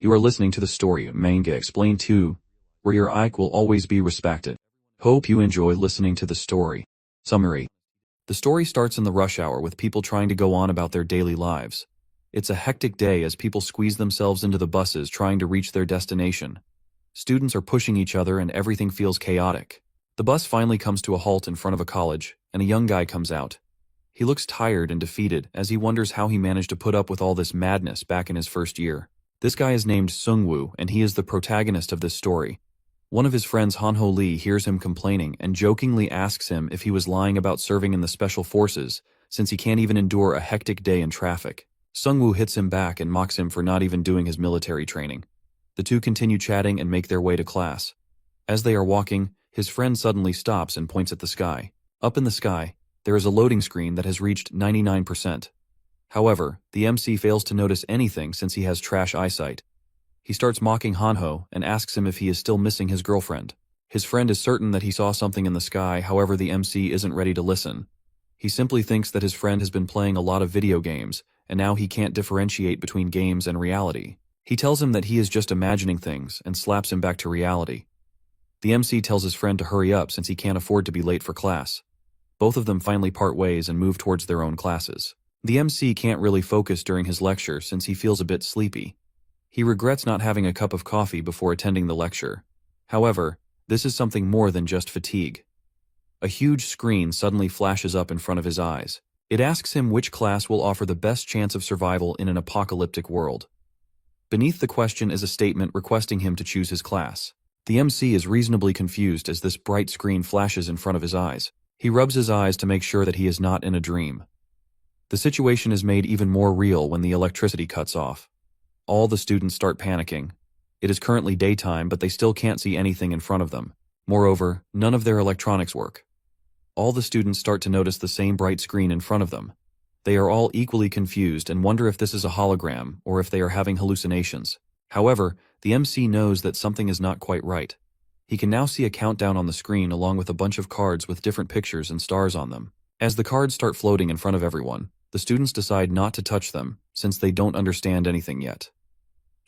You are listening to the story of Manga Explained 2, where your Ike will always be respected. Hope you enjoy listening to the story. Summary. The story starts in the rush hour with people trying to go on about their daily lives. It's a hectic day as people squeeze themselves into the buses trying to reach their destination. Students are pushing each other and everything feels chaotic. The bus finally comes to a halt in front of a college, and a young guy comes out. He looks tired and defeated as he wonders how he managed to put up with all this madness back in his first year. This guy is named Sungwoo, and he is the protagonist of this story. One of his friends, Hanho Lee, hears him complaining and jokingly asks him if he was lying about serving in the special forces, since he can't even endure a hectic day in traffic. Sungwoo hits him back and mocks him for not even doing his military training. The two continue chatting and make their way to class. As they are walking, his friend suddenly stops and points at the sky. Up in the sky, there is a loading screen that has reached 99%. However, the MC fails to notice anything since he has trash eyesight. He starts mocking Hanho and asks him if he is still missing his girlfriend. His friend is certain that he saw something in the sky, however the MC isn't ready to listen. He simply thinks that his friend has been playing a lot of video games, and now he can't differentiate between games and reality. He tells him that he is just imagining things and slaps him back to reality. The MC tells his friend to hurry up since he can't afford to be late for class. Both of them finally part ways and move towards their own classes. The MC can't really focus during his lecture since he feels a bit sleepy. He regrets not having a cup of coffee before attending the lecture. However, this is something more than just fatigue. A huge screen suddenly flashes up in front of his eyes. It asks him which class will offer the best chance of survival in an apocalyptic world. Beneath the question is a statement requesting him to choose his class. The MC is reasonably confused as this bright screen flashes in front of his eyes. He rubs his eyes to make sure that he is not in a dream. The situation is made even more real when the electricity cuts off. All the students start panicking. It is currently daytime, but they still can't see anything in front of them. Moreover, none of their electronics work. All the students start to notice the same bright screen in front of them. They are all equally confused and wonder if this is a hologram or if they are having hallucinations. However, the MC knows that something is not quite right. He can now see a countdown on the screen along with a bunch of cards with different pictures and stars on them. As the cards start floating in front of everyone, the students decide not to touch them, since they don't understand anything yet.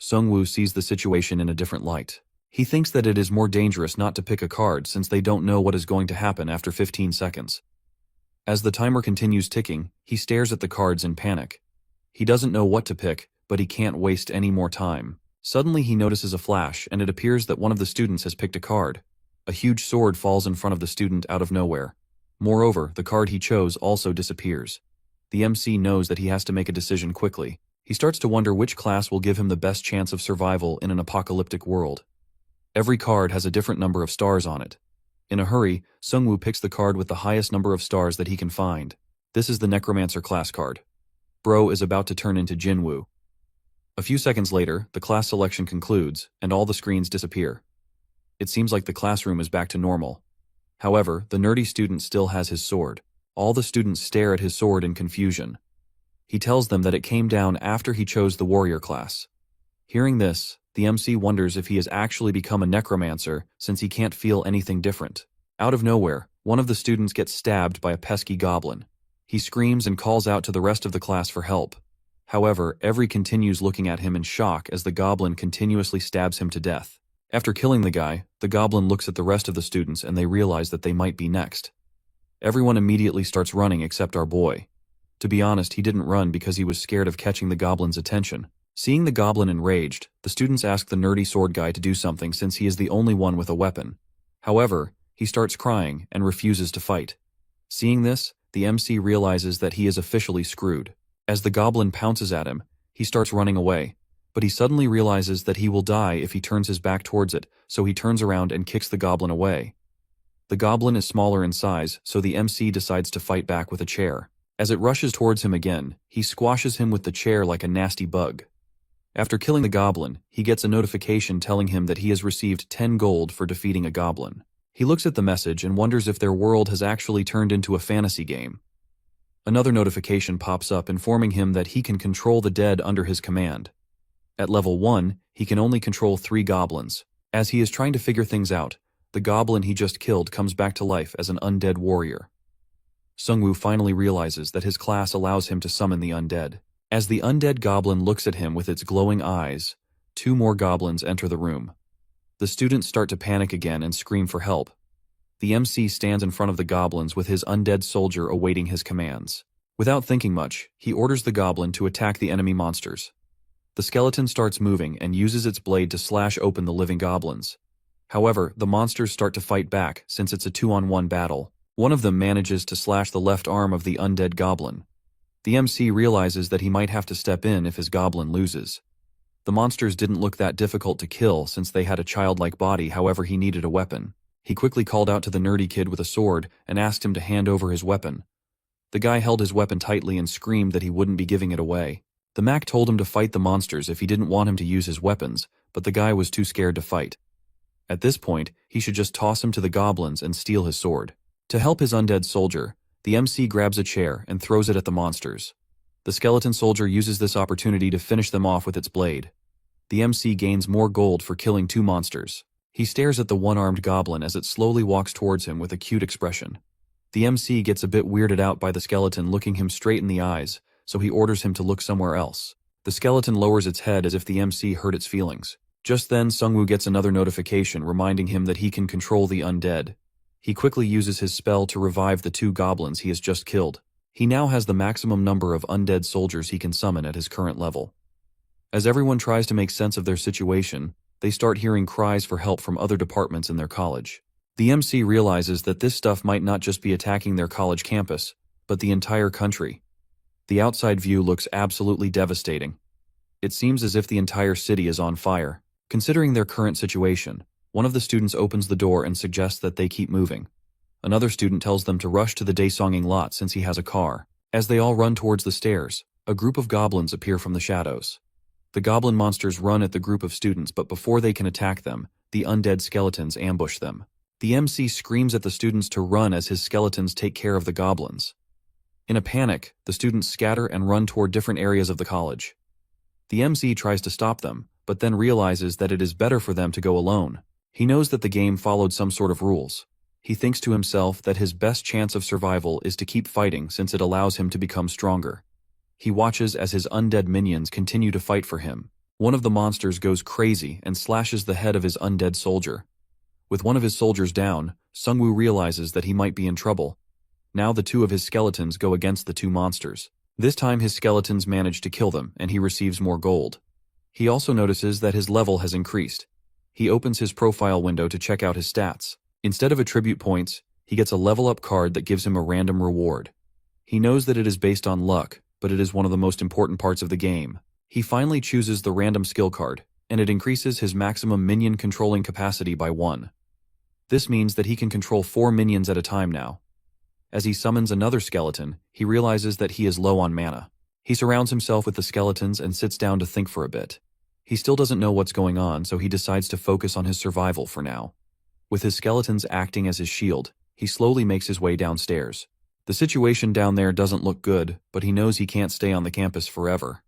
Sungwoo sees the situation in a different light. He thinks that it is more dangerous not to pick a card since they don't know what is going to happen after 15 seconds. As the timer continues ticking, he stares at the cards in panic. He doesn't know what to pick, but he can't waste any more time. Suddenly he notices a flash, and it appears that one of the students has picked a card. A huge sword falls in front of the student out of nowhere. Moreover, the card he chose also disappears. The MC knows that he has to make a decision quickly. He starts to wonder which class will give him the best chance of survival in an apocalyptic world. Every card has a different number of stars on it. In a hurry, Sungwoo picks the card with the highest number of stars that he can find. This is the Necromancer class card. Bro is about to turn into Jinwoo. A few seconds later, the class selection concludes, and all the screens disappear. It seems like the classroom is back to normal. However, the nerdy student still has his sword. All the students stare at his sword in confusion. He tells them that it came down after he chose the warrior class. Hearing this, the MC wonders if he has actually become a necromancer since he can't feel anything different. Out of nowhere, one of the students gets stabbed by a pesky goblin. He screams and calls out to the rest of the class for help. However, everyone continues looking at him in shock as the goblin continuously stabs him to death. After killing the guy, the goblin looks at the rest of the students and they realize that they might be next. Everyone immediately starts running except our boy. To be honest, he didn't run because he was scared of catching the goblin's attention. Seeing the goblin enraged, the students ask the nerdy sword guy to do something since he is the only one with a weapon. However, he starts crying and refuses to fight. Seeing this, the MC realizes that he is officially screwed. As the goblin pounces at him, he starts running away, but he suddenly realizes that he will die if he turns his back towards it, so he turns around and kicks the goblin away. The goblin is smaller in size, so the MC decides to fight back with a chair. As it rushes towards him again, he squashes him with the chair like a nasty bug. After killing the goblin, he gets a notification telling him that he has received 10 gold for defeating a goblin. He looks at the message and wonders if their world has actually turned into a fantasy game. Another notification pops up informing him that he can control the dead under his command. At level 1, he can only control 3 goblins. As he is trying to figure things out, the goblin he just killed comes back to life as an undead warrior. Sungwoo finally realizes that his class allows him to summon the undead. As the undead goblin looks at him with its glowing eyes, 2 more goblins enter the room. The students start to panic again and scream for help. The MC stands in front of the goblins with his undead soldier awaiting his commands. Without thinking much, he orders the goblin to attack the enemy monsters. The skeleton starts moving and uses its blade to slash open the living goblins. However, the monsters start to fight back since it's a 2-on-1 battle. One of them manages to slash the left arm of the undead goblin. The MC realizes that he might have to step in if his goblin loses. The monsters didn't look that difficult to kill since they had a childlike body, however he needed a weapon. He quickly called out to the nerdy kid with a sword and asked him to hand over his weapon. The guy held his weapon tightly and screamed that he wouldn't be giving it away. The Mac told him to fight the monsters if he didn't want him to use his weapons, but the guy was too scared to fight. At this point, he should just toss him to the goblins and steal his sword. To help his undead soldier, the MC grabs a chair and throws it at the monsters. The skeleton soldier uses this opportunity to finish them off with its blade. The MC gains more gold for killing 2 monsters. He stares at the one-armed goblin as it slowly walks towards him with a cute expression. The MC gets a bit weirded out by the skeleton looking him straight in the eyes, so he orders him to look somewhere else. The skeleton lowers its head as if the MC hurt its feelings. Just then, Sungwoo gets another notification reminding him that he can control the undead. He quickly uses his spell to revive the 2 goblins he has just killed. He now has the maximum number of undead soldiers he can summon at his current level. As everyone tries to make sense of their situation, they start hearing cries for help from other departments in their college. The MC realizes that this stuff might not just be attacking their college campus, but the entire country. The outside view looks absolutely devastating. It seems as if the entire city is on fire. Considering their current situation, one of the students opens the door and suggests that they keep moving. Another student tells them to rush to the daysonging lot since he has a car. As they all run towards the stairs, a group of goblins appear from the shadows. The goblin monsters run at the group of students, but before they can attack them, the undead skeletons ambush them. The MC screams at the students to run as his skeletons take care of the goblins. In a panic, the students scatter and run toward different areas of the college. The MC tries to stop them, but then realizes that it is better for them to go alone. He knows that the game followed some sort of rules. He thinks to himself that his best chance of survival is to keep fighting since it allows him to become stronger. He watches as his undead minions continue to fight for him. One of the monsters goes crazy and slashes the head of his undead soldier. With one of his soldiers down, Sungwoo realizes that he might be in trouble. Now the 2 of his skeletons go against the 2 monsters. This time his skeletons manage to kill them and he receives more gold. He also notices that his level has increased. He opens his profile window to check out his stats. Instead of attribute points, he gets a level up card that gives him a random reward. He knows that it is based on luck, but it is one of the most important parts of the game. He finally chooses the random skill card, and it increases his maximum minion controlling capacity by 1. This means that he can control 4 minions at a time now. As he summons another skeleton, he realizes that he is low on mana. He surrounds himself with the skeletons and sits down to think for a bit. He still doesn't know what's going on, so he decides to focus on his survival for now. With his skeletons acting as his shield, he slowly makes his way downstairs. The situation down there doesn't look good, but he knows he can't stay on the campus forever.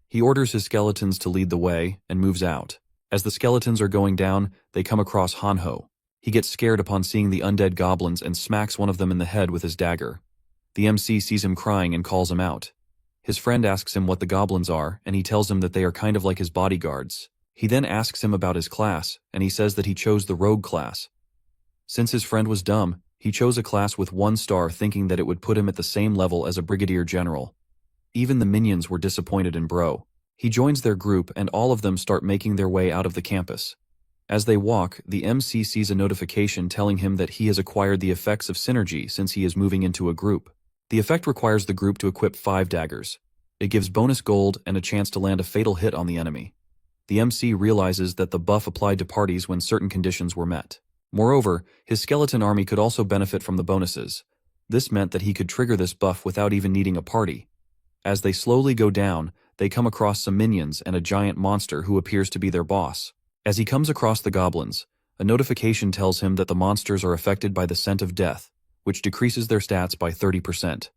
He orders his skeletons to lead the way and moves out. As the skeletons are going down, they come across Hanho. He gets scared upon seeing the undead goblins and smacks one of them in the head with his dagger. The MC sees him crying and calls him out. His friend asks him what the goblins are, and he tells him that they are kind of like his bodyguards. He then asks him about his class, and he says that he chose the rogue class. Since his friend was dumb, he chose a class with 1 star thinking that it would put him at the same level as a brigadier general. Even the minions were disappointed in Bro. He joins their group and all of them start making their way out of the campus. As they walk, the MC sees a notification telling him that he has acquired the effects of synergy since he is moving into a group. The effect requires the group to equip 5 daggers. It gives bonus gold and a chance to land a fatal hit on the enemy. The MC realizes that the buff applied to parties when certain conditions were met. Moreover, his skeleton army could also benefit from the bonuses. This meant that he could trigger this buff without even needing a party. As they slowly go down, they come across some minions and a giant monster who appears to be their boss. As he comes across the goblins, a notification tells him that the monsters are affected by the scent of death, which decreases their stats by 30%.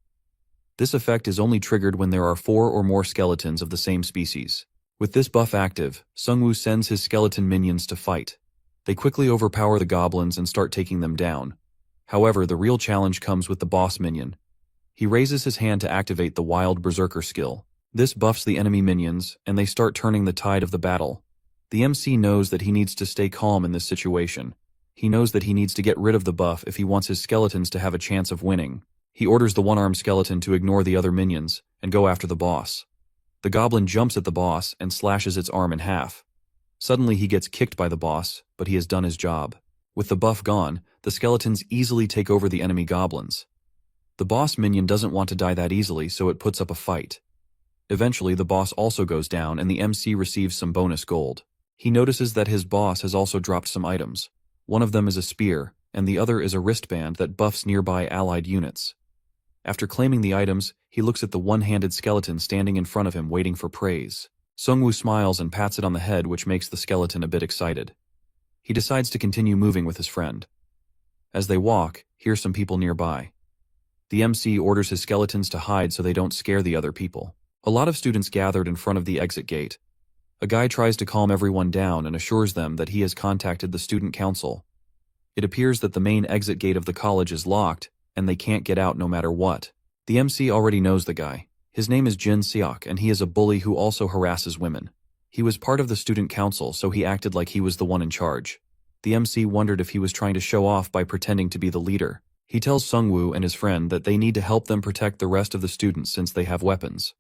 This effect is only triggered when there are 4 or more skeletons of the same species. With this buff active, Sungwoo sends his skeleton minions to fight. They quickly overpower the goblins and start taking them down. However, the real challenge comes with the boss minion. He raises his hand to activate the wild berserker skill. This buffs the enemy minions, and they start turning the tide of the battle. The MC knows that he needs to stay calm in this situation. He knows that he needs to get rid of the buff if he wants his skeletons to have a chance of winning. He orders the one-armed skeleton to ignore the other minions and go after the boss. The goblin jumps at the boss and slashes its arm in half. Suddenly he gets kicked by the boss, but he has done his job. With the buff gone, the skeletons easily take over the enemy goblins. The boss minion doesn't want to die that easily, so it puts up a fight. Eventually the boss also goes down and the MC receives some bonus gold. He notices that his boss has also dropped some items. One of them is a spear, and the other is a wristband that buffs nearby allied units. After claiming the items, he looks at the one-handed skeleton standing in front of him waiting for praise. Sungwoo smiles and pats it on the head, which makes the skeleton a bit excited. He decides to continue moving with his friend. As they walk, here's some people nearby. The MC orders his skeletons to hide so they don't scare the other people. A lot of students gathered in front of the exit gate. A guy tries to calm everyone down and assures them that he has contacted the student council. It appears that the main exit gate of the college is locked, and they can't get out no matter what. The MC already knows the guy. His name is Jin Seok, and he is a bully who also harasses women. He was part of the student council, so he acted like he was the one in charge. The MC wondered if he was trying to show off by pretending to be the leader. He tells Sungwoo and his friend that they need to help them protect the rest of the students since they have weapons.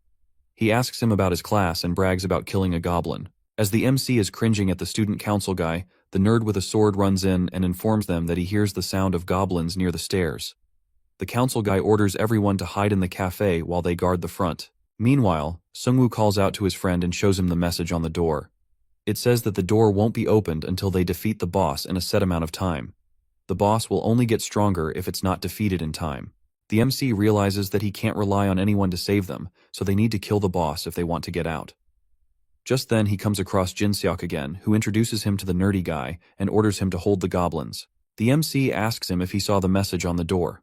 He asks him about his class and brags about killing a goblin. As the MC is cringing at the student council guy, the nerd with a sword runs in and informs them that he hears the sound of goblins near the stairs. The council guy orders everyone to hide in the cafe while they guard the front. Meanwhile, Sungwoo calls out to his friend and shows him the message on the door. It says that the door won't be opened until they defeat the boss in a set amount of time. The boss will only get stronger if it's not defeated in time. The MC realizes that he can't rely on anyone to save them, so they need to kill the boss if they want to get out. Just then he comes across Jin Seok again, who introduces him to the nerdy guy and orders him to hold the goblins. The MC asks him if he saw the message on the door.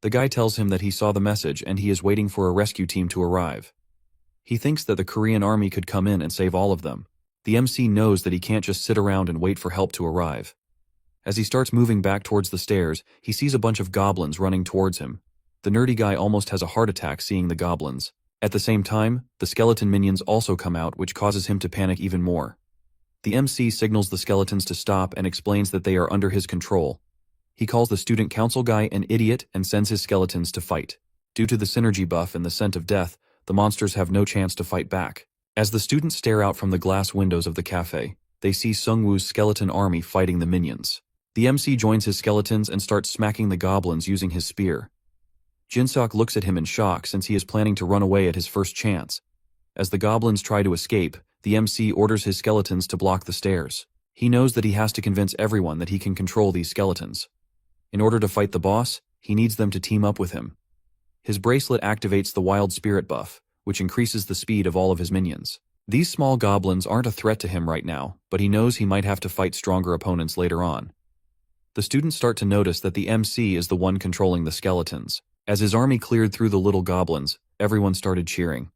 The guy tells him that he saw the message and he is waiting for a rescue team to arrive. He thinks that the Korean army could come in and save all of them. The MC knows that he can't just sit around and wait for help to arrive. As he starts moving back towards the stairs, he sees a bunch of goblins running towards him. The nerdy guy almost has a heart attack seeing the goblins. At the same time, the skeleton minions also come out, which causes him to panic even more. The MC signals the skeletons to stop and explains that they are under his control. He calls the student council guy an idiot and sends his skeletons to fight. Due to the synergy buff and the scent of death, the monsters have no chance to fight back. As the students stare out from the glass windows of the cafe, they see Sungwoo's skeleton army fighting the minions. The MC joins his skeletons and starts smacking the goblins using his spear. Jinseok looks at him in shock since he is planning to run away at his first chance. As the goblins try to escape, the MC orders his skeletons to block the stairs. He knows that he has to convince everyone that he can control these skeletons. In order to fight the boss, he needs them to team up with him. His bracelet activates the wild spirit buff, which increases the speed of all of his minions. These small goblins aren't a threat to him right now, but he knows he might have to fight stronger opponents later on. The students start to notice that the MC is the one controlling the skeletons. As his army cleared through the little goblins, everyone started cheering.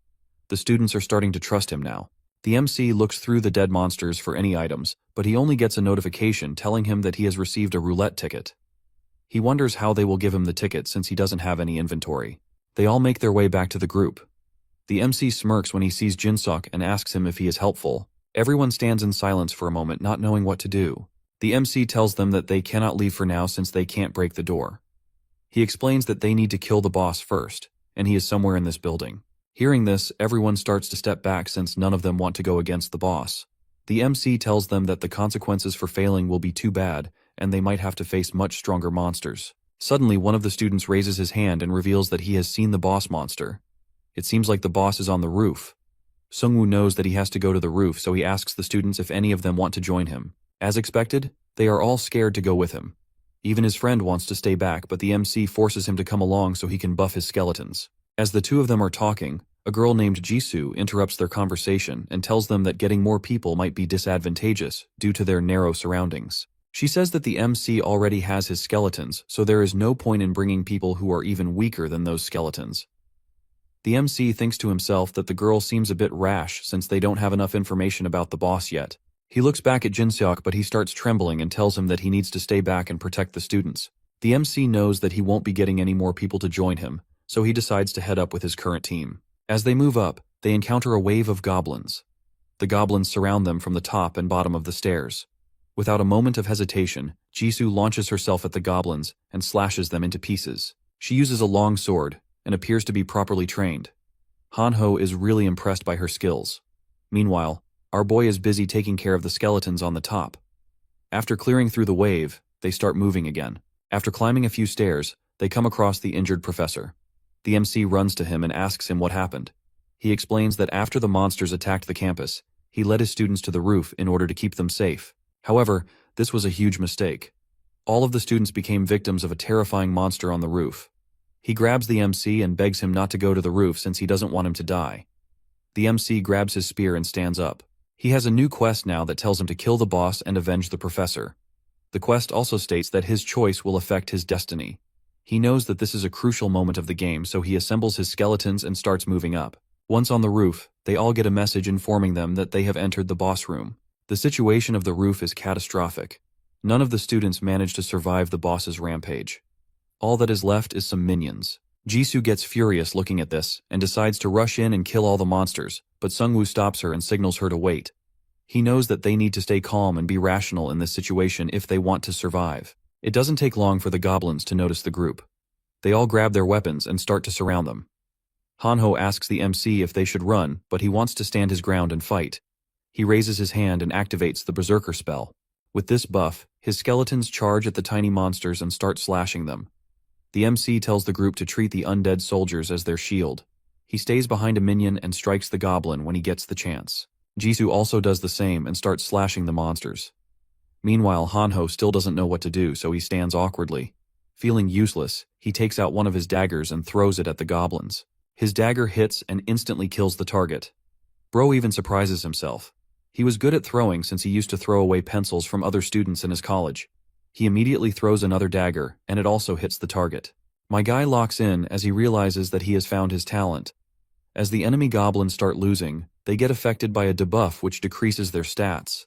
The students are starting to trust him now. The MC looks through the dead monsters for any items, but he only gets a notification telling him that he has received a roulette ticket. He wonders how they will give him the ticket since he doesn't have any inventory. They all make their way back to the group. The MC smirks when he sees Jinseok and asks him if he is helpful. Everyone stands in silence for a moment, not knowing what to do. The MC tells them that they cannot leave for now since they can't break the door. He explains that they need to kill the boss first, and he is somewhere in this building. Hearing this, everyone starts to step back since none of them want to go against the boss. The MC tells them that the consequences for failing will be too bad, and they might have to face much stronger monsters. Suddenly, one of the students raises his hand and reveals that he has seen the boss monster. It seems like the boss is on the roof. Sungwoo knows that he has to go to the roof, so he asks the students if any of them want to join him. As expected, they are all scared to go with him. Even his friend wants to stay back, but the MC forces him to come along so he can buff his skeletons. As the two of them are talking, a girl named Jisoo interrupts their conversation and tells them that getting more people might be disadvantageous due to their narrow surroundings. She says that the MC already has his skeletons, so there is no point in bringing people who are even weaker than those skeletons. The MC thinks to himself that the girl seems a bit rash since they don't have enough information about the boss yet. He looks back at Jinseok, but he starts trembling and tells him that he needs to stay back and protect the students. The MC knows that he won't be getting any more people to join him, so he decides to head up with his current team. As they move up, they encounter a wave of goblins. The goblins surround them from the top and bottom of the stairs. Without a moment of hesitation, Jisoo launches herself at the goblins and slashes them into pieces. She uses a long sword and appears to be properly trained. Hanho is really impressed by her skills. Meanwhile, our boy is busy taking care of the skeletons on the top. After clearing through the wave, they start moving again. After climbing a few stairs, they come across the injured professor. The MC runs to him and asks him what happened. He explains that after the monsters attacked the campus, he led his students to the roof in order to keep them safe. However, this was a huge mistake. All of the students became victims of a terrifying monster on the roof. He grabs the MC and begs him not to go to the roof since he doesn't want him to die. The MC grabs his spear and stands up. He has a new quest now that tells him to kill the boss and avenge the professor. The quest also states that his choice will affect his destiny. He knows that this is a crucial moment of the game, so he assembles his skeletons and starts moving up. Once on the roof, they all get a message informing them that they have entered the boss room. The situation of the roof is catastrophic. None of the students manage to survive the boss's rampage. All that is left is some minions. Jisoo gets furious looking at this and decides to rush in and kill all the monsters, but Sungwoo stops her and signals her to wait. He knows that they need to stay calm and be rational in this situation if they want to survive. It doesn't take long for the goblins to notice the group. They all grab their weapons and start to surround them. Hanho asks the MC if they should run, but he wants to stand his ground and fight. He raises his hand and activates the berserker spell. With this buff, his skeletons charge at the tiny monsters and start slashing them. The MC tells the group to treat the undead soldiers as their shield. He stays behind a minion and strikes the goblin when he gets the chance. Jisoo also does the same and starts slashing the monsters. Meanwhile, Hanho still doesn't know what to do, so he stands awkwardly. Feeling useless, he takes out one of his daggers and throws it at the goblins. His dagger hits and instantly kills the target. Bro even surprises himself. He was good at throwing since he used to throw away pencils from other students in his college. He immediately throws another dagger, and it also hits the target. My guy locks in as he realizes that he has found his talent. As the enemy goblins start losing, they get affected by a debuff which decreases their stats.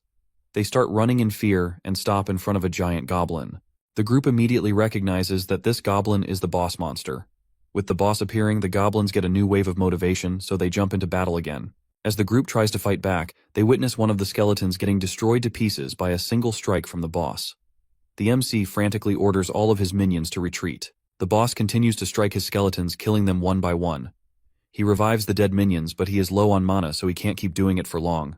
They start running in fear and stop in front of a giant goblin. The group immediately recognizes that this goblin is the boss monster. With the boss appearing, the goblins get a new wave of motivation, so they jump into battle again. As the group tries to fight back, they witness one of the skeletons getting destroyed to pieces by a single strike from the boss. The MC frantically orders all of his minions to retreat. The boss continues to strike his skeletons, killing them one by one. He revives the dead minions, but he is low on mana, so he can't keep doing it for long.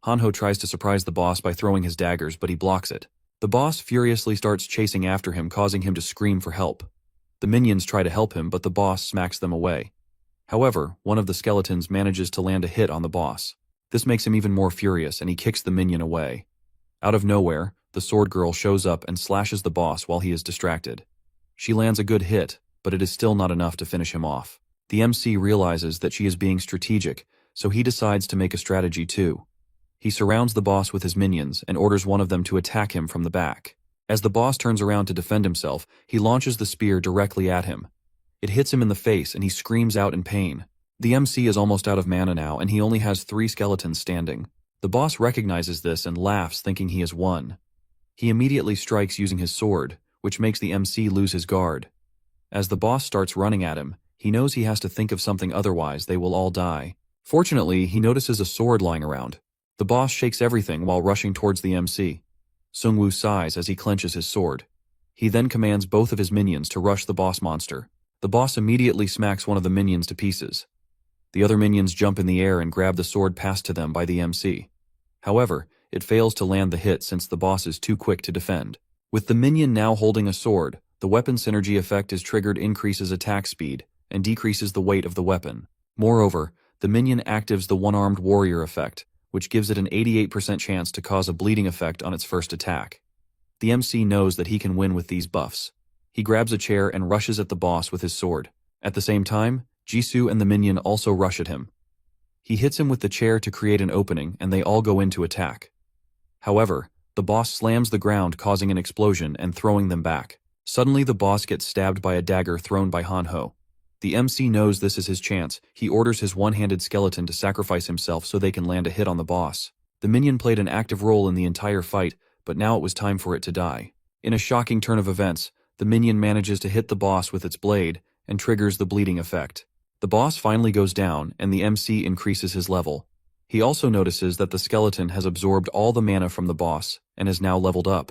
Hanho tries to surprise the boss by throwing his daggers, but he blocks it. The boss furiously starts chasing after him, causing him to scream for help. The minions try to help him, but the boss smacks them away. However, one of the skeletons manages to land a hit on the boss. This makes him even more furious, and he kicks the minion away. Out of nowhere, the sword girl shows up and slashes the boss while he is distracted. She lands a good hit, but it is still not enough to finish him off. The MC realizes that she is being strategic, so he decides to make a strategy too. He surrounds the boss with his minions and orders one of them to attack him from the back. As the boss turns around to defend himself, he launches the spear directly at him. It hits him in the face and he screams out in pain. The MC is almost out of mana now and he only has 3 skeletons standing. The boss recognizes this and laughs, thinking he has won. He immediately strikes using his sword, which makes the MC lose his guard. As the boss starts running at him, he knows he has to think of something, otherwise they will all die. Fortunately, he notices a sword lying around. The boss shakes everything while rushing towards the MC. Sungwoo sighs as he clenches his sword. He then commands both of his minions to rush the boss monster. The boss immediately smacks one of the minions to pieces. The other minions jump in the air and grab the sword passed to them by the MC. However, it fails to land the hit since the boss is too quick to defend. With the minion now holding a sword, the weapon synergy effect is triggered, increases attack speed, and decreases the weight of the weapon. Moreover, the minion actives the one-armed warrior effect, which gives it an 88% chance to cause a bleeding effect on its first attack. The MC knows that he can win with these buffs. He grabs a chair and rushes at the boss with his sword. At the same time, Jisoo and the minion also rush at him. He hits him with the chair to create an opening, and they all go in to attack. However, the boss slams the ground, causing an explosion and throwing them back. Suddenly the boss gets stabbed by a dagger thrown by Hanho. The MC knows this is his chance. He orders his one-handed skeleton to sacrifice himself so they can land a hit on the boss. The minion played an active role in the entire fight, but now it was time for it to die. In a shocking turn of events, the minion manages to hit the boss with its blade and triggers the bleeding effect. The boss finally goes down and the MC increases his level. He also notices that the skeleton has absorbed all the mana from the boss and is now leveled up.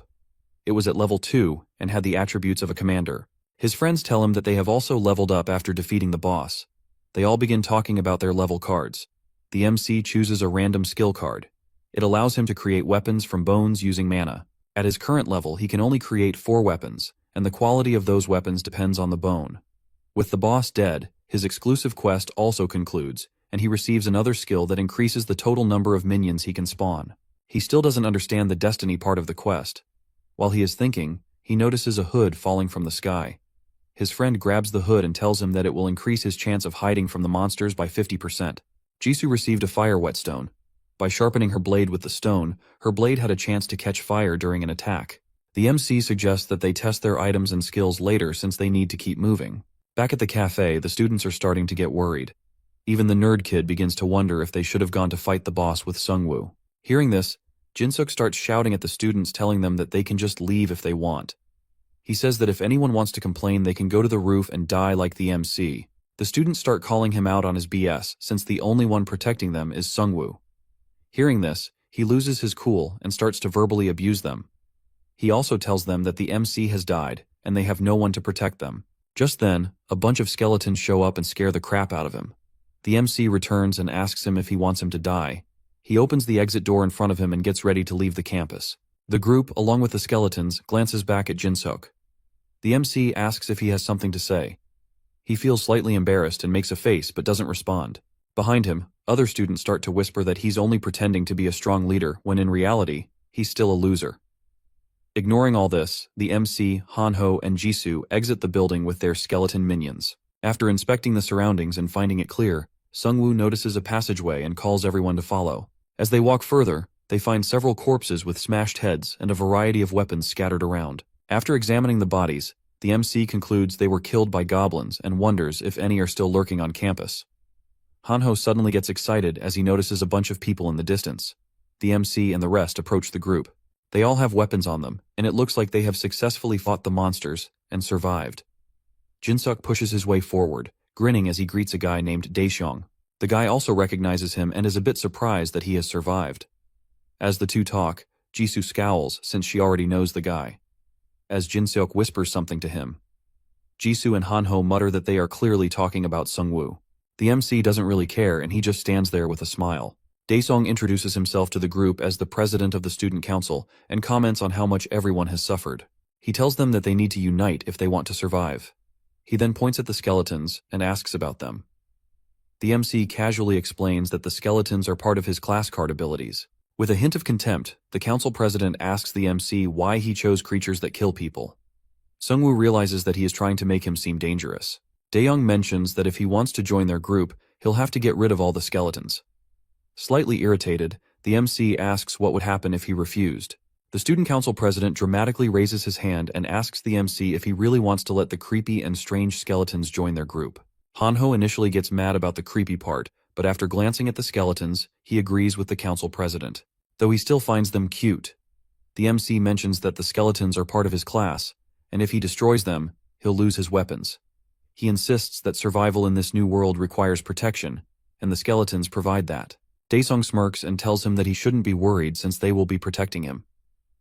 It was at level 2 and had the attributes of a commander. His friends tell him that they have also leveled up after defeating the boss. They all begin talking about their level cards. The MC chooses a random skill card. It allows him to create weapons from bones using mana. At his current level, he can only create 4 weapons, and the quality of those weapons depends on the bone. With the boss dead, his exclusive quest also concludes, and he receives another skill that increases the total number of minions he can spawn. He still doesn't understand the destiny part of the quest. While he is thinking, he notices a hood falling from the sky. His friend grabs the hood and tells him that it will increase his chance of hiding from the monsters by 50%. Jisoo received a fire whetstone. By sharpening her blade with the stone, her blade had a chance to catch fire during an attack. The MC suggests that they test their items and skills later since they need to keep moving. Back at the cafe, the students are starting to get worried. Even the nerd kid begins to wonder if they should have gone to fight the boss with Sungwoo. Hearing this, Jinsuk starts shouting at the students, telling them that they can just leave if they want. He says that if anyone wants to complain, they can go to the roof and die like the MC. The students start calling him out on his BS since the only one protecting them is Sungwoo. Hearing this, he loses his cool and starts to verbally abuse them. He also tells them that the MC has died and they have no one to protect them. Just then, a bunch of skeletons show up and scare the crap out of him. The MC returns and asks him if he wants him to die. He opens the exit door in front of him and gets ready to leave the campus. The group, along with the skeletons, glances back at Jinsuk. The MC asks if he has something to say. He feels slightly embarrassed and makes a face but doesn't respond. Behind him, other students start to whisper that he's only pretending to be a strong leader when in reality, he's still a loser. Ignoring all this, the MC, Hanho, and Jisoo exit the building with their skeleton minions. After inspecting the surroundings and finding it clear, Sungwoo notices a passageway and calls everyone to follow. As they walk further, they find several corpses with smashed heads and a variety of weapons scattered around. After examining the bodies, the MC concludes they were killed by goblins and wonders if any are still lurking on campus. Hanho suddenly gets excited as he notices a bunch of people in the distance. The MC and the rest approach the group. They all have weapons on them, and it looks like they have successfully fought the monsters and survived. Jinsuk pushes his way forward, grinning as he greets a guy named Daeseong. The guy also recognizes him and is a bit surprised that he has survived. As the two talk, Jisoo scowls since she already knows the guy. As Jinsuk whispers something to him, Jisoo and Hanho mutter that they are clearly talking about Sungwoo. The MC doesn't really care and he just stands there with a smile. Daesong introduces himself to the group as the president of the student council and comments on how much everyone has suffered. He tells them that they need to unite if they want to survive. He then points at the skeletons and asks about them. The MC casually explains that the skeletons are part of his class card abilities. With a hint of contempt, the council president asks the MC why he chose creatures that kill people. Sungwoo realizes that he is trying to make him seem dangerous. Daeyoung mentions that if he wants to join their group, he'll have to get rid of all the skeletons. Slightly irritated, the MC asks what would happen if he refused. The student council president dramatically raises his hand and asks the MC if he really wants to let the creepy and strange skeletons join their group. Hanho initially gets mad about the creepy part, but after glancing at the skeletons, he agrees with the council president, though he still finds them cute. The MC mentions that the skeletons are part of his class, and if he destroys them, he'll lose his weapons. He insists that survival in this new world requires protection, and the skeletons provide that. Daesong smirks and tells him that he shouldn't be worried since they will be protecting him.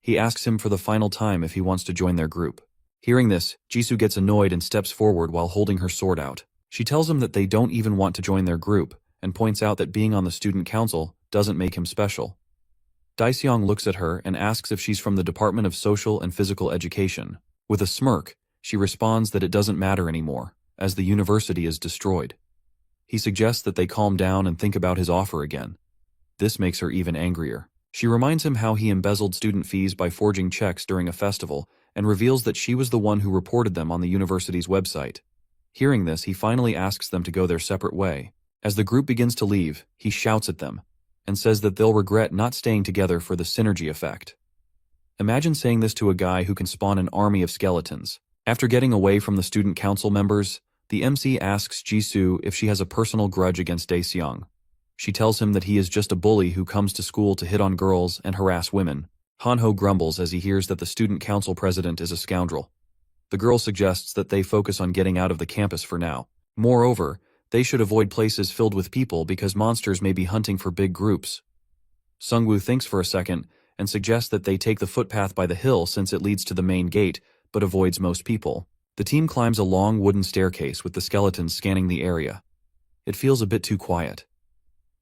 He asks him for the final time if he wants to join their group. Hearing this, Jisoo gets annoyed and steps forward while holding her sword out. She tells him that they don't even want to join their group, and points out that being on the student council doesn't make him special. Daeseong looks at her and asks if she's from the Department of Social and Physical Education. With a smirk, she responds that it doesn't matter anymore, as the university is destroyed. He suggests that they calm down and think about his offer again. This makes her even angrier. She reminds him how he embezzled student fees by forging checks during a festival, and reveals that she was the one who reported them on the university's website. Hearing this, he finally asks them to go their separate way. As the group begins to leave, he shouts at them, and says that they'll regret not staying together for the synergy effect. Imagine saying this to a guy who can spawn an army of skeletons. After getting away from the student council members, the MC asks Jisoo if she has a personal grudge against Daeseong. She tells him that he is just a bully who comes to school to hit on girls and harass women. Hanho grumbles as he hears that the student council president is a scoundrel. The girl suggests that they focus on getting out of the campus for now. Moreover, They should avoid places filled with people because monsters may be hunting for big groups. Sungwoo thinks for a second and suggests that they take the footpath by the hill since it leads to the main gate, but avoids most people. The team climbs a long wooden staircase with the skeletons scanning the area. It feels a bit too quiet.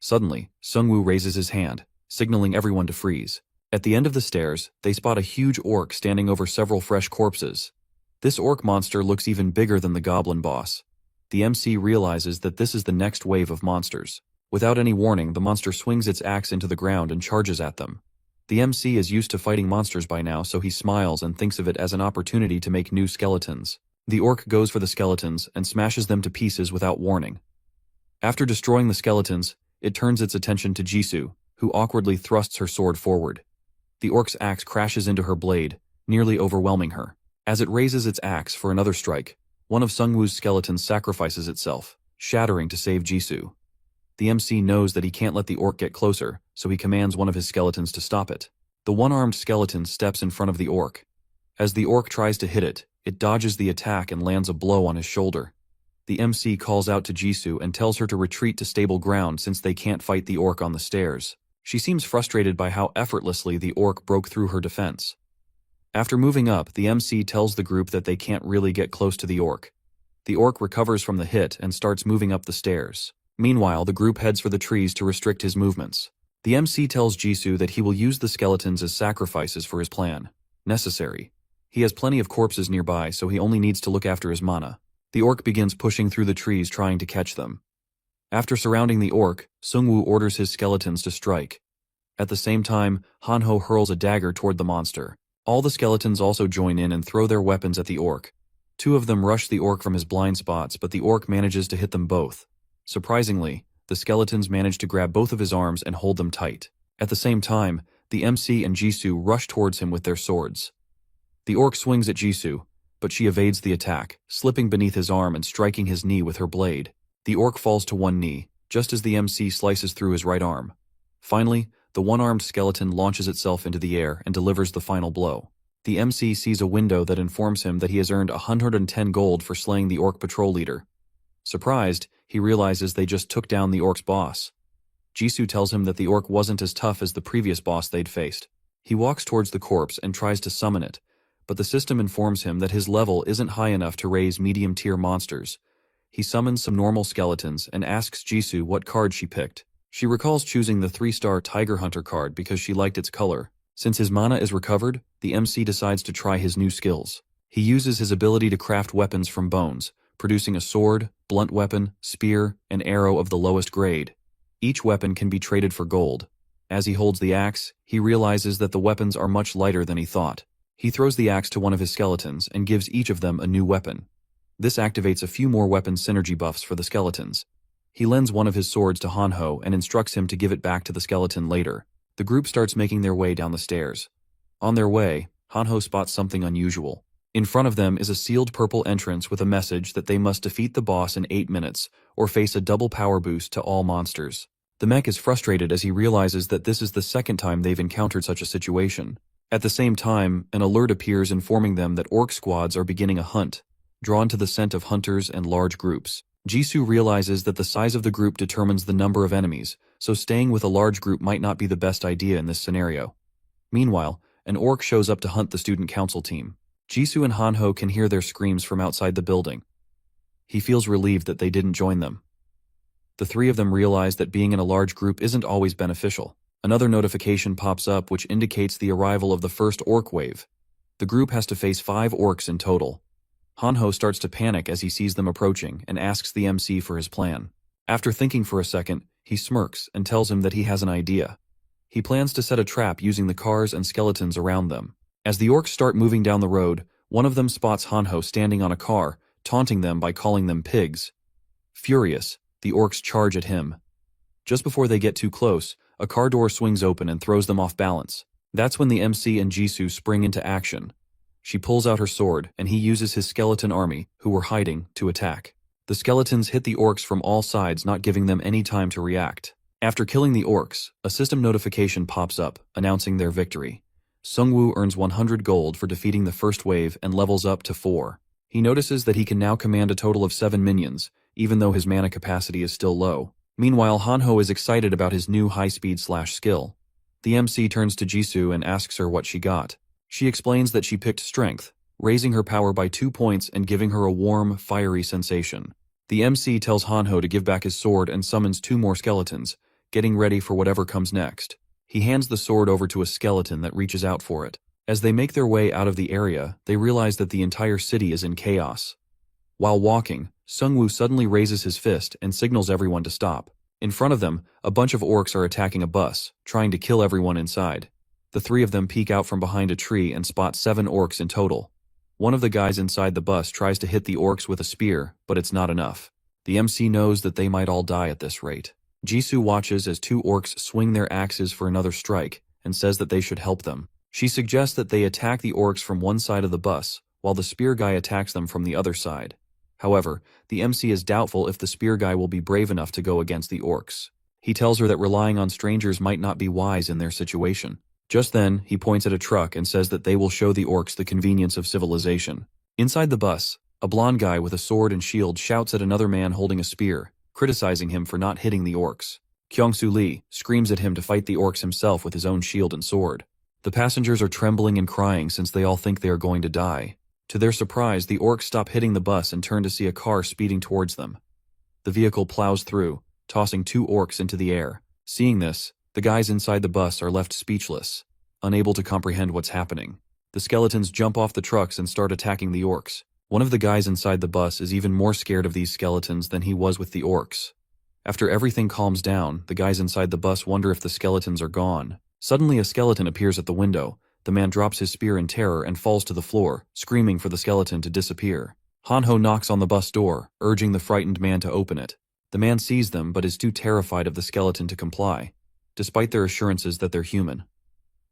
Suddenly, Sungwoo raises his hand, signaling everyone to freeze. At the end of the stairs, they spot a huge orc standing over several fresh corpses. This orc monster looks even bigger than the goblin boss. The MC realizes that this is the next wave of monsters. Without any warning, the monster swings its axe into the ground and charges at them. The MC is used to fighting monsters by now, so he smiles and thinks of it as an opportunity to make new skeletons. The orc goes for the skeletons and smashes them to pieces without warning. After destroying the skeletons, it turns its attention to Jisoo, who awkwardly thrusts her sword forward. The orc's axe crashes into her blade, nearly overwhelming her. As it raises its axe for another strike, one of Sungwoo's skeletons sacrifices itself, shattering to save Jisoo. The MC knows that he can't let the orc get closer, so he commands one of his skeletons to stop it. The one-armed skeleton steps in front of the orc. As the orc tries to hit it, it dodges the attack and lands a blow on his shoulder. The MC calls out to Jisoo and tells her to retreat to stable ground since they can't fight the orc on the stairs. She seems frustrated by how effortlessly the orc broke through her defense. After moving up, the MC tells the group that they can't really get close to the orc. The orc recovers from the hit and starts moving up the stairs. Meanwhile, the group heads for the trees to restrict his movements. The MC tells Jisoo that he will use the skeletons as sacrifices for his plan. Necessary. He has plenty of corpses nearby, so he only needs to look after his mana. The orc begins pushing through the trees trying to catch them. After surrounding the orc, Sungwoo orders his skeletons to strike. At the same time, Hanho hurls a dagger toward the monster. All the skeletons also join in and throw their weapons at the orc. Two of them rush the orc from his blind spots, but the orc manages to hit them both. Surprisingly, the skeletons manage to grab both of his arms and hold them tight. At the same time, the MC and Jisoo rush towards him with their swords. The orc swings at Jisoo, but she evades the attack, slipping beneath his arm and striking his knee with her blade. The orc falls to one knee, just as the MC slices through his right arm. Finally, the one-armed skeleton launches itself into the air and delivers the final blow. The MC sees a window that informs him that he has earned 110 gold for slaying the orc patrol leader. Surprised, he realizes they just took down the orc's boss. Jisoo tells him that the orc wasn't as tough as the previous boss they'd faced. He walks towards the corpse and tries to summon it, but the system informs him that his level isn't high enough to raise medium-tier monsters. He summons some normal skeletons and asks Jisoo what card she picked. She recalls choosing the 3-star Tiger Hunter card because she liked its color. Since his mana is recovered, the MC decides to try his new skills. He uses his ability to craft weapons from bones, producing a sword, blunt weapon, spear, and arrow of the lowest grade. Each weapon can be traded for gold. As he holds the axe, he realizes that the weapons are much lighter than he thought. He throws the axe to one of his skeletons and gives each of them a new weapon. This activates a few more weapon synergy buffs for the skeletons. He lends one of his swords to Hanho and instructs him to give it back to the skeleton later. The group starts making their way down the stairs. On their way, Hanho spots something unusual. In front of them is a sealed purple entrance with a message that they must defeat the boss in 8 minutes or face a double power boost to all monsters. The mech is frustrated as he realizes that this is the second time they've encountered such a situation. At the same time, an alert appears informing them that orc squads are beginning a hunt, drawn to the scent of hunters and large groups. Jisoo realizes that the size of the group determines the number of enemies, so staying with a large group might not be the best idea in this scenario. Meanwhile, an orc shows up to hunt the student council team. Jisoo and Hanho can hear their screams from outside the building. He feels relieved that they didn't join them. The three of them realize that being in a large group isn't always beneficial. Another notification pops up which indicates the arrival of the first orc wave. The group has to face 5 orcs in total. Hanho starts to panic as he sees them approaching and asks the MC for his plan. After thinking for a second, he smirks and tells him that he has an idea. He plans to set a trap using the cars and skeletons around them. As the orcs start moving down the road, one of them spots Hanho standing on a car, taunting them by calling them pigs. Furious, the orcs charge at him. Just before they get too close, a car door swings open and throws them off balance. That's when the MC and Jisoo spring into action. She pulls out her sword, and he uses his skeleton army, who were hiding, to attack. The skeletons hit the orcs from all sides, not giving them any time to react. After killing the orcs, a system notification pops up, announcing their victory. Sungwoo earns 100 gold for defeating the first wave and levels up to 4. He notices that he can now command a total of 7 minions, even though his mana capacity is still low. Meanwhile, Hanho is excited about his new high-speed/skill. The MC turns to Jisoo and asks her what she got. She explains that she picked Strength, raising her power by 2 points and giving her a warm, fiery sensation. The MC tells Hanho to give back his sword and summons 2 more skeletons, getting ready for whatever comes next. He hands the sword over to a skeleton that reaches out for it. As they make their way out of the area, they realize that the entire city is in chaos. While walking, Sungwoo suddenly raises his fist and signals everyone to stop. In front of them, a bunch of orcs are attacking a bus, trying to kill everyone inside. The 3 of them peek out from behind a tree and spot 7 orcs in total. One of the guys inside the bus tries to hit the orcs with a spear, but it's not enough. The MC knows that they might all die at this rate. Jisoo watches as 2 orcs swing their axes for another strike, and says that they should help them. She suggests that they attack the orcs from one side of the bus, while the spear guy attacks them from the other side. However, the MC is doubtful if the spear guy will be brave enough to go against the orcs. He tells her that relying on strangers might not be wise in their situation. Just then, he points at a truck and says that they will show the orcs the convenience of civilization. Inside the bus, a blonde guy with a sword and shield shouts at another man holding a spear, criticizing him for not hitting the orcs. Kyung-soo Lee screams at him to fight the orcs himself with his own shield and sword. The passengers are trembling and crying since they all think they are going to die. To their surprise, the orcs stop hitting the bus and turn to see a car speeding towards them. The vehicle plows through, tossing 2 orcs into the air. Seeing this, the guys inside the bus are left speechless, unable to comprehend what's happening. The skeletons jump off the trucks and start attacking the orcs. One of the guys inside the bus is even more scared of these skeletons than he was with the orcs. After everything calms down, the guys inside the bus wonder if the skeletons are gone. Suddenly a skeleton appears at the window. The man drops his spear in terror and falls to the floor, screaming for the skeleton to disappear. Hanho knocks on the bus door, urging the frightened man to open it. The man sees them but is too terrified of the skeleton to comply, despite their assurances that they're human.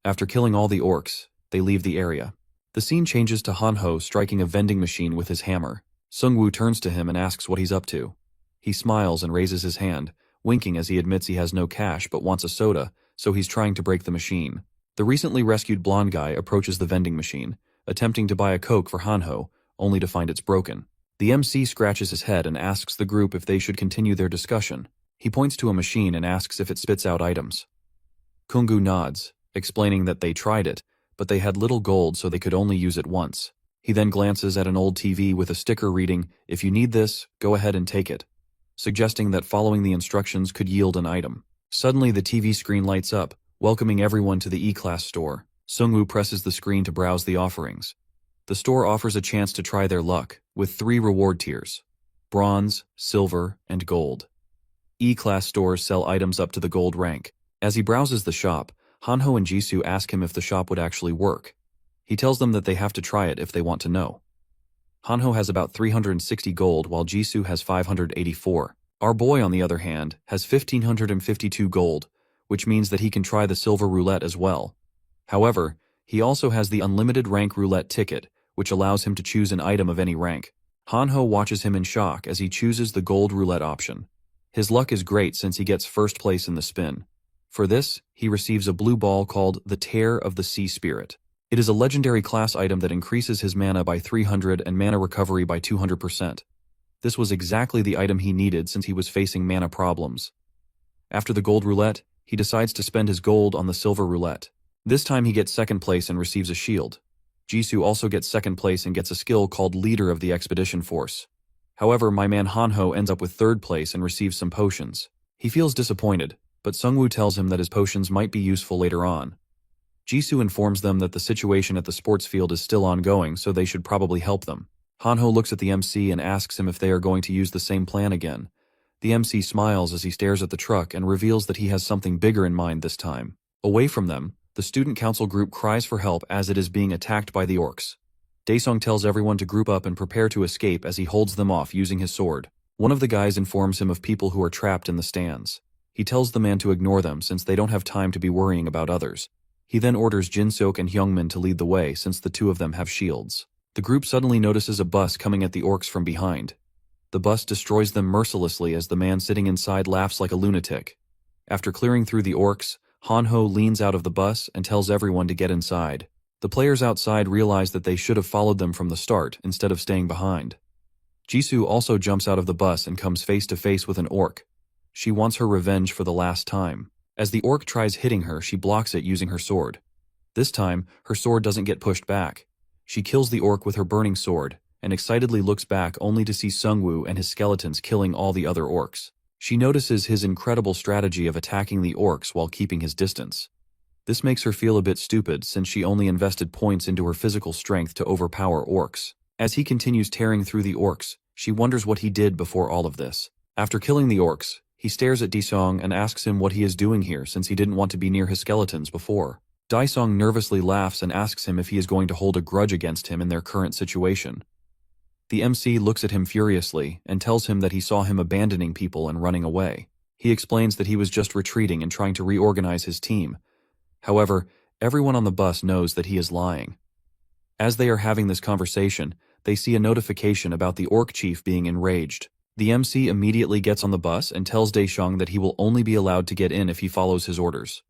After killing all the orcs, they leave the area. The scene changes to Hanho striking a vending machine with his hammer. Sungwoo turns to him and asks what he's up to. He smiles and raises his hand, winking as he admits he has no cash but wants a soda, so he's trying to break the machine. The recently rescued blonde guy approaches the vending machine, attempting to buy a Coke for Hanho, only to find it's broken. The MC scratches his head and asks the group if they should continue their discussion. He points to a machine and asks if it spits out items. Kungu nods, explaining that they tried it, but they had little gold so they could only use it once. He then glances at an old TV with a sticker reading, "If you need this, go ahead and take it," suggesting that following the instructions could yield an item. Suddenly the TV screen lights up, welcoming everyone to the E-Class store. Sungwoo presses the screen to browse the offerings. The store offers a chance to try their luck, with 3 reward tiers: bronze, silver, and gold. E-Class stores sell items up to the gold rank. As he browses the shop, Hanho and Jisoo ask him if the shop would actually work. He tells them that they have to try it if they want to know. Hanho has about 360 gold while Jisoo has 584. Our boy, on the other hand, has 1,552 gold, which means that he can try the silver roulette as well. However, he also has the unlimited rank roulette ticket, which allows him to choose an item of any rank. Hanho watches him in shock as he chooses the gold roulette option. His luck is great since he gets first place in the spin. For this, he receives a blue ball called the Tear of the Sea Spirit. It is a legendary class item that increases his mana by 300 and mana recovery by 200%. This was exactly the item he needed since he was facing mana problems. After the gold roulette, he decides to spend his gold on the silver roulette. This time he gets second place and receives a shield. Jisoo also gets second place and gets a skill called Leader of the Expedition Force. However, my man Hanho ends up with third place and receives some potions. He feels disappointed, but Sungwoo tells him that his potions might be useful later on. Jisoo informs them that the situation at the sports field is still ongoing, so they should probably help them. Hanho looks at the MC and asks him if they are going to use the same plan again. The MC smiles as he stares at the truck and reveals that he has something bigger in mind this time. Away from them, the student council group cries for help as it is being attacked by the orcs. Daesung tells everyone to group up and prepare to escape as he holds them off using his sword. One of the guys informs him of people who are trapped in the stands. He tells the man to ignore them since they don't have time to be worrying about others. He then orders Jin-seok and Hyungmin to lead the way since the 2 of them have shields. The group suddenly notices a bus coming at the orcs from behind. The bus destroys them mercilessly as the man sitting inside laughs like a lunatic. After clearing through the orcs, Hanho leans out of the bus and tells everyone to get inside. The players outside realize that they should have followed them from the start instead of staying behind. Jisoo also jumps out of the bus and comes face to face with an orc. She wants her revenge for the last time. As the orc tries hitting her, she blocks it using her sword. This time, her sword doesn't get pushed back. She kills the orc with her burning sword, and excitedly looks back only to see Sungwoo and his skeletons killing all the other orcs. She notices his incredible strategy of attacking the orcs while keeping his distance. This makes her feel a bit stupid since she only invested points into her physical strength to overpower orcs. As he continues tearing through the orcs, she wonders what he did before all of this. After killing the orcs, he stares at Daesung and asks him what he is doing here since he didn't want to be near his skeletons before. Daesung nervously laughs and asks him if he is going to hold a grudge against him in their current situation. The MC looks at him furiously and tells him that he saw him abandoning people and running away. He explains that he was just retreating and trying to reorganize his team. However, everyone on the bus knows that he is lying. As they are having this conversation, they see a notification about the orc chief being enraged. The MC immediately gets on the bus and tells Daesung that he will only be allowed to get in if he follows his orders.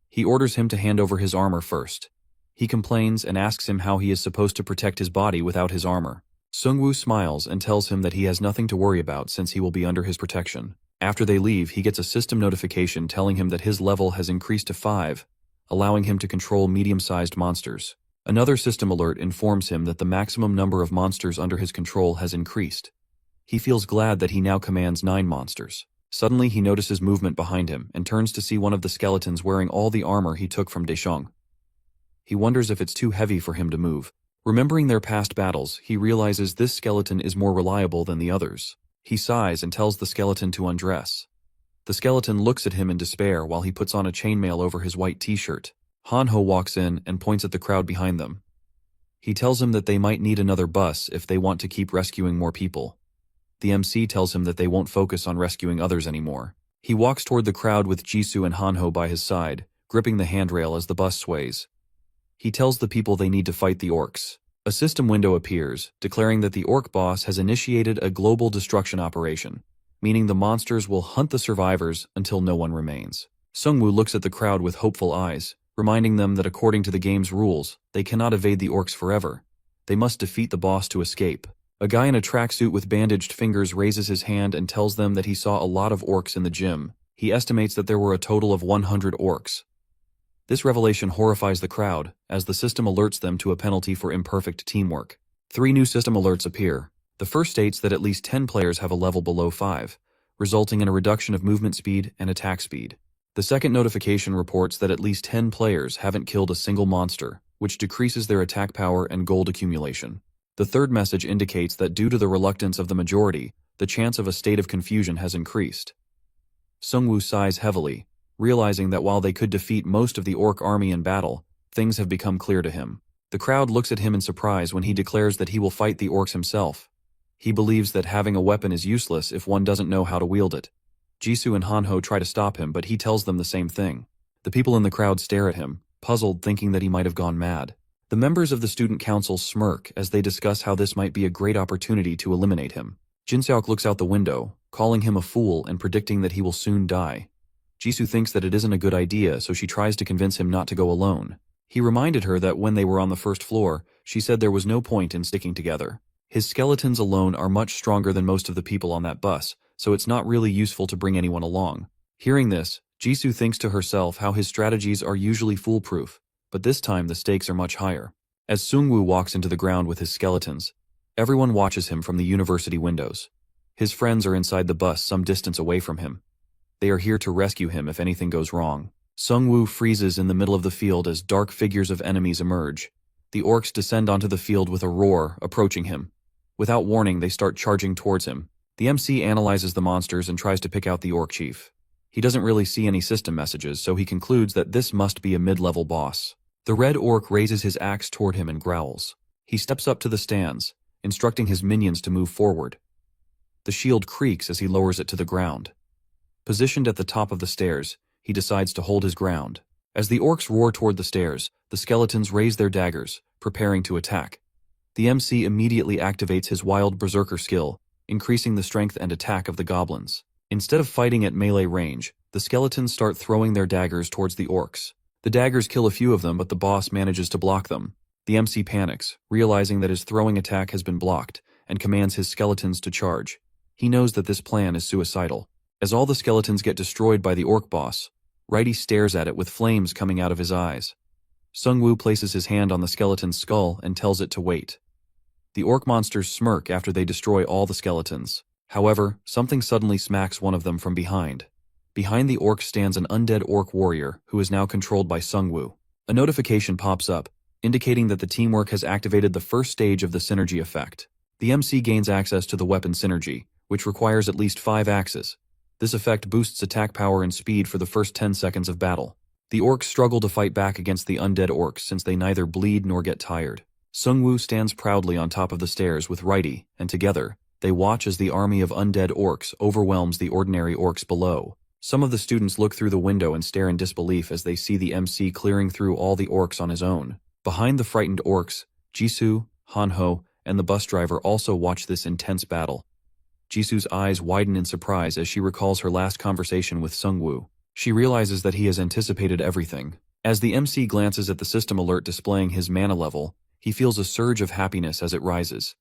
He orders him to hand over his armor first. He complains and asks him how he is supposed to protect his body without his armor. Sungwoo smiles and tells him that he has nothing to worry about since he will be under his protection. After they leave, he gets a system notification telling him that his level has increased to 5, allowing him to control medium-sized monsters. Another system alert informs him that the maximum number of monsters under his control has increased. He feels glad that he now commands 9 monsters. Suddenly he notices movement behind him and turns to see one of the skeletons wearing all the armor he took from Daesung. He wonders if it's too heavy for him to move. Remembering their past battles, he realizes this skeleton is more reliable than the others. He sighs and tells the skeleton to undress. The skeleton looks at him in despair while he puts on a chainmail over his white t-shirt. Hanho walks in and points at the crowd behind them. He tells him that they might need another bus if they want to keep rescuing more people. The MC tells him that they won't focus on rescuing others anymore. He walks toward the crowd with Jisoo and Hanho by his side, gripping the handrail as the bus sways. He tells the people they need to fight the orcs. A system window appears, declaring that the orc boss has initiated a global destruction operation, meaning the monsters will hunt the survivors until no one remains. Sungwoo looks at the crowd with hopeful eyes, reminding them that according to the game's rules, they cannot evade the orcs forever. They must defeat the boss to escape. A guy in a tracksuit with bandaged fingers raises his hand and tells them that he saw a lot of orcs in the gym. He estimates that there were a total of 100 orcs. This revelation horrifies the crowd, as the system alerts them to a penalty for imperfect teamwork. 3 new system alerts appear. The first states that at least 10 players have a level below 5, resulting in a reduction of movement speed and attack speed. The second notification reports that at least 10 players haven't killed a single monster, which decreases their attack power and gold accumulation. The third message indicates that due to the reluctance of the majority, the chance of a state of confusion has increased. Sungwoo sighs heavily, realizing that while they could defeat most of the orc army in battle, things have become clear to him. The crowd looks at him in surprise when he declares that he will fight the orcs himself. He believes that having a weapon is useless if one doesn't know how to wield it. Jisoo and Hanho try to stop him, but he tells them the same thing. The people in the crowd stare at him, puzzled, thinking that he might have gone mad. The members of the student council smirk as they discuss how this might be a great opportunity to eliminate him. Jinseok looks out the window, calling him a fool and predicting that he will soon die. Jisoo thinks that it isn't a good idea, so she tries to convince him not to go alone. He reminded her that when they were on the first floor, she said there was no point in sticking together. His skeletons alone are much stronger than most of the people on that bus, so it's not really useful to bring anyone along. Hearing this, Jisoo thinks to herself how his strategies are usually foolproof, but this time the stakes are much higher. As Sungwoo walks into the ground with his skeletons, everyone watches him from the university windows. His friends are inside the bus some distance away from him. They are here to rescue him if anything goes wrong. Sungwoo freezes in the middle of the field as dark figures of enemies emerge. The orcs descend onto the field with a roar, approaching him. Without warning, they start charging towards him. The MC analyzes the monsters and tries to pick out the orc chief. He doesn't really see any system messages, so he concludes that this must be a mid-level boss. The red orc raises his axe toward him and growls. He steps up to the stands, instructing his minions to move forward. The shield creaks as he lowers it to the ground. Positioned at the top of the stairs, he decides to hold his ground. As the orcs roar toward the stairs, the skeletons raise their daggers, preparing to attack. The MC immediately activates his wild berserker skill, increasing the strength and attack of the goblins. Instead of fighting at melee range, the skeletons start throwing their daggers towards the orcs. The daggers kill a few of them, but the boss manages to block them. The MC panics, realizing that his throwing attack has been blocked, and commands his skeletons to charge. He knows that this plan is suicidal. As all the skeletons get destroyed by the orc boss, Righty stares at it with flames coming out of his eyes. Sungwoo places his hand on the skeleton's skull and tells it to wait. The orc monsters smirk after they destroy all the skeletons. However, something suddenly smacks one of them from behind. Behind the orc stands an undead orc warrior who is now controlled by Sungwoo. A notification pops up, indicating that the teamwork has activated the first stage of the synergy effect. The MC gains access to the weapon synergy, which requires at least 5 axes. This effect boosts attack power and speed for the first 10 seconds of battle. The orcs struggle to fight back against the undead orcs since they neither bleed nor get tired. Sungwoo stands proudly on top of the stairs with Righty, and together, they watch as the army of undead orcs overwhelms the ordinary orcs below. Some of the students look through the window and stare in disbelief as they see the MC clearing through all the orcs on his own. Behind the frightened orcs, Jisoo, Hanho, and the bus driver also watch this intense battle. Jisoo's eyes widen in surprise as she recalls her last conversation with Sungwoo. She realizes that he has anticipated everything. As the MC glances at the system alert displaying his mana level, he feels a surge of happiness as it rises.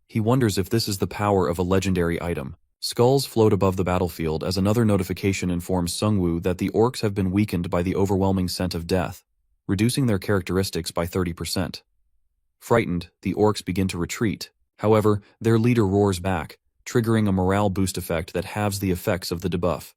He wonders if this is the power of a legendary item. Skulls float above the battlefield as another notification informs Sungwoo that the orcs have been weakened by the overwhelming scent of death, reducing their characteristics by 30%. Frightened, the orcs begin to retreat. However, their leader roars back, triggering a morale boost effect that halves the effects of the debuff.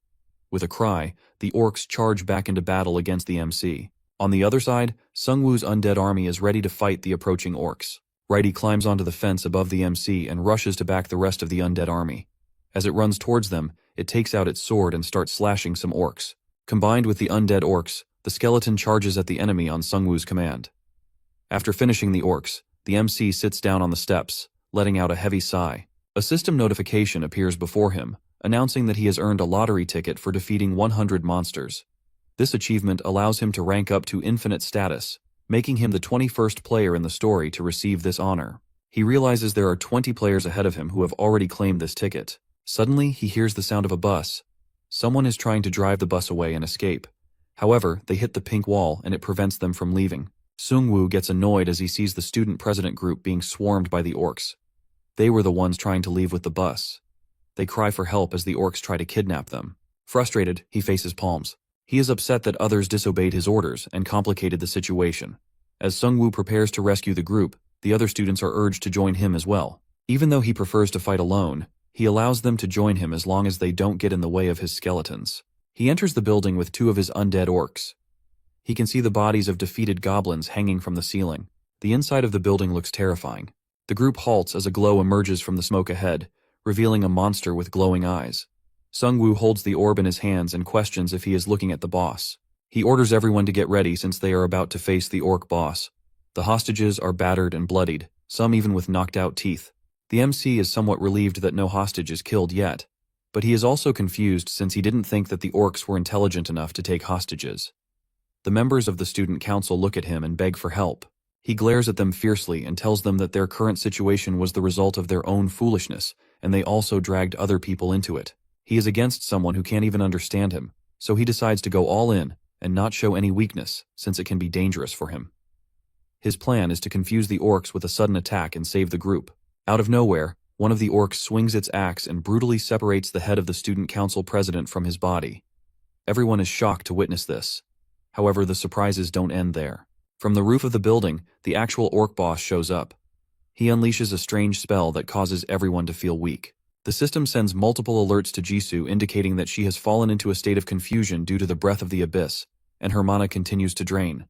With a cry, the orcs charge back into battle against the MC. On the other side, Sungwoo's undead army is ready to fight the approaching orcs. Righty climbs onto the fence above the MC and rushes to back the rest of the undead army. As it runs towards them, it takes out its sword and starts slashing some orcs. Combined with the undead orcs, the skeleton charges at the enemy on Sungwoo's command. After finishing the orcs, the MC sits down on the steps, letting out a heavy sigh. A system notification appears before him, announcing that he has earned a lottery ticket for defeating 100 monsters. This achievement allows him to rank up to infinite status, making him the 21st player in the story to receive this honor. He realizes there are 20 players ahead of him who have already claimed this ticket. Suddenly, he hears the sound of a bus. Someone is trying to drive the bus away and escape. However, they hit the pink wall and it prevents them from leaving. Sungwoo gets annoyed as he sees the student president group being swarmed by the orcs. They were the ones trying to leave with the bus. They cry for help as the orcs try to kidnap them. Frustrated, he faces palms. He is upset that others disobeyed his orders and complicated the situation. As Sungwoo prepares to rescue the group, the other students are urged to join him as well. Even though he prefers to fight alone, he allows them to join him as long as they don't get in the way of his skeletons. He enters the building with 2 of his undead orcs. He can see the bodies of defeated goblins hanging from the ceiling. The inside of the building looks terrifying. The group halts as a glow emerges from the smoke ahead, revealing a monster with glowing eyes. Sungwoo holds the orb in his hands and questions if he is looking at the boss. He orders everyone to get ready since they are about to face the orc boss. The hostages are battered and bloodied, some even with knocked out teeth. The MC is somewhat relieved that no hostage is killed yet, but he is also confused since he didn't think that the orcs were intelligent enough to take hostages. The members of the student council look at him and beg for help. He glares at them fiercely and tells them that their current situation was the result of their own foolishness, and they also dragged other people into it. He is against someone who can't even understand him, so he decides to go all in and not show any weakness, since it can be dangerous for him. His plan is to confuse the orcs with a sudden attack and save the group. Out of nowhere, one of the orcs swings its axe and brutally separates the head of the student council president from his body. Everyone is shocked to witness this. However, the surprises don't end there. From the roof of the building, the actual orc boss shows up. He unleashes a strange spell that causes everyone to feel weak. The system sends multiple alerts to Jisoo indicating that she has fallen into a state of confusion due to the breath of the abyss, and her mana continues to drain.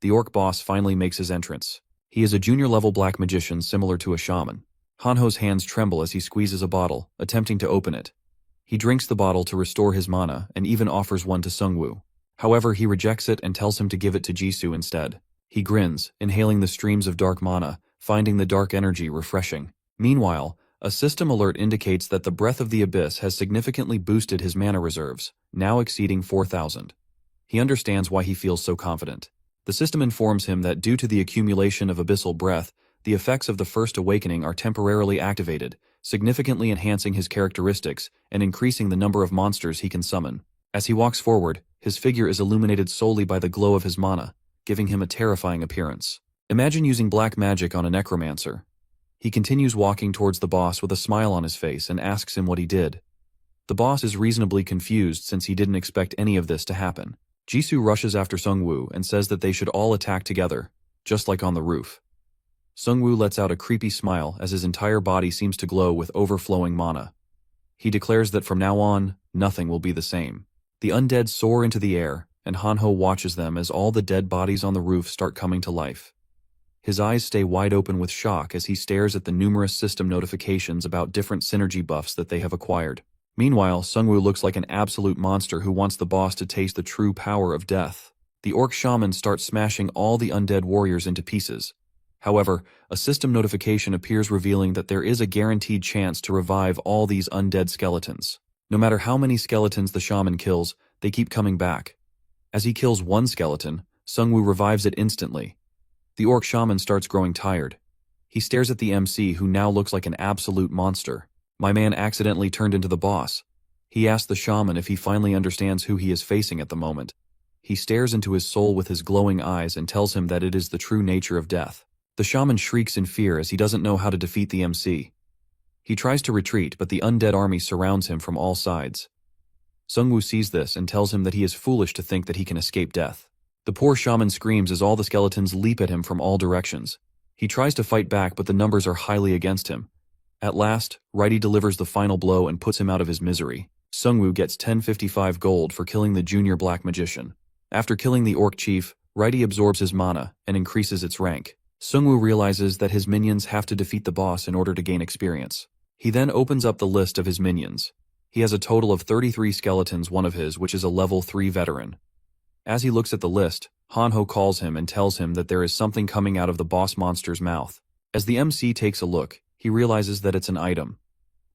The orc boss finally makes his entrance. He is a junior-level black magician similar to a shaman. Hanho's hands tremble as he squeezes a bottle, attempting to open it. He drinks the bottle to restore his mana and even offers one to Sungwoo. However, he rejects it and tells him to give it to Jisoo instead. He grins, inhaling the streams of dark mana, finding the dark energy refreshing. Meanwhile, a system alert indicates that the breath of the abyss has significantly boosted his mana reserves, now exceeding 4,000. He understands why he feels so confident. The system informs him that due to the accumulation of abyssal breath, the effects of the First Awakening are temporarily activated, significantly enhancing his characteristics and increasing the number of monsters he can summon. As he walks forward, his figure is illuminated solely by the glow of his mana, giving him a terrifying appearance. Imagine using black magic on a necromancer. He continues walking towards the boss with a smile on his face and asks him what he did. The boss is reasonably confused since he didn't expect any of this to happen. Jisoo rushes after Sungwoo and says that they should all attack together, just like on the roof. Sungwoo lets out a creepy smile as his entire body seems to glow with overflowing mana. He declares that from now on, nothing will be the same. The undead soar into the air, and Hanho watches them as all the dead bodies on the roof start coming to life. His eyes stay wide open with shock as he stares at the numerous system notifications about different synergy buffs that they have acquired. Meanwhile, Sungwoo looks like an absolute monster who wants the boss to taste the true power of death. The orc shaman starts smashing all the undead warriors into pieces. However, a system notification appears revealing that there is a guaranteed chance to revive all these undead skeletons. No matter how many skeletons the shaman kills, they keep coming back. As he kills one skeleton, Sungwoo revives it instantly. The orc shaman starts growing tired. He stares at the MC who now looks like an absolute monster. My man accidentally turned into the boss. He asks the shaman if he finally understands who he is facing at the moment. He stares into his soul with his glowing eyes and tells him that it is the true nature of death. The shaman shrieks in fear as he doesn't know how to defeat the MC. He tries to retreat, but the undead army surrounds him from all sides. Sungwoo sees this and tells him that he is foolish to think that he can escape death. The poor shaman screams as all the skeletons leap at him from all directions. He tries to fight back, but the numbers are highly against him. At last, Righty delivers the final blow and puts him out of his misery. Sungwoo gets 1055 gold for killing the junior black magician. After killing the orc chief, Righty absorbs his mana and increases its rank. Sungwoo realizes that his minions have to defeat the boss in order to gain experience. He then opens up the list of his minions. He has a total of 33 skeletons, one of his which is a level 3 veteran. As he looks at the list, Hanho calls him and tells him that there is something coming out of the boss monster's mouth. As the MC takes a look, he realizes that it's an item.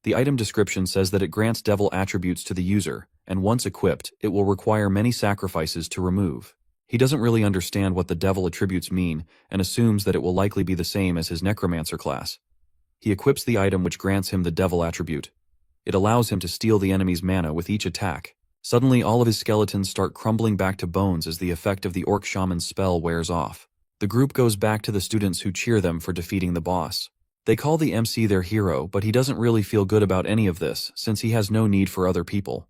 The item description says that it grants devil attributes to the user, and once equipped, it will require many sacrifices to remove. He doesn't really understand what the devil attributes mean, and assumes that it will likely be the same as his Necromancer class. He equips the item which grants him the devil attribute. It allows him to steal the enemy's mana with each attack. Suddenly all of his skeletons start crumbling back to bones as the effect of the orc shaman's spell wears off. The group goes back to the students who cheer them for defeating the boss. They call the MC their hero, but he doesn't really feel good about any of this since he has no need for other people.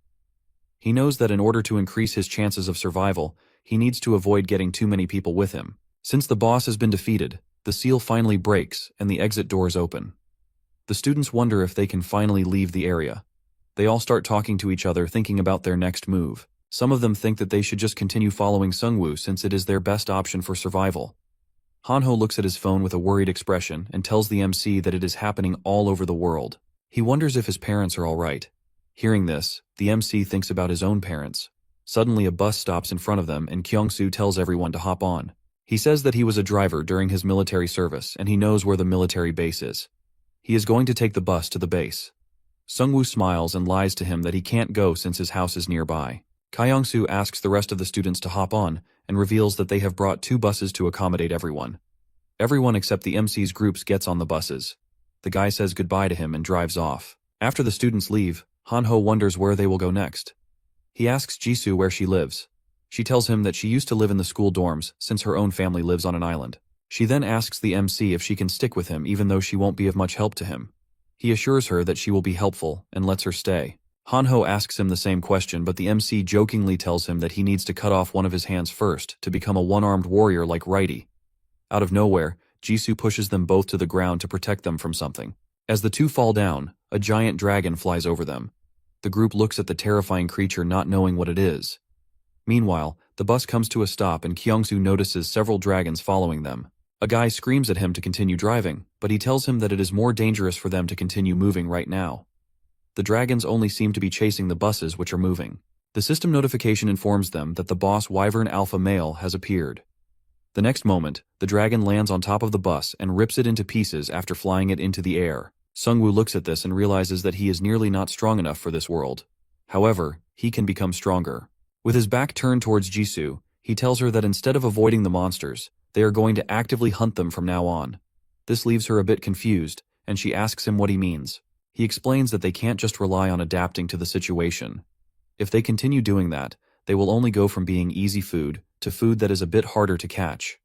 He knows that in order to increase his chances of survival, he needs to avoid getting too many people with him. Since the boss has been defeated, the seal finally breaks and the exit doors open. The students wonder if they can finally leave the area. They all start talking to each other, thinking about their next move. Some of them think that they should just continue following Sungwoo since it is their best option for survival. Hanho looks at his phone with a worried expression and tells the MC that it is happening all over the world. He wonders if his parents are alright. Hearing this, the MC thinks about his own parents. Suddenly a bus stops in front of them and Kyungsoo tells everyone to hop on. He says that he was a driver during his military service and he knows where the military base is. He is going to take the bus to the base. Sungwoo smiles and lies to him that he can't go since his house is nearby. Kyungsoo asks the rest of the students to hop on and reveals that they have brought 2 buses to accommodate everyone. Everyone except the MC's groups gets on the buses. The guy says goodbye to him and drives off. After the students leave, Hanho wonders where they will go next. He asks Jisoo where she lives. She tells him that she used to live in the school dorms since her own family lives on an island. She then asks the MC if she can stick with him even though she won't be of much help to him. He assures her that she will be helpful and lets her stay. Hanho asks him the same question, but the MC jokingly tells him that he needs to cut off one of his hands first to become a one-armed warrior like Righty. Out of nowhere, Jisoo pushes them both to the ground to protect them from something. As the two fall down, a giant dragon flies over them. The group looks at the terrifying creature not knowing what it is. Meanwhile, the bus comes to a stop and Kyungsoo notices several dragons following them. A guy screams at him to continue driving, but he tells him that it is more dangerous for them to continue moving right now. The dragons only seem to be chasing the buses which are moving. The system notification informs them that the boss Wyvern Alpha Male has appeared. The next moment, the dragon lands on top of the bus and rips it into pieces after flying it into the air. Sungwoo looks at this and realizes that he is nearly not strong enough for this world. However, he can become stronger. With his back turned towards Jisoo, he tells her that instead of avoiding the monsters, they are going to actively hunt them from now on. This leaves her a bit confused, and she asks him what he means. He explains that they can't just rely on adapting to the situation. If they continue doing that, they will only go from being easy food to food that is a bit harder to catch.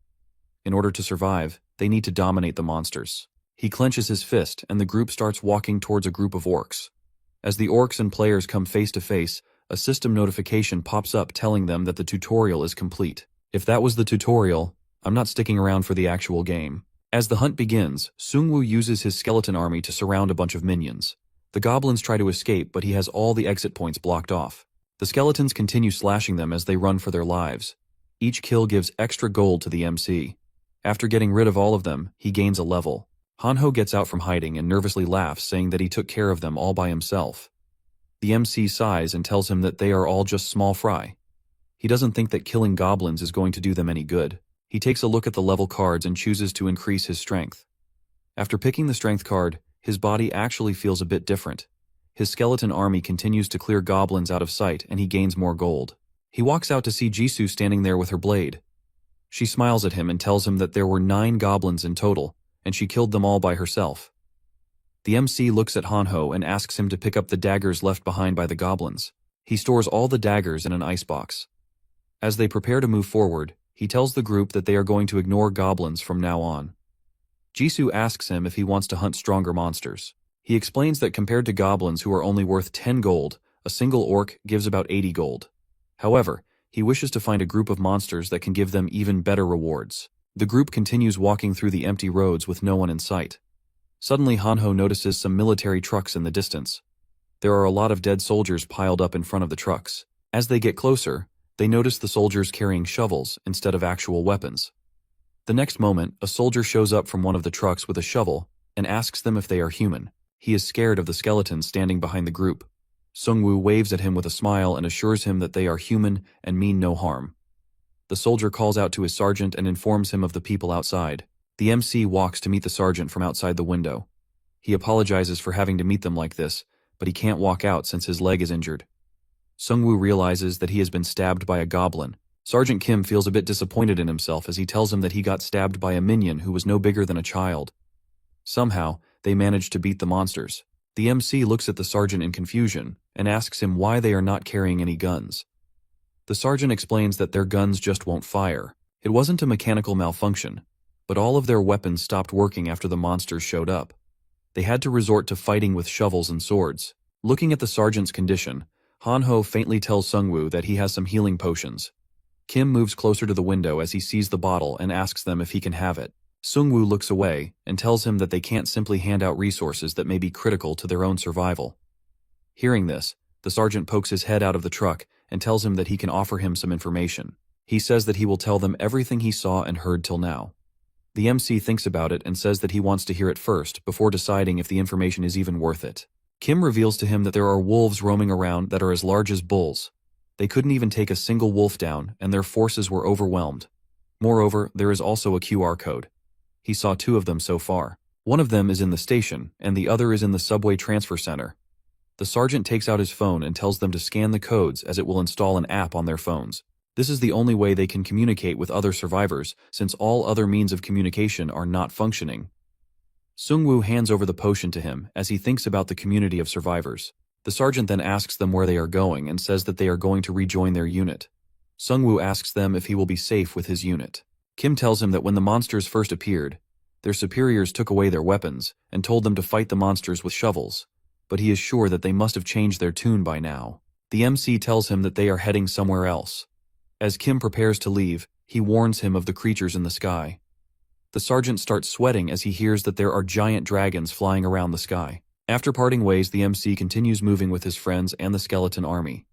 In order to survive, they need to dominate the monsters. He clenches his fist, and the group starts walking towards a group of orcs. As the orcs and players come face to face, a system notification pops up telling them that the tutorial is complete. If that was the tutorial, I'm not sticking around for the actual game. As the hunt begins, Sungwoo uses his skeleton army to surround a bunch of minions. The goblins try to escape, but he has all the exit points blocked off. The skeletons continue slashing them as they run for their lives. Each kill gives extra gold to the MC. After getting rid of all of them, he gains a level. Hanho gets out from hiding and nervously laughs, saying that he took care of them all by himself. The MC sighs and tells him that they are all just small fry. He doesn't think that killing goblins is going to do them any good. He takes a look at the level cards and chooses to increase his strength. After picking the strength card, his body actually feels a bit different. His skeleton army continues to clear goblins out of sight, and he gains more gold. He walks out to see Jisoo standing there with her blade. She smiles at him and tells him that there were 9 goblins in total, and she killed them all by herself. The MC looks at Hanho and asks him to pick up the daggers left behind by the goblins. He stores all the daggers in an icebox. As they prepare to move forward, he tells the group that they are going to ignore goblins from now on. Jisoo asks him if he wants to hunt stronger monsters. He explains that compared to goblins who are only worth 10 gold, a single orc gives about 80 gold. However, he wishes to find a group of monsters that can give them even better rewards. The group continues walking through the empty roads with no one in sight. Suddenly Hanho notices some military trucks in the distance. There are a lot of dead soldiers piled up in front of the trucks. As they get closer, they notice the soldiers carrying shovels instead of actual weapons. The next moment, a soldier shows up from one of the trucks with a shovel and asks them if they are human. He is scared of the skeletons standing behind the group. Sungwoo waves at him with a smile and assures him that they are human and mean no harm. The soldier calls out to his sergeant and informs him of the people outside. The MC walks to meet the sergeant from outside the window. He apologizes for having to meet them like this, but he can't walk out since his leg is injured. Sungwoo realizes that he has been stabbed by a goblin. Sergeant Kim feels a bit disappointed in himself as he tells him that he got stabbed by a minion who was no bigger than a child. Somehow, they manage to beat the monsters. The MC looks at the sergeant in confusion and asks him why they are not carrying any guns. The sergeant explains that their guns just won't fire. It wasn't a mechanical malfunction, but all of their weapons stopped working after the monsters showed up. They had to resort to fighting with shovels and swords. Looking at the sergeant's condition, Hanho faintly tells Sungwoo that he has some healing potions. Kim moves closer to the window as he sees the bottle and asks them if he can have it. Sungwoo looks away and tells him that they can't simply hand out resources that may be critical to their own survival. Hearing this, the sergeant pokes his head out of the truck and tells him that he can offer him some information. He says that he will tell them everything he saw and heard till now. The MC thinks about it and says that he wants to hear it first before deciding if the information is even worth it. Kim reveals to him that there are wolves roaming around that are as large as bulls. They couldn't even take a single wolf down, and their forces were overwhelmed. Moreover, there is also a QR code. He saw 2 of them so far. One of them is in the station, and the other is in the subway transfer center. The sergeant takes out his phone and tells them to scan the codes as it will install an app on their phones. This is the only way they can communicate with other survivors, since all other means of communication are not functioning. Sungwoo hands over the potion to him as he thinks about the community of survivors. The sergeant then asks them where they are going and says that they are going to rejoin their unit. Sungwoo asks them if he will be safe with his unit. Kim tells him that when the monsters first appeared, their superiors took away their weapons and told them to fight the monsters with shovels, but he is sure that they must have changed their tune by now. The MC tells him that they are heading somewhere else. As Kim prepares to leave, he warns him of the creatures in the sky. The sergeant starts sweating as he hears that there are giant dragons flying around the sky. After parting ways, the MC continues moving with his friends and the skeleton army.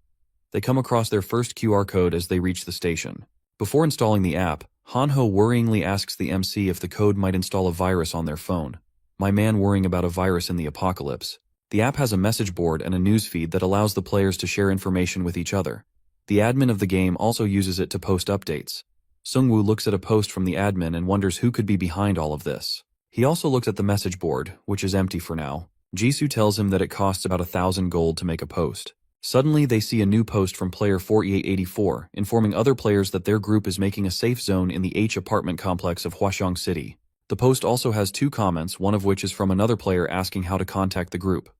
They come across their first QR code as they reach the station. Before installing the app, Hanho worryingly asks the MC if the code might install a virus on their phone. My man worrying about a virus in the apocalypse. The app has a message board and a news feed that allows the players to share information with each other. The admin of the game also uses it to post updates. Sungwoo looks at a post from the admin and wonders who could be behind all of this. He also looks at the message board, which is empty for now. Jisoo tells him that it costs about 1,000 gold to make a post. Suddenly they see a new post from player 4884 informing other players that their group is making a safe zone in the H apartment complex of Hwaseong City. The post also has 2 comments, one of which is from another player asking how to contact the group.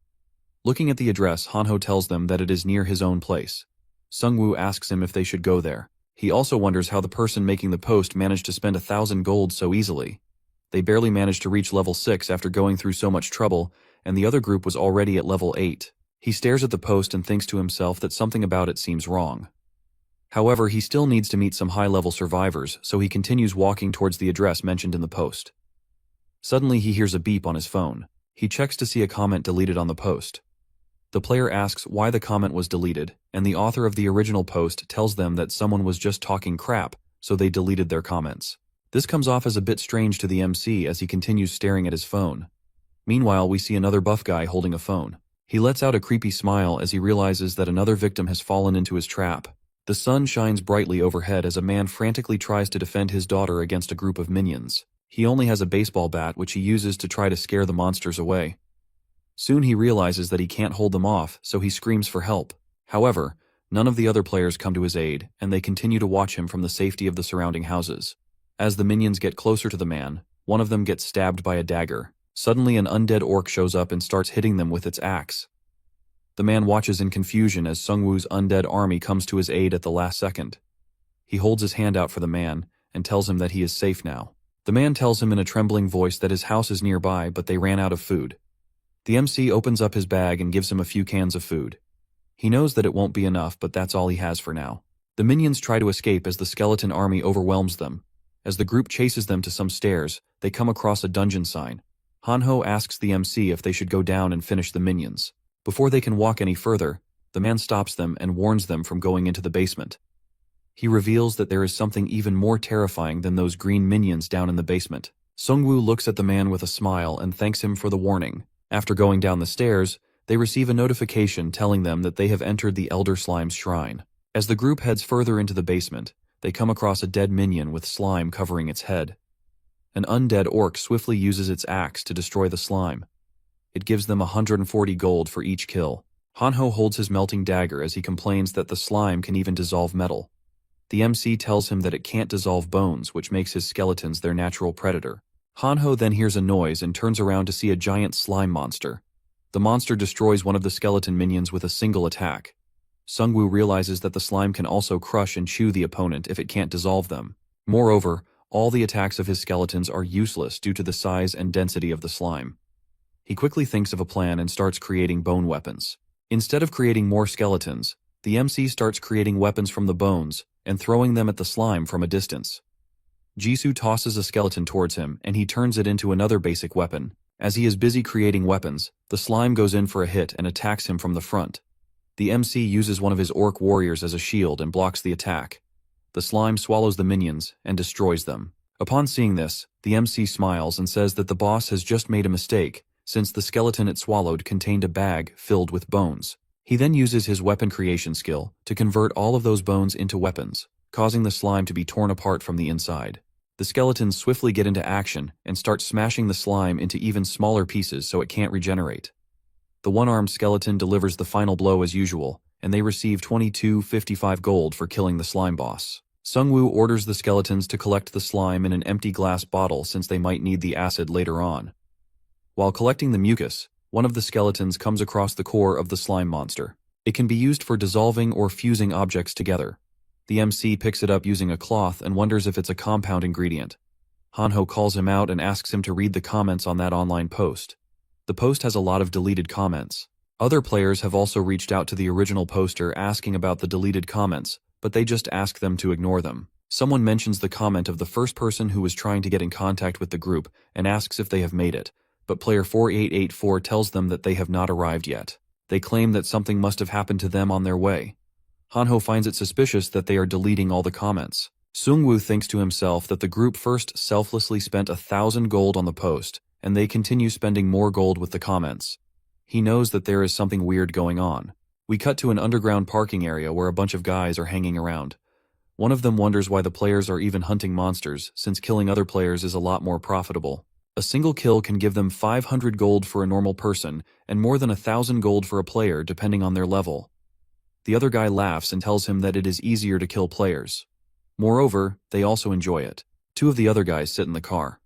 Looking at the address, Hanho tells them that it is near his own place. Sungwoo asks him if they should go there. He also wonders how the person making the post managed to spend 1,000 gold so easily. They barely managed to reach level 6 after going through so much trouble, and the other group was already at level 8. He stares at the post and thinks to himself that something about it seems wrong. However, he still needs to meet some high-level survivors, so he continues walking towards the address mentioned in the post. Suddenly he hears a beep on his phone. He checks to see a comment deleted on the post. The player asks why the comment was deleted, and the author of the original post tells them that someone was just talking crap, so they deleted their comments. This comes off as a bit strange to the MC as he continues staring at his phone. Meanwhile, we see another buff guy holding a phone. He lets out a creepy smile as he realizes that another victim has fallen into his trap. The sun shines brightly overhead as a man frantically tries to defend his daughter against a group of minions. He only has a baseball bat which he uses to try to scare the monsters away. Soon he realizes that he can't hold them off, so he screams for help. However, none of the other players come to his aid, and they continue to watch him from the safety of the surrounding houses. As the minions get closer to the man, one of them gets stabbed by a dagger. Suddenly an undead orc shows up and starts hitting them with its axe. The man watches in confusion as Sungwoo's undead army comes to his aid at the last second. He holds his hand out for the man, and tells him that he is safe now. The man tells him in a trembling voice that his house is nearby, but they ran out of food. The MC opens up his bag and gives him a few cans of food. He knows that it won't be enough, but that's all he has for now. The minions try to escape as the skeleton army overwhelms them. As the group chases them to some stairs, they come across a dungeon sign. Hanho asks the MC if they should go down and finish the minions. Before they can walk any further, the man stops them and warns them from going into the basement. He reveals that there is something even more terrifying than those green minions down in the basement. Sungwoo looks at the man with a smile and thanks him for the warning. After going down the stairs, they receive a notification telling them that they have entered the Elder Slime's shrine. As the group heads further into the basement, they come across a dead minion with slime covering its head. An undead orc swiftly uses its axe to destroy the slime. It gives them 140 gold for each kill. Hanho holds his melting dagger as he complains that the slime can even dissolve metal. The MC tells him that it can't dissolve bones, which makes his skeletons their natural predator. Hanho then hears a noise and turns around to see a giant slime monster. The monster destroys one of the skeleton minions with a single attack. Sungwoo realizes that the slime can also crush and chew the opponent if it can't dissolve them. Moreover, all the attacks of his skeletons are useless due to the size and density of the slime. He quickly thinks of a plan and starts creating bone weapons. Instead of creating more skeletons, the MC starts creating weapons from the bones and throwing them at the slime from a distance. Jisoo tosses a skeleton towards him and he turns it into another basic weapon. As he is busy creating weapons, the slime goes in for a hit and attacks him from the front. The MC uses one of his orc warriors as a shield and blocks the attack. The slime swallows the minions and destroys them. Upon seeing this, the MC smiles and says that the boss has just made a mistake, since the skeleton it swallowed contained a bag filled with bones. He then uses his weapon creation skill to convert all of those bones into weapons, causing the slime to be torn apart from the inside. The skeletons swiftly get into action and start smashing the slime into even smaller pieces so it can't regenerate. The one-armed skeleton delivers the final blow as usual, and they receive 22.55 gold for killing the slime boss. Sungwoo orders the skeletons to collect the slime in an empty glass bottle since they might need the acid later on. While collecting the mucus, one of the skeletons comes across the core of the slime monster. It can be used for dissolving or fusing objects together. The MC picks it up using a cloth and wonders if it's a compound ingredient. Hanho calls him out and asks him to read the comments on that online post. The post has a lot of deleted comments. Other players have also reached out to the original poster asking about the deleted comments, but they just ask them to ignore them. Someone mentions the comment of the first person who was trying to get in contact with the group and asks if they have made it, but player 4884 tells them that they have not arrived yet. They claim that something must have happened to them on their way. Hanho finds it suspicious that they are deleting all the comments. Sungwoo thinks to himself that the group first selflessly spent 1,000 gold on the post, and they continue spending more gold with the comments. He knows that there is something weird going on. We cut to an underground parking area where a bunch of guys are hanging around. One of them wonders why the players are even hunting monsters, since killing other players is a lot more profitable. A single kill can give them 500 gold for a normal person, and more than 1,000 gold for a player depending on their level. The other guy laughs and tells him that it is easier to kill players. Moreover, they also enjoy it. Two of the other guys sit in the car.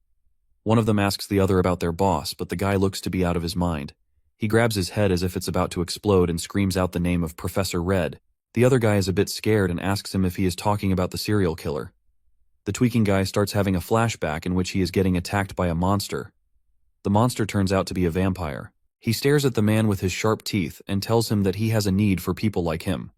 One of them asks the other about their boss, but the guy looks to be out of his mind. He grabs his head as if it's about to explode and screams out the name of Professor Red. The other guy is a bit scared and asks him if he is talking about the serial killer. The tweaking guy starts having a flashback in which he is getting attacked by a monster. The monster turns out to be a vampire. He stares at the man with his sharp teeth and tells him that he has a need for people like him.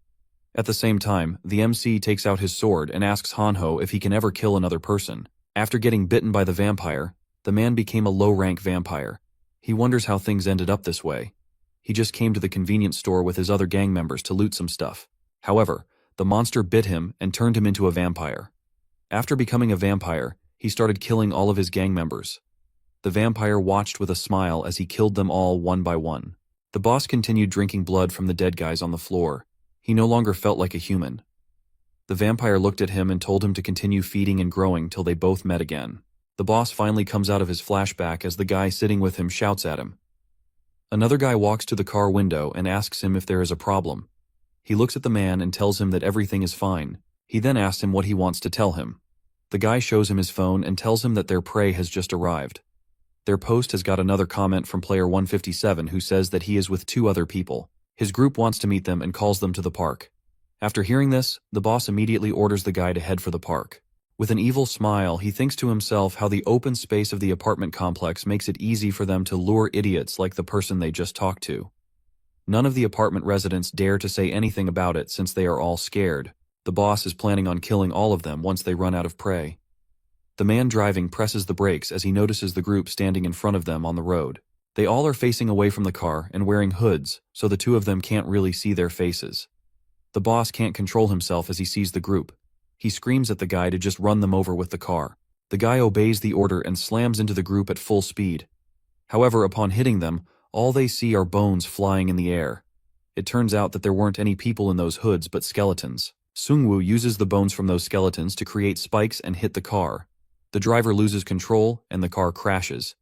At the same time, the MC takes out his sword and asks Hanho if he can ever kill another person. After getting bitten by the vampire, the man became a low-rank vampire. He wonders how things ended up this way. He just came to the convenience store with his other gang members to loot some stuff. However, the monster bit him and turned him into a vampire. After becoming a vampire, he started killing all of his gang members. The vampire watched with a smile as he killed them all one by one. The boss continued drinking blood from the dead guys on the floor. He no longer felt like a human. The vampire looked at him and told him to continue feeding and growing till they both met again. The boss finally comes out of his flashback as the guy sitting with him shouts at him. Another guy walks to the car window and asks him if there is a problem. He looks at the man and tells him that everything is fine. He then asks him what he wants to tell him. The guy shows him his phone and tells him that their prey has just arrived. Their post has got another comment from player 157 who says that he is with 2 other people. His group wants to meet them and calls them to the park. After hearing this, the boss immediately orders the guy to head for the park. With an evil smile, he thinks to himself how the open space of the apartment complex makes it easy for them to lure idiots like the person they just talked to. None of the apartment residents dare to say anything about it since they are all scared. The boss is planning on killing all of them once they run out of prey. The man driving presses the brakes as he notices the group standing in front of them on the road. They all are facing away from the car and wearing hoods, so the 2 of them can't really see their faces. The boss can't control himself as he sees the group. He screams at the guy to just run them over with the car. The guy obeys the order and slams into the group at full speed. However, upon hitting them, all they see are bones flying in the air. It turns out that there weren't any people in those hoods but skeletons. Sungwoo uses the bones from those skeletons to create spikes and hit the car. The driver loses control and the car crashes.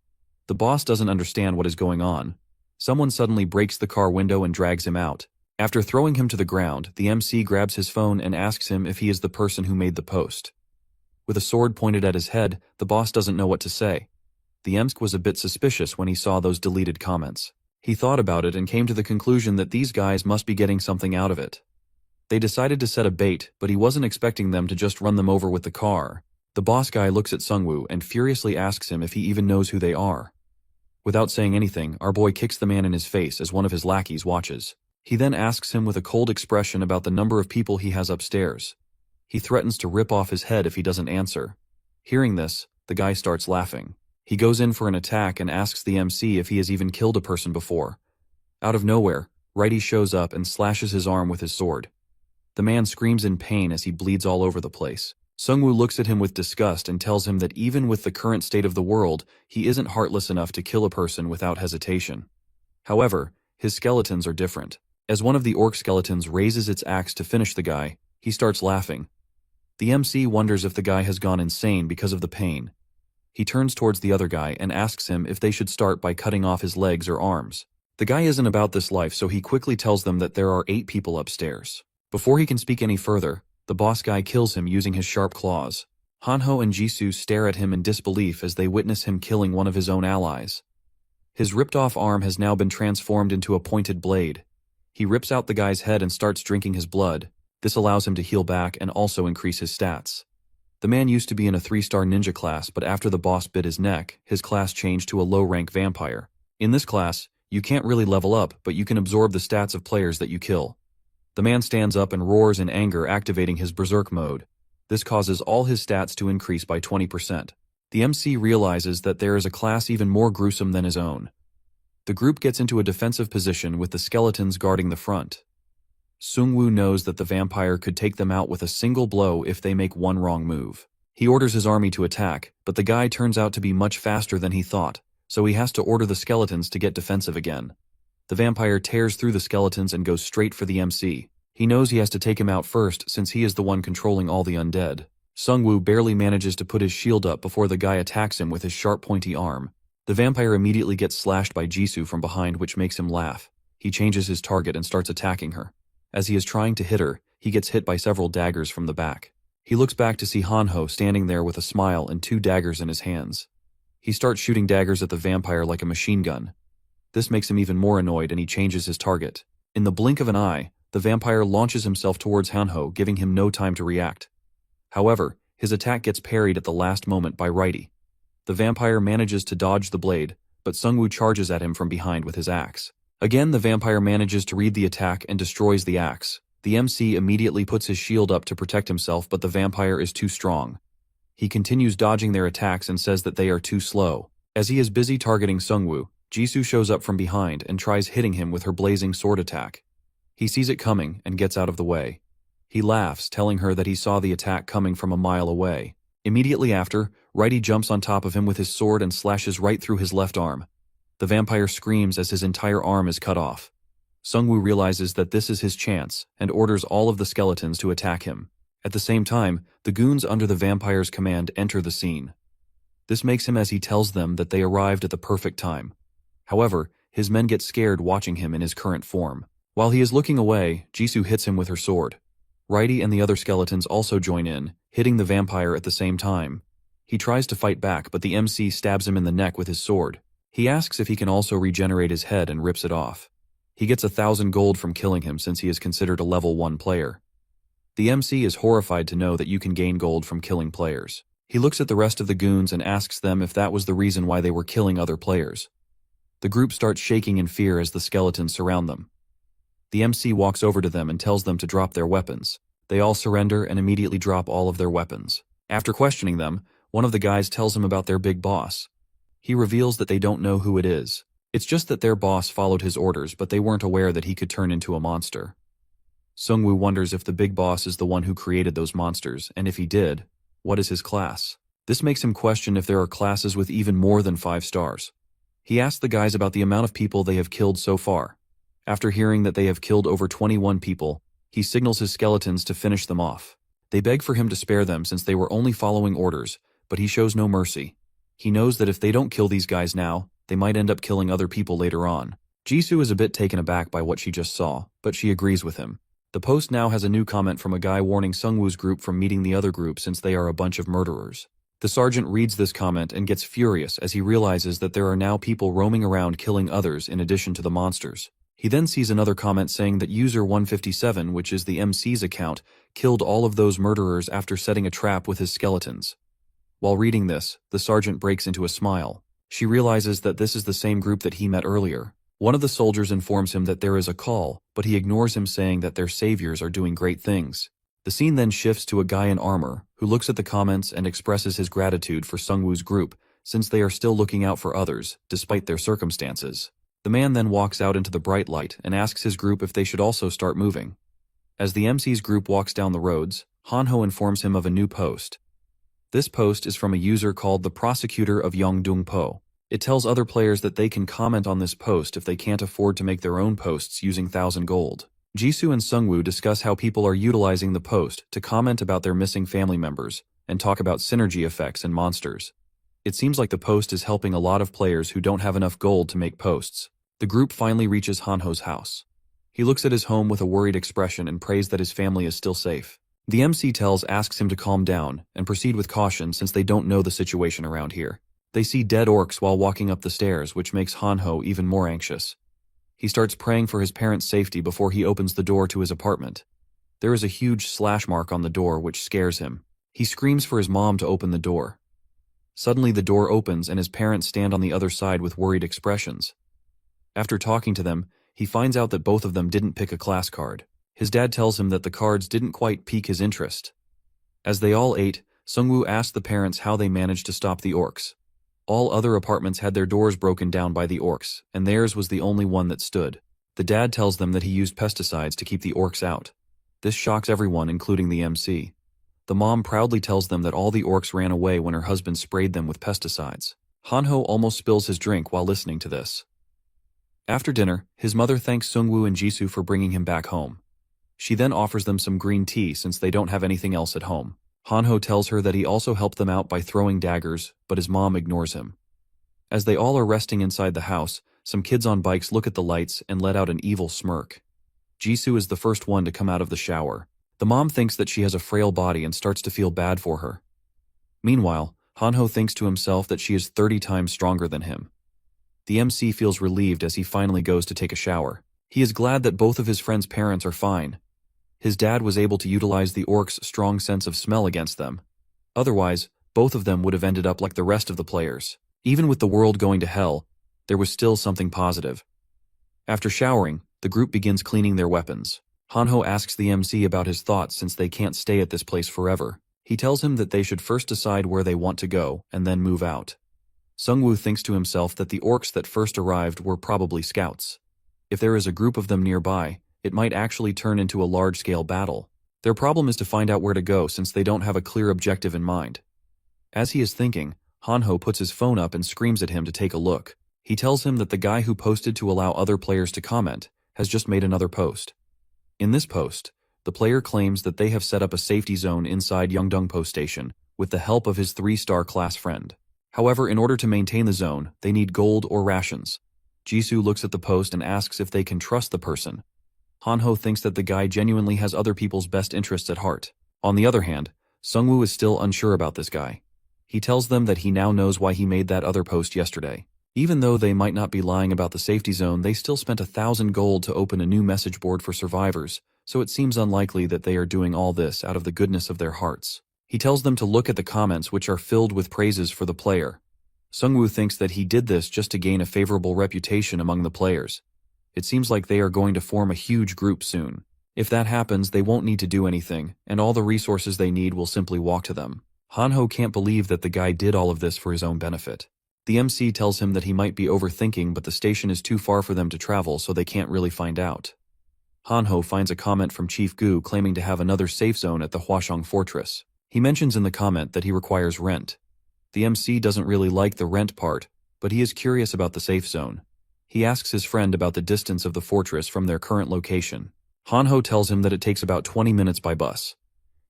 The boss doesn't understand what is going on. Someone suddenly breaks the car window and drags him out. After throwing him to the ground, the MC grabs his phone and asks him if he is the person who made the post. With a sword pointed at his head, the boss doesn't know what to say. The MC was a bit suspicious when he saw those deleted comments. He thought about it and came to the conclusion that these guys must be getting something out of it. They decided to set a bait, but he wasn't expecting them to just run them over with the car. The boss guy looks at Sungwoo and furiously asks him if he even knows who they are. Without saying anything, our boy kicks the man in his face as one of his lackeys watches. He then asks him with a cold expression about the number of people he has upstairs. He threatens to rip off his head if he doesn't answer. Hearing this, the guy starts laughing. He goes in for an attack and asks the MC if he has even killed a person before. Out of nowhere, Righty shows up and slashes his arm with his sword. The man screams in pain as he bleeds all over the place. Sungwoo looks at him with disgust and tells him that even with the current state of the world, he isn't heartless enough to kill a person without hesitation. However, his skeletons are different. As one of the orc skeletons raises its axe to finish the guy, he starts laughing. The MC wonders if the guy has gone insane because of the pain. He turns towards the other guy and asks him if they should start by cutting off his legs or arms. The guy isn't about this life, so he quickly tells them that there are 8 people upstairs. Before he can speak any further, the boss guy kills him using his sharp claws. Hanho and Jisoo stare at him in disbelief as they witness him killing one of his own allies. His ripped-off arm has now been transformed into a pointed blade. He rips out the guy's head and starts drinking his blood. This allows him to heal back and also increase his stats. The man used to be in a 3-star ninja class, but after the boss bit his neck, his class changed to a low-rank vampire. In this class, you can't really level up, but you can absorb the stats of players that you kill. The man stands up and roars in anger, activating his berserk mode. This causes all his stats to increase by 20%. The MC realizes that there is a class even more gruesome than his own. The group gets into a defensive position with the skeletons guarding the front. Sungwoo knows that the vampire could take them out with a single blow if they make one wrong move. He orders his army to attack, but the guy turns out to be much faster than he thought, so he has to order the skeletons to get defensive again. The vampire tears through the skeletons and goes straight for the MC. He knows he has to take him out first since he is the one controlling all the undead. Sungwoo barely manages to put his shield up before the guy attacks him with his sharp pointy arm. The vampire immediately gets slashed by Jisoo from behind, which makes him laugh. He changes his target and starts attacking her. As he is trying to hit her, he gets hit by several daggers from the back. He looks back to see Hanho standing there with a smile and 2 daggers in his hands. He starts shooting daggers at the vampire like a machine gun. This makes him even more annoyed and he changes his target. In the blink of an eye, the vampire launches himself towards Hanho, giving him no time to react. However, His attack gets parried at the last moment by Righty. The vampire manages to dodge the blade, but Sungwoo charges at him from behind with his axe. Again, the vampire manages to read the attack and destroys the axe. The MC immediately puts his shield up to protect himself, but the vampire is too strong. He continues dodging their attacks and says that they are too slow. As he is busy targeting Sungwoo, Jisoo shows up from behind and tries hitting him with her blazing sword attack. He sees it coming and gets out of the way. He laughs, telling her that he saw the attack coming from a mile away. Immediately after, Righty jumps on top of him with his sword and slashes right through his left arm. The vampire screams as his entire arm is cut off. Sungwoo realizes that this is his chance and orders all of the skeletons to attack him. At the same time, the goons under the vampire's command enter the scene. This makes him as he tells them that they arrived at the perfect time. However, his men get scared watching him in his current form. While he is looking away, Jisoo hits him with her sword. Righty and the other skeletons also join in, hitting the vampire at the same time. He tries to fight back, but the MC stabs him in the neck with his sword. He asks if he can also regenerate his head and rips it off. He gets 1,000 gold from killing him since he is considered a level 1 player. The MC is horrified to know that you can gain gold from killing players. He looks at the rest of the goons and asks them if that was the reason why they were killing other players. The group starts shaking in fear as the skeletons surround them. The MC walks over to them and tells them to drop their weapons. They all surrender and immediately drop all of their weapons. After questioning them, one of the guys tells him about their big boss. He reveals that they don't know who it is. It's just that their boss followed his orders, but they weren't aware that he could turn into a monster. Sungwoo wonders if the big boss is the one who created those monsters, and if he did, what is his class? This makes him question if there are classes with even more than 5 stars. He asks the guys about the amount of people they have killed so far. After hearing that they have killed over 21 people, he signals his skeletons to finish them off. They beg for him to spare them since they were only following orders, but he shows no mercy. He knows that if they don't kill these guys now, they might end up killing other people later on. Jisoo is a bit taken aback by what she just saw, but she agrees with him. The post now has a new comment from a guy warning Sungwoo's group from meeting the other group since they are a bunch of murderers. The sergeant reads this comment and gets furious as he realizes that there are now people roaming around killing others in addition to the monsters. He then sees another comment saying that user 157, which is the MC's account, killed all of those murderers after setting a trap with his skeletons. While reading this, the sergeant breaks into a smile. She realizes that this is the same group that he met earlier. One of the soldiers informs him that there is a call, but he ignores him, saying that their saviors are doing great things. The scene then shifts to a guy in armor, who looks at the comments and expresses his gratitude for Sungwoo's group, since they are still looking out for others, despite their circumstances. The man then walks out into the bright light and asks his group if they should also start moving. As the MC's group walks down the roads, Hanho informs him of a new post. This post is from a user called the Prosecutor of Yongdong-po. It tells other players that they can comment on this post if they can't afford to make their own posts using 1,000 gold. Jisoo and Sungwoo discuss how people are utilizing the post to comment about their missing family members and talk about synergy effects and monsters. It seems like the post is helping a lot of players who don't have enough gold to make posts. The group finally reaches Hanho's house. He looks at his home with a worried expression and prays that his family is still safe. The MC asks him to calm down and proceed with caution since they don't know the situation around here. They see dead orcs while walking up the stairs, which makes Hanho even more anxious. He starts praying for his parents' safety before he opens the door to his apartment. There is a huge slash mark on the door which scares him. He screams for his mom to open the door. Suddenly the door opens and his parents stand on the other side with worried expressions. After talking to them, he finds out that both of them didn't pick a class card. His dad tells him that the cards didn't quite pique his interest. As they all ate, Sungwoo asked the parents how they managed to stop the orcs. All other apartments had their doors broken down by the orcs, and theirs was the only one that stood. The dad tells them that he used pesticides to keep the orcs out. This shocks everyone, including the MC. The mom proudly tells them that all the orcs ran away when her husband sprayed them with pesticides. Hanho almost spills his drink while listening to this. After dinner, his mother thanks Sungwoo and Jisoo for bringing him back home. She then offers them some green tea since they don't have anything else at home. Hanho tells her that he also helped them out by throwing daggers, but his mom ignores him. As they all are resting inside the house, some kids on bikes look at the lights and let out an evil smirk. Jisoo is the first one to come out of the shower. The mom thinks that she has a frail body and starts to feel bad for her. Meanwhile, Hanho thinks to himself that she is 30 times stronger than him. The MC feels relieved as he finally goes to take a shower. He is glad that both of his friends' parents are fine. His dad was able to utilize the orcs' strong sense of smell against them. Otherwise, both of them would have ended up like the rest of the players. Even with the world going to hell, there was still something positive. After showering, the group begins cleaning their weapons. Hanho asks the MC about his thoughts since they can't stay at this place forever. He tells him that they should first decide where they want to go and then move out. Sungwoo thinks to himself that the orcs that first arrived were probably scouts. If there is a group of them nearby, it might actually turn into a large-scale battle. Their problem is to find out where to go since they don't have a clear objective in mind. As he is thinking, Hanho puts his phone up and screams at him to take a look. He tells him that the guy who posted to allow other players to comment has just made another post. In this post, the player claims that they have set up a safety zone inside Yeongdeungpo Station with the help of his 3-star class friend. However, in order to maintain the zone, they need gold or rations. Jisoo looks at the post and asks if they can trust the person. Hanho thinks that the guy genuinely has other people's best interests at heart. On the other hand, Sungwoo is still unsure about this guy. He tells them that he now knows why he made that other post yesterday. Even though they might not be lying about the safety zone, they still spent 1,000 gold to open a new message board for survivors, so it seems unlikely that they are doing all this out of the goodness of their hearts. He tells them to look at the comments, which are filled with praises for the player. Sungwoo thinks that he did this just to gain a favorable reputation among the players. It seems like they are going to form a huge group soon. If that happens, they won't need to do anything, and all the resources they need will simply walk to them. Hanho can't believe that the guy did all of this for his own benefit. The MC tells him that he might be overthinking, but the station is too far for them to travel, so they can't really find out. Hanho finds a comment from Chief Gu claiming to have another safe zone at the Hwashong Fortress. He mentions in the comment that he requires rent. The MC doesn't really like the rent part, but he is curious about the safe zone. He asks his friend about the distance of the fortress from their current location. Hanho tells him that it takes about 20 minutes by bus.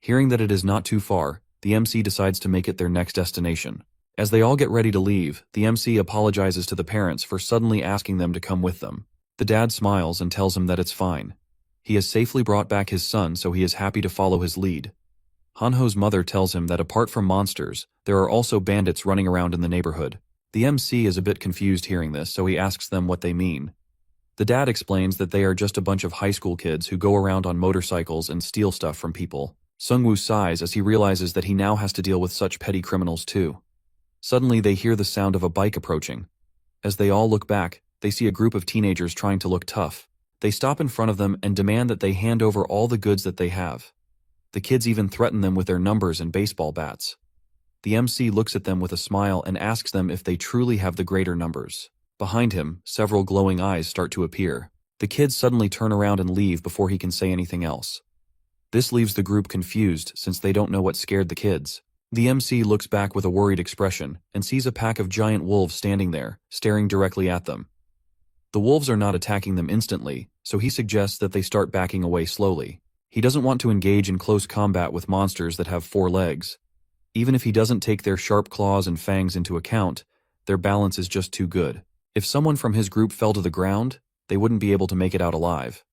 Hearing that it is not too far, the MC decides to make it their next destination. As they all get ready to leave, the MC apologizes to the parents for suddenly asking them to come with them. The dad smiles and tells him that it's fine. He has safely brought back his son, so he is happy to follow his lead. Hanho's mother tells him that apart from monsters, there are also bandits running around in the neighborhood. The MC is a bit confused hearing this, so he asks them what they mean. The dad explains that they are just a bunch of high school kids who go around on motorcycles and steal stuff from people. Sungwoo sighs as he realizes that he now has to deal with such petty criminals too. Suddenly they hear the sound of a bike approaching. As they all look back, they see a group of teenagers trying to look tough. They stop in front of them and demand that they hand over all the goods that they have. The kids even threaten them with their numbers and baseball bats. The MC looks at them with a smile and asks them if they truly have the greater numbers. Behind him, several glowing eyes start to appear. The kids suddenly turn around and leave before he can say anything else. This leaves the group confused since they don't know what scared the kids. The MC looks back with a worried expression and sees a pack of giant wolves standing there, staring directly at them. The wolves are not attacking them instantly, so he suggests that they start backing away slowly. He doesn't want to engage in close combat with monsters that have 4 legs. Even if he doesn't take their sharp claws and fangs into account, their balance is just too good. If someone from his group fell to the ground, they wouldn't be able to make it out alive.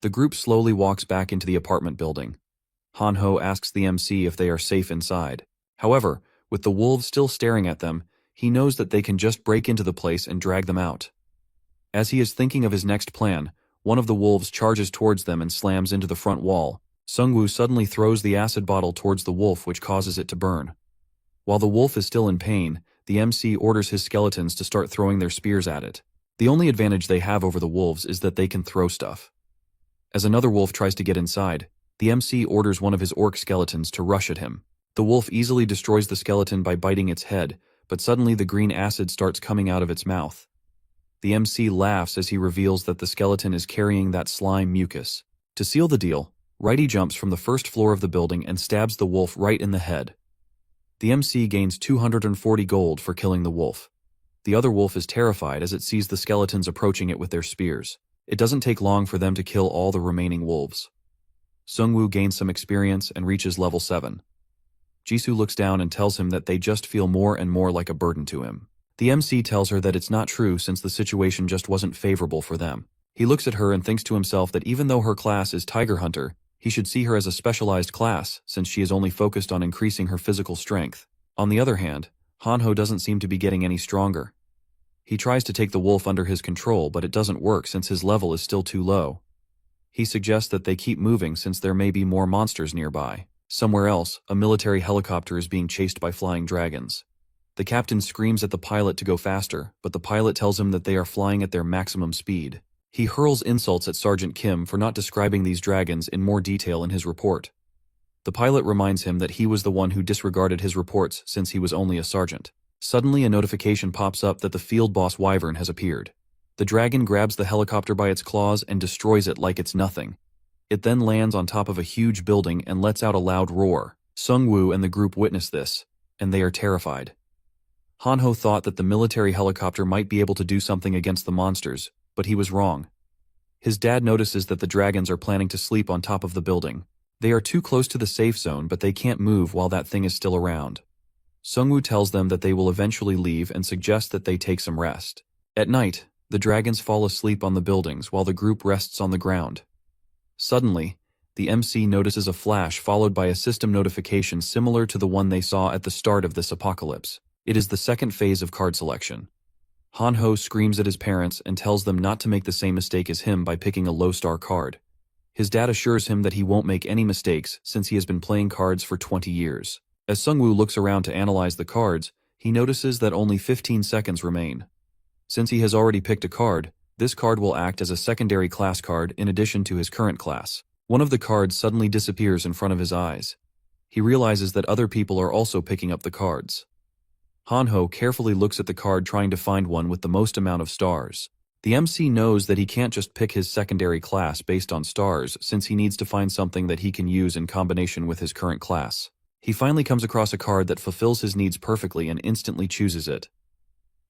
The group slowly walks back into the apartment building. Hanho asks the MC if they are safe inside. However, with the wolves still staring at them, he knows that they can just break into the place and drag them out. As he is thinking of his next plan, one of the wolves charges towards them and slams into the front wall. Sungwoo suddenly throws the acid bottle towards the wolf, which causes it to burn. While the wolf is still in pain, the MC orders his skeletons to start throwing their spears at it. The only advantage they have over the wolves is that they can throw stuff. As another wolf tries to get inside, the MC orders one of his orc skeletons to rush at him. The wolf easily destroys the skeleton by biting its head, but suddenly the green acid starts coming out of its mouth. The MC laughs as he reveals that the skeleton is carrying that slime mucus. To seal the deal, Righty jumps from the first floor of the building and stabs the wolf right in the head. The MC gains 240 gold for killing the wolf. The other wolf is terrified as it sees the skeletons approaching it with their spears. It doesn't take long for them to kill all the remaining wolves. Sungwoo gains some experience and reaches level 7. Jisoo looks down and tells him that they just feel more and more like a burden to him. The MC tells her that it's not true since the situation just wasn't favorable for them. He looks at her and thinks to himself that even though her class is Tiger Hunter, he should see her as a specialized class since she is only focused on increasing her physical strength. On the other hand, Hanho doesn't seem to be getting any stronger. He tries to take the wolf under his control, but it doesn't work since his level is still too low. He suggests that they keep moving since there may be more monsters nearby. Somewhere else, a military helicopter is being chased by flying dragons. The captain screams at the pilot to go faster, but the pilot tells him that they are flying at their maximum speed. He hurls insults at Sergeant Kim for not describing these dragons in more detail in his report. The pilot reminds him that he was the one who disregarded his reports since he was only a sergeant. Suddenly a notification pops up that the field boss Wyvern has appeared. The dragon grabs the helicopter by its claws and destroys it like it's nothing. It then lands on top of a huge building and lets out a loud roar. Sungwoo and the group witness this, and they are terrified. Hanho thought that the military helicopter might be able to do something against the monsters, but he was wrong. His dad notices that the dragons are planning to sleep on top of the building. They are too close to the safe zone, but they can't move while that thing is still around. Sungwoo tells them that they will eventually leave and suggests that they take some rest. At night, the dragons fall asleep on the buildings while the group rests on the ground. Suddenly, the MC notices a flash followed by a system notification similar to the one they saw at the start of this apocalypse. It is the second phase of card selection. Hanho screams at his parents and tells them not to make the same mistake as him by picking a low-star card. His dad assures him that he won't make any mistakes since he has been playing cards for 20 years. As Sungwoo looks around to analyze the cards, he notices that only 15 seconds remain. Since he has already picked a card, this card will act as a secondary class card in addition to his current class. One of the cards suddenly disappears in front of his eyes. He realizes that other people are also picking up the cards. Hanho carefully looks at the card trying to find one with the most amount of stars. The MC knows that he can't just pick his secondary class based on stars since he needs to find something that he can use in combination with his current class. He finally comes across a card that fulfills his needs perfectly and instantly chooses it.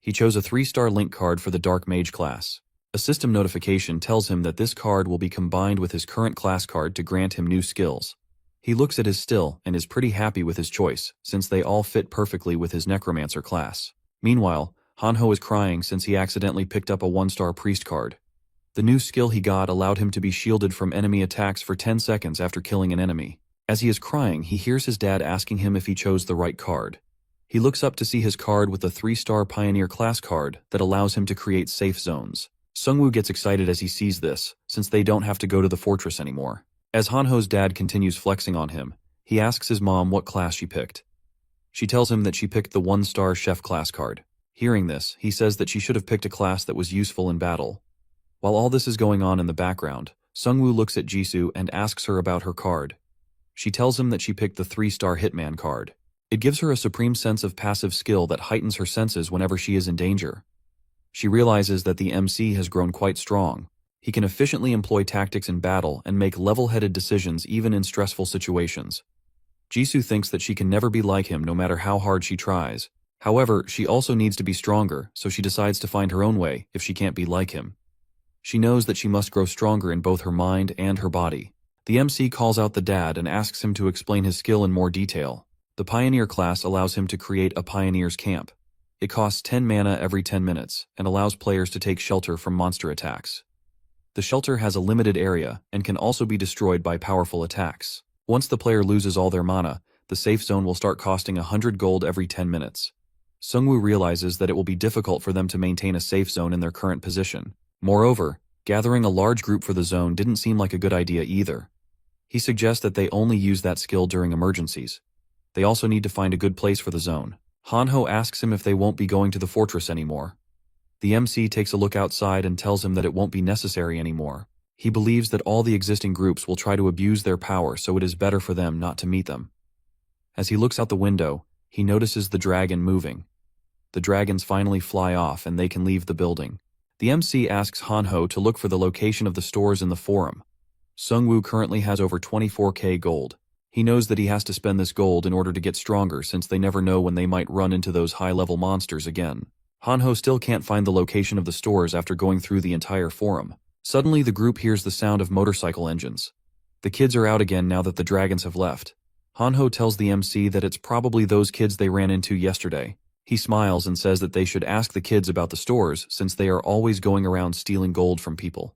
He chose a 3-star link card for the Dark Mage class. A system notification tells him that this card will be combined with his current class card to grant him new skills. He looks at his still and is pretty happy with his choice, since they all fit perfectly with his Necromancer class. Meanwhile, Hanho is crying since he accidentally picked up a 1-star priest card. The new skill he got allowed him to be shielded from enemy attacks for 10 seconds after killing an enemy. As he is crying, he hears his dad asking him if he chose the right card. He looks up to see his card with a 3-star Pioneer class card that allows him to create safe zones. Sungwoo gets excited as he sees this, since they don't have to go to the fortress anymore. As Hanho's dad continues flexing on him, he asks his mom what class she picked. She tells him that she picked the 1-star chef class card. Hearing this, he says that she should have picked a class that was useful in battle. While all this is going on in the background, Sungwoo looks at Jisoo and asks her about her card. She tells him that she picked the 3-star Hitman card. It gives her a supreme sense of passive skill that heightens her senses whenever she is in danger. She realizes that the MC has grown quite strong. He can efficiently employ tactics in battle and make level-headed decisions even in stressful situations. Jisoo thinks that she can never be like him no matter how hard she tries. However, she also needs to be stronger, so she decides to find her own way if she can't be like him. She knows that she must grow stronger in both her mind and her body. The MC calls out the dad and asks him to explain his skill in more detail. The Pioneer class allows him to create a Pioneer's camp. It costs 10 mana every 10 minutes and allows players to take shelter from monster attacks. The shelter has a limited area and can also be destroyed by powerful attacks. Once the player loses all their mana, the safe zone will start costing 100 gold every 10 minutes. Sungwoo realizes that it will be difficult for them to maintain a safe zone in their current position. Moreover, gathering a large group for the zone didn't seem like a good idea either. He suggests that they only use that skill during emergencies. They also need to find a good place for the zone. Hanho asks him if they won't be going to the fortress anymore. The MC takes a look outside and tells him that it won't be necessary anymore. He believes that all the existing groups will try to abuse their power, so it is better for them not to meet them. As he looks out the window, he notices the dragon moving. The dragons finally fly off and they can leave the building. The MC asks Hanho to look for the location of the stores in the forum. Sungwoo currently has over 24k gold. He knows that he has to spend this gold in order to get stronger since they never know when they might run into those high-level monsters again. Hanho still can't find the location of the stores after going through the entire forum. Suddenly the group hears the sound of motorcycle engines. The kids are out again now that the dragons have left. Hanho tells the MC that it's probably those kids they ran into yesterday. He smiles and says that they should ask the kids about the stores since they are always going around stealing gold from people.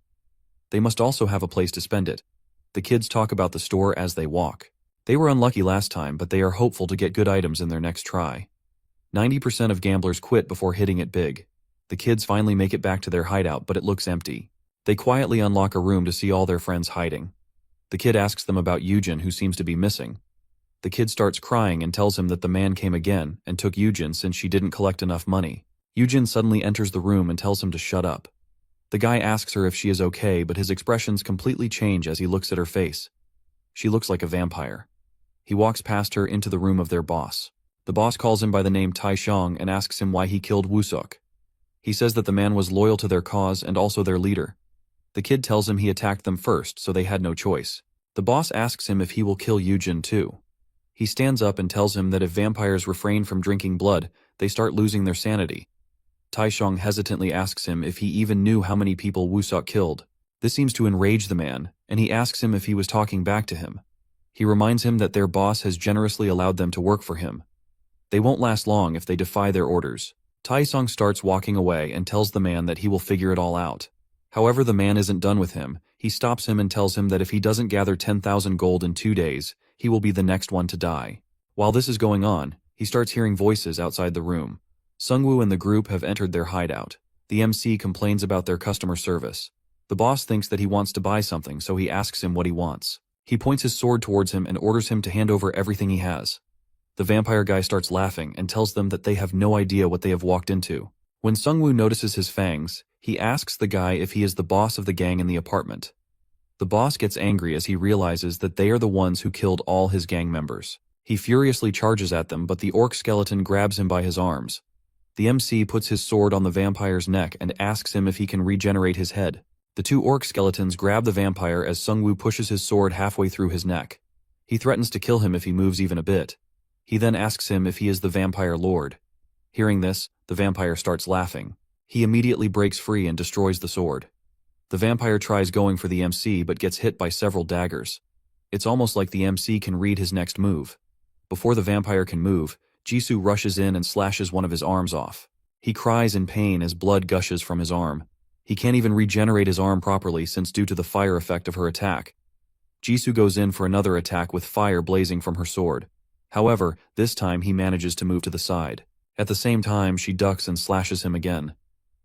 They must also have a place to spend it. The kids talk about the store as they walk. They were unlucky last time, but they are hopeful to get good items in their next try. 90% of gamblers quit before hitting it big. The kids finally make it back to their hideout, but it looks empty. They quietly unlock a room to see all their friends hiding. The kid asks them about Yujin, who seems to be missing. The kid starts crying and tells him that the man came again and took Yujin since she didn't collect enough money. Yujin suddenly enters the room and tells him to shut up. The guy asks her if she is okay, but his expressions completely change as he looks at her face. She looks like a vampire. He walks past her into the room of their boss. The boss calls him by the name Tai Xiong and asks him why he killed Wusuk. He says that the man was loyal to their cause and also their leader. The kid tells him he attacked them first, so they had no choice. The boss asks him if he will kill Yujin too. He stands up and tells him that if vampires refrain from drinking blood, they start losing their sanity. Tai Xiong hesitantly asks him if he even knew how many people Wusuk killed. This seems to enrage the man, and he asks him if he was talking back to him. He reminds him that their boss has generously allowed them to work for him. They won't last long if they defy their orders. Tai Xiong starts walking away and tells the man that he will figure it all out. However, the man isn't done with him. He stops him and tells him that if he doesn't gather 10,000 gold in 2 days, he will be the next one to die. While this is going on, he starts hearing voices outside the room. Sungwoo and the group have entered their hideout. The MC complains about their customer service. The boss thinks that he wants to buy something, so he asks him what he wants. He points his sword towards him and orders him to hand over everything he has. The vampire guy starts laughing and tells them that they have no idea what they have walked into. When Sungwoo notices his fangs, he asks the guy if he is the boss of the gang in the apartment. The boss gets angry as he realizes that they are the ones who killed all his gang members. He furiously charges at them, but the orc skeleton grabs him by his arms. The MC puts his sword on the vampire's neck and asks him if he can regenerate his head. The 2 orc skeletons grab the vampire as Sungwoo pushes his sword halfway through his neck. He threatens to kill him if he moves even a bit. He then asks him if he is the vampire lord. Hearing this, the vampire starts laughing. He immediately breaks free and destroys the sword. The vampire tries going for the MC but gets hit by several daggers. It's almost like the MC can read his next move. Before the vampire can move, Jisoo rushes in and slashes one of his arms off. He cries in pain as blood gushes from his arm. He can't even regenerate his arm properly since due to the fire effect of her attack. Jisoo goes in for another attack with fire blazing from her sword. However, this time he manages to move to the side. At the same time, she ducks and slashes him again.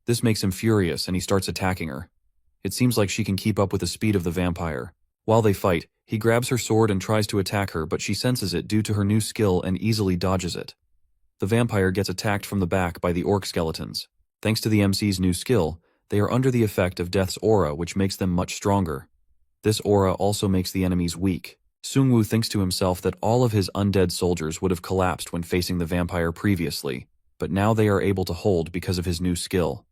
This makes him furious and he starts attacking her. It seems like she can keep up with the speed of the vampire. While they fight, he grabs her sword and tries to attack her, but she senses it due to her new skill and easily dodges it. The vampire gets attacked from the back by the orc skeletons. Thanks to the MC's new skill, they are under the effect of Death's aura, which makes them much stronger. This aura also makes the enemies weak. Sungwoo thinks to himself that all of his undead soldiers would have collapsed when facing the vampire previously, but now they are able to hold because of his new skill.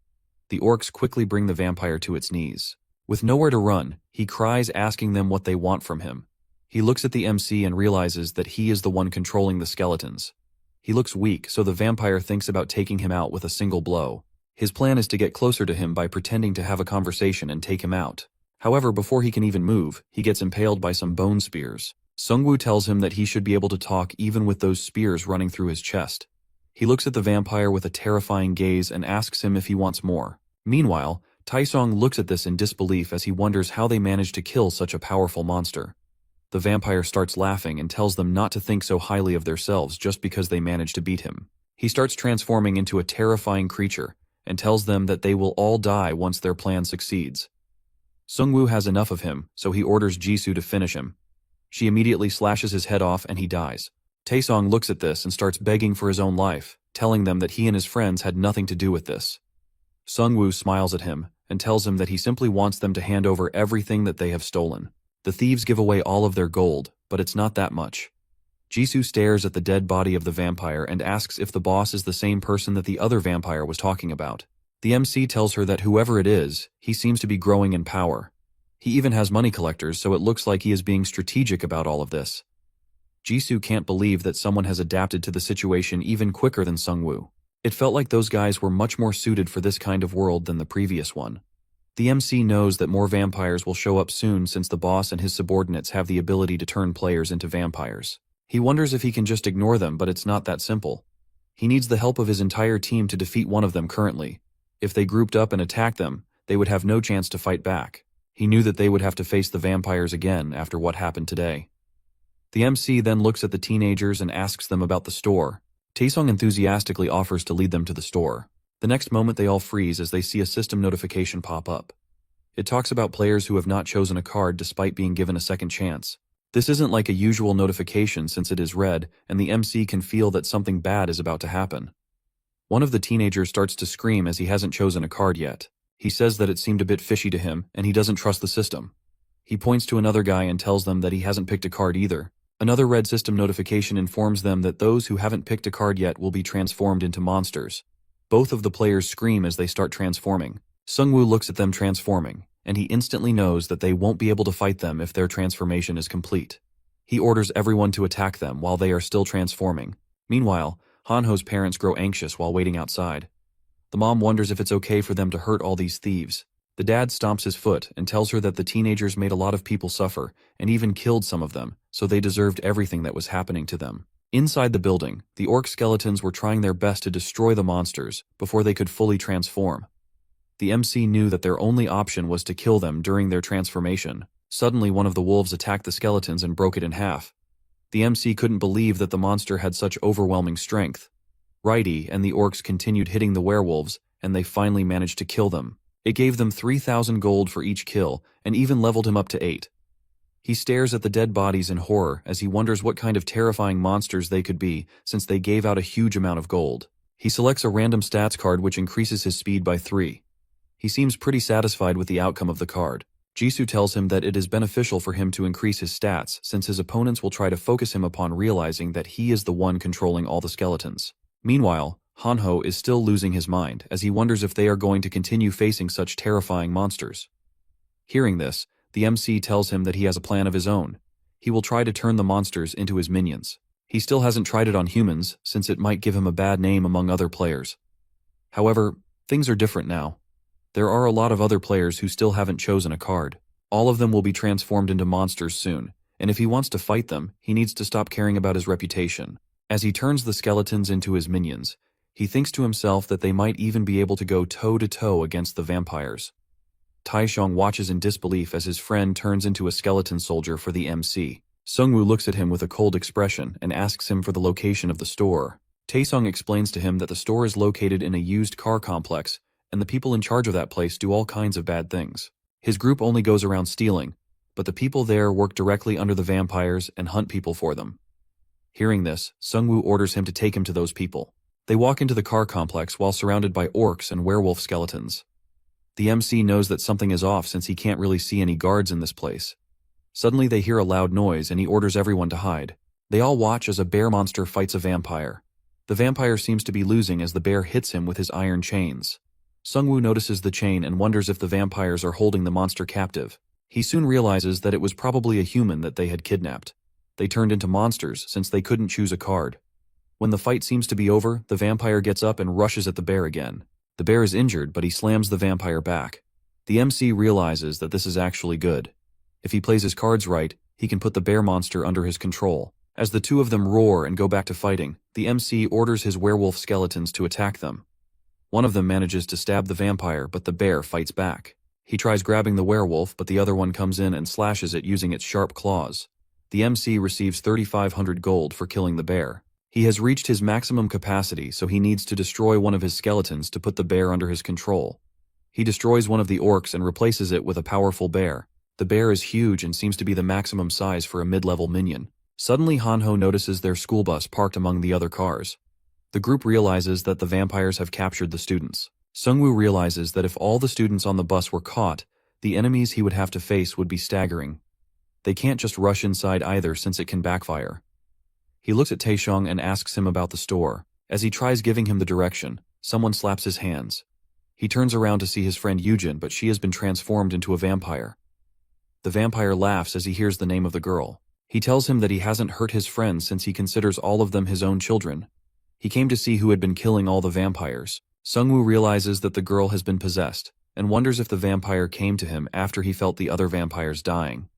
The orcs quickly bring the vampire to its knees. With nowhere to run, he cries asking them what they want from him. He looks at the MC and realizes that he is the one controlling the skeletons. He looks weak, so the vampire thinks about taking him out with a single blow. His plan is to get closer to him by pretending to have a conversation and take him out. However, before he can even move, he gets impaled by some bone spears. Sungwoo tells him that he should be able to talk even with those spears running through his chest. He looks at the vampire with a terrifying gaze and asks him if he wants more. Meanwhile, Taesong looks at this in disbelief as he wonders how they managed to kill such a powerful monster. The vampire starts laughing and tells them not to think so highly of themselves just because they managed to beat him. He starts transforming into a terrifying creature and tells them that they will all die once their plan succeeds. Sungwoo has enough of him, so he orders Jisoo to finish him. She immediately slashes his head off and he dies. Taesong looks at this and starts begging for his own life, telling them that he and his friends had nothing to do with this. Sungwoo smiles at him and tells him that he simply wants them to hand over everything that they have stolen. The thieves give away all of their gold, but it's not that much. Jisoo stares at the dead body of the vampire and asks if the boss is the same person that the other vampire was talking about. The MC tells her that whoever it is, he seems to be growing in power. He even has money collectors, so it looks like he is being strategic about all of this. Jisoo can't believe that someone has adapted to the situation even quicker than Sungwoo. It felt like those guys were much more suited for this kind of world than the previous one. The MC knows that more vampires will show up soon since the boss and his subordinates have the ability to turn players into vampires. He wonders if he can just ignore them, but it's not that simple. He needs the help of his entire team to defeat one of them currently. If they grouped up and attacked them, they would have no chance to fight back. He knew that they would have to face the vampires again after what happened today. The MC then looks at the teenagers and asks them about the store. Taesong enthusiastically offers to lead them to the store. The next moment they all freeze as they see a system notification pop up. It talks about players who have not chosen a card despite being given a second chance. This isn't like a usual notification since it is red, and the MC can feel that something bad is about to happen. One of the teenagers starts to scream as he hasn't chosen a card yet. He says that it seemed a bit fishy to him, and he doesn't trust the system. He points to another guy and tells them that he hasn't picked a card either. Another red system notification informs them that those who haven't picked a card yet will be transformed into monsters. Both of the players scream as they start transforming. Sungwoo looks at them transforming, and he instantly knows that they won't be able to fight them if their transformation is complete. He orders everyone to attack them while they are still transforming. Meanwhile, Hanho's parents grow anxious while waiting outside. The mom wonders if it's okay for them to hurt all these thieves. The dad stomps his foot and tells her that the teenagers made a lot of people suffer, and even killed some of them, so they deserved everything that was happening to them. Inside the building, the orc skeletons were trying their best to destroy the monsters before they could fully transform. The MC knew that their only option was to kill them during their transformation. Suddenly one of the wolves attacked the skeletons and broke it in half. The MC couldn't believe that the monster had such overwhelming strength. Righty and the orcs continued hitting the werewolves, and they finally managed to kill them. It gave them 3,000 gold for each kill, and even leveled him up to 8. He stares at the dead bodies in horror as he wonders what kind of terrifying monsters they could be, since they gave out a huge amount of gold. He selects a random stats card which increases his speed by 3. He seems pretty satisfied with the outcome of the card. Jisoo tells him that it is beneficial for him to increase his stats, since his opponents will try to focus him upon realizing that he is the one controlling all the skeletons. Meanwhile, Hanho is still losing his mind as he wonders if they are going to continue facing such terrifying monsters. Hearing this, the MC tells him that he has a plan of his own. He will try to turn the monsters into his minions. He still hasn't tried it on humans, since it might give him a bad name among other players. However, things are different now. There are a lot of other players who still haven't chosen a card. All of them will be transformed into monsters soon, and if he wants to fight them, he needs to stop caring about his reputation. As he turns the skeletons into his minions, he thinks to himself that they might even be able to go toe-to-toe against the vampires. Taishong watches in disbelief as his friend turns into a skeleton soldier for the MC. Sungwoo looks at him with a cold expression and asks him for the location of the store. Taesung explains to him that the store is located in a used car complex, and the people in charge of that place do all kinds of bad things. His group only goes around stealing, but the people there work directly under the vampires and hunt people for them. Hearing this, Sungwoo orders him to take him to those people. They walk into the car complex while surrounded by orcs and werewolf skeletons. The MC knows that something is off since he can't really see any guards in this place. Suddenly they hear a loud noise and he orders everyone to hide. They all watch as a bear monster fights a vampire. The vampire seems to be losing as the bear hits him with his iron chains. Sungwoo notices the chain and wonders if the vampires are holding the monster captive. He soon realizes that it was probably a human that they had kidnapped. They turned into monsters since they couldn't choose a card. When the fight seems to be over, the vampire gets up and rushes at the bear again. The bear is injured, but he slams the vampire back. The MC realizes that this is actually good. If he plays his cards right, he can put the bear monster under his control. As the two of them roar and go back to fighting, the MC orders his werewolf skeletons to attack them. One of them manages to stab the vampire, but the bear fights back. He tries grabbing the werewolf, but the other one comes in and slashes it using its sharp claws. The MC receives 3,500 gold for killing the bear. He has reached his maximum capacity, so he needs to destroy one of his skeletons to put the bear under his control. He destroys one of the orcs and replaces it with a powerful bear. The bear is huge and seems to be the maximum size for a mid-level minion. Suddenly Hanho notices their school bus parked among the other cars. The group realizes that the vampires have captured the students. Sungwoo realizes that if all the students on the bus were caught, the enemies he would have to face would be staggering. They can't just rush inside either since it can backfire. He looks at Taeshong and asks him about the store. As he tries giving him the direction, someone slaps his hands. He turns around to see his friend Yujin, but she has been transformed into a vampire. The vampire laughs as he hears the name of the girl. He tells him that he hasn't hurt his friends since he considers all of them his own children. He came to see who had been killing all the vampires. Sungwoo realizes that the girl has been possessed, and wonders if the vampire came to him after he felt the other vampires dying.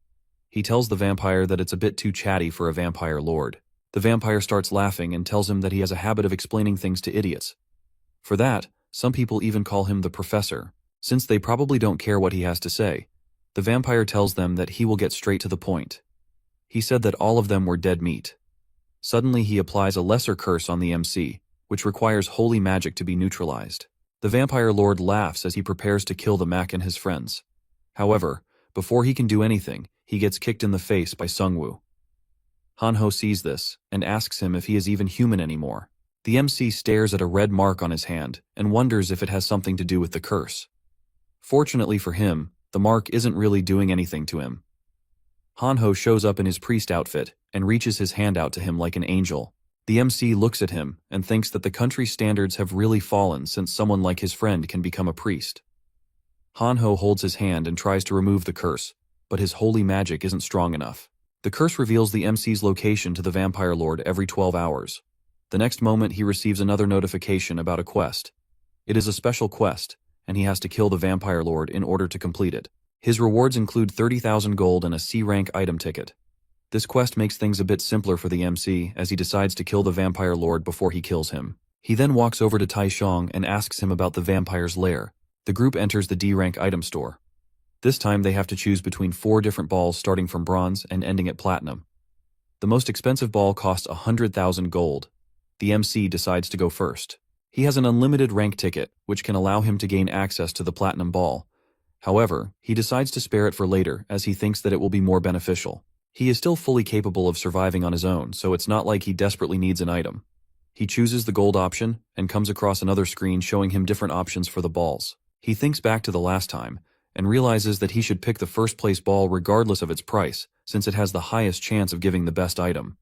He tells the vampire that it's a bit too chatty for a vampire lord. The vampire starts laughing and tells him that he has a habit of explaining things to idiots. For that, some people even call him the professor, since they probably don't care what he has to say. The vampire tells them that he will get straight to the point. He said that all of them were dead meat. Suddenly he applies a lesser curse on the MC, which requires holy magic to be neutralized. The vampire lord laughs as he prepares to kill the Mac and his friends. However, Before he can do anything, he gets kicked in the face by Sungwoo. Hanho sees this, and asks him if he is even human anymore. The MC stares at a red mark on his hand, and wonders if it has something to do with the curse. Fortunately for him, the mark isn't really doing anything to him. Hanho shows up in his priest outfit, and reaches his hand out to him like an angel. The MC looks at him, and thinks that the country's standards have really fallen since someone like his friend can become a priest. Hanho holds his hand and tries to remove the curse, but his holy magic isn't strong enough. The curse reveals the MC's location to the vampire lord every 12 hours. The next moment he receives another notification about a quest. It is a special quest, and he has to kill the vampire lord in order to complete it. His rewards include 30,000 gold and a C-rank item ticket. This quest makes things a bit simpler for the MC as he decides to kill the vampire lord before he kills him. He then walks over to Taishong and asks him about the vampire's lair. The group enters the D-rank item store. This time they have to choose between 4 different balls starting from bronze and ending at platinum. The most expensive ball costs 100,000 gold. The MC decides to go first. He has an unlimited rank ticket, which can allow him to gain access to the platinum ball. However, he decides to spare it for later as he thinks that it will be more beneficial. He is still fully capable of surviving on his own, so it's not like he desperately needs an item. He chooses the gold option and comes across another screen showing him different options for the balls. He thinks back to the last time, and realizes that he should pick the first place ball regardless of its price, since it has the highest chance of giving the best item.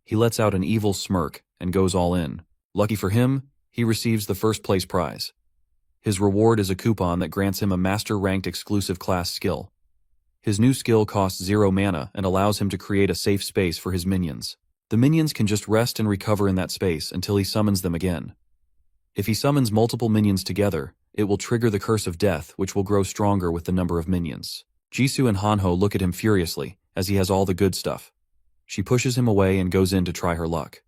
He lets out an evil smirk and goes all in. Lucky for him, he receives the first place prize. His reward is a coupon that grants him a master-ranked exclusive class skill. His new skill costs 0 mana and allows him to create a safe space for his minions. The minions can just rest and recover in that space until he summons them again. If he summons multiple minions together, it will trigger the curse of death, which will grow stronger with the number of minions. Jisoo and Hanho look at him furiously, as he has all the good stuff. She pushes him away and goes in to try her luck.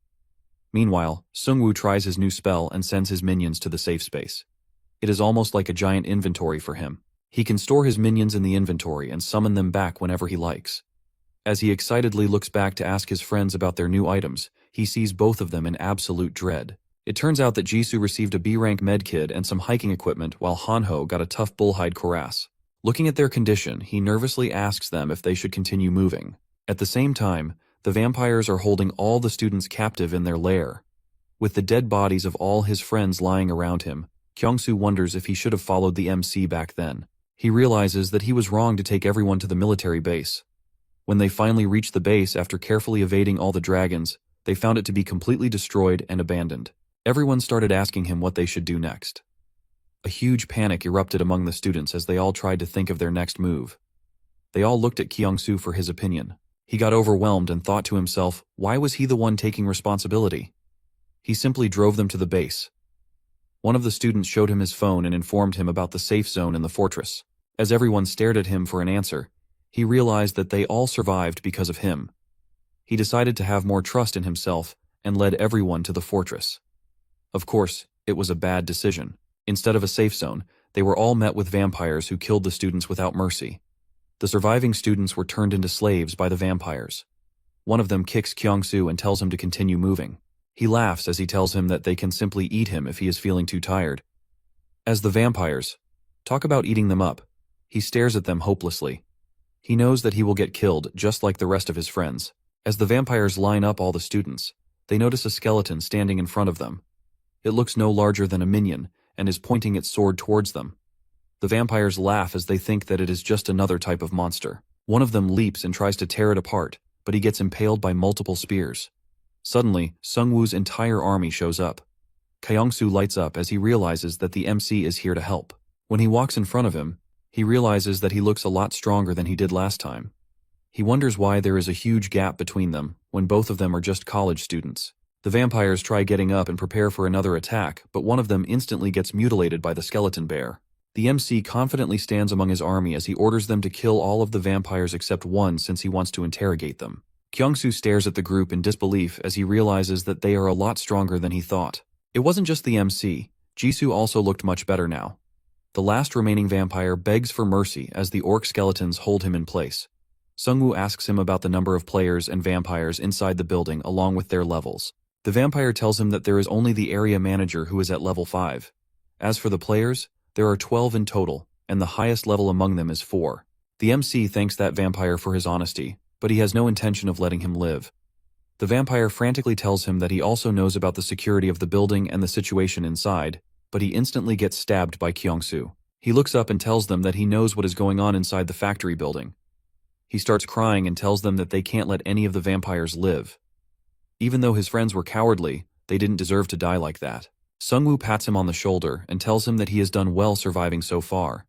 Meanwhile, Sungwoo tries his new spell and sends his minions to the safe space. It is almost like a giant inventory for him. He can store his minions in the inventory and summon them back whenever he likes. As he excitedly looks back to ask his friends about their new items, he sees both of them in absolute dread. It turns out that Jisoo received a B-rank medkit and some hiking equipment while Hanho got a tough bullhide cuirass. Looking at their condition, he nervously asks them if they should continue moving. At the same time, the vampires are holding all the students captive in their lair. With the dead bodies of all his friends lying around him, Kyungsoo wonders if he should have followed the MC back then. He realizes that he was wrong to take everyone to the military base. When they finally reached the base after carefully evading all the dragons, they found it to be completely destroyed and abandoned. Everyone started asking him what they should do next. A huge panic erupted among the students as they all tried to think of their next move. They all looked at Kyungsoo for his opinion. He got overwhelmed and thought to himself, why was he the one taking responsibility? He simply drove them to the base. One of the students showed him his phone and informed him about the safe zone in the fortress. As everyone stared at him for an answer, he realized that they all survived because of him. He decided to have more trust in himself and led everyone to the fortress. Of course, it was a bad decision. Instead of a safe zone, they were all met with vampires who killed the students without mercy. The surviving students were turned into slaves by the vampires. One of them kicks Kyungsoo and tells him to continue moving. He laughs as he tells him that they can simply eat him if he is feeling too tired. As the vampires talk about eating them up, he stares at them hopelessly. He knows that he will get killed just like the rest of his friends. As the vampires line up all the students, they notice a skeleton standing in front of them. It looks no larger than a minion and is pointing its sword towards them. The vampires laugh as they think that it is just another type of monster. One of them leaps and tries to tear it apart, but he gets impaled by multiple spears. Suddenly, Sungwoo's entire army shows up. Kyungsoo lights up as he realizes that the MC is here to help. When he walks in front of him, he realizes that he looks a lot stronger than he did last time. He wonders why there is a huge gap between them when both of them are just college students. The vampires try getting up and prepare for another attack, but one of them instantly gets mutilated by the skeleton bear. The MC confidently stands among his army as he orders them to kill all of the vampires except one since he wants to interrogate them. Kyungsoo stares at the group in disbelief as he realizes that they are a lot stronger than he thought. It wasn't just the MC, Jisoo also looked much better now. The last remaining vampire begs for mercy as the orc skeletons hold him in place. Sungwoo asks him about the number of players and vampires inside the building along with their levels. The vampire tells him that there is only the area manager who is at level 5. As for the players, there are 12 in total, and the highest level among them is 4. The MC thanks that vampire for his honesty, but he has no intention of letting him live. The vampire frantically tells him that he also knows about the security of the building and the situation inside, but he instantly gets stabbed by Kyungsoo. He looks up and tells them that he knows what is going on inside the factory building. He starts crying and tells them that they can't let any of the vampires live. Even though his friends were cowardly, they didn't deserve to die like that. Sungwoo pats him on the shoulder and tells him that he has done well surviving so far.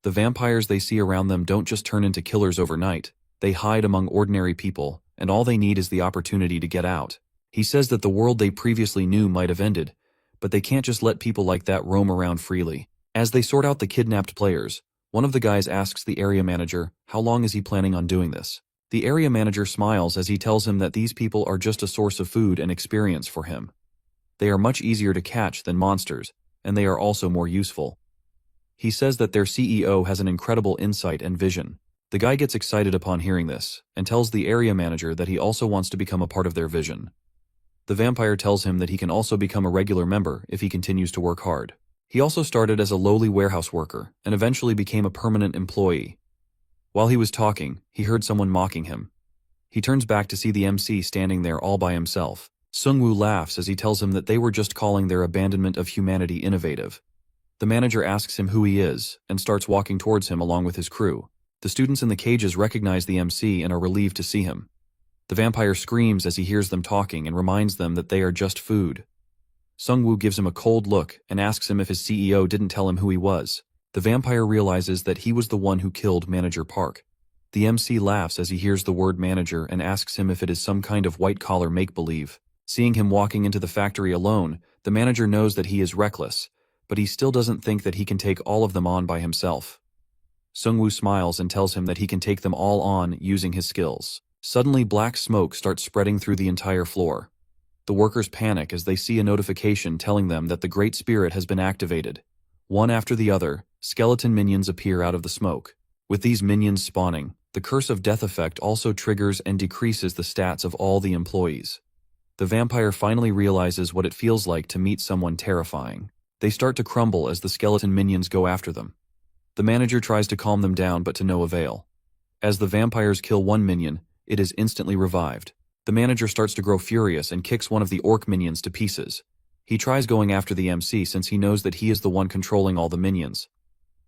The vampires they see around them don't just turn into killers overnight, they hide among ordinary people, and all they need is the opportunity to get out. He says that the world they previously knew might have ended, but they can't just let people like that roam around freely. As they sort out the kidnapped players, one of the guys asks the area manager, how long is he planning on doing this? The area manager smiles as he tells him that these people are just a source of food and experience for him. They are much easier to catch than monsters, and they are also more useful. He says that their CEO has an incredible insight and vision. The guy gets excited upon hearing this, and tells the area manager that he also wants to become a part of their vision. The vampire tells him that he can also become a regular member if he continues to work hard. He also started as a lowly warehouse worker, and eventually became a permanent employee. While he was talking, he heard someone mocking him. He turns back to see the MC standing there all by himself. Sungwoo laughs as he tells him that they were just calling their abandonment of humanity innovative. The manager asks him who he is, and starts walking towards him along with his crew. The students in the cages recognize the MC and are relieved to see him. The vampire screams as he hears them talking and reminds them that they are just food. Sungwoo gives him a cold look and asks him if his CEO didn't tell him who he was. The vampire realizes that he was the one who killed Manager Park. The MC laughs as he hears the word manager and asks him if it is some kind of white-collar make-believe. Seeing him walking into the factory alone, the manager knows that he is reckless, but he still doesn't think that he can take all of them on by himself. Sungwoo smiles and tells him that he can take them all on using his skills. Suddenly black smoke starts spreading through the entire floor. The workers panic as they see a notification telling them that the Great Spirit has been activated. One after the other, skeleton minions appear out of the smoke. With these minions spawning, the Curse of Death effect also triggers and decreases the stats of all the employees. The vampire finally realizes what it feels like to meet someone terrifying. They start to crumble as the skeleton minions go after them. The manager tries to calm them down but to no avail. As the vampires kill one minion, it is instantly revived. The manager starts to grow furious and kicks one of the orc minions to pieces. He tries going after the MC since he knows that he is the one controlling all the minions.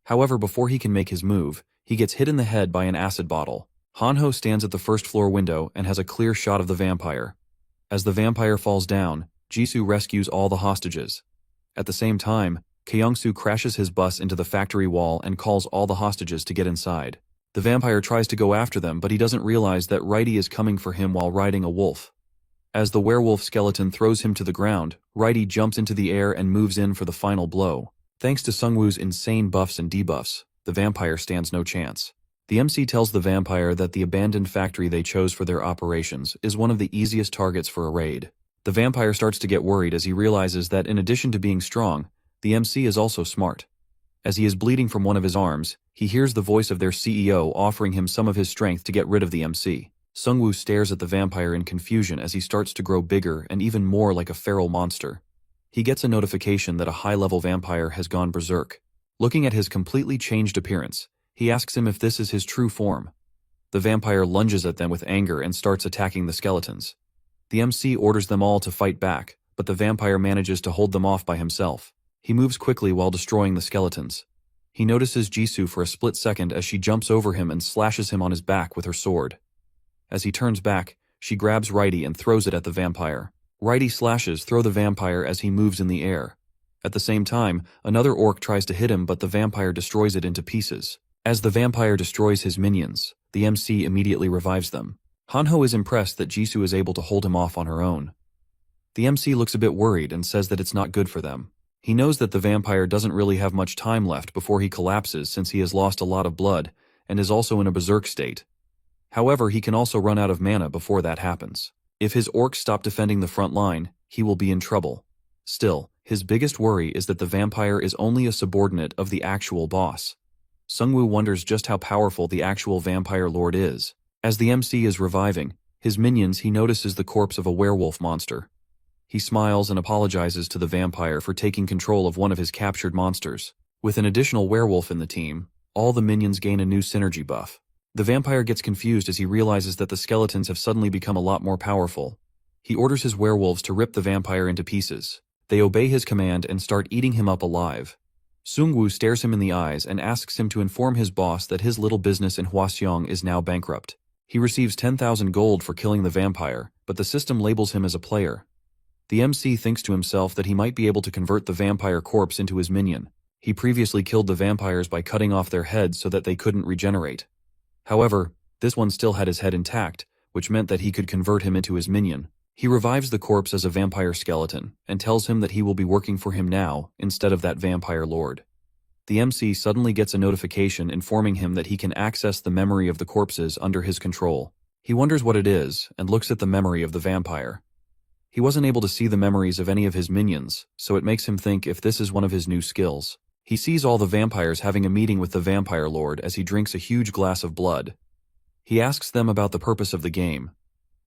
However, before he can make his move, he gets hit in the head by an acid bottle. Hanho stands at the first floor window and has a clear shot of the vampire. As the vampire falls down, Jisoo rescues all the hostages. At the same time, Kyungsoo crashes his bus into the factory wall and calls all the hostages to get inside. The vampire tries to go after them, but he doesn't realize that Righty is coming for him while riding a wolf. As the werewolf skeleton throws him to the ground, Righty jumps into the air and moves in for the final blow. Thanks to Sungwoo's insane buffs and debuffs, the vampire stands no chance. The MC tells the vampire that the abandoned factory they chose for their operations is one of the easiest targets for a raid. The vampire starts to get worried as he realizes that in addition to being strong, the MC is also smart. As he is bleeding from one of his arms, he hears the voice of their CEO offering him some of his strength to get rid of the MC. Sungwoo stares at the vampire in confusion as he starts to grow bigger and even more like a feral monster. He gets a notification that a high-level vampire has gone berserk. Looking at his completely changed appearance, he asks him if this is his true form. The vampire lunges at them with anger and starts attacking the skeletons. The MC orders them all to fight back, but the vampire manages to hold them off by himself. He moves quickly while destroying the skeletons. He notices Jisoo for a split second as she jumps over him and slashes him on his back with her sword. As he turns back, she grabs Righty and throws it at the vampire. Righty slashes through the vampire as he moves in the air. At the same time, another orc tries to hit him, but the vampire destroys it into pieces. As the vampire destroys his minions, the MC immediately revives them. Hanho is impressed that Jisoo is able to hold him off on her own. The MC looks a bit worried and says that it's not good for them. He knows that the vampire doesn't really have much time left before he collapses since he has lost a lot of blood and is also in a berserk state. However, he can also run out of mana before that happens. If his orcs stop defending the front line, he will be in trouble. Still, his biggest worry is that the vampire is only a subordinate of the actual boss. Sungwoo wonders just how powerful the actual vampire lord is. As the MC is reviving his minions, he notices the corpse of a werewolf monster. He smiles and apologizes to the vampire for taking control of one of his captured monsters. With an additional werewolf in the team, all the minions gain a new synergy buff. The vampire gets confused as he realizes that the skeletons have suddenly become a lot more powerful. He orders his werewolves to rip the vampire into pieces. They obey his command and start eating him up alive. Sungwoo stares him in the eyes and asks him to inform his boss that his little business in Hwaseong is now bankrupt. He receives 10,000 gold for killing the vampire, but the system labels him as a player. The MC thinks to himself that he might be able to convert the vampire corpse into his minion. He previously killed the vampires by cutting off their heads so that they couldn't regenerate. However, this one still had his head intact, which meant that he could convert him into his minion. He revives the corpse as a vampire skeleton, and tells him that he will be working for him now, instead of that vampire lord. The MC suddenly gets a notification informing him that he can access the memory of the corpses under his control. He wonders what it is, and looks at the memory of the vampire. He wasn't able to see the memories of any of his minions, so it makes him think if this is one of his new skills. He sees all the vampires having a meeting with the vampire lord as he drinks a huge glass of blood. He asks them about the purpose of the game.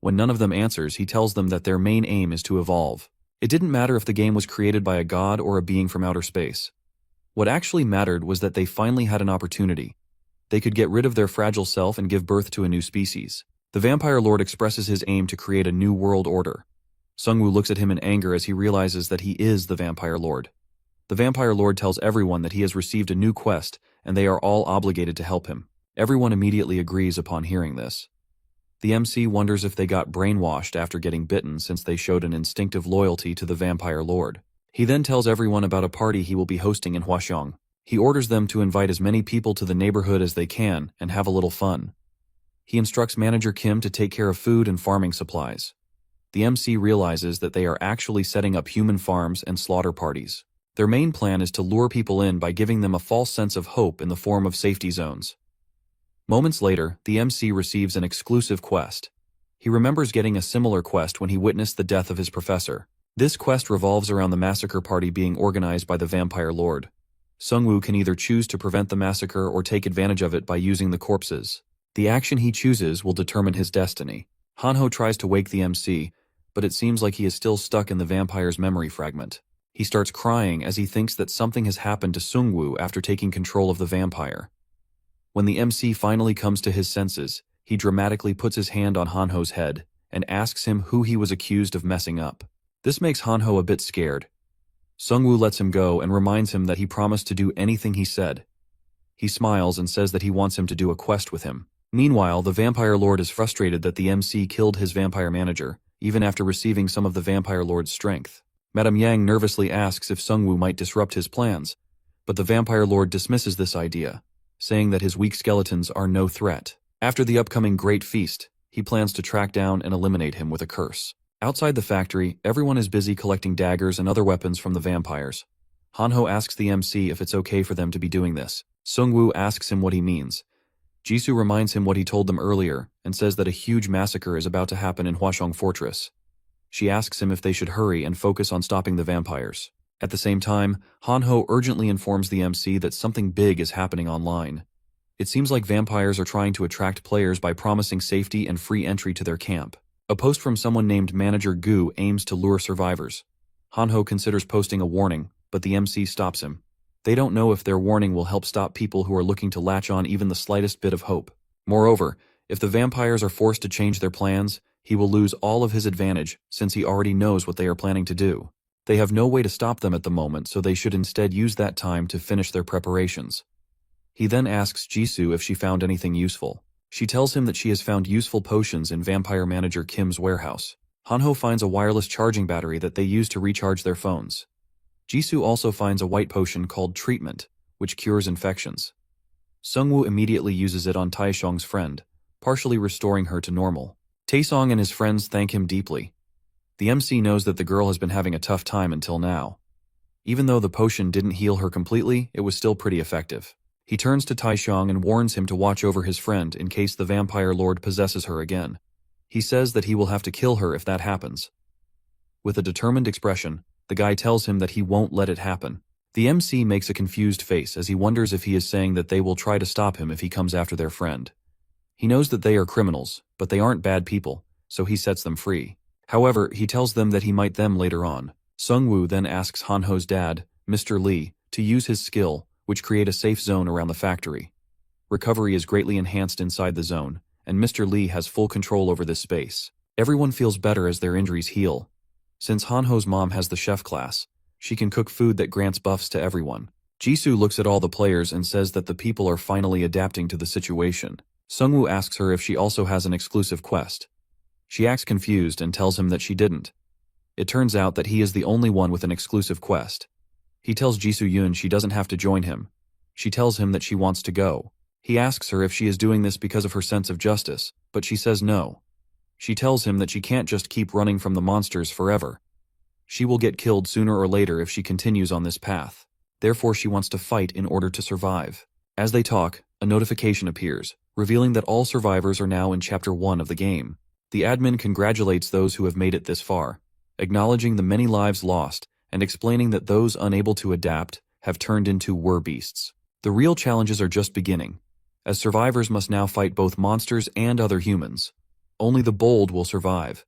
When none of them answers, he tells them that their main aim is to evolve. It didn't matter if the game was created by a god or a being from outer space. What actually mattered was that they finally had an opportunity. They could get rid of their fragile self and give birth to a new species. The vampire lord expresses his aim to create a new world order. Sungwoo looks at him in anger as he realizes that he is the vampire lord. The vampire lord tells everyone that he has received a new quest and they are all obligated to help him. Everyone immediately agrees upon hearing this. The MC wonders if they got brainwashed after getting bitten since they showed an instinctive loyalty to the vampire lord. He then tells everyone about a party he will be hosting in Hwaseong. He orders them to invite as many people to the neighborhood as they can and have a little fun. He instructs manager Kim to take care of food and farming supplies. The MC realizes that they are actually setting up human farms and slaughter parties. Their main plan is to lure people in by giving them a false sense of hope in the form of safety zones. Moments later, the MC receives an exclusive quest. He remembers getting a similar quest when he witnessed the death of his professor. This quest revolves around the massacre party being organized by the vampire lord. Sungwoo can either choose to prevent the massacre or take advantage of it by using the corpses. The action he chooses will determine his destiny. Hanho tries to wake the MC, but it seems like he is still stuck in the vampire's memory fragment. He starts crying as he thinks that something has happened to Sungwoo after taking control of the vampire. When the MC finally comes to his senses, he dramatically puts his hand on Hanho's head and asks him who he was accused of messing up. This makes Hanho a bit scared. Sungwoo lets him go and reminds him that he promised to do anything he said. He smiles and says that he wants him to do a quest with him. Meanwhile, the vampire lord is frustrated that the MC killed his vampire manager, even after receiving some of the vampire lord's strength. Madame Yang nervously asks if Sungwoo might disrupt his plans, but the vampire lord dismisses this idea, saying that his weak skeletons are no threat. After the upcoming Great Feast, he plans to track down and eliminate him with a curse. Outside the factory, everyone is busy collecting daggers and other weapons from the vampires. Hanho asks the MC if it's okay for them to be doing this. Sungwoo asks him what he means. Jisoo reminds him what he told them earlier and says that a huge massacre is about to happen in Hwaseong Fortress. She asks him if they should hurry and focus on stopping the vampires. At the same time, Hanho urgently informs the MC that something big is happening online. It seems like vampires are trying to attract players by promising safety and free entry to their camp. A post from someone named Manager Gu aims to lure survivors. Hanho considers posting a warning, but the MC stops him. They don't know if their warning will help stop people who are looking to latch on even the slightest bit of hope. Moreover, if the vampires are forced to change their plans, he will lose all of his advantage since he already knows what they are planning to do. They have no way to stop them at the moment, so they should instead use that time to finish their preparations. He then asks Jisoo if she found anything useful. She tells him that she has found useful potions in vampire manager Kim's warehouse. Hanho finds a wireless charging battery that they use to recharge their phones. Jisoo also finds a white potion called Treatment, which cures infections. Sungwoo immediately uses it on Taishong's friend, partially restoring her to normal. Taesong and his friends thank him deeply. The MC knows that the girl has been having a tough time until now. Even though the potion didn't heal her completely, it was still pretty effective. He turns to Taishong and warns him to watch over his friend in case the vampire lord possesses her again. He says that he will have to kill her if that happens. With a determined expression, the guy tells him that he won't let it happen. The MC makes a confused face as he wonders if he is saying that they will try to stop him if he comes after their friend. He knows that they are criminals, but they aren't bad people, so he sets them free. However, he tells them that he might them later on. Sungwoo then asks Hanho's dad, Mr. Lee, to use his skill, which create a safe zone around the factory. Recovery is greatly enhanced inside the zone, and Mr. Lee has full control over this space. Everyone feels better as their injuries heal. Since Hanho's mom has the chef class, she can cook food that grants buffs to everyone. Jisoo looks at all the players and says that the people are finally adapting to the situation. Sungwoo asks her if she also has an exclusive quest. She acts confused and tells him that she didn't. It turns out that he is the only one with an exclusive quest. He tells Jisoo Yoon she doesn't have to join him. She tells him that she wants to go. He asks her if she is doing this because of her sense of justice, but she says no. She tells him that she can't just keep running from the monsters forever. She will get killed sooner or later if she continues on this path. Therefore she wants to fight in order to survive. As they talk, a notification appears, revealing that all survivors are now in Chapter 1 of the game. The admin congratulates those who have made it this far, acknowledging the many lives lost, and explaining that those unable to adapt have turned into werebeasts. The real challenges are just beginning, as survivors must now fight both monsters and other humans. Only the bold will survive.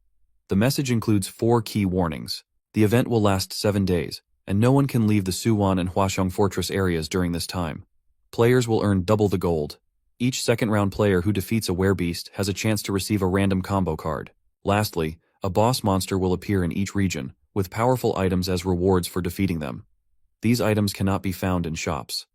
The message includes 4 key warnings. The event will last 7 days, and no one can leave the Suwon and Hwaseong Fortress areas during this time. Players will earn double the gold. Each second-round player who defeats a werebeast has a chance to receive a random combo card. Lastly, a boss monster will appear in each region, with powerful items as rewards for defeating them. These items cannot be found in shops.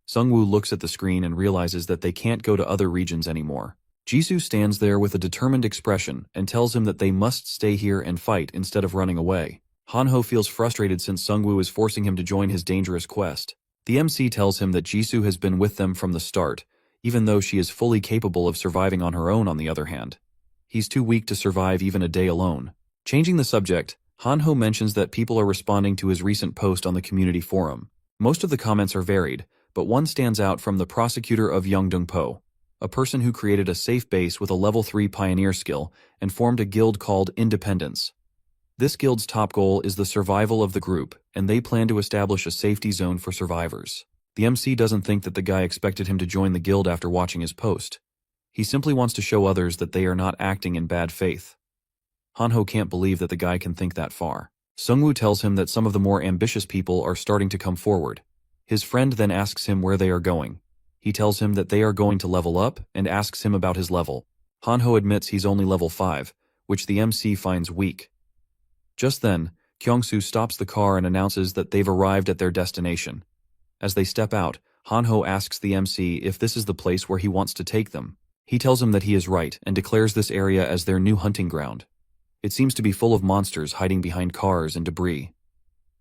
Sungwoo looks at the screen and realizes that they can't go to other regions anymore. Jisoo stands there with a determined expression and tells him that they must stay here and fight instead of running away. Hanho feels frustrated since Sungwoo is forcing him to join his dangerous quest. The MC tells him that Jisoo has been with them from the start, even though she is fully capable of surviving on her own on the other hand. He's too weak to survive even a day alone. Changing the subject, Hanho mentions that people are responding to his recent post on the community forum. Most of the comments are varied, but one stands out from the prosecutor of Yeongdeungpo, a person who created a safe base with a level 3 pioneer skill and formed a guild called Independence. This guild's top goal is the survival of the group, and they plan to establish a safety zone for survivors. The MC doesn't think that the guy expected him to join the guild after watching his post. He simply wants to show others that they are not acting in bad faith. Hanho can't believe that the guy can think that far. Sungwoo tells him that some of the more ambitious people are starting to come forward. His friend then asks him where they are going. He tells him that they are going to level up and asks him about his level. Hanho admits he's only level 5, which the MC finds weak. Just then, Kyungsoo stops the car and announces that they've arrived at their destination. As they step out, Hanho asks the MC if this is the place where he wants to take them. He tells him that he is right and declares this area as their new hunting ground. It seems to be full of monsters hiding behind cars and debris.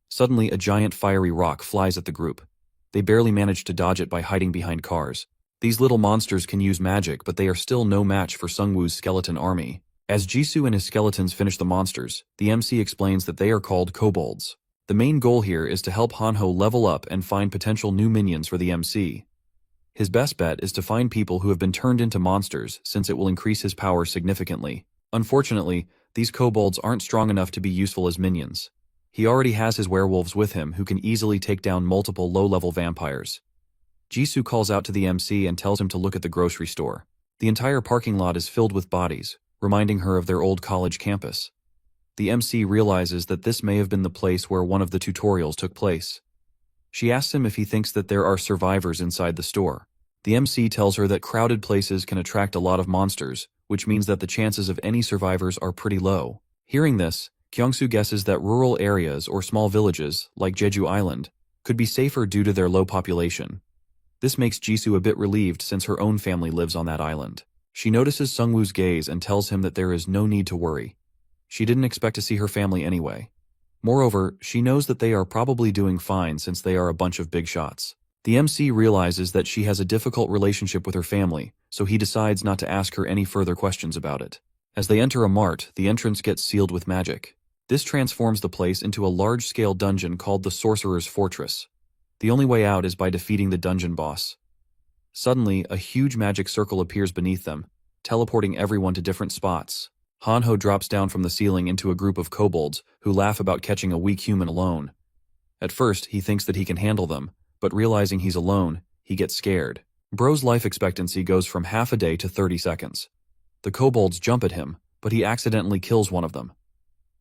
Suddenly, a giant fiery rock flies at the group. They barely manage to dodge it by hiding behind cars. These little monsters can use magic, but they are still no match for Sungwoo's skeleton army. As Jisoo and his skeletons finish the monsters, the MC explains that they are called kobolds. The main goal here is to help Hanho level up and find potential new minions for the MC. His best bet is to find people who have been turned into monsters, since it will increase his power significantly. Unfortunately, these kobolds aren't strong enough to be useful as minions. He already has his werewolves with him who can easily take down multiple low-level vampires. Jisoo calls out to the MC and tells him to look at the grocery store. The entire parking lot is filled with bodies, reminding her of their old college campus. The MC realizes that this may have been the place where one of the tutorials took place. She asks him if he thinks that there are survivors inside the store. The MC tells her that crowded places can attract a lot of monsters, which means that the chances of any survivors are pretty low. Hearing this, Kyungsoo guesses that rural areas or small villages, like Jeju Island, could be safer due to their low population. This makes Jisoo a bit relieved since her own family lives on that island. She notices Sungwoo's gaze and tells him that there is no need to worry. She didn't expect to see her family anyway. Moreover, she knows that they are probably doing fine since they are a bunch of big shots. The MC realizes that she has a difficult relationship with her family, so he decides not to ask her any further questions about it. As they enter a mart, the entrance gets sealed with magic. This transforms the place into a large-scale dungeon called the Sorcerer's Fortress. The only way out is by defeating the dungeon boss. Suddenly, a huge magic circle appears beneath them, teleporting everyone to different spots. Hanho drops down from the ceiling into a group of kobolds who laugh about catching a weak human alone. At first, he thinks that he can handle them, but realizing he's alone, he gets scared. Bro's life expectancy goes from half a day to 30 seconds. The kobolds jump at him, but he accidentally kills one of them.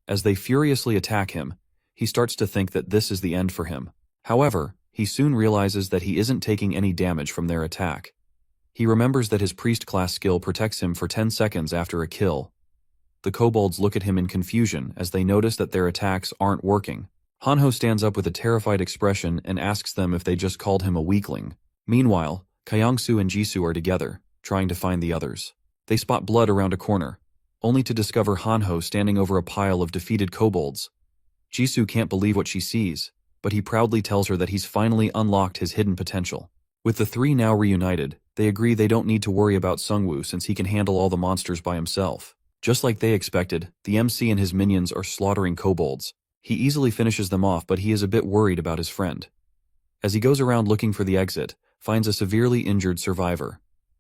As they furiously attack him, he starts to think that this is the end for him. However, he soon realizes that he isn't taking any damage from their attack. He remembers that his priest class skill protects him for 10 seconds after a kill. The kobolds look at him in confusion as they notice that their attacks aren't working. Hanho stands up with a terrified expression and asks them if they just called him a weakling. Meanwhile, Kyongsu and Jisoo are together, trying to find the others. They spot blood around a corner, only to discover Hanho standing over a pile of defeated kobolds. Jisoo can't believe what she sees, but he proudly tells her that he's finally unlocked his hidden potential. With the three now reunited, they agree they don't need to worry about Sungwoo since he can handle all the monsters by himself. Just like they expected, the MC and his minions are slaughtering kobolds. He easily finishes them off, but he is a bit worried about his friend. As he goes around looking for the exit, finds a severely injured survivor.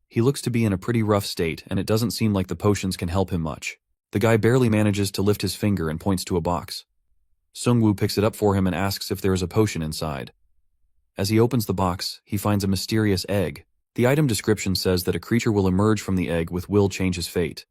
He looks to be in a pretty rough state, and it doesn't seem like the potions can help him much. The guy barely manages to lift his finger and points to a box. Sungwoo picks it up for him and asks if there is a potion inside. As he opens the box, he finds a mysterious egg. The item description says that a creature will emerge from the egg with will change his fate.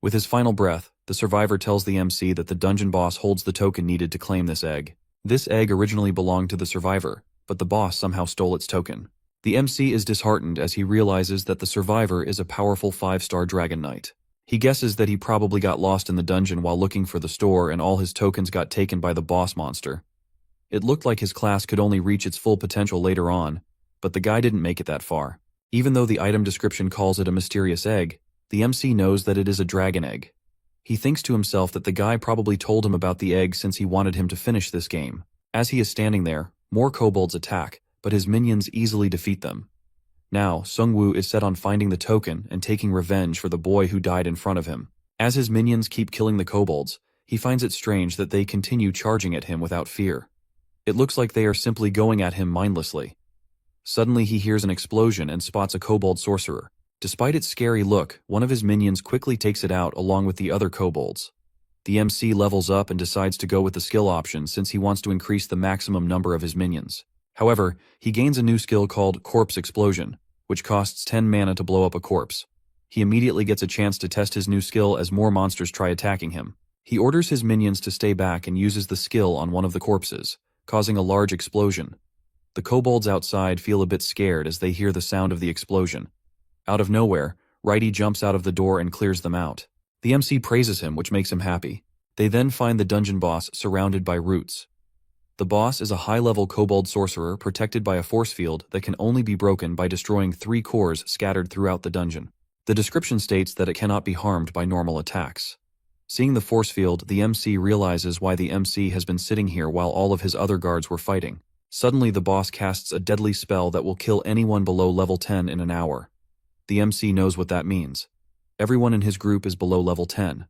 With his final breath, the survivor tells the MC that the dungeon boss holds the token needed to claim this egg. This egg originally belonged to the survivor, but the boss somehow stole its token. The MC is disheartened as he realizes that the survivor is a powerful 5-star dragon knight. He guesses that he probably got lost in the dungeon while looking for the store and all his tokens got taken by the boss monster. It looked like his class could only reach its full potential later on, but the guy didn't make it that far. Even though the item description calls it a mysterious egg, the MC knows that it is a dragon egg. He thinks to himself that the guy probably told him about the egg since he wanted him to finish this game. As he is standing there, more kobolds attack, but his minions easily defeat them. Now, Sungwoo is set on finding the token and taking revenge for the boy who died in front of him. As his minions keep killing the kobolds, he finds it strange that they continue charging at him without fear. It looks like they are simply going at him mindlessly. Suddenly he hears an explosion and spots a kobold sorcerer. Despite its scary look, one of his minions quickly takes it out along with the other kobolds. The MC levels up and decides to go with the skill option since he wants to increase the maximum number of his minions. However, he gains a new skill called Corpse Explosion, which costs 10 mana to blow up a corpse. He immediately gets a chance to test his new skill as more monsters try attacking him. He orders his minions to stay back and uses the skill on one of the corpses, causing a large explosion. The kobolds outside feel a bit scared as they hear the sound of the explosion. Out of nowhere, Righty jumps out of the door and clears them out. The MC praises him, which makes him happy. They then find the dungeon boss surrounded by roots. The boss is a high-level kobold sorcerer protected by a force field that can only be broken by destroying 3 cores scattered throughout the dungeon. The description states that it cannot be harmed by normal attacks. Seeing the force field, the MC realizes why the MC has been sitting here while all of his other guards were fighting. Suddenly the boss casts a deadly spell that will kill anyone below level 10 in an hour. The MC knows what that means. Everyone in his group is below level 10.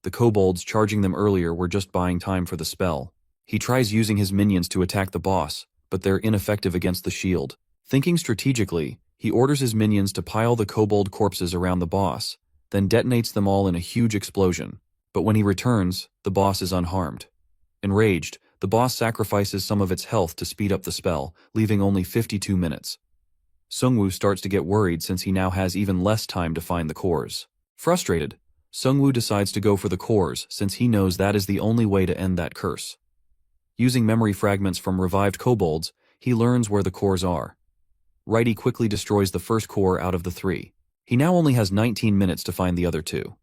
The kobolds charging them earlier were just buying time for the spell. He tries using his minions to attack the boss, but they're ineffective against the shield. Thinking strategically, he orders his minions to pile the kobold corpses around the boss, then detonates them all in a huge explosion. But when he returns, the boss is unharmed. Enraged, the boss sacrifices some of its health to speed up the spell, leaving only 52 minutes. Sungwoo starts to get worried since he now has even less time to find the cores. Frustrated, Sungwoo decides to go for the cores since he knows that is the only way to end that curse. Using memory fragments from revived kobolds, he learns where the cores are. Righty quickly destroys the first core out of the 3. He now only has 19 minutes to find the other 2.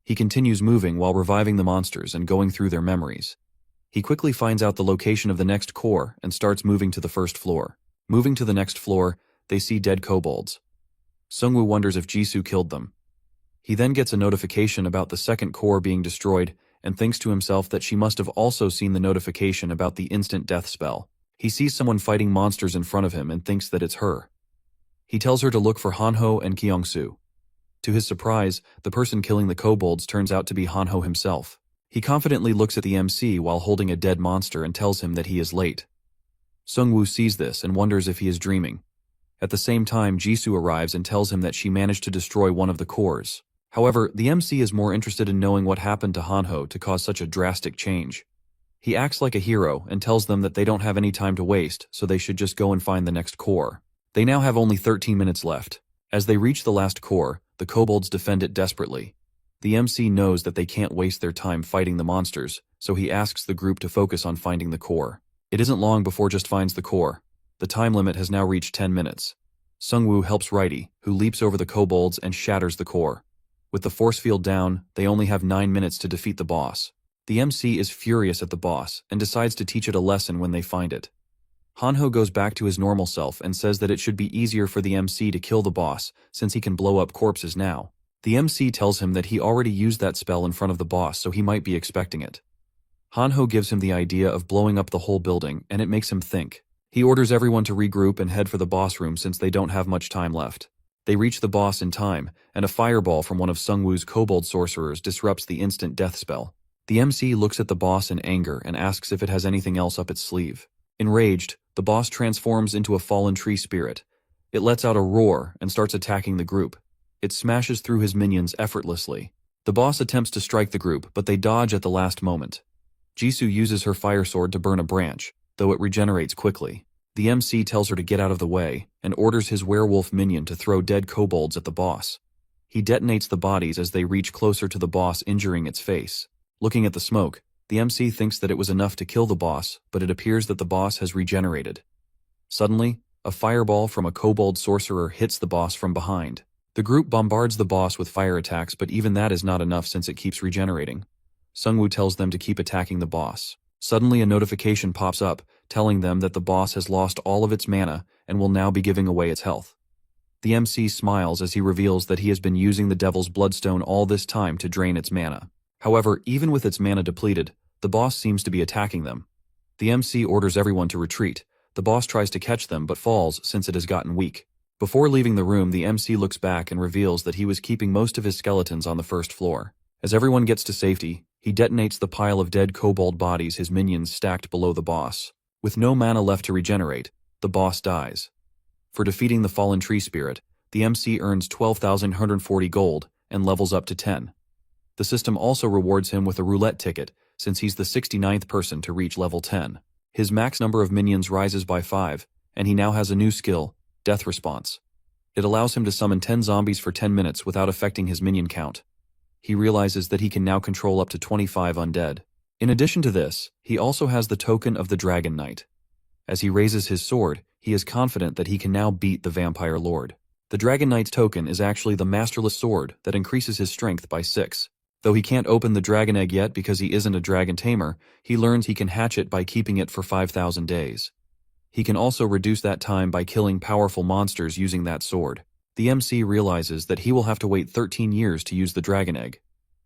He continues moving while reviving the monsters and going through their memories. He quickly finds out the location of the next core and starts moving to the first floor. Moving to the next floor, they see dead kobolds. Sungwoo wonders if Jisoo killed them. He then gets a notification about the second core being destroyed and thinks to himself that she must have also seen the notification about the instant death spell. He sees someone fighting monsters in front of him and thinks that it's her. He tells her to look for Hanho and Kyongsu. To his surprise, the person killing the kobolds turns out to be Hanho himself. He confidently looks at the MC while holding a dead monster and tells him that he is late. Sungwoo sees this and wonders if he is dreaming. At the same time, Jisoo arrives and tells him that she managed to destroy one of the cores. However, the MC is more interested in knowing what happened to Hanho to cause such a drastic change. He acts like a hero and tells them that they don't have any time to waste, so they should just go and find the next core. They now have only 13 minutes left. As they reach the last core, the kobolds defend it desperately. The MC knows that they can't waste their time fighting the monsters, so he asks the group to focus on finding the core. It isn't long before just finds the core. The time limit has now reached 10 minutes. Sungwoo helps Righty, who leaps over the kobolds and shatters the core. With the force field down, they only have 9 minutes to defeat the boss. The MC is furious at the boss and decides to teach it a lesson when they find it. Hanho goes back to his normal self and says that it should be easier for the MC to kill the boss since he can blow up corpses now. The MC tells him that he already used that spell in front of the boss, so he might be expecting it. Hanho gives him the idea of blowing up the whole building, and it makes him think. He orders everyone to regroup and head for the boss room since they don't have much time left. They reach the boss in time, and a fireball from one of Sungwoo's kobold sorcerers disrupts the instant death spell. The MC looks at the boss in anger and asks if it has anything else up its sleeve. Enraged, the boss transforms into a fallen tree spirit. It lets out a roar and starts attacking the group. It smashes through his minions effortlessly. The boss attempts to strike the group, but they dodge at the last moment. Jisoo uses her fire sword to burn a branch, though it regenerates quickly. The MC tells her to get out of the way and orders his werewolf minion to throw dead kobolds at the boss. He detonates the bodies as they reach closer to the boss, injuring its face. Looking at the smoke, the MC thinks that it was enough to kill the boss, but it appears that the boss has regenerated. Suddenly, a fireball from a kobold sorcerer hits the boss from behind. The group bombards the boss with fire attacks, but even that is not enough since it keeps regenerating. Sungwoo tells them to keep attacking the boss. Suddenly a notification pops up, telling them that the boss has lost all of its mana and will now be giving away its health. The MC smiles as he reveals that he has been using the Devil's Bloodstone all this time to drain its mana. However, even with its mana depleted, the boss seems to be attacking them. The MC orders everyone to retreat. The boss tries to catch them but falls since it has gotten weak. Before leaving the room, the MC looks back and reveals that he was keeping most of his skeletons on the first floor. As everyone gets to safety, he detonates the pile of dead kobold bodies his minions stacked below the boss. With no mana left to regenerate, the boss dies. For defeating the fallen tree spirit, the MC earns 12,140 gold and levels up to 10. The system also rewards him with a roulette ticket, since he's the 69th person to reach level 10. His max number of minions rises by 5, and he now has a new skill, Death Response. It allows him to summon 10 zombies for 10 minutes without affecting his minion count. He realizes that he can now control up to 25 undead. In addition to this, he also has the token of the Dragon Knight. As he raises his sword, he is confident that he can now beat the Vampire Lord. The Dragon Knight's token is actually the Masterless Sword that increases his strength by 6. Though he can't open the dragon egg yet because he isn't a dragon tamer, he learns he can hatch it by keeping it for 5,000 days. He can also reduce that time by killing powerful monsters using that sword. The MC realizes that he will have to wait 13 years to use the dragon egg.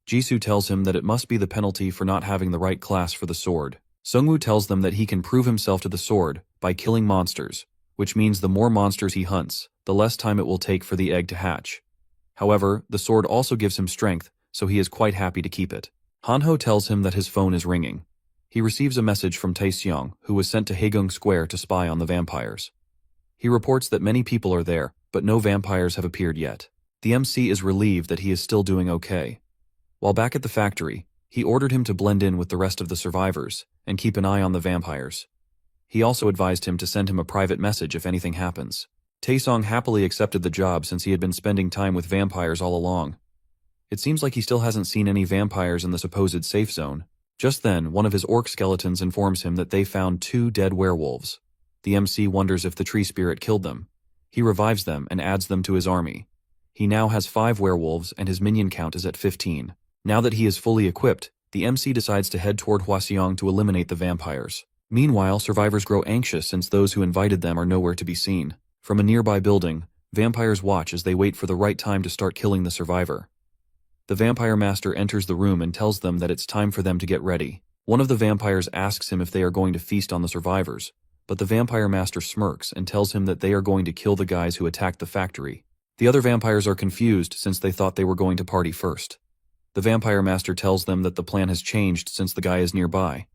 Jisoo tells him that it must be the penalty for not having the right class for the sword. Sungwoo tells them that he can prove himself to the sword by killing monsters, which means the more monsters he hunts, the less time it will take for the egg to hatch. However, the sword also gives him strength, so he is quite happy to keep it. Hanho tells him that his phone is ringing. He receives a message from Taeseong, who was sent to Haegung Square to spy on the vampires. He reports that many people are there, but no vampires have appeared yet. The MC is relieved that he is still doing okay. While back at the factory, he ordered him to blend in with the rest of the survivors and keep an eye on the vampires. He also advised him to send him a private message if anything happens. Taesong happily accepted the job since he had been spending time with vampires all along. It seems like he still hasn't seen any vampires in the supposed safe zone. Just then, one of his orc skeletons informs him that they found 2 dead werewolves. The MC wonders if the tree spirit killed them. He revives them and adds them to his army. He now has 5 werewolves and his minion count is at 15. Now that he is fully equipped, the MC decides to head toward Hwaseong to eliminate the vampires. Meanwhile, survivors grow anxious since those who invited them are nowhere to be seen. From a nearby building, vampires watch as they wait for the right time to start killing the survivor. The vampire master enters the room and tells them that it's time for them to get ready. One of the vampires asks him if they are going to feast on the survivors, but the vampire master smirks and tells him that they are going to kill the guys who attacked the factory. The other vampires are confused since they thought they were going to party first. The vampire master tells them that the plan has changed since the guy is nearby.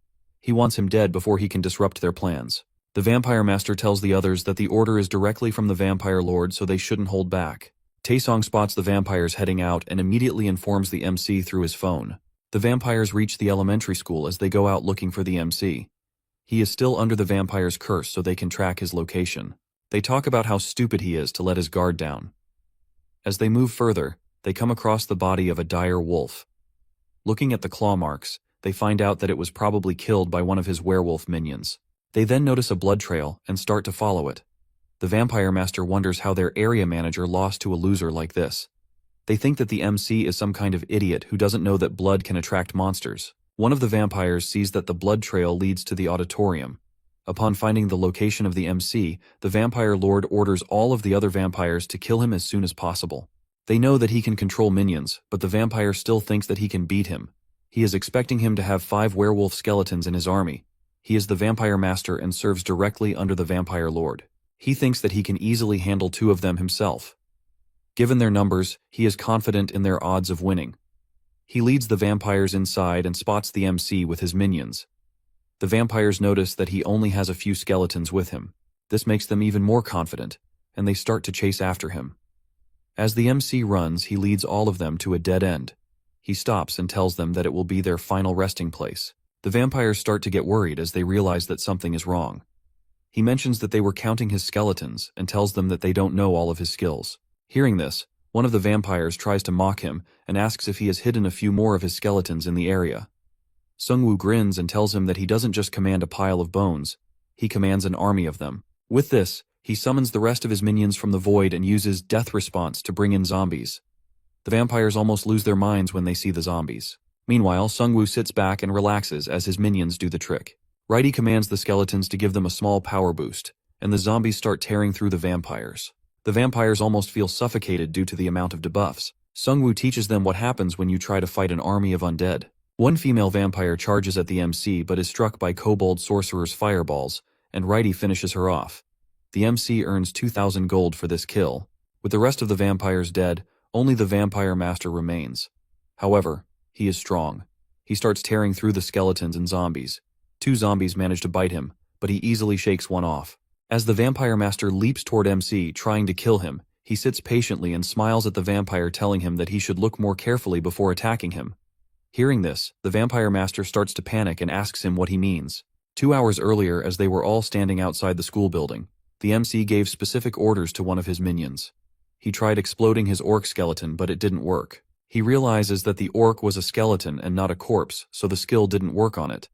He wants him dead before he can disrupt their plans. The vampire master tells the others that the order is directly from the vampire lord, so they shouldn't hold back. Taesong spots the vampires heading out and immediately informs the MC through his phone. The vampires reach the elementary school as they go out looking for the MC. He is still under the vampire's curse, so they can track his location. They talk about how stupid he is to let his guard down. As they move further, they come across the body of a dire wolf. Looking at the claw marks, they find out that it was probably killed by one of his werewolf minions. They then notice a blood trail and start to follow it. The vampire master wonders how their area manager lost to a loser like this. They think that the MC is some kind of idiot who doesn't know that blood can attract monsters. One of the vampires sees that the blood trail leads to the auditorium. Upon finding the location of the MC, the vampire lord orders all of the other vampires to kill him as soon as possible. They know that he can control minions, but the vampire still thinks that he can beat him. He is expecting him to have 5 werewolf skeletons in his army. He is the vampire master and serves directly under the vampire lord. He thinks that he can easily handle 2 of them himself. Given their numbers, he is confident in their odds of winning. He leads the vampires inside and spots the MC with his minions. The vampires notice that he only has a few skeletons with him. This makes them even more confident, and they start to chase after him. As the MC runs, he leads all of them to a dead end. He stops and tells them that it will be their final resting place. The vampires start to get worried as they realize that something is wrong. He mentions that they were counting his skeletons and tells them that they don't know all of his skills. Hearing this, one of the vampires tries to mock him and asks if he has hidden a few more of his skeletons in the area. Sungwoo grins and tells him that he doesn't just command a pile of bones, he commands an army of them. With this, he summons the rest of his minions from the void and uses death response to bring in zombies. The vampires almost lose their minds when they see the zombies. Meanwhile, Sungwoo sits back and relaxes as his minions do the trick. Righty commands the skeletons to give them a small power boost, and the zombies start tearing through the vampires. The vampires almost feel suffocated due to the amount of debuffs. Sungwoo teaches them what happens when you try to fight an army of undead. One female vampire charges at the MC but is struck by kobold sorcerer's fireballs, and Righty finishes her off. The MC earns 2,000 gold for this kill. With the rest of the vampires dead, only the vampire master remains. However, he is strong. He starts tearing through the skeletons and zombies. 2 zombies manage to bite him, but he easily shakes one off. As the vampire master leaps toward MC, trying to kill him, he sits patiently and smiles at the vampire, telling him that he should look more carefully before attacking him. Hearing this, the vampire master starts to panic and asks him what he means. 2 hours earlier, as they were all standing outside the school building, the MC gave specific orders to one of his minions. He tried exploding his orc skeleton, but it didn't work. He realizes that the orc was a skeleton and not a corpse, so the skill didn't work on it.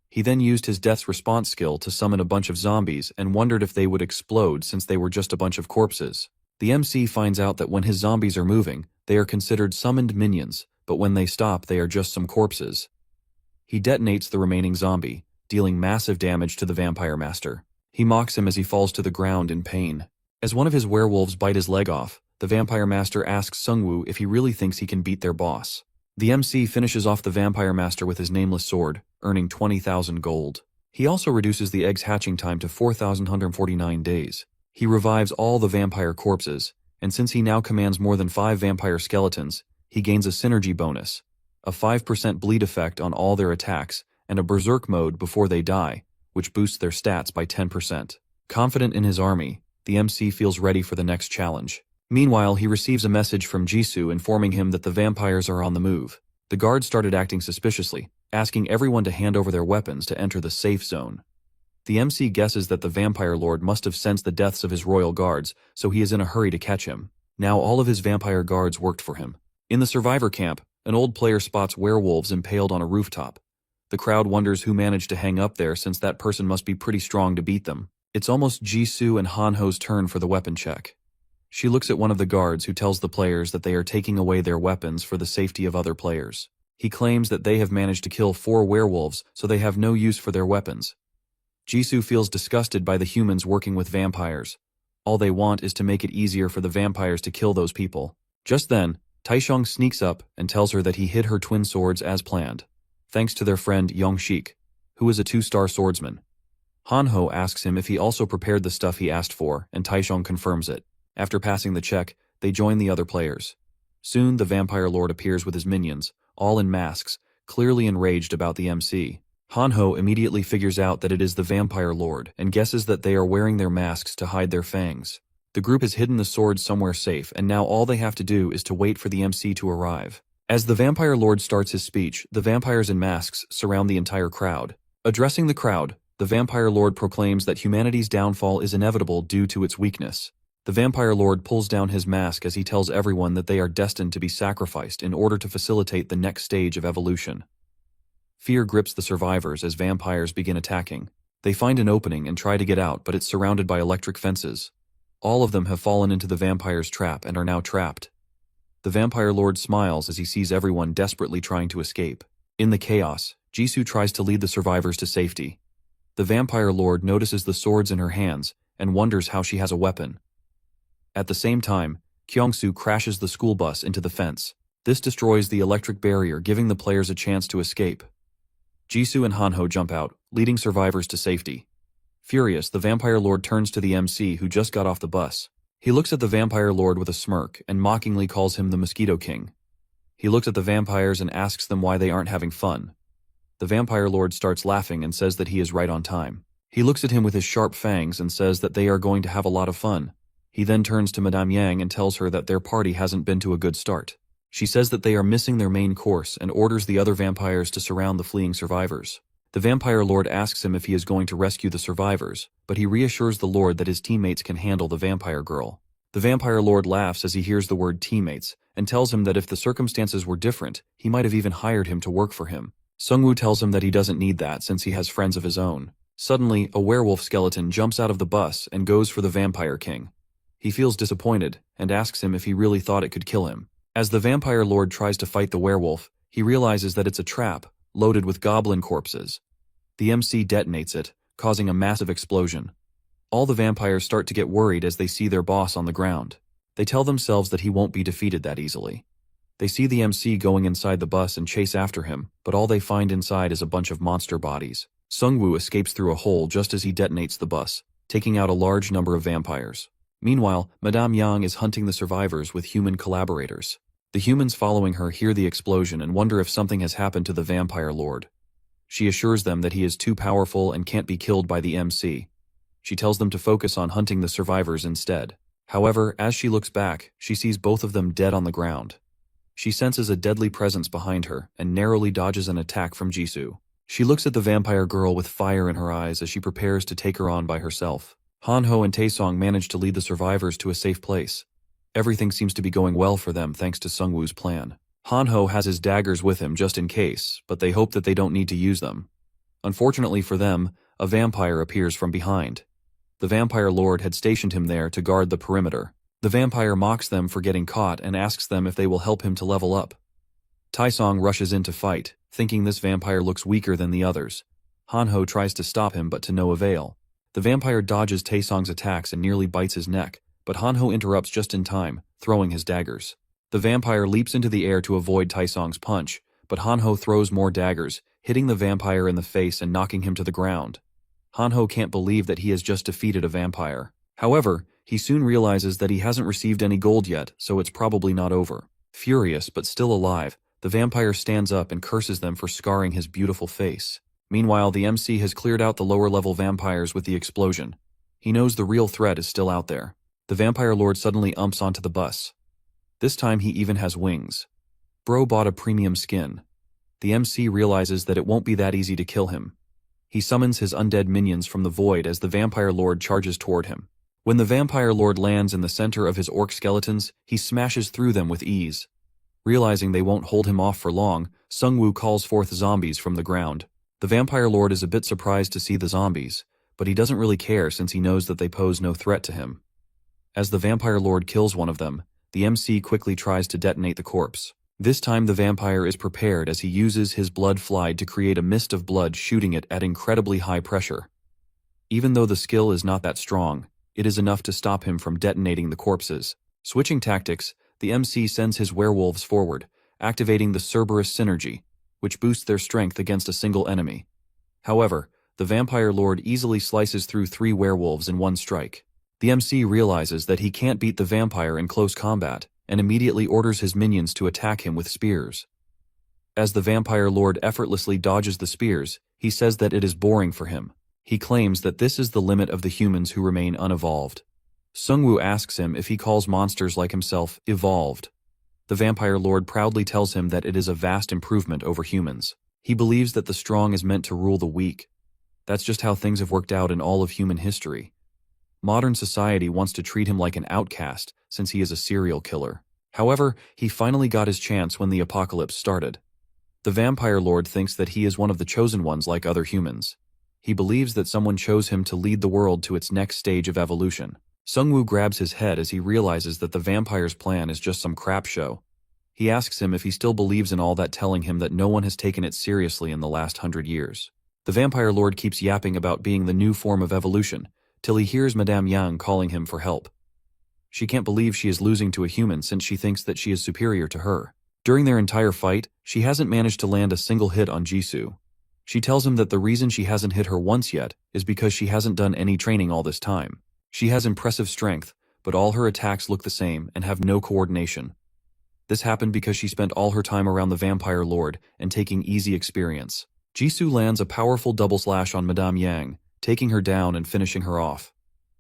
He then used his death response skill to summon a bunch of zombies and wondered if they would explode since they were just a bunch of corpses. The MC finds out that when his zombies are moving, they are considered summoned minions, but when they stop, they are just some corpses. He detonates the remaining zombie, dealing massive damage to the vampire master. He mocks him as he falls to the ground in pain. As one of his werewolves bite his leg off, the vampire master asks Sungwoo if he really thinks he can beat their boss. The MC finishes off the vampire master with his nameless sword, earning 20,000 gold. He also reduces the egg's hatching time to 4,149 days. He revives all the vampire corpses, and since he now commands more than 5 vampire skeletons, he gains a synergy bonus, a 5% bleed effect on all their attacks, and a berserk mode before they die, which boosts their stats by 10%. Confident in his army, the MC feels ready for the next challenge. Meanwhile, he receives a message from Jisoo informing him that the vampires are on the move. The guards started acting suspiciously, asking everyone to hand over their weapons to enter the safe zone. The MC guesses that the vampire lord must have sensed the deaths of his royal guards, so he is in a hurry to catch him. Now all of his vampire guards worked for him. In the survivor camp, an old player spots werewolves impaled on a rooftop. The crowd wonders who managed to hang up there, since that person must be pretty strong to beat them. It's almost Jisoo and Hanho's turn for the weapon check. She looks at one of the guards, who tells the players that they are taking away their weapons for the safety of other players. He claims that they have managed to kill 4 werewolves, so they have no use for their weapons. Jisoo feels disgusted by the humans working with vampires. All they want is to make it easier for the vampires to kill those people. Just then, Taishong sneaks up and tells her that he hid her twin swords as planned, thanks to their friend Yongshik, who is a 2-star swordsman. Hanho asks him if he also prepared the stuff he asked for, and Taishong confirms it. After passing the check, they join the other players. Soon, the vampire lord appears with his minions, all in masks, clearly enraged about the MC. Hanho immediately figures out that it is the vampire lord and guesses that they are wearing their masks to hide their fangs. The group has hidden the swords somewhere safe, and now all they have to do is to wait for the MC to arrive. As the vampire lord starts his speech, the vampires in masks surround the entire crowd. Addressing the crowd, the vampire lord proclaims that humanity's downfall is inevitable due to its weakness. The vampire lord pulls down his mask as he tells everyone that they are destined to be sacrificed in order to facilitate the next stage of evolution. Fear grips the survivors as vampires begin attacking. They find an opening and try to get out, but it's surrounded by electric fences. All of them have fallen into the vampire's trap and are now trapped. The vampire lord smiles as he sees everyone desperately trying to escape. In the chaos, Jisoo tries to lead the survivors to safety. The vampire lord notices the swords in her hands and wonders how she has a weapon. At the same time, Kyungsoo crashes the school bus into the fence. This destroys the electric barrier, giving the players a chance to escape. Jisoo and Hanho jump out, leading survivors to safety. Furious, the vampire lord turns to the MC who just got off the bus. He looks at the vampire lord with a smirk and mockingly calls him the Mosquito King. He looks at the vampires and asks them why they aren't having fun. The vampire lord starts laughing and says that he is right on time. He looks at him with his sharp fangs and says that they are going to have a lot of fun. He then turns to Madame Yang and tells her that their party hasn't been to a good start. She says that they are missing their main course and orders the other vampires to surround the fleeing survivors. The vampire lord asks him if he is going to rescue the survivors, but he reassures the lord that his teammates can handle the vampire girl. The vampire lord laughs as he hears the word teammates, and tells him that if the circumstances were different, he might have even hired him to work for him. Sungwoo tells him that he doesn't need that since he has friends of his own. Suddenly, a werewolf skeleton jumps out of the bus and goes for the vampire king. He feels disappointed, and asks him if he really thought it could kill him. As the vampire lord tries to fight the werewolf, he realizes that it's a trap, loaded with goblin corpses. The MC detonates it, causing a massive explosion. All the vampires start to get worried as they see their boss on the ground. They tell themselves that he won't be defeated that easily. They see the MC going inside the bus and chase after him, but all they find inside is a bunch of monster bodies. Sungwoo escapes through a hole just as he detonates the bus, taking out a large number of vampires. Meanwhile, Madame Yang is hunting the survivors with human collaborators. The humans following her hear the explosion and wonder if something has happened to the vampire lord. She assures them that he is too powerful and can't be killed by the MC. She tells them to focus on hunting the survivors instead. However, as she looks back, she sees both of them dead on the ground. She senses a deadly presence behind her and narrowly dodges an attack from Jisoo. She looks at the vampire girl with fire in her eyes as she prepares to take her on by herself. Hanho and Taesong manage to lead the survivors to a safe place. Everything seems to be going well for them thanks to Sungwoo's plan. Hanho has his daggers with him just in case, but they hope that they don't need to use them. Unfortunately for them, a vampire appears from behind. The vampire lord had stationed him there to guard the perimeter. The vampire mocks them for getting caught and asks them if they will help him to level up. Taesong rushes in to fight, thinking this vampire looks weaker than the others. Hanho tries to stop him, but to no avail. The vampire dodges Taesong's attacks and nearly bites his neck, but Hanho interrupts just in time, throwing his daggers. The vampire leaps into the air to avoid Taesong's punch, but Hanho throws more daggers, hitting the vampire in the face and knocking him to the ground. Hanho can't believe that he has just defeated a vampire. However, he soon realizes that he hasn't received any gold yet, so it's probably not over. Furious but still alive, the vampire stands up and curses them for scarring his beautiful face. Meanwhile, the MC has cleared out the lower-level vampires with the explosion. He knows the real threat is still out there. The vampire lord suddenly umps onto the bus. This time he even has wings. Bro bought a premium skin. The MC realizes that it won't be that easy to kill him. He summons his undead minions from the void as the vampire lord charges toward him. When the vampire lord lands in the center of his orc skeletons, he smashes through them with ease. Realizing they won't hold him off for long, Sungwoo calls forth zombies from the ground. The vampire lord is a bit surprised to see the zombies, but he doesn't really care since he knows that they pose no threat to him. As the vampire lord kills one of them, the MC quickly tries to detonate the corpse. This time the vampire is prepared as he uses his blood flied to create a mist of blood, shooting it at incredibly high pressure. Even though the skill is not that strong, it is enough to stop him from detonating the corpses. Switching tactics, the MC sends his werewolves forward, activating the Cerberus synergy, which boosts their strength against a single enemy. However, the vampire lord easily slices through 3 werewolves in one strike. The MC realizes that he can't beat the vampire in close combat, and immediately orders his minions to attack him with spears. As the vampire lord effortlessly dodges the spears, he says that it is boring for him. He claims that this is the limit of the humans who remain unevolved. Sungwoo asks him if he calls monsters like himself evolved. The vampire lord proudly tells him that it is a vast improvement over humans. He believes that the strong is meant to rule the weak. That's just how things have worked out in all of human history. Modern society wants to treat him like an outcast since he is a serial killer. However, he finally got his chance when the apocalypse started. The vampire lord thinks that he is one of the chosen ones like other humans. He believes that someone chose him to lead the world to its next stage of evolution. Sungwoo grabs his head as he realizes that the vampire's plan is just some crap show. He asks him if he still believes in all that, telling him that no one has taken it seriously in the last 100 years. The vampire lord keeps yapping about being the new form of evolution, till he hears Madame Yang calling him for help. She can't believe she is losing to a human since she thinks that she is superior to her. During their entire fight, she hasn't managed to land a single hit on Jisoo. She tells him that the reason she hasn't hit her once yet is because she hasn't done any training all this time. She has impressive strength, but all her attacks look the same and have no coordination. This happened because she spent all her time around the vampire lord and taking easy experience. Jisoo lands a powerful double slash on Madame Yang, taking her down and finishing her off.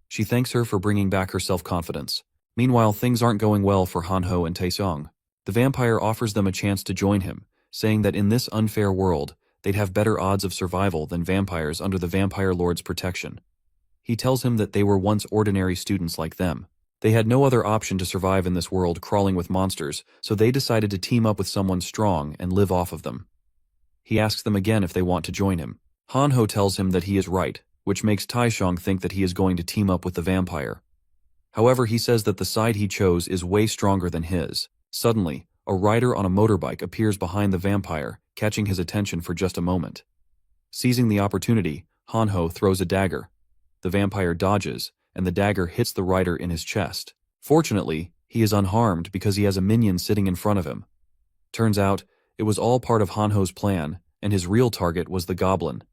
She thanks her for bringing back her self-confidence. Meanwhile, things aren't going well for Hanho and Taesung. The vampire offers them a chance to join him, saying that in this unfair world, they'd have better odds of survival than vampires under the vampire lord's protection. He tells him that they were once ordinary students like them. They had no other option to survive in this world crawling with monsters, so they decided to team up with someone strong and live off of them. He asks them again if they want to join him. Hanho tells him that he is right, which makes Taesung think that he is going to team up with the vampire. However, he says that the side he chose is way stronger than his. Suddenly, a rider on a motorbike appears behind the vampire, catching his attention for just a moment. Seizing the opportunity, Hanho throws a dagger. The vampire dodges, and the dagger hits the rider in his chest. Fortunately, he is unharmed because he has a minion sitting in front of him. Turns out, it was all part of Hanho's plan, and his real target was the goblin.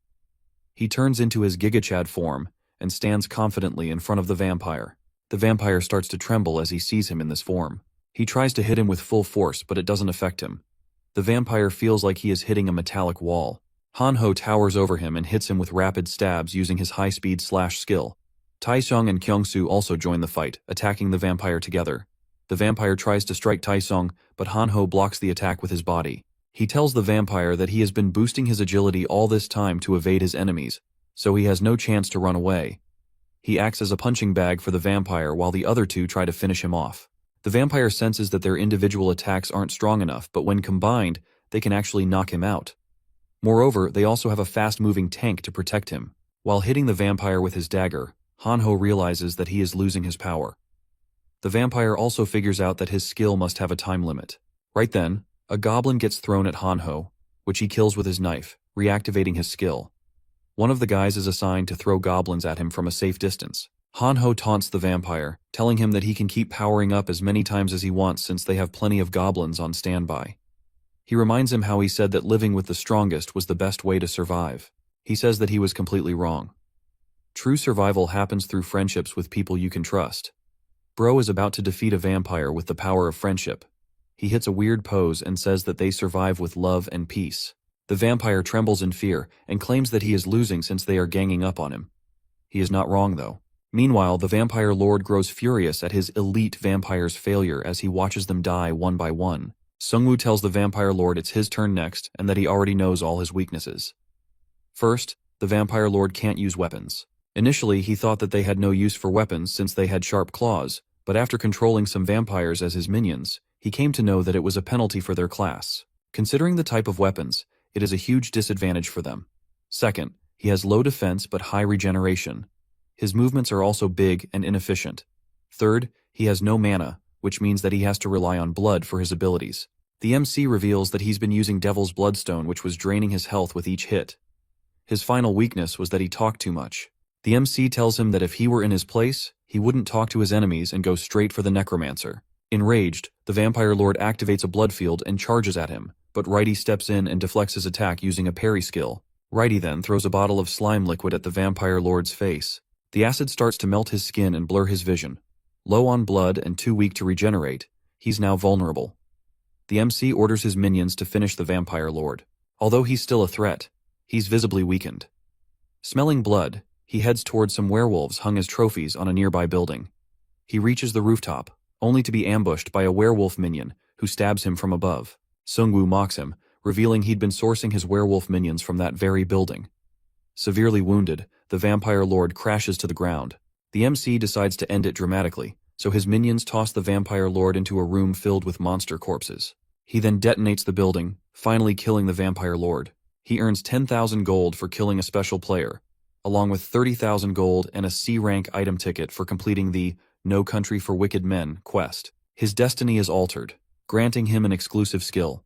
He turns into his Gigachad form and stands confidently in front of the vampire. The vampire starts to tremble as he sees him in this form. He tries to hit him with full force, but it doesn't affect him. The vampire feels like he is hitting a metallic wall. Hanho towers over him and hits him with rapid stabs using his high-speed slash skill. Taesung and Kyungsoo also join the fight, attacking the vampire together. The vampire tries to strike Taesung, but Hanho blocks the attack with his body. He tells the vampire that he has been boosting his agility all this time to evade his enemies, so he has no chance to run away. He acts as a punching bag for the vampire while the other two try to finish him off. The vampire senses that their individual attacks aren't strong enough, but when combined, they can actually knock him out. Moreover, they also have a fast-moving tank to protect him. While hitting the vampire with his dagger, Hanho realizes that he is losing his power. The vampire also figures out that his skill must have a time limit. Right then, a goblin gets thrown at Hanho, which he kills with his knife, reactivating his skill. One of the guys is assigned to throw goblins at him from a safe distance. Hanho taunts the vampire, telling him that he can keep powering up as many times as he wants since they have plenty of goblins on standby. He reminds him how he said that living with the strongest was the best way to survive. He says that he was completely wrong. True survival happens through friendships with people you can trust. Bro is about to defeat a vampire with the power of friendship. He hits a weird pose and says that they survive with love and peace. The vampire trembles in fear and claims that he is losing since they are ganging up on him. He is not wrong though. Meanwhile, the vampire lord grows furious at his elite vampire's failure as he watches them die one by one. Sungwoo tells the vampire lord it's his turn next and that he already knows all his weaknesses. First, the vampire lord can't use weapons. Initially, he thought that they had no use for weapons since they had sharp claws, but after controlling some vampires as his minions, he came to know that it was a penalty for their class. Considering the type of weapons, it is a huge disadvantage for them. Second, he has low defense but high regeneration. His movements are also big and inefficient. Third, he has no mana, which means that he has to rely on blood for his abilities. The MC reveals that he's been using Devil's Bloodstone, which was draining his health with each hit. His final weakness was that he talked too much. The MC tells him that if he were in his place, he wouldn't talk to his enemies and go straight for the Necromancer. Enraged, the vampire lord activates a blood field and charges at him, but Righty steps in and deflects his attack using a parry skill. Righty then throws a bottle of slime liquid at the vampire lord's face. The acid starts to melt his skin and blur his vision. Low on blood and too weak to regenerate, he's now vulnerable. The MC orders his minions to finish the vampire lord. Although he's still a threat, he's visibly weakened. Smelling blood, he heads towards some werewolves hung as trophies on a nearby building. He reaches the rooftop, only to be ambushed by a werewolf minion who stabs him from above. Sungwoo mocks him, revealing he'd been sourcing his werewolf minions from that very building. Severely wounded, the vampire lord crashes to the ground. The MC decides to end it dramatically, so his minions toss the vampire lord into a room filled with monster corpses. He then detonates the building, finally killing the vampire lord. He earns 10,000 gold for killing a special player. along with 30,000 gold and a C-rank item ticket for completing the No Country for Wicked Men quest. His destiny is altered, granting him an exclusive skill.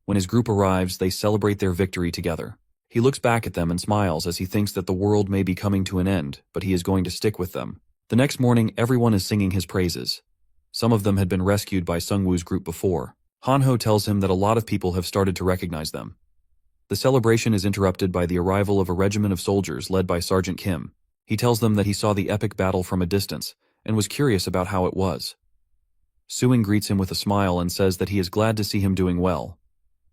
When his group arrives, they celebrate their victory together. He looks back at them and smiles as he thinks that the world may be coming to an end, but he is going to stick with them. The next morning, everyone is singing his praises. Some of them had been rescued by Sungwoo's group before. Hanho tells him that a lot of people have started to recognize them. The celebration is interrupted by the arrival of a regiment of soldiers led by Sergeant Kim. He tells them that he saw the epic battle from a distance, and was curious about how it was. Suing greets him with a smile and says that he is glad to see him doing well.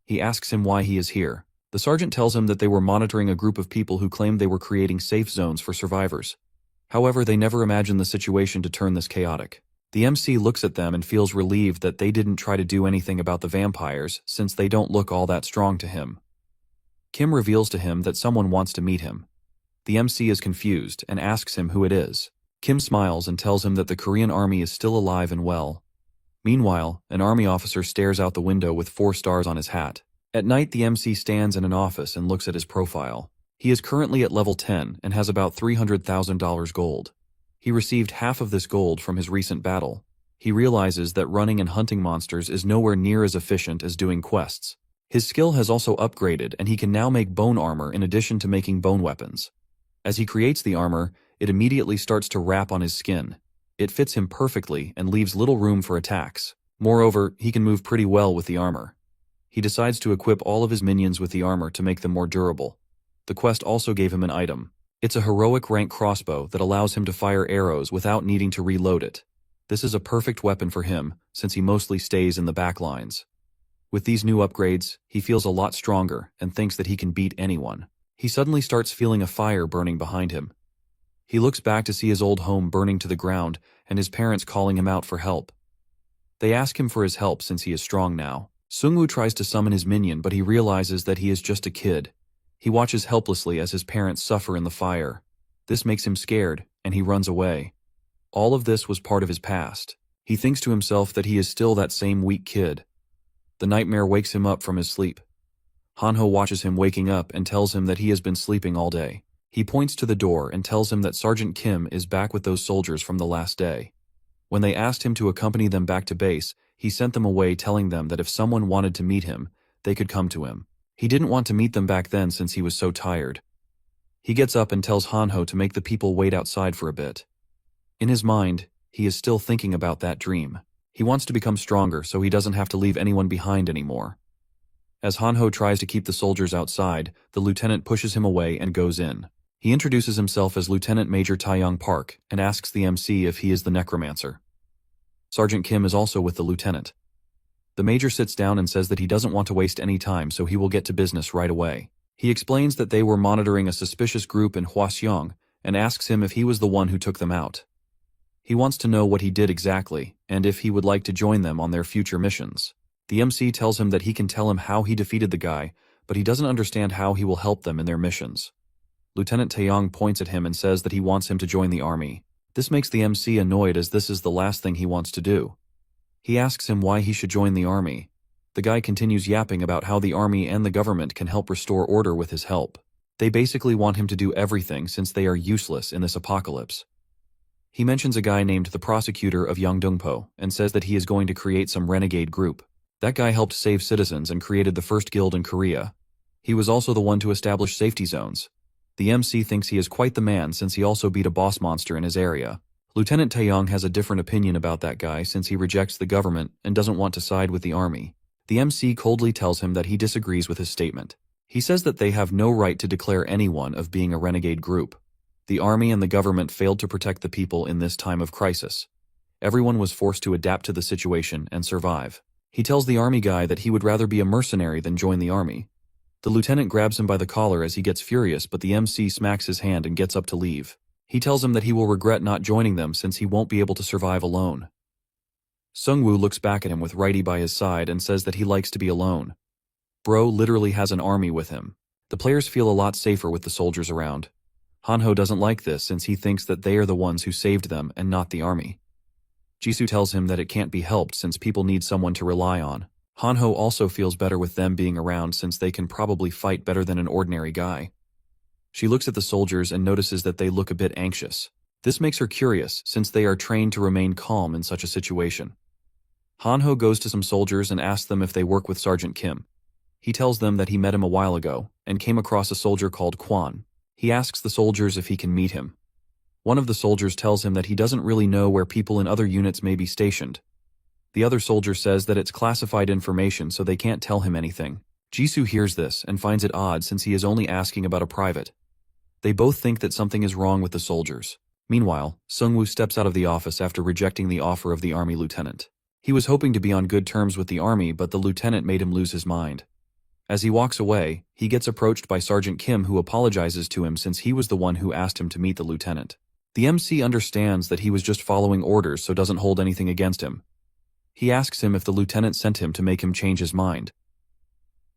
He asks him why he is here. The sergeant tells him that they were monitoring a group of people who claimed they were creating safe zones for survivors. However, they never imagined the situation to turn this chaotic. The MC looks at them and feels relieved that they didn't try to do anything about the vampires, since they don't look all that strong to him. Kim reveals to him that someone wants to meet him. The MC is confused and asks him who it is. Kim smiles and tells him that the Korean army is still alive and well. Meanwhile, an army officer stares out the window with 4 stars on his hat. At night, the MC stands in an office and looks at his profile. He is currently at level 10 and has about $300,000 gold. He received half of this gold from his recent battle. He realizes that running and hunting monsters is nowhere near as efficient as doing quests. His skill has also upgraded and he can now make bone armor in addition to making bone weapons. As he creates the armor, it immediately starts to wrap on his skin. It fits him perfectly and leaves little room for attacks. Moreover, he can move pretty well with the armor. He decides to equip all of his minions with the armor to make them more durable. The quest also gave him an item. It's a heroic rank crossbow that allows him to fire arrows without needing to reload it. This is a perfect weapon for him, since he mostly stays in the back lines. With these new upgrades, he feels a lot stronger and thinks that he can beat anyone. He suddenly starts feeling a fire burning behind him. He looks back to see his old home burning to the ground and his parents calling him out for help. They ask him for his help since he is strong now. Sungwoo tries to summon his minion, but he realizes that he is just a kid. He watches helplessly as his parents suffer in the fire. This makes him scared, and he runs away. All of this was part of his past. He thinks to himself that he is still that same weak kid. The nightmare wakes him up from his sleep. Hanho watches him waking up and tells him that he has been sleeping all day. He points to the door and tells him that Sergeant Kim is back with those soldiers from the last day. When they asked him to accompany them back to base, he sent them away telling them that if someone wanted to meet him, they could come to him. He didn't want to meet them back then since he was so tired. He gets up and tells Hanho to make the people wait outside for a bit. In his mind, he is still thinking about that dream. He wants to become stronger so he doesn't have to leave anyone behind anymore. As Hanho tries to keep the soldiers outside, the lieutenant pushes him away and goes in. He introduces himself as Lieutenant Major Taeyong Park and asks the MC if he is the Necromancer. Sergeant Kim is also with the lieutenant. The major sits down and says that he doesn't want to waste any time, so he will get to business right away. He explains that they were monitoring a suspicious group in Hwaseong and asks him if he was the one who took them out. He wants to know what he did exactly and if he would like to join them on their future missions. The MC tells him that he can tell him how he defeated the guy, but he doesn't understand how he will help them in their missions. Lieutenant Taeyong points at him and says that he wants him to join the army. This makes the MC annoyed as this is the last thing he wants to do. He asks him why he should join the army. The guy continues yapping about how the army and the government can help restore order with his help. They basically want him to do everything since they are useless in this apocalypse. He mentions a guy named the prosecutor of Yangdongpo and says that he is going to create some renegade group. That guy helped save citizens and created the first guild in Korea. He was also the one to establish safety zones. The MC thinks he is quite the man since he also beat a boss monster in his area. Lieutenant Taeyong has a different opinion about that guy since he rejects the government and doesn't want to side with the army. The MC coldly tells him that he disagrees with his statement. He says that they have no right to declare anyone of being a renegade group. The army and the government failed to protect the people in this time of crisis. Everyone was forced to adapt to the situation and survive. He tells the army guy that he would rather be a mercenary than join the army. The lieutenant grabs him by the collar as he gets furious, but the MC smacks his hand and gets up to leave. He tells him that he will regret not joining them since he won't be able to survive alone. Sungwoo looks back at him with Righty by his side and says that he likes to be alone. Bro literally has an army with him. The players feel a lot safer with the soldiers around. Hanho doesn't like this since he thinks that they are the ones who saved them and not the army. Jisoo tells him that it can't be helped since people need someone to rely on. Hanho also feels better with them being around since they can probably fight better than an ordinary guy. She looks at the soldiers and notices that they look a bit anxious. This makes her curious, since they are trained to remain calm in such a situation. Hanho goes to some soldiers and asks them if they work with Sergeant Kim. He tells them that he met him a while ago, and came across a soldier called Quan. He asks the soldiers if he can meet him. One of the soldiers tells him that he doesn't really know where people in other units may be stationed. The other soldier says that it's classified information, so they can't tell him anything. Jisoo hears this and finds it odd since he is only asking about a private. They both think that something is wrong with the soldiers. Meanwhile, Sungwoo steps out of the office after rejecting the offer of the army lieutenant. He was hoping to be on good terms with the army, but the lieutenant made him lose his mind. As he walks away, he gets approached by Sergeant Kim, who apologizes to him since he was the one who asked him to meet the lieutenant. The MC understands that he was just following orders, so doesn't hold anything against him. He asks him if the lieutenant sent him to make him change his mind.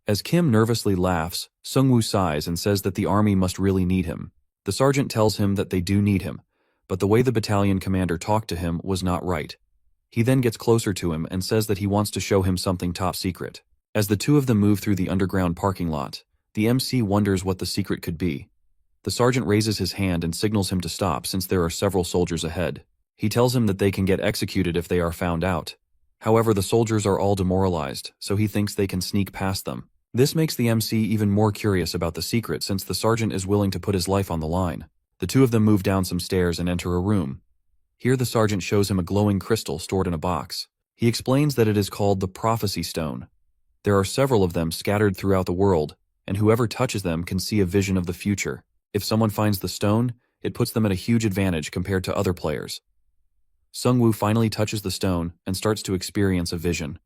As Kim nervously laughs, Sungwoo sighs and says that the army must really need him. The sergeant tells him that they do need him, but the way the battalion commander talked to him was not right. He then gets closer to him and says that he wants to show him something top secret. As the two of them move through the underground parking lot, the MC wonders what the secret could be. The sergeant raises his hand and signals him to stop since there are several soldiers ahead. He tells him that they can get executed if they are found out. However, the soldiers are all demoralized, so he thinks they can sneak past them. This makes the MC even more curious about the secret since the sergeant is willing to put his life on the line. The two of them move down some stairs and enter a room. Here the sergeant shows him a glowing crystal stored in a box. He explains that it is called the Prophecy Stone. There are several of them scattered throughout the world, and whoever touches them can see a vision of the future. If someone finds the stone, it puts them at a huge advantage compared to other players. Sungwoo finally touches the stone and starts to experience a vision.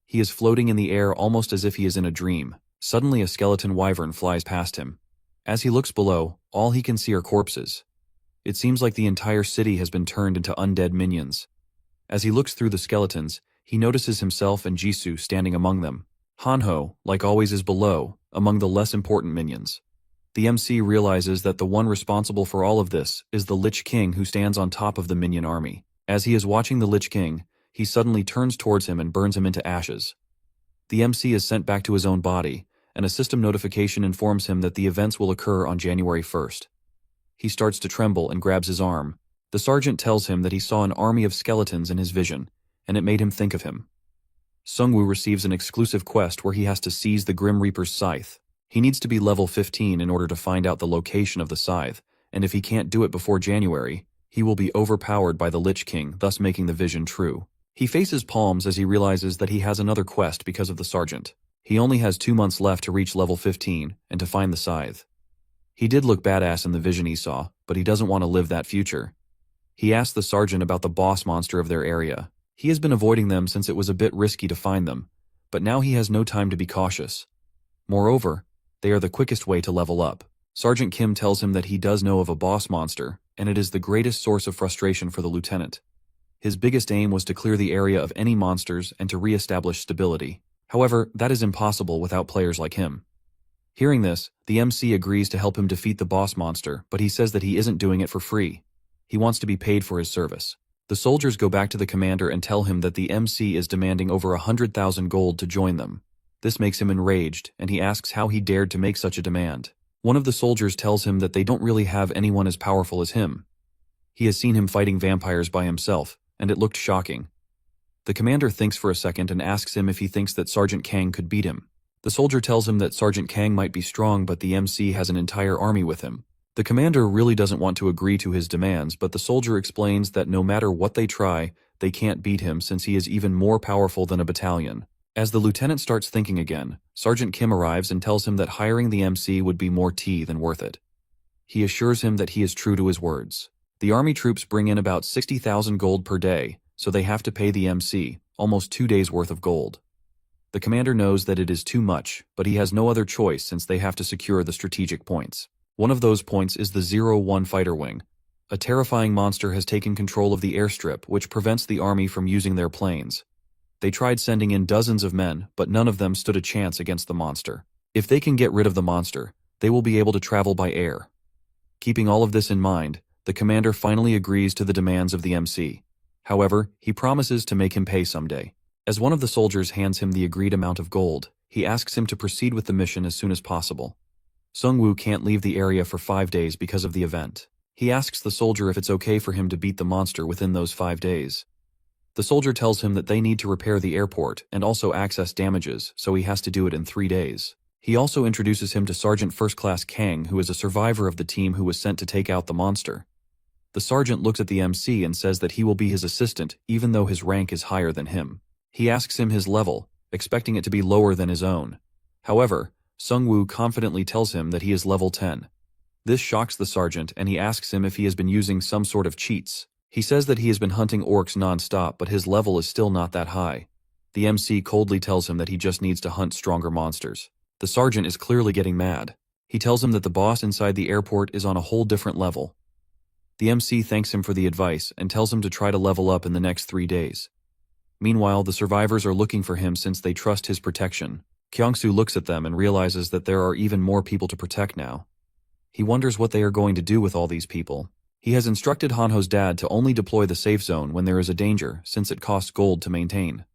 He is floating in the air almost as if he is in a dream. Suddenly a skeleton wyvern flies past him. As he looks below, all he can see are corpses. It seems like the entire city has been turned into undead minions. As he looks through the skeletons, he notices himself and Jisoo standing among them. Hanho, like always, is below, among the less important minions. The MC realizes that the one responsible for all of this is the Lich King, who stands on top of the minion army. As he is watching the Lich King, he suddenly turns towards him and burns him into ashes. The MC is sent back to his own body, and a system notification informs him that the events will occur on January 1st. He starts to tremble and grabs his arm. The sergeant tells him that he saw an army of skeletons in his vision, and it made him think of him. Sungwoo receives an exclusive quest where he has to seize the Grim Reaper's scythe. He needs to be level 15 in order to find out the location of the scythe, and if he can't do it before January, he will be overpowered by the Lich King, thus making the vision true. He faces palms as he realizes that he has another quest because of the sergeant. He only has 2 months left to reach level 15 and to find the scythe. He did look badass in the vision he saw, but he doesn't want to live that future. He asked the sergeant about the boss monster of their area. He has been avoiding them since it was a bit risky to find them, but now he has no time to be cautious. Moreover, they are the quickest way to level up. Sergeant Kim tells him that he does know of a boss monster, and it is the greatest source of frustration for the lieutenant. His biggest aim was to clear the area of any monsters and to re-establish stability. However, that is impossible without players like him. Hearing this, the MC agrees to help him defeat the boss monster, but he says that he isn't doing it for free. He wants to be paid for his service. The soldiers go back to the commander and tell him that the MC is demanding over 100,000 gold to join them. This makes him enraged, and he asks how he dared to make such a demand. One of the soldiers tells him that they don't really have anyone as powerful as him. He has seen him fighting vampires by himself, and it looked shocking. The commander thinks for a second and asks him if he thinks that Sergeant Kang could beat him. The soldier tells him that Sergeant Kang might be strong, but the MC has an entire army with him. The commander really doesn't want to agree to his demands, but the soldier explains that no matter what they try, they can't beat him since he is even more powerful than a battalion. As the lieutenant starts thinking again, Sergeant Kim arrives and tells him that hiring the MC would be more tea than worth it. He assures him that he is true to his words. The army troops bring in about 60,000 gold per day, so they have to pay the MC almost 2 days' worth of gold. The commander knows that it is too much, but he has no other choice since they have to secure the strategic points. One of those points is the 01 fighter wing. A terrifying monster has taken control of the airstrip, which prevents the army from using their planes. They tried sending in dozens of men, but none of them stood a chance against the monster. If they can get rid of the monster, they will be able to travel by air. Keeping all of this in mind, the commander finally agrees to the demands of the MC. However, he promises to make him pay someday. As one of the soldiers hands him the agreed amount of gold, he asks him to proceed with the mission as soon as possible. Sungwoo can't leave the area for 5 days because of the event. He asks the soldier if it's okay for him to beat the monster within those 5 days. The soldier tells him that they need to repair the airport and also access damages, so he has to do it in 3 days. He also introduces him to Sergeant First Class Kang, who is a survivor of the team who was sent to take out the monster. The sergeant looks at the MC and says that he will be his assistant even though his rank is higher than him. He asks him his level, expecting it to be lower than his own. However, Sungwoo confidently tells him that he is level 10. This shocks the sergeant and he asks him if he has been using some sort of cheats. He says that he has been hunting orcs non-stop but his level is still not that high. The MC coldly tells him that he just needs to hunt stronger monsters. The sergeant is clearly getting mad. He tells him that the boss inside the airport is on a whole different level. The MC thanks him for the advice and tells him to try to level up in the next 3 days. Meanwhile, the survivors are looking for him since they trust his protection. Kyungsoo looks at them and realizes that there are even more people to protect now. He wonders what they are going to do with all these people. He has instructed Hanho's dad to only deploy the safe zone when there is a danger, since it costs gold to maintain.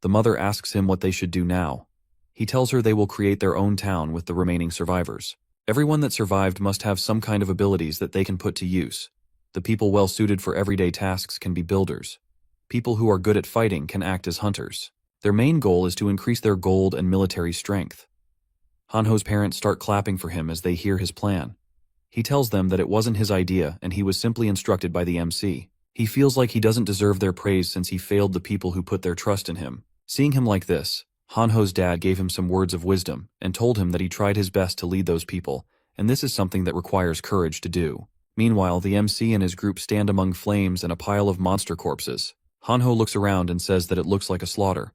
The mother asks him what they should do now. He tells her they will create their own town with the remaining survivors. Everyone that survived must have some kind of abilities that they can put to use. The people well suited for everyday tasks can be builders. People who are good at fighting can act as hunters. Their main goal is to increase their gold and military strength. Hanho's parents start clapping for him as they hear his plan. He tells them that it wasn't his idea and he was simply instructed by the MC. He feels like he doesn't deserve their praise since he failed the people who put their trust in him. Seeing him like this, Hanho's dad gave him some words of wisdom and told him that he tried his best to lead those people, and this is something that requires courage to do. Meanwhile, the MC and his group stand among flames and a pile of monster corpses. Hanho looks around and says that it looks like a slaughter.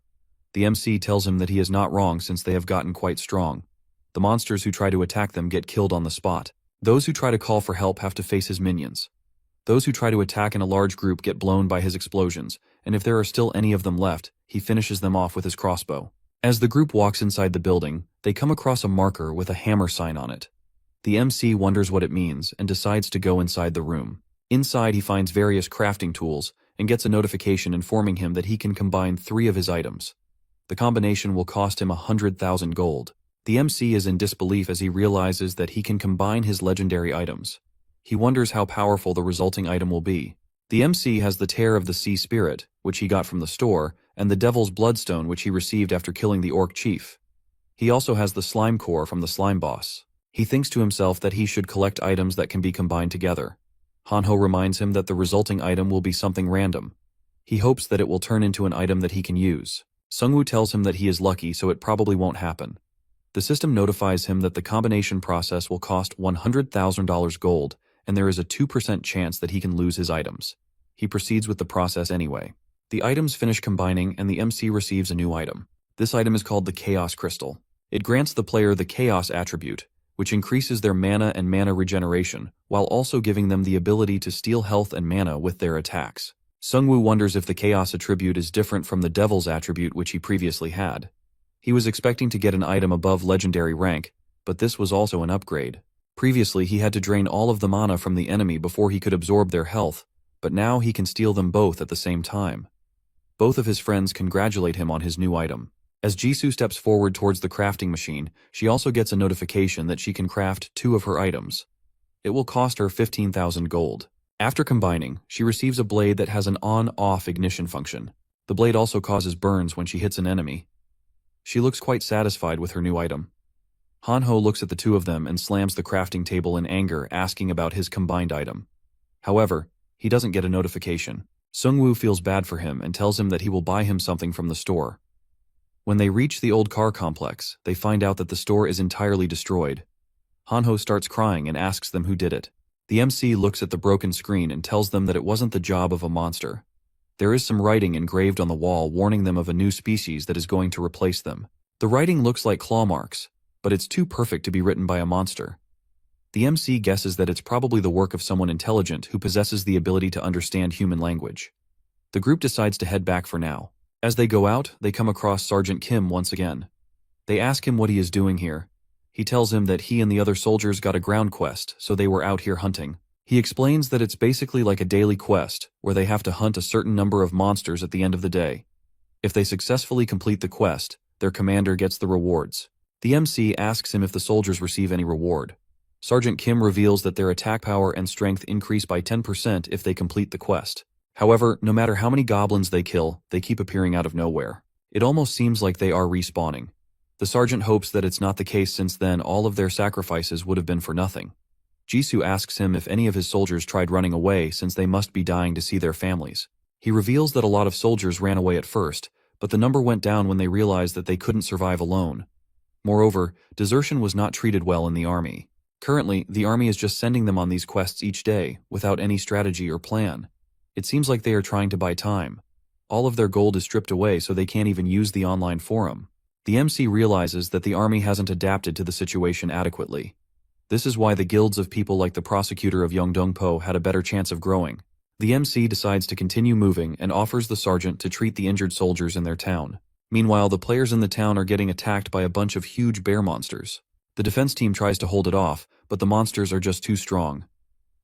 The MC tells him that he is not wrong since they have gotten quite strong. The monsters who try to attack them get killed on the spot. Those who try to call for help have to face his minions. Those who try to attack in a large group get blown by his explosions, and if there are still any of them left, he finishes them off with his crossbow. As the group walks inside the building, they come across a marker with a hammer sign on it. The MC wonders what it means and decides to go inside the room. Inside he finds various crafting tools and gets a notification informing him that he can combine 3 of his items. The combination will cost him 100,000 gold. The MC is in disbelief as he realizes that he can combine his legendary items. He wonders how powerful the resulting item will be. The MC has the Tear of the Sea Spirit, which he got from the store, and the Devil's Bloodstone, which he received after killing the Orc Chief. He also has the Slime Core from the Slime Boss. He thinks to himself that he should collect items that can be combined together. Hanho reminds him that the resulting item will be something random. He hopes that it will turn into an item that he can use. Sungwoo tells him that he is lucky, so it probably won't happen. The system notifies him that the combination process will cost $100,000 gold, and there is a 2% chance that he can lose his items. He proceeds with the process anyway. The items finish combining and the MC receives a new item. This item is called the Chaos Crystal. It grants the player the Chaos attribute, which increases their mana and mana regeneration, while also giving them the ability to steal health and mana with their attacks. Sungwoo wonders if the Chaos attribute is different from the Devil's attribute which he previously had. He was expecting to get an item above legendary rank, but this was also an upgrade. Previously he had to drain all of the mana from the enemy before he could absorb their health, but now he can steal them both at the same time. Both of his friends congratulate him on his new item. As Jisoo steps forward towards the crafting machine, she also gets a notification that she can craft 2 of her items. It will cost her 15,000 gold. After combining, she receives a blade that has an on-off ignition function. The blade also causes burns when she hits an enemy. She looks quite satisfied with her new item. Hanho looks at the 2 of them and slams the crafting table in anger, asking about his combined item. However, he doesn't get a notification. Sungwoo feels bad for him and tells him that he will buy him something from the store. When they reach the old car complex, they find out that the store is entirely destroyed. Hanho starts crying and asks them who did it. The MC looks at the broken screen and tells them that it wasn't the job of a monster. There is some writing engraved on the wall warning them of a new species that is going to replace them. The writing looks like claw marks, but it's too perfect to be written by a monster. The MC guesses that it's probably the work of someone intelligent who possesses the ability to understand human language. The group decides to head back for now. As they go out, they come across Sergeant Kim once again. They ask him what he is doing here. He tells him that he and the other soldiers got a ground quest, so they were out here hunting. He explains that it's basically like a daily quest, where they have to hunt a certain number of monsters at the end of the day. If they successfully complete the quest, their commander gets the rewards. The MC asks him if the soldiers receive any reward. Sergeant Kim reveals that their attack power and strength increase by 10% if they complete the quest. However, no matter how many goblins they kill, they keep appearing out of nowhere. It almost seems like they are respawning. The sergeant hopes that it's not the case, since then all of their sacrifices would have been for nothing. Jisoo asks him if any of his soldiers tried running away, since they must be dying to see their families. He reveals that a lot of soldiers ran away at first, but the number went down when they realized that they couldn't survive alone. Moreover, desertion was not treated well in the army. Currently, the army is just sending them on these quests each day, without any strategy or plan. It seems like they are trying to buy time. All of their gold is stripped away, so they can't even use the online forum. The MC realizes that the army hasn't adapted to the situation adequately. This is why the guilds of people like the prosecutor of Yeongdongpo had a better chance of growing. The MC decides to continue moving and offers the sergeant to treat the injured soldiers in their town. Meanwhile, the players in the town are getting attacked by a bunch of huge bear monsters. The defense team tries to hold it off, but the monsters are just too strong.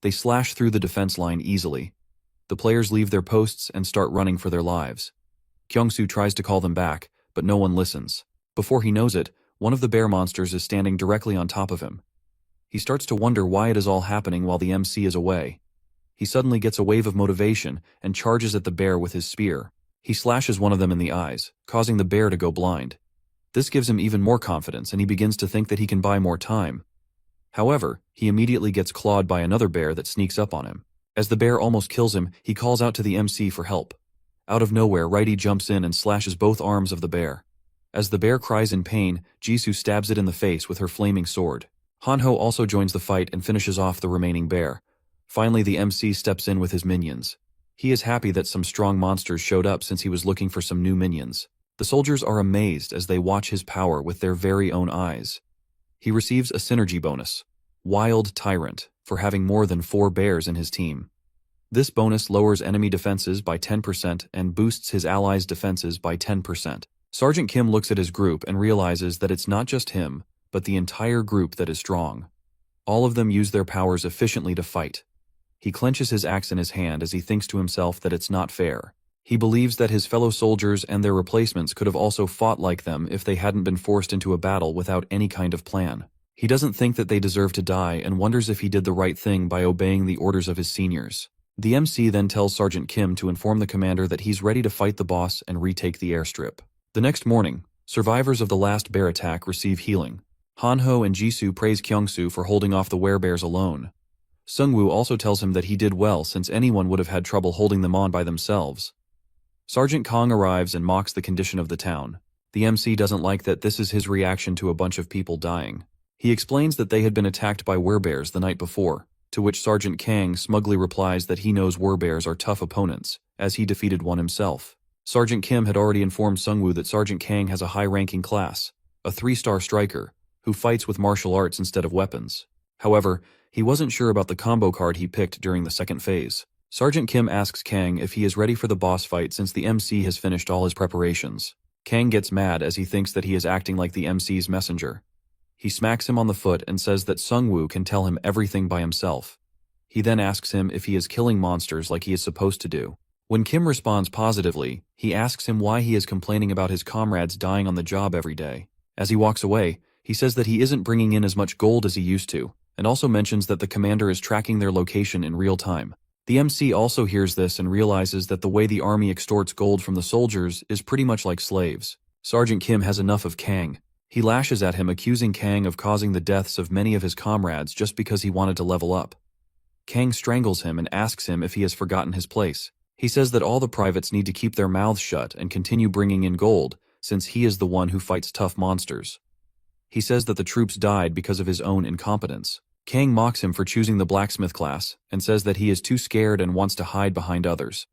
They slash through the defense line easily. The players leave their posts and start running for their lives. Kyungsoo tries to call them back, but no one listens. Before he knows it, one of the bear monsters is standing directly on top of him. He starts to wonder why it is all happening while the MC is away. He suddenly gets a wave of motivation and charges at the bear with his spear. He slashes one of them in the eyes, causing the bear to go blind. This gives him even more confidence, and he begins to think that he can buy more time. However, he immediately gets clawed by another bear that sneaks up on him. As the bear almost kills him, he calls out to the MC for help. Out of nowhere, Righty jumps in and slashes both arms of the bear. As the bear cries in pain, Jisoo stabs it in the face with her flaming sword. Hanho also joins the fight and finishes off the remaining bear. Finally, the MC steps in with his minions. He is happy that some strong monsters showed up, since he was looking for some new minions. The soldiers are amazed as they watch his power with their very own eyes. He receives a synergy bonus, Wild Tyrant, for having more than 4 bears in his team. This bonus lowers enemy defenses by 10% and boosts his allies' defenses by 10%. Sergeant Kim looks at his group and realizes that it's not just him, but the entire group that is strong. All of them use their powers efficiently to fight. He clenches his axe in his hand as he thinks to himself that it's not fair. He believes that his fellow soldiers and their replacements could have also fought like them if they hadn't been forced into a battle without any kind of plan. He doesn't think that they deserve to die and wonders if he did the right thing by obeying the orders of his seniors. The MC then tells Sergeant Kim to inform the commander that he's ready to fight the boss and retake the airstrip. The next morning, survivors of the last bear attack receive healing. Hanho and Jisoo praise Kyungsoo for holding off the werebears alone. Sungwoo also tells him that he did well, since anyone would have had trouble holding them on by themselves. Sergeant Kong arrives and mocks the condition of the town. The MC doesn't like that this is his reaction to a bunch of people dying. He explains that they had been attacked by werebears the night before, to which Sergeant Kang smugly replies that he knows werebears are tough opponents, as he defeated one himself. Sergeant Kim had already informed Sungwoo that Sergeant Kang has a high-ranking class, a 3-star striker, who fights with martial arts instead of weapons. However, he wasn't sure about the combo card he picked during the second phase. Sergeant Kim asks Kang if he is ready for the boss fight since the MC has finished all his preparations. Kang gets mad as he thinks that he is acting like the MC's messenger. He smacks him on the foot and says that Sungwoo can tell him everything by himself. He then asks him if he is killing monsters like he is supposed to do. When Kim responds positively, he asks him why he is complaining about his comrades dying on the job every day. As he walks away, he says that he isn't bringing in as much gold as he used to, and also mentions that the commander is tracking their location in real time. The MC also hears this and realizes that the way the army extorts gold from the soldiers is pretty much like slaves. Sergeant Kim has enough of Kang. He lashes at him, accusing Kang of causing the deaths of many of his comrades just because he wanted to level up. Kang strangles him and asks him if he has forgotten his place. He says that all the privates need to keep their mouths shut and continue bringing in gold, since he is the one who fights tough monsters. He says that the troops died because of his own incompetence. Kang mocks him for choosing the blacksmith class and says that he is too scared and wants to hide behind others.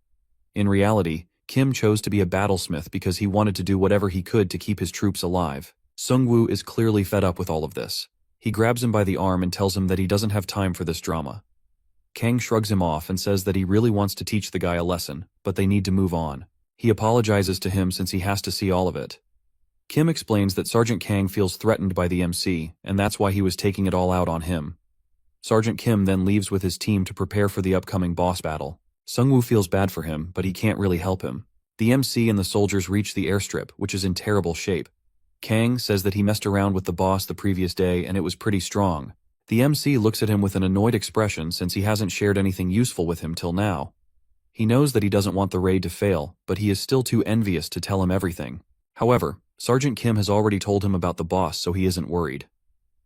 In reality, Kim chose to be a battlesmith because he wanted to do whatever he could to keep his troops alive. Sungwoo is clearly fed up with all of this. He grabs him by the arm and tells him that he doesn't have time for this drama. Kang shrugs him off and says that he really wants to teach the guy a lesson, but they need to move on. He apologizes to him since he has to see all of it. Kim explains that Sergeant Kang feels threatened by the MC, and that's why he was taking it all out on him. Sergeant Kim then leaves with his team to prepare for the upcoming boss battle. Sungwoo feels bad for him, but he can't really help him. The MC and the soldiers reach the airstrip, which is in terrible shape. Kang says that he messed around with the boss the previous day and it was pretty strong. The MC looks at him with an annoyed expression since he hasn't shared anything useful with him till now. He knows that he doesn't want the raid to fail, but he is still too envious to tell him everything. However, Sergeant Kim has already told him about the boss, so he isn't worried.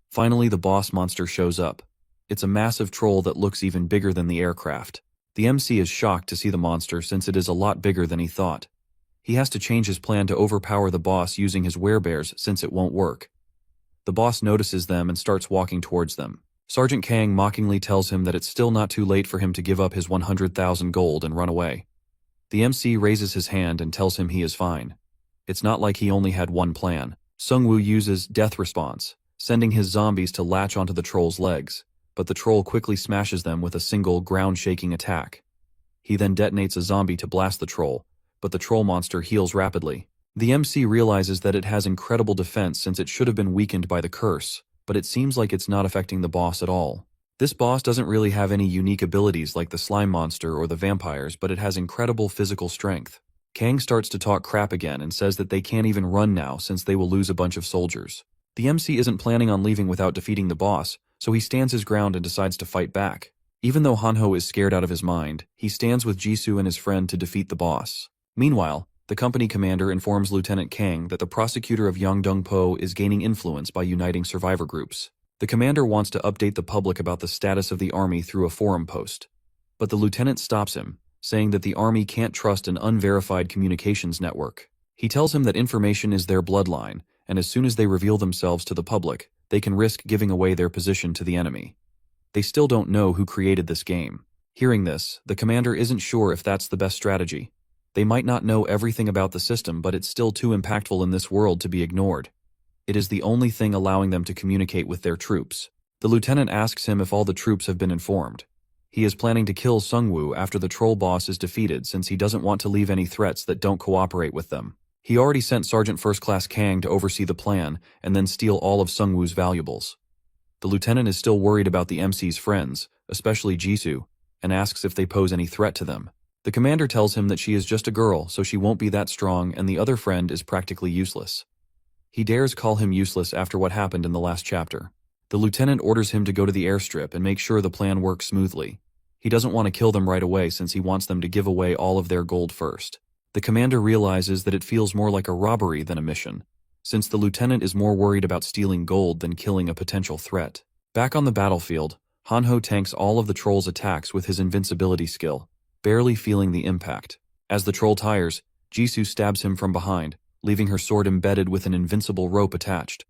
Finally, the boss monster shows up. It's a massive troll that looks even bigger than the aircraft. The MC is shocked to see the monster since it is a lot bigger than he thought. He has to change his plan to overpower the boss using his werebeasts since it won't work. The boss notices them and starts walking towards them. Sergeant Kang mockingly tells him that it's still not too late for him to give up his 100,000 gold and run away. The MC raises his hand and tells him he is fine. It's not like he only had one plan. Sungwoo uses death response, sending his zombies to latch onto the troll's legs, but the troll quickly smashes them with a single ground-shaking attack. He then detonates a zombie to blast the troll, but the troll monster heals rapidly. The MC realizes that it has incredible defense since it should have been weakened by the curse, but it seems like it's not affecting the boss at all. This boss doesn't really have any unique abilities like the slime monster or the vampires, but it has incredible physical strength. Kang starts to talk crap again and says that they can't even run now since they will lose a bunch of soldiers. The MC isn't planning on leaving without defeating the boss, so he stands his ground and decides to fight back. Even though Hanho is scared out of his mind, he stands with Jisoo and his friend to defeat the boss. Meanwhile, the company commander informs Lieutenant Kang that the prosecutor of Yangdong-po is gaining influence by uniting survivor groups. The commander wants to update the public about the status of the army through a forum post. But the lieutenant stops him, saying that the army can't trust an unverified communications network. He tells him that information is their bloodline, and as soon as they reveal themselves to the public, they can risk giving away their position to the enemy. They still don't know who created this game. Hearing this, the commander isn't sure if that's the best strategy. They might not know everything about the system, but it's still too impactful in this world to be ignored. It is the only thing allowing them to communicate with their troops. The lieutenant asks him if all the troops have been informed. He is planning to kill Sungwoo after the troll boss is defeated since he doesn't want to leave any threats that don't cooperate with them. He already sent Sergeant First Class Kang to oversee the plan and then steal all of Sungwoo's valuables. The lieutenant is still worried about the MC's friends, especially Jisoo, and asks if they pose any threat to them. The commander tells him that she is just a girl, so she won't be that strong, and the other friend is practically useless. He dares call him useless after what happened in the last chapter. The lieutenant orders him to go to the airstrip and make sure the plan works smoothly. He doesn't want to kill them right away since he wants them to give away all of their gold first. The commander realizes that it feels more like a robbery than a mission, since the lieutenant is more worried about stealing gold than killing a potential threat. Back on the battlefield, Hanho tanks all of the troll's attacks with his invincibility skill, barely feeling the impact. As the troll tires, Jisoo stabs him from behind, leaving her sword embedded with an invincible rope attached.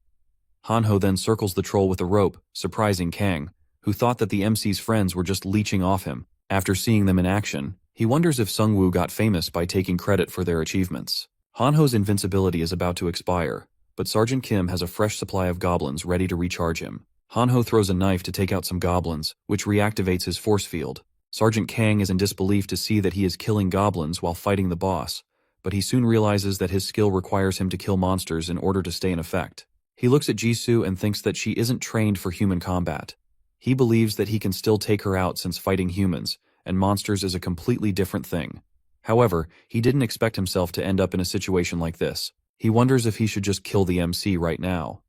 Hanho then circles the troll with a rope, surprising Kang, who thought that the MC's friends were just leeching off him. After seeing them in action, he wonders if Sungwoo got famous by taking credit for their achievements. Hanho's invincibility is about to expire, but Sergeant Kim has a fresh supply of goblins ready to recharge him. Hanho throws a knife to take out some goblins, which reactivates his force field. Sergeant Kang is in disbelief to see that he is killing goblins while fighting the boss, but he soon realizes that his skill requires him to kill monsters in order to stay in effect. He looks at Jisoo and thinks that she isn't trained for human combat. He believes that he can still take her out since fighting humans, and monsters is a completely different thing. However, he didn't expect himself to end up in a situation like this. He wonders if he should just kill the MC right now.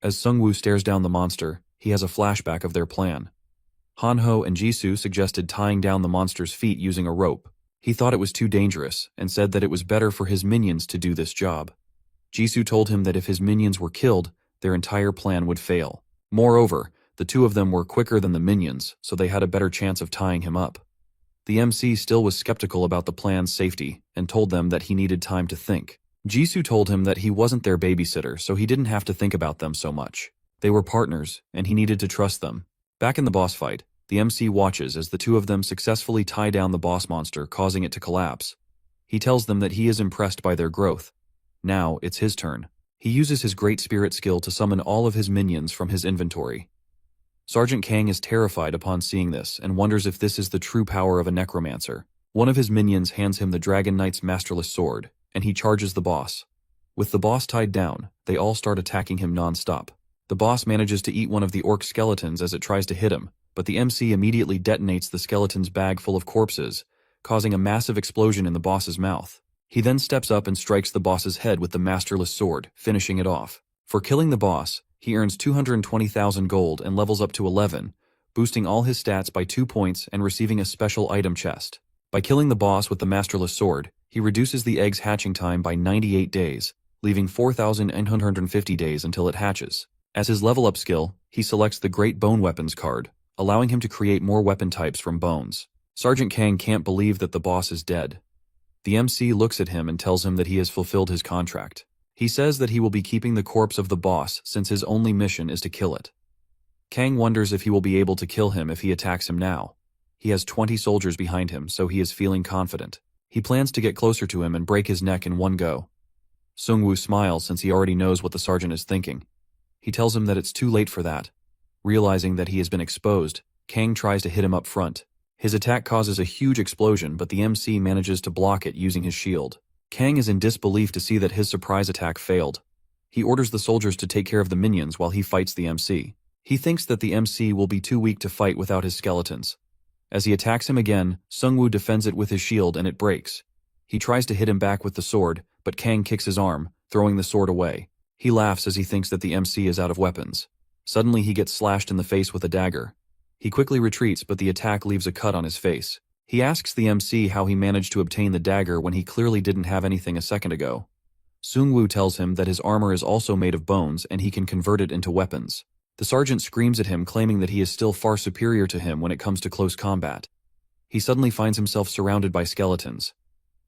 As Sungwoo stares down the monster, he has a flashback of their plan. Hanho and Jisoo suggested tying down the monster's feet using a rope. He thought it was too dangerous and said that it was better for his minions to do this job. Jisoo told him that if his minions were killed, their entire plan would fail. Moreover, the two of them were quicker than the minions, so they had a better chance of tying him up. The MC still was skeptical about the plan's safety and told them that he needed time to think. Jisoo told him that he wasn't their babysitter, so he didn't have to think about them so much. They were partners, and he needed to trust them. Back in the boss fight, the MC watches as the two of them successfully tie down the boss monster, causing it to collapse. He tells them that he is impressed by their growth. Now, it's his turn. He uses his great spirit skill to summon all of his minions from his inventory. Sergeant Kang is terrified upon seeing this and wonders if this is the true power of a necromancer. One of his minions hands him the Dragon Knight's masterless sword, and he charges the boss. With the boss tied down, they all start attacking him non-stop. The boss manages to eat one of the orc skeletons as it tries to hit him, but the MC immediately detonates the skeleton's bag full of corpses, causing a massive explosion in the boss's mouth. He then steps up and strikes the boss's head with the masterless sword, finishing it off. For killing the boss, he earns 220,000 gold and levels up to 11, boosting all his stats by 2 points and receiving a special item chest. By killing the boss with the masterless sword, he reduces the egg's hatching time by 98 days, leaving 4,950 days until it hatches. As his level-up skill, he selects the Great Bone Weapons card, allowing him to create more weapon types from bones. Sergeant Kang can't believe that the boss is dead. The MC looks at him and tells him that he has fulfilled his contract. He says that he will be keeping the corpse of the boss since his only mission is to kill it. Kang wonders if he will be able to kill him if he attacks him now. He has 20 soldiers behind him, so he is feeling confident. He plans to get closer to him and break his neck in one go. Sung-woo smiles since he already knows what the sergeant is thinking. He tells him that it's too late for that. Realizing that he has been exposed, Kang tries to hit him up front. His attack causes a huge explosion, but the MC manages to block it using his shield. Kang is in disbelief to see that his surprise attack failed. He orders the soldiers to take care of the minions while he fights the MC. He thinks that the MC will be too weak to fight without his skeletons. As he attacks him again, Sung-woo defends it with his shield and it breaks. He tries to hit him back with the sword, but Kang kicks his arm, throwing the sword away. He laughs as he thinks that the MC is out of weapons. Suddenly he gets slashed in the face with a dagger. He quickly retreats, but the attack leaves a cut on his face. He asks the MC how he managed to obtain the dagger when he clearly didn't have anything a second ago. Sung-woo tells him that his armor is also made of bones and he can convert it into weapons. The sergeant screams at him, claiming that he is still far superior to him when it comes to close combat. He suddenly finds himself surrounded by skeletons.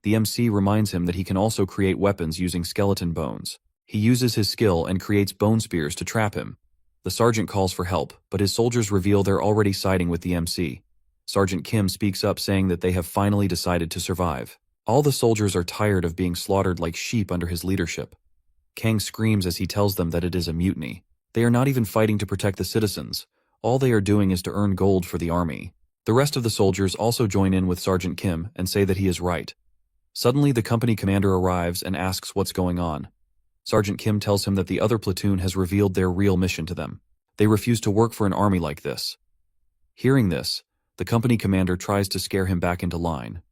The MC reminds him that he can also create weapons using skeleton bones. He uses his skill and creates bone spears to trap him. The sergeant calls for help, but his soldiers reveal they're already siding with the MC. Sergeant Kim speaks up, saying that they have finally decided to survive. All the soldiers are tired of being slaughtered like sheep under his leadership. Kang screams as he tells them that it is a mutiny. They are not even fighting to protect the citizens. All they are doing is to earn gold for the army. The rest of the soldiers also join in with Sergeant Kim and say that he is right. Suddenly the company commander arrives and asks what's going on. Sergeant Kim tells him that the other platoon has revealed their real mission to them. They refuse to work for an army like this. Hearing this, the company commander tries to scare him back into line.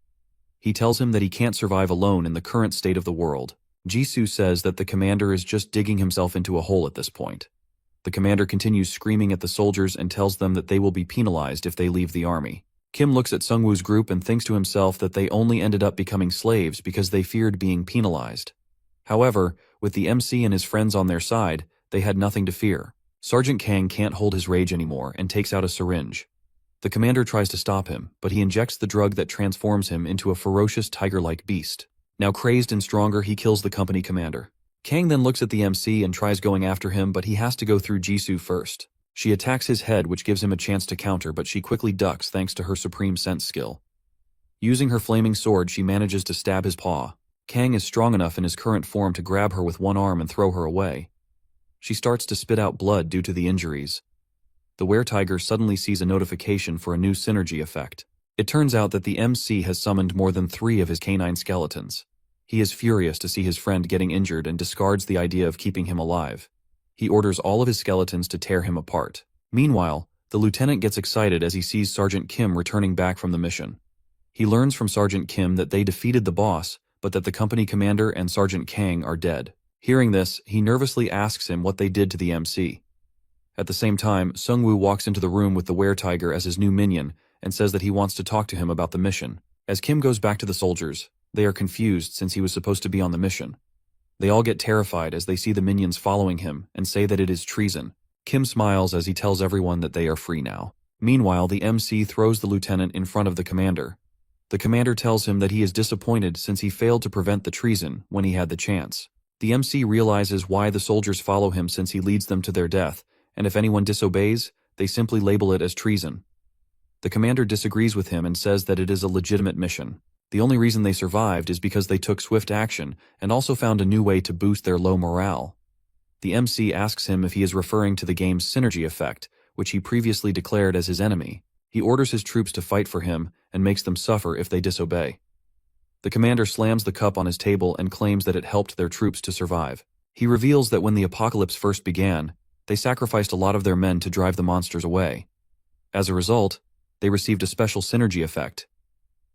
He tells him that he can't survive alone in the current state of the world. Jisoo says that the commander is just digging himself into a hole at this point. The commander continues screaming at the soldiers and tells them that they will be penalized if they leave the army. Kim looks at Sung-woo's group and thinks to himself that they only ended up becoming slaves because they feared being penalized. However, with the MC and his friends on their side, they had nothing to fear. Sergeant Kang can't hold his rage anymore and takes out a syringe. The commander tries to stop him, but he injects the drug that transforms him into a ferocious tiger-like beast. Now crazed and stronger, he kills the company commander. Kang then looks at the MC and tries going after him, but he has to go through Jisoo first. She attacks his head, which gives him a chance to counter, but she quickly ducks thanks to her supreme sense skill. Using her flaming sword, she manages to stab his paw. Kang is strong enough in his current form to grab her with one arm and throw her away. She starts to spit out blood due to the injuries. The were-tiger suddenly sees a notification for a new synergy effect. It turns out that the MC has summoned more than 3 of his canine skeletons. He is furious to see his friend getting injured and discards the idea of keeping him alive. He orders all of his skeletons to tear him apart. Meanwhile, the lieutenant gets excited as he sees Sergeant Kim returning back from the mission. He learns from Sergeant Kim that they defeated the boss, but that the company commander and Sergeant Kang are dead. Hearing this, he nervously asks him what they did to the MC. At the same time, Sung-woo walks into the room with the were-tiger as his new minion and says that he wants to talk to him about the mission. As Kim goes back to the soldiers, they are confused since he was supposed to be on the mission. They all get terrified as they see the minions following him and say that it is treason. Kim smiles as he tells everyone that they are free now. Meanwhile, the MC throws the lieutenant in front of the commander. The commander tells him that he is disappointed since he failed to prevent the treason when he had the chance. The MC realizes why the soldiers follow him since he leads them to their death, and if anyone disobeys, they simply label it as treason. The commander disagrees with him and says that it is a legitimate mission. The only reason they survived is because they took swift action and also found a new way to boost their low morale. The MC asks him if he is referring to the game's synergy effect, which he previously declared as his enemy. He orders his troops to fight for him and makes them suffer if they disobey. The commander slams the cup on his table and claims that it helped their troops to survive. He reveals that when the apocalypse first began, they sacrificed a lot of their men to drive the monsters away. As a result, they received a special synergy effect.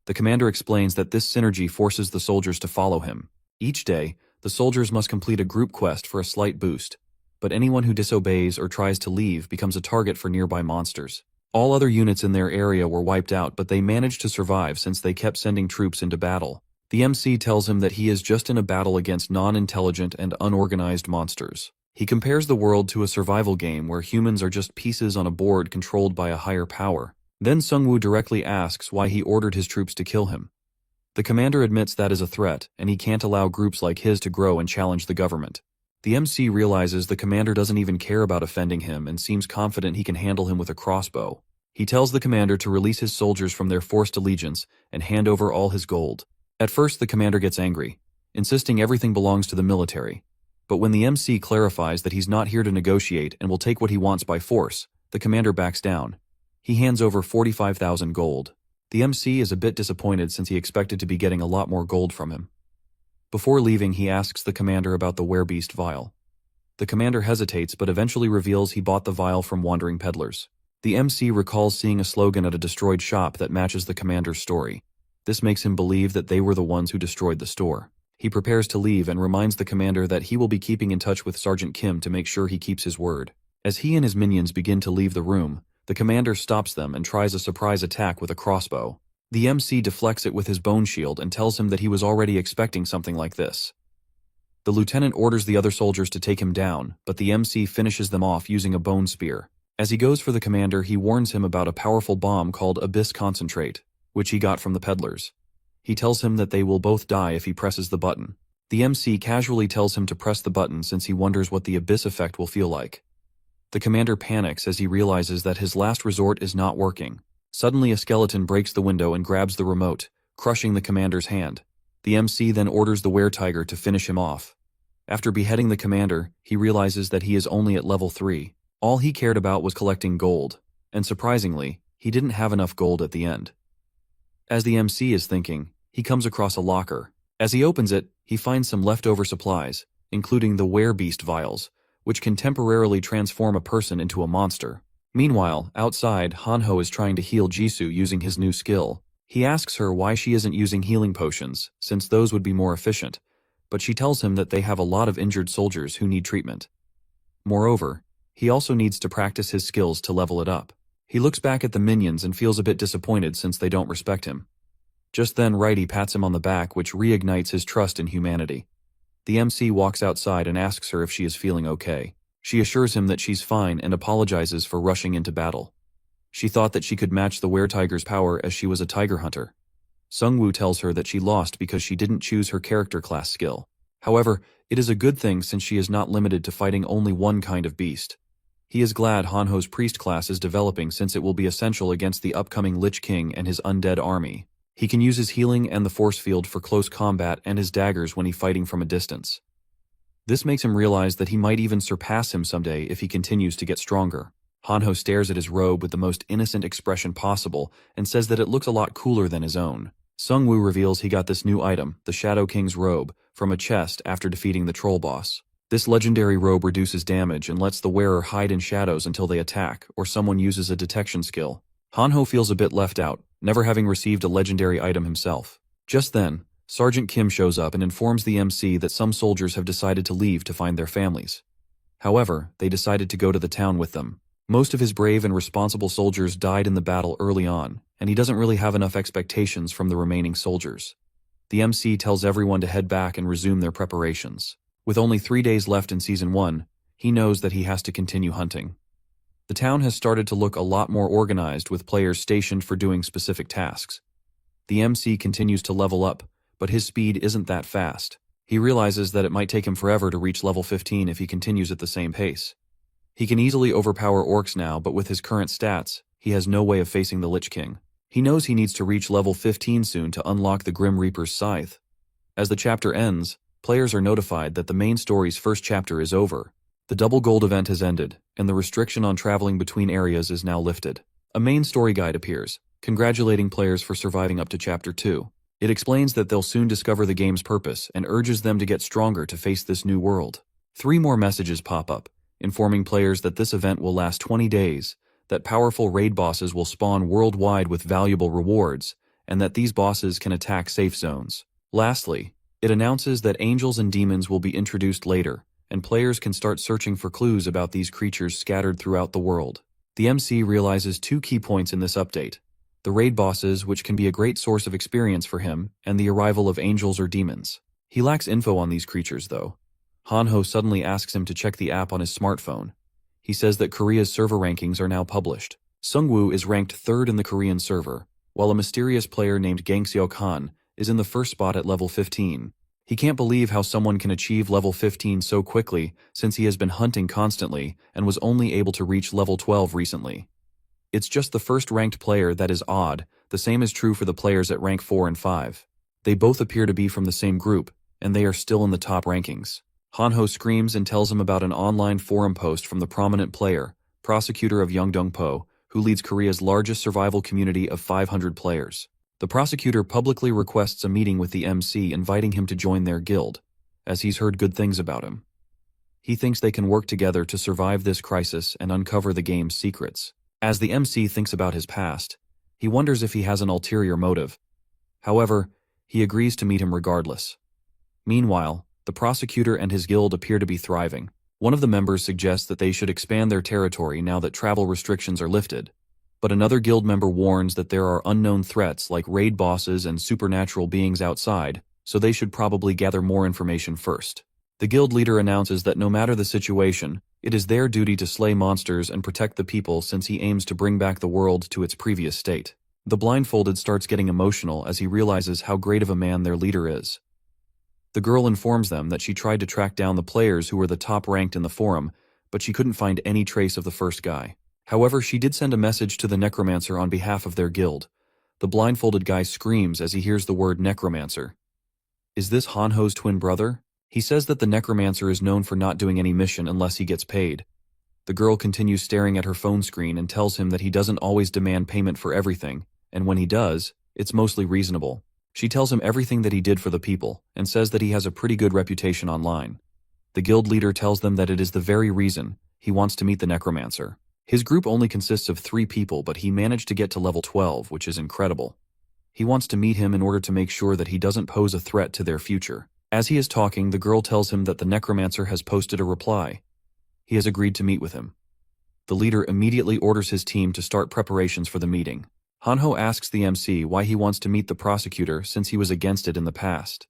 The commander explains that this synergy forces the soldiers to follow him. Each day, the soldiers must complete a group quest for a slight boost, but anyone who disobeys or tries to leave becomes a target for nearby monsters. All other units in their area were wiped out, but they managed to survive since they kept sending troops into battle. The MC tells him that he is just in a battle against non-intelligent and unorganized monsters. He compares the world to a survival game where humans are just pieces on a board controlled by a higher power. Then Sungwoo directly asks why he ordered his troops to kill him. The commander admits that is a threat, and he can't allow groups like his to grow and challenge the government. The MC realizes the commander doesn't even care about offending him and seems confident he can handle him with a crossbow. He tells the commander to release his soldiers from their forced allegiance and hand over all his gold. At first, the commander gets angry, insisting everything belongs to the military. But when the MC clarifies that he's not here to negotiate and will take what he wants by force, the commander backs down. He hands over 45,000 gold. The MC is a bit disappointed since he expected to be getting a lot more gold from him. Before leaving, he asks the commander about the werebeast vial. The commander hesitates but eventually reveals he bought the vial from wandering peddlers. The MC recalls seeing a slogan at a destroyed shop that matches the commander's story. This makes him believe that they were the ones who destroyed the store. He prepares to leave and reminds the commander that he will be keeping in touch with Sergeant Kim to make sure he keeps his word. As he and his minions begin to leave the room, the commander stops them and tries a surprise attack with a crossbow. The MC deflects it with his bone shield and tells him that he was already expecting something like this. The lieutenant orders the other soldiers to take him down, but the MC finishes them off using a bone spear. As he goes for the commander, he warns him about a powerful bomb called Abyss Concentrate, which he got from the peddlers. He tells him that they will both die if he presses the button. The MC casually tells him to press the button since he wonders what the Abyss effect will feel like. The commander panics as he realizes that his last resort is not working. Suddenly a skeleton breaks the window and grabs the remote, crushing the commander's hand. The MC then orders the were-tiger to finish him off. After beheading the commander, he realizes that he is only at level 3. All he cared about was collecting gold, and surprisingly, he didn't have enough gold at the end. As the MC is thinking, he comes across a locker. As he opens it, he finds some leftover supplies, including the werebeast vials, which can temporarily transform a person into a monster. Meanwhile, outside, Hanho is trying to heal Jisoo using his new skill. He asks her why she isn't using healing potions, since those would be more efficient, but she tells him that they have a lot of injured soldiers who need treatment. Moreover, he also needs to practice his skills to level it up. He looks back at the minions and feels a bit disappointed since they don't respect him. Just then Righty pats him on the back, which reignites his trust in humanity. The MC walks outside and asks her if she is feeling okay. She assures him that she's fine and apologizes for rushing into battle. She thought that she could match the were-tiger's power as she was a tiger hunter. Sungwoo tells her that she lost because she didn't choose her character class skill. However, it is a good thing since she is not limited to fighting only one kind of beast. He is glad Hanho's priest class is developing since it will be essential against the upcoming Lich King and his undead army. He can use his healing and the force field for close combat and his daggers when he's fighting from a distance. This makes him realize that he might even surpass him someday if he continues to get stronger. Hanho stares at his robe with the most innocent expression possible and says that it looks a lot cooler than his own. Sungwoo reveals he got this new item, the Shadow King's robe, from a chest after defeating the troll boss. This legendary robe reduces damage and lets the wearer hide in shadows until they attack or someone uses a detection skill. Hanho feels a bit left out, never having received a legendary item himself. Just then, Sergeant Kim shows up and informs the MC that some soldiers have decided to leave to find their families. However, they decided to go to the town with them. Most of his brave and responsible soldiers died in the battle early on, and he doesn't really have enough expectations from the remaining soldiers. The MC tells everyone to head back and resume their preparations. With only 3 days left in Season 1, he knows that he has to continue hunting. The town has started to look a lot more organized with players stationed for doing specific tasks. The MC continues to level up, but his speed isn't that fast. He realizes that it might take him forever to reach level 15 if he continues at the same pace. He can easily overpower orcs now, but with his current stats, he has no way of facing the Lich King. He knows he needs to reach level 15 soon to unlock the Grim Reaper's scythe. As the chapter ends, players are notified that the main story's first chapter is over. The double gold event has ended, and the restriction on traveling between areas is now lifted. A main story guide appears, congratulating players for surviving up to Chapter 2. It explains that they'll soon discover the game's purpose and urges them to get stronger to face this new world. 3 more messages pop up, informing players that this event will last 20 days, that powerful raid bosses will spawn worldwide with valuable rewards, and that these bosses can attack safe zones. Lastly, it announces that angels and demons will be introduced later, and players can start searching for clues about these creatures scattered throughout the world. The MC realizes two key points in this update: the raid bosses, which can be a great source of experience for him, and the arrival of angels or demons. He lacks info on these creatures, though. Hanho suddenly asks him to check the app on his smartphone. He says that Korea's server rankings are now published. Sungwoo is ranked 3rd in the Korean server, while a mysterious player named Gangseok Han is in the first spot at level 15. He can't believe how someone can achieve level 15 so quickly, since he has been hunting constantly and was only able to reach level 12 recently. It's just the first ranked player that is odd. The same is true for the players at rank 4 and 5. They both appear to be from the same group, and they are still in the top rankings. Hanho screams and tells him about an online forum post from the prominent player, prosecutor of Yeongdongpo, who leads Korea's largest survival community of 500 players. The prosecutor publicly requests a meeting with the MC, inviting him to join their guild, as he's heard good things about him. He thinks they can work together to survive this crisis and uncover the game's secrets. As the MC thinks about his past, he wonders if he has an ulterior motive. However, he agrees to meet him regardless. Meanwhile, the prosecutor and his guild appear to be thriving. One of the members suggests that they should expand their territory now that travel restrictions are lifted. But another guild member warns that there are unknown threats like raid bosses and supernatural beings outside, so they should probably gather more information first. The guild leader announces that no matter the situation, it is their duty to slay monsters and protect the people, since he aims to bring back the world to its previous state. The blindfolded starts getting emotional as he realizes how great of a man their leader is. The girl informs them that she tried to track down the players who were the top ranked in the forum, but she couldn't find any trace of the first guy. However, she did send a message to the Necromancer on behalf of their guild. The blindfolded guy screams as he hears the word Necromancer. Is this Hanho's twin brother? He says that the Necromancer is known for not doing any mission unless he gets paid. The girl continues staring at her phone screen and tells him that he doesn't always demand payment for everything, and when he does, it's mostly reasonable. She tells him everything that he did for the people, and says that he has a pretty good reputation online. The guild leader tells them that it is the very reason he wants to meet the Necromancer. His group only consists of 3 people, but he managed to get to level 12, which is incredible. He wants to meet him in order to make sure that he doesn't pose a threat to their future. As he is talking, the girl tells him that the Necromancer has posted a reply. He has agreed to meet with him. The leader immediately orders his team to start preparations for the meeting. Hanho asks the MC why he wants to meet the prosecutor since he was against it in the past.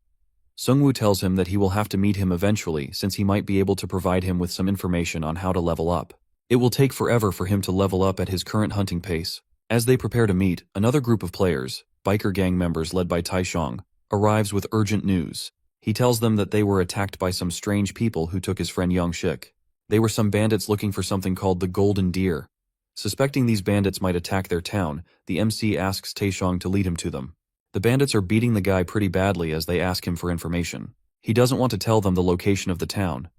Sungwoo tells him that he will have to meet him eventually, since he might be able to provide him with some information on how to level up. It will take forever for him to level up at his current hunting pace. As they prepare to meet, another group of players, biker gang members led by Taishong, arrives with urgent news. He tells them that they were attacked by some strange people who took his friend Youngshik. They were some bandits looking for something called the Golden Deer. Suspecting these bandits might attack their town, the MC asks Taishong to lead him to them. The bandits are beating the guy pretty badly as they ask him for information. He doesn't want to tell them the location of the town.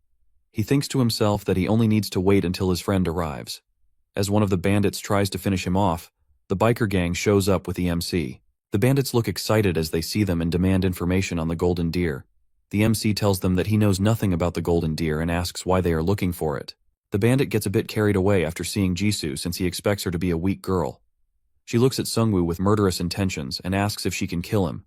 He thinks to himself that he only needs to wait until his friend arrives. As one of the bandits tries to finish him off, the biker gang shows up with the MC. The bandits look excited as they see them and demand information on the Golden Deer. The MC tells them that he knows nothing about the Golden Deer and asks why they are looking for it. The bandit gets a bit carried away after seeing Jisoo, since he expects her to be a weak girl. She looks at Sungwoo with murderous intentions and asks if she can kill him.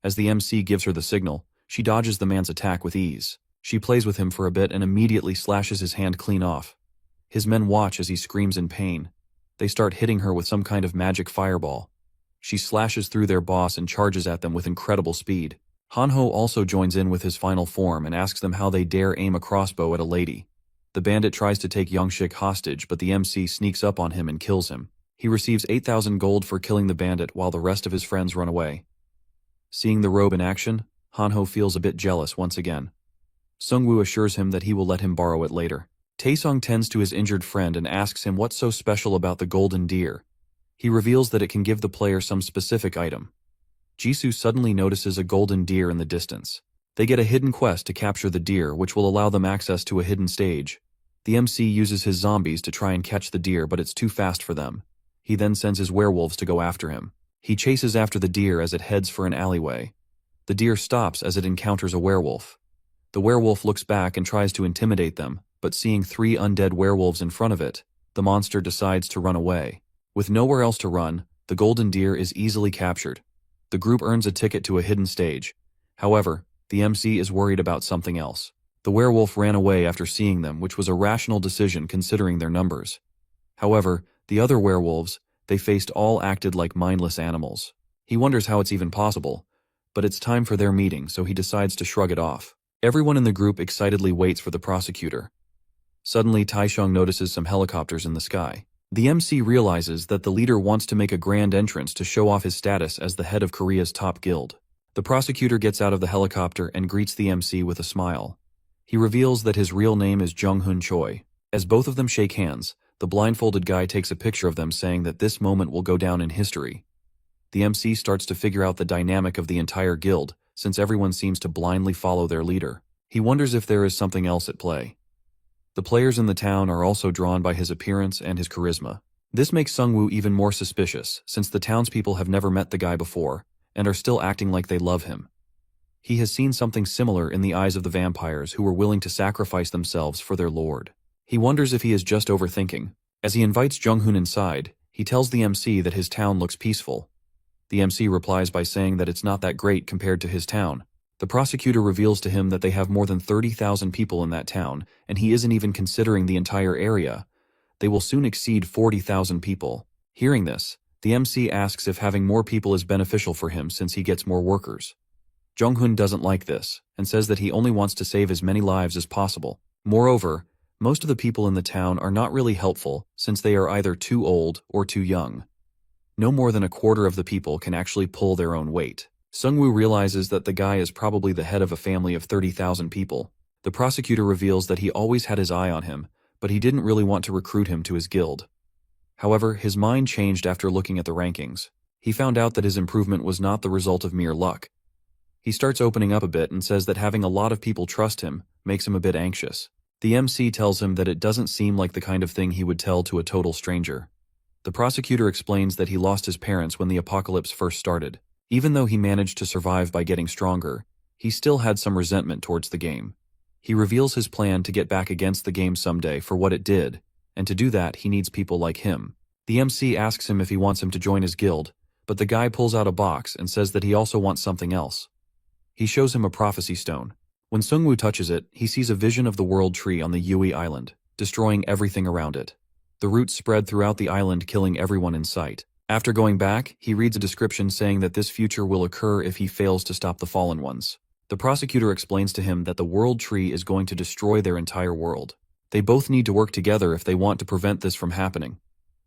As the MC gives her the signal, she dodges the man's attack with ease. She plays with him for a bit and immediately slashes his hand clean off. His men watch as he screams in pain. They start hitting her with some kind of magic fireball. She slashes through their boss and charges at them with incredible speed. Hanho also joins in with his final form and asks them how they dare aim a crossbow at a lady. The bandit tries to take Youngshik hostage, but the MC sneaks up on him and kills him. He receives 8,000 gold for killing the bandit while the rest of his friends run away. Seeing the robe in action, Hanho feels a bit jealous once again. Sungwoo assures him that he will let him borrow it later. Taesung tends to his injured friend and asks him what's so special about the Golden Deer. He reveals that it can give the player some specific item. Jisoo suddenly notices a golden deer in the distance. They get a hidden quest to capture the deer, which will allow them access to a hidden stage. The MC uses his zombies to try and catch the deer, but it's too fast for them. He then sends his werewolves to go after him. He chases after the deer as it heads for an alleyway. The deer stops as it encounters a werewolf. The werewolf looks back and tries to intimidate them, but seeing 3 undead werewolves in front of it, the monster decides to run away. With nowhere else to run, the golden deer is easily captured. The group earns a ticket to a hidden stage. However, the MC is worried about something else. The werewolf ran away after seeing them, which was a rational decision considering their numbers. However, the other werewolves they faced all acted like mindless animals. He wonders how it's even possible, but it's time for their meeting, so he decides to shrug it off. Everyone in the group excitedly waits for the prosecutor. Suddenly, Taisheng notices some helicopters in the sky. The MC realizes that the leader wants to make a grand entrance to show off his status as the head of Korea's top guild. The prosecutor gets out of the helicopter and greets the MC with a smile. He reveals that his real name is Jung-hoon Choi. As both of them shake hands, the blindfolded guy takes a picture of them, saying that this moment will go down in history. The MC starts to figure out the dynamic of the entire guild, since everyone seems to blindly follow their leader. He wonders if there is something else at play. The players in the town are also drawn by his appearance and his charisma. This makes Sungwoo even more suspicious, since the townspeople have never met the guy before, and are still acting like they love him. He has seen something similar in the eyes of the vampires who were willing to sacrifice themselves for their lord. He wonders if he is just overthinking. As he invites Jung-hoon inside, he tells the MC that his town looks peaceful. The MC replies by saying that it's not that great compared to his town. The prosecutor reveals to him that they have more than 30,000 people in that town, and he isn't even considering the entire area. They will soon exceed 40,000 people. Hearing this, the MC asks if having more people is beneficial for him since he gets more workers. Jung-hoon doesn't like this, and says that he only wants to save as many lives as possible. Moreover, most of the people in the town are not really helpful since they are either too old or too young. No more than a quarter of the people can actually pull their own weight. Sungwoo realizes that the guy is probably the head of a family of 30,000 people. The prosecutor reveals that he always had his eye on him, but he didn't really want to recruit him to his guild. However, his mind changed after looking at the rankings. He found out that his improvement was not the result of mere luck. He starts opening up a bit and says that having a lot of people trust him makes him a bit anxious. The MC tells him that it doesn't seem like the kind of thing he would tell to a total stranger. The prosecutor explains that he lost his parents when the apocalypse first started. Even though he managed to survive by getting stronger, he still had some resentment towards the game. He reveals his plan to get back against the game someday for what it did, and to do that he needs people like him. The MC asks him if he wants him to join his guild, but the guy pulls out a box and says that he also wants something else. He shows him a prophecy stone. When Sungwoo touches it, he sees a vision of the world tree on the Yui Island, destroying everything around it. The roots spread throughout the island, killing everyone in sight. After going back, he reads a description saying that this future will occur if he fails to stop the fallen ones. The prosecutor explains to him that the world tree is going to destroy their entire world. They both need to work together if they want to prevent this from happening.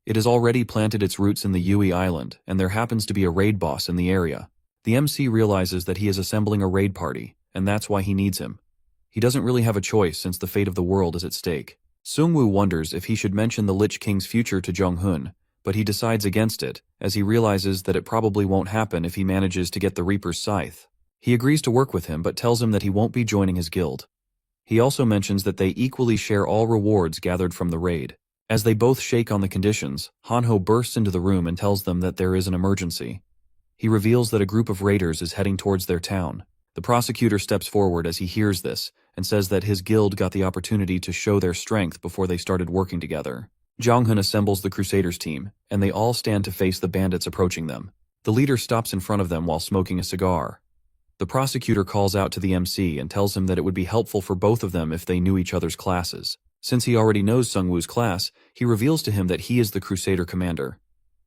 It has already planted its roots in the Yui Island, and there happens to be a raid boss in the area. The MC realizes that he is assembling a raid party, and that's why he needs him. He doesn't really have a choice since the fate of the world is at stake. Sungwoo wonders if he should mention the Lich King's future to Jung-hoon, but he decides against it, as he realizes that it probably won't happen if he manages to get the Reaper's scythe. He agrees to work with him but tells him that he won't be joining his guild. He also mentions that they equally share all rewards gathered from the raid. As they both shake on the conditions, Hanho bursts into the room and tells them that there is an emergency. He reveals that a group of raiders is heading towards their town. The prosecutor steps forward as he hears this and says that his guild got the opportunity to show their strength before they started working together. Jung-hoon assembles the Crusaders team, and they all stand to face the bandits approaching them. The leader stops in front of them while smoking a cigar. The prosecutor calls out to the MC and tells him that it would be helpful for both of them if they knew each other's classes. Since he already knows Sungwoo's class, he reveals to him that he is the Crusader commander.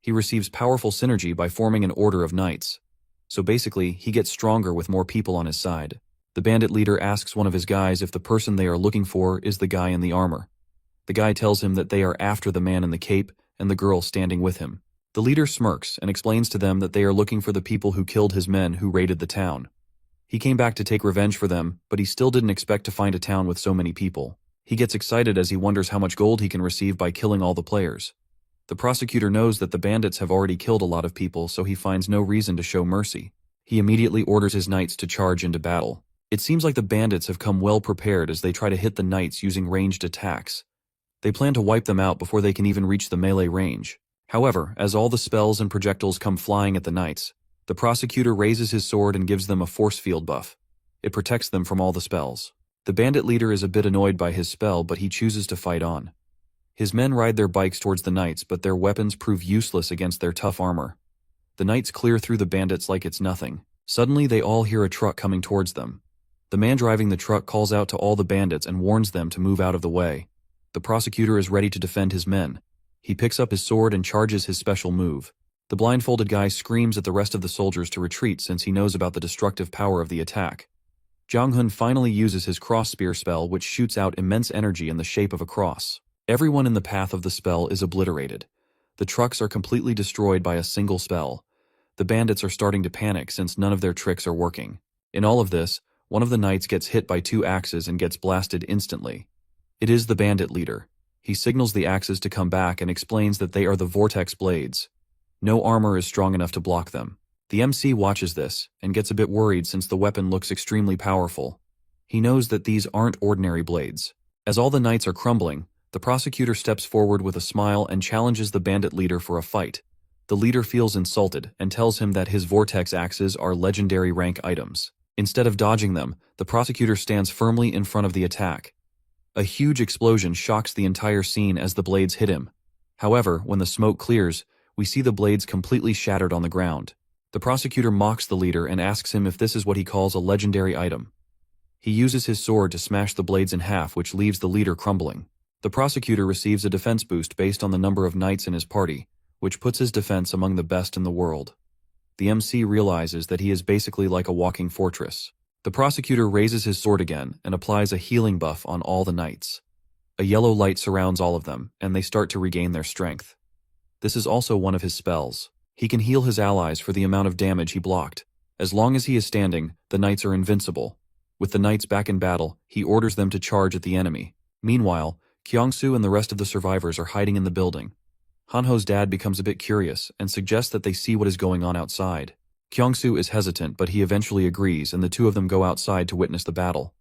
He receives powerful synergy by forming an order of knights. So basically, he gets stronger with more people on his side. The bandit leader asks one of his guys if the person they are looking for is the guy in the armor. The guy tells him that they are after the man in the cape and the girl standing with him. The leader smirks and explains to them that they are looking for the people who killed his men who raided the town. He came back to take revenge for them, but he still didn't expect to find a town with so many people. He gets excited as he wonders how much gold he can receive by killing all the players. The prosecutor knows that the bandits have already killed a lot of people, so he finds no reason to show mercy. He immediately orders his knights to charge into battle. It seems like the bandits have come well prepared as they try to hit the knights using ranged attacks. They plan to wipe them out before they can even reach the melee range. However, as all the spells and projectiles come flying at the knights, the prosecutor raises his sword and gives them a force field buff. It protects them from all the spells. The bandit leader is a bit annoyed by his spell, but he chooses to fight on. His men ride their bikes towards the knights, but their weapons prove useless against their tough armor. The knights clear through the bandits like it's nothing. Suddenly they all hear a truck coming towards them. The man driving the truck calls out to all the bandits and warns them to move out of the way. The prosecutor is ready to defend his men. He picks up his sword and charges his special move. The blindfolded guy screams at the rest of the soldiers to retreat since he knows about the destructive power of the attack. Jong-hun finally uses his cross spear spell, which shoots out immense energy in the shape of a cross. Everyone in the path of the spell is obliterated. The trucks are completely destroyed by a single spell. The bandits are starting to panic since none of their tricks are working. In all of this, one of the knights gets hit by 2 axes and gets blasted instantly. It is the bandit leader. He signals the axes to come back and explains that they are the vortex blades. No armor is strong enough to block them. The MC watches this and gets a bit worried since the weapon looks extremely powerful. He knows that these aren't ordinary blades. As all the knights are crumbling, the prosecutor steps forward with a smile and challenges the bandit leader for a fight. The leader feels insulted and tells him that his vortex axes are legendary rank items. Instead of dodging them, the prosecutor stands firmly in front of the attack. A huge explosion shocks the entire scene as the blades hit him. However, when the smoke clears, we see the blades completely shattered on the ground. The prosecutor mocks the leader and asks him if this is what he calls a legendary item. He uses his sword to smash the blades in half, which leaves the leader crumbling. The prosecutor receives a defense boost based on the number of knights in his party, which puts his defense among the best in the world. The MC realizes that he is basically like a walking fortress. The prosecutor raises his sword again and applies a healing buff on all the knights. A yellow light surrounds all of them, and they start to regain their strength. This is also one of his spells. He can heal his allies for the amount of damage he blocked. As long as he is standing, the knights are invincible. With the knights back in battle, he orders them to charge at the enemy. Meanwhile, Kyung-soo and the rest of the survivors are hiding in the building. Hanho's dad becomes a bit curious and suggests that they see what is going on outside. Kyung-soo is hesitant, but he eventually agrees, and the two of them go outside to witness the battle.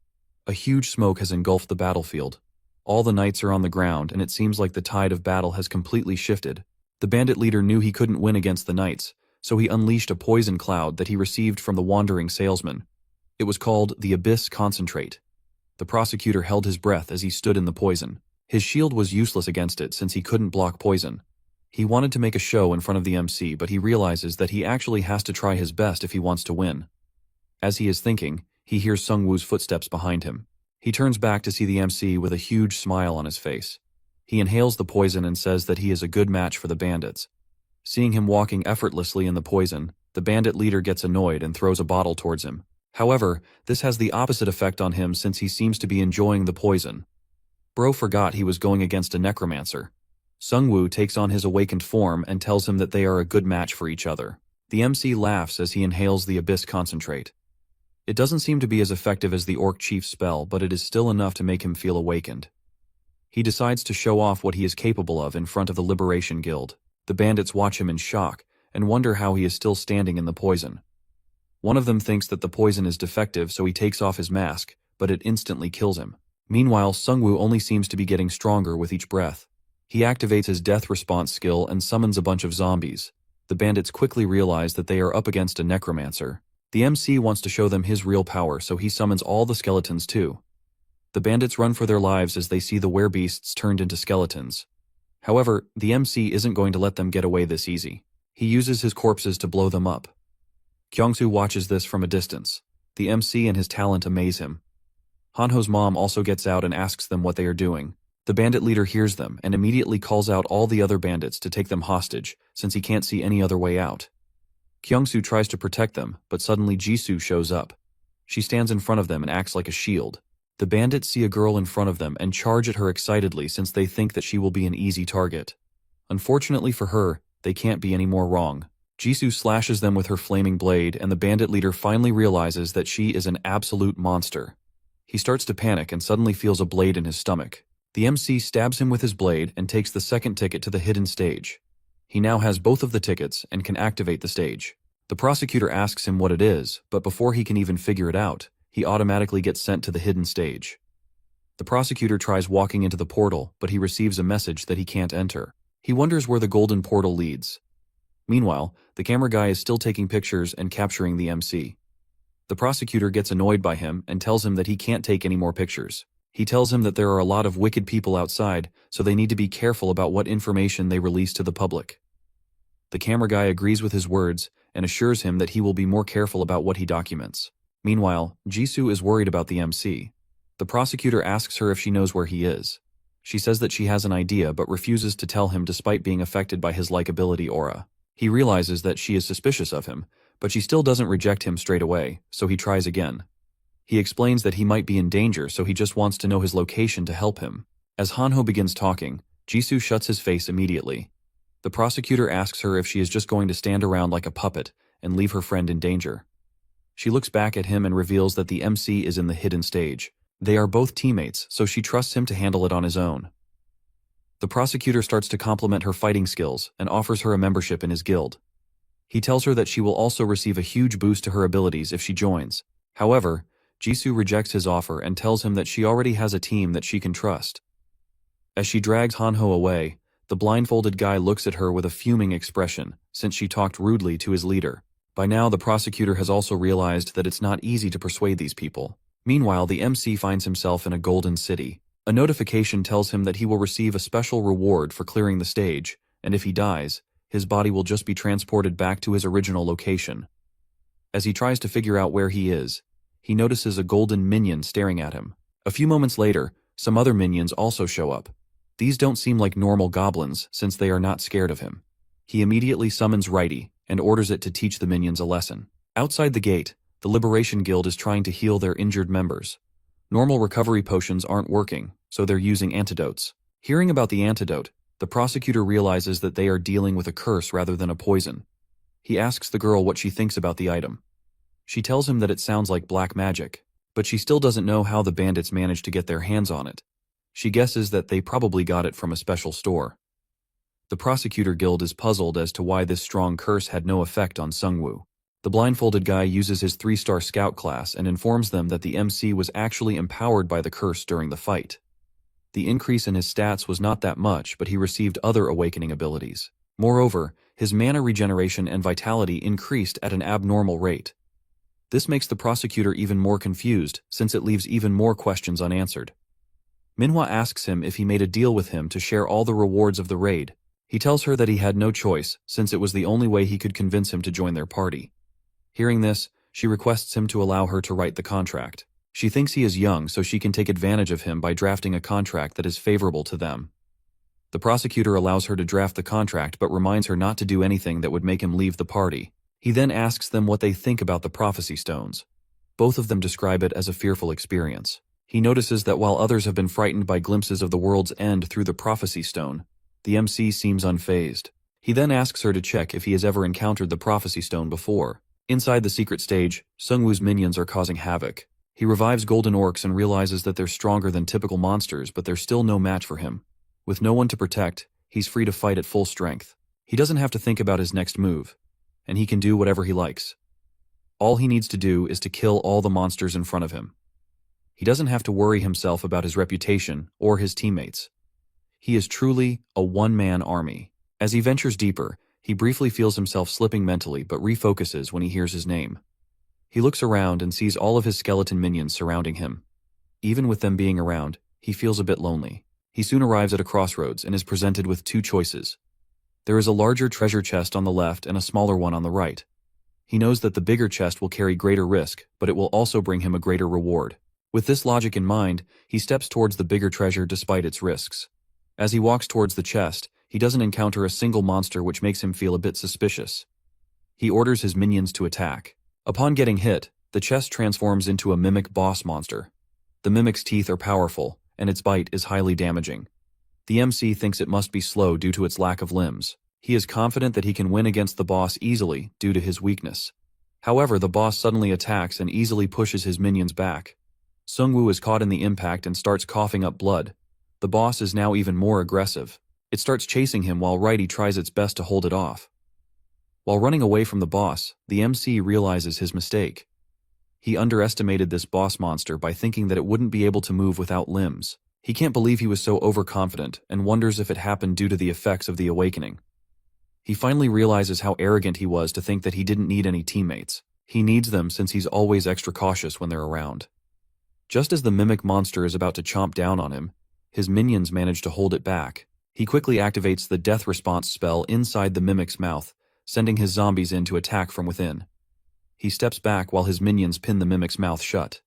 A huge smoke has engulfed the battlefield. All the knights are on the ground, and it seems like the tide of battle has completely shifted. The bandit leader knew he couldn't win against the knights, so he unleashed a poison cloud that he received from the wandering salesman. It was called the Abyss Concentrate. The prosecutor held his breath as he stood in the poison. His shield was useless against it since he couldn't block poison. He wanted to make a show in front of the MC, but he realizes that he actually has to try his best if he wants to win. As he is thinking, he hears Sung-woo's footsteps behind him. He turns back to see the MC with a huge smile on his face. He inhales the poison and says that he is a good match for the bandits. Seeing him walking effortlessly in the poison, the bandit leader gets annoyed and throws a bottle towards him. However, this has the opposite effect on him since he seems to be enjoying the poison. Bro forgot he was going against a necromancer. Sung-woo takes on his awakened form and tells him that they are a good match for each other. The MC laughs as he inhales the Abyss Concentrate. It doesn't seem to be as effective as the Orc Chief's spell, but it is still enough to make him feel awakened. He decides to show off what he is capable of in front of the Liberation Guild. The bandits watch him in shock and wonder how he is still standing in the poison. One of them thinks that the poison is defective, so he takes off his mask, but it instantly kills him. Meanwhile, Sung-woo only seems to be getting stronger with each breath. He activates his death response skill and summons a bunch of zombies. The bandits quickly realize that they are up against a necromancer. The MC wants to show them his real power, so he summons all the skeletons too. The bandits run for their lives as they see the werebeasts turned into skeletons. However, the MC isn't going to let them get away this easy. He uses his corpses to blow them up. Kyung-soo watches this from a distance. The MC and his talent amaze him. Hanho's mom also gets out and asks them what they are doing. The bandit leader hears them and immediately calls out all the other bandits to take them hostage, since he can't see any other way out. Kyung-soo tries to protect them, but suddenly Jisoo shows up. She stands in front of them and acts like a shield. The bandits see a girl in front of them and charge at her excitedly since they think that she will be an easy target. Unfortunately for her, they can't be any more wrong. Jisoo slashes them with her flaming blade, and the bandit leader finally realizes that she is an absolute monster. He starts to panic and suddenly feels a blade in his stomach. The MC stabs him with his blade and takes the second ticket to the hidden stage. He now has both of the tickets and can activate the stage. The prosecutor asks him what it is, but before he can even figure it out, he automatically gets sent to the hidden stage. The prosecutor tries walking into the portal, but he receives a message that he can't enter. He wonders where the golden portal leads. Meanwhile, the camera guy is still taking pictures and capturing the MC. The prosecutor gets annoyed by him and tells him that he can't take any more pictures. He tells him that there are a lot of wicked people outside, so they need to be careful about what information they release to the public. The camera guy agrees with his words and assures him that he will be more careful about what he documents. Meanwhile, Jisoo is worried about the MC. The prosecutor asks her if she knows where he is. She says that she has an idea but refuses to tell him despite being affected by his likability aura. He realizes that she is suspicious of him, but she still doesn't reject him straight away, so he tries again. He explains that he might be in danger, so he just wants to know his location to help him. As Hanho begins talking, Jisoo shuts his face immediately. The prosecutor asks her if she is just going to stand around like a puppet and leave her friend in danger. She looks back at him and reveals that the MC is in the hidden stage. They are both teammates, so she trusts him to handle it on his own. The prosecutor starts to compliment her fighting skills and offers her a membership in his guild. He tells her that she will also receive a huge boost to her abilities if she joins. However, Jisoo rejects his offer and tells him that she already has a team that she can trust. As she drags Hanho away, the blindfolded guy looks at her with a fuming expression, since she talked rudely to his leader. By now, the prosecutor has also realized that it's not easy to persuade these people. Meanwhile, the MC finds himself in a golden city. A notification tells him that he will receive a special reward for clearing the stage, and if he dies, his body will just be transported back to his original location. As he tries to figure out where he is, he notices a golden minion staring at him. A few moments later, some other minions also show up. These don't seem like normal goblins since they are not scared of him. He immediately summons Righty and orders it to teach the minions a lesson. Outside the gate, the Liberation Guild is trying to heal their injured members. Normal recovery potions aren't working, so they're using antidotes. Hearing about the antidote, the prosecutor realizes that they are dealing with a curse rather than a poison. He asks the girl what she thinks about the item. She tells him that it sounds like black magic, but she still doesn't know how the bandits managed to get their hands on it. She guesses that they probably got it from a special store. The prosecutor guild is puzzled as to why this strong curse had no effect on Sungwoo. The blindfolded guy uses his 3-star scout class and informs them that the MC was actually empowered by the curse during the fight. The increase in his stats was not that much, but he received other awakening abilities. Moreover, his mana regeneration and vitality increased at an abnormal rate. This makes the prosecutor even more confused, since it leaves even more questions unanswered. Manhwa asks him if he made a deal with him to share all the rewards of the raid. He tells her that he had no choice, since it was the only way he could convince him to join their party. Hearing this, she requests him to allow her to write the contract. She thinks he is young, so she can take advantage of him by drafting a contract that is favorable to them. The prosecutor allows her to draft the contract but reminds her not to do anything that would make him leave the party. He then asks them what they think about the prophecy stones. Both of them describe it as a fearful experience. He notices that while others have been frightened by glimpses of the world's end through the prophecy stone, the MC seems unfazed. He then asks her to check if he has ever encountered the prophecy stone before. Inside the secret stage, Sungwoo's minions are causing havoc. He revives golden orcs and realizes that they're stronger than typical monsters, but they're still no match for him. With no one to protect, he's free to fight at full strength. He doesn't have to think about his next move, and he can do whatever he likes. All he needs to do is to kill all the monsters in front of him. He doesn't have to worry himself about his reputation or his teammates. He is truly a one-man army. As he ventures deeper, he briefly feels himself slipping mentally but refocuses when he hears his name. He looks around and sees all of his skeleton minions surrounding him. Even with them being around, he feels a bit lonely. He soon arrives at a crossroads and is presented with two choices. There is a larger treasure chest on the left and a smaller one on the right. He knows that the bigger chest will carry greater risk, but it will also bring him a greater reward. With this logic in mind, he steps towards the bigger treasure despite its risks. As he walks towards the chest, he doesn't encounter a single monster, which makes him feel a bit suspicious. He orders his minions to attack. Upon getting hit, the chest transforms into a mimic boss monster. The mimic's teeth are powerful, and its bite is highly damaging. The MC thinks it must be slow due to its lack of limbs. He is confident that he can win against the boss easily due to his weakness. However, the boss suddenly attacks and easily pushes his minions back. Sungwoo is caught in the impact and starts coughing up blood. The boss is now even more aggressive. It starts chasing him while Righty tries its best to hold it off. While running away from the boss, the MC realizes his mistake. He underestimated this boss monster by thinking that it wouldn't be able to move without limbs. He can't believe he was so overconfident and wonders if it happened due to the effects of the awakening. He finally realizes how arrogant he was to think that he didn't need any teammates. He needs them since he's always extra cautious when they're around. Just as the mimic monster is about to chomp down on him, his minions manage to hold it back. He quickly activates the death response spell inside the mimic's mouth sending his zombies in to attack from within. He steps back while his minions pin the mimic's mouth shut.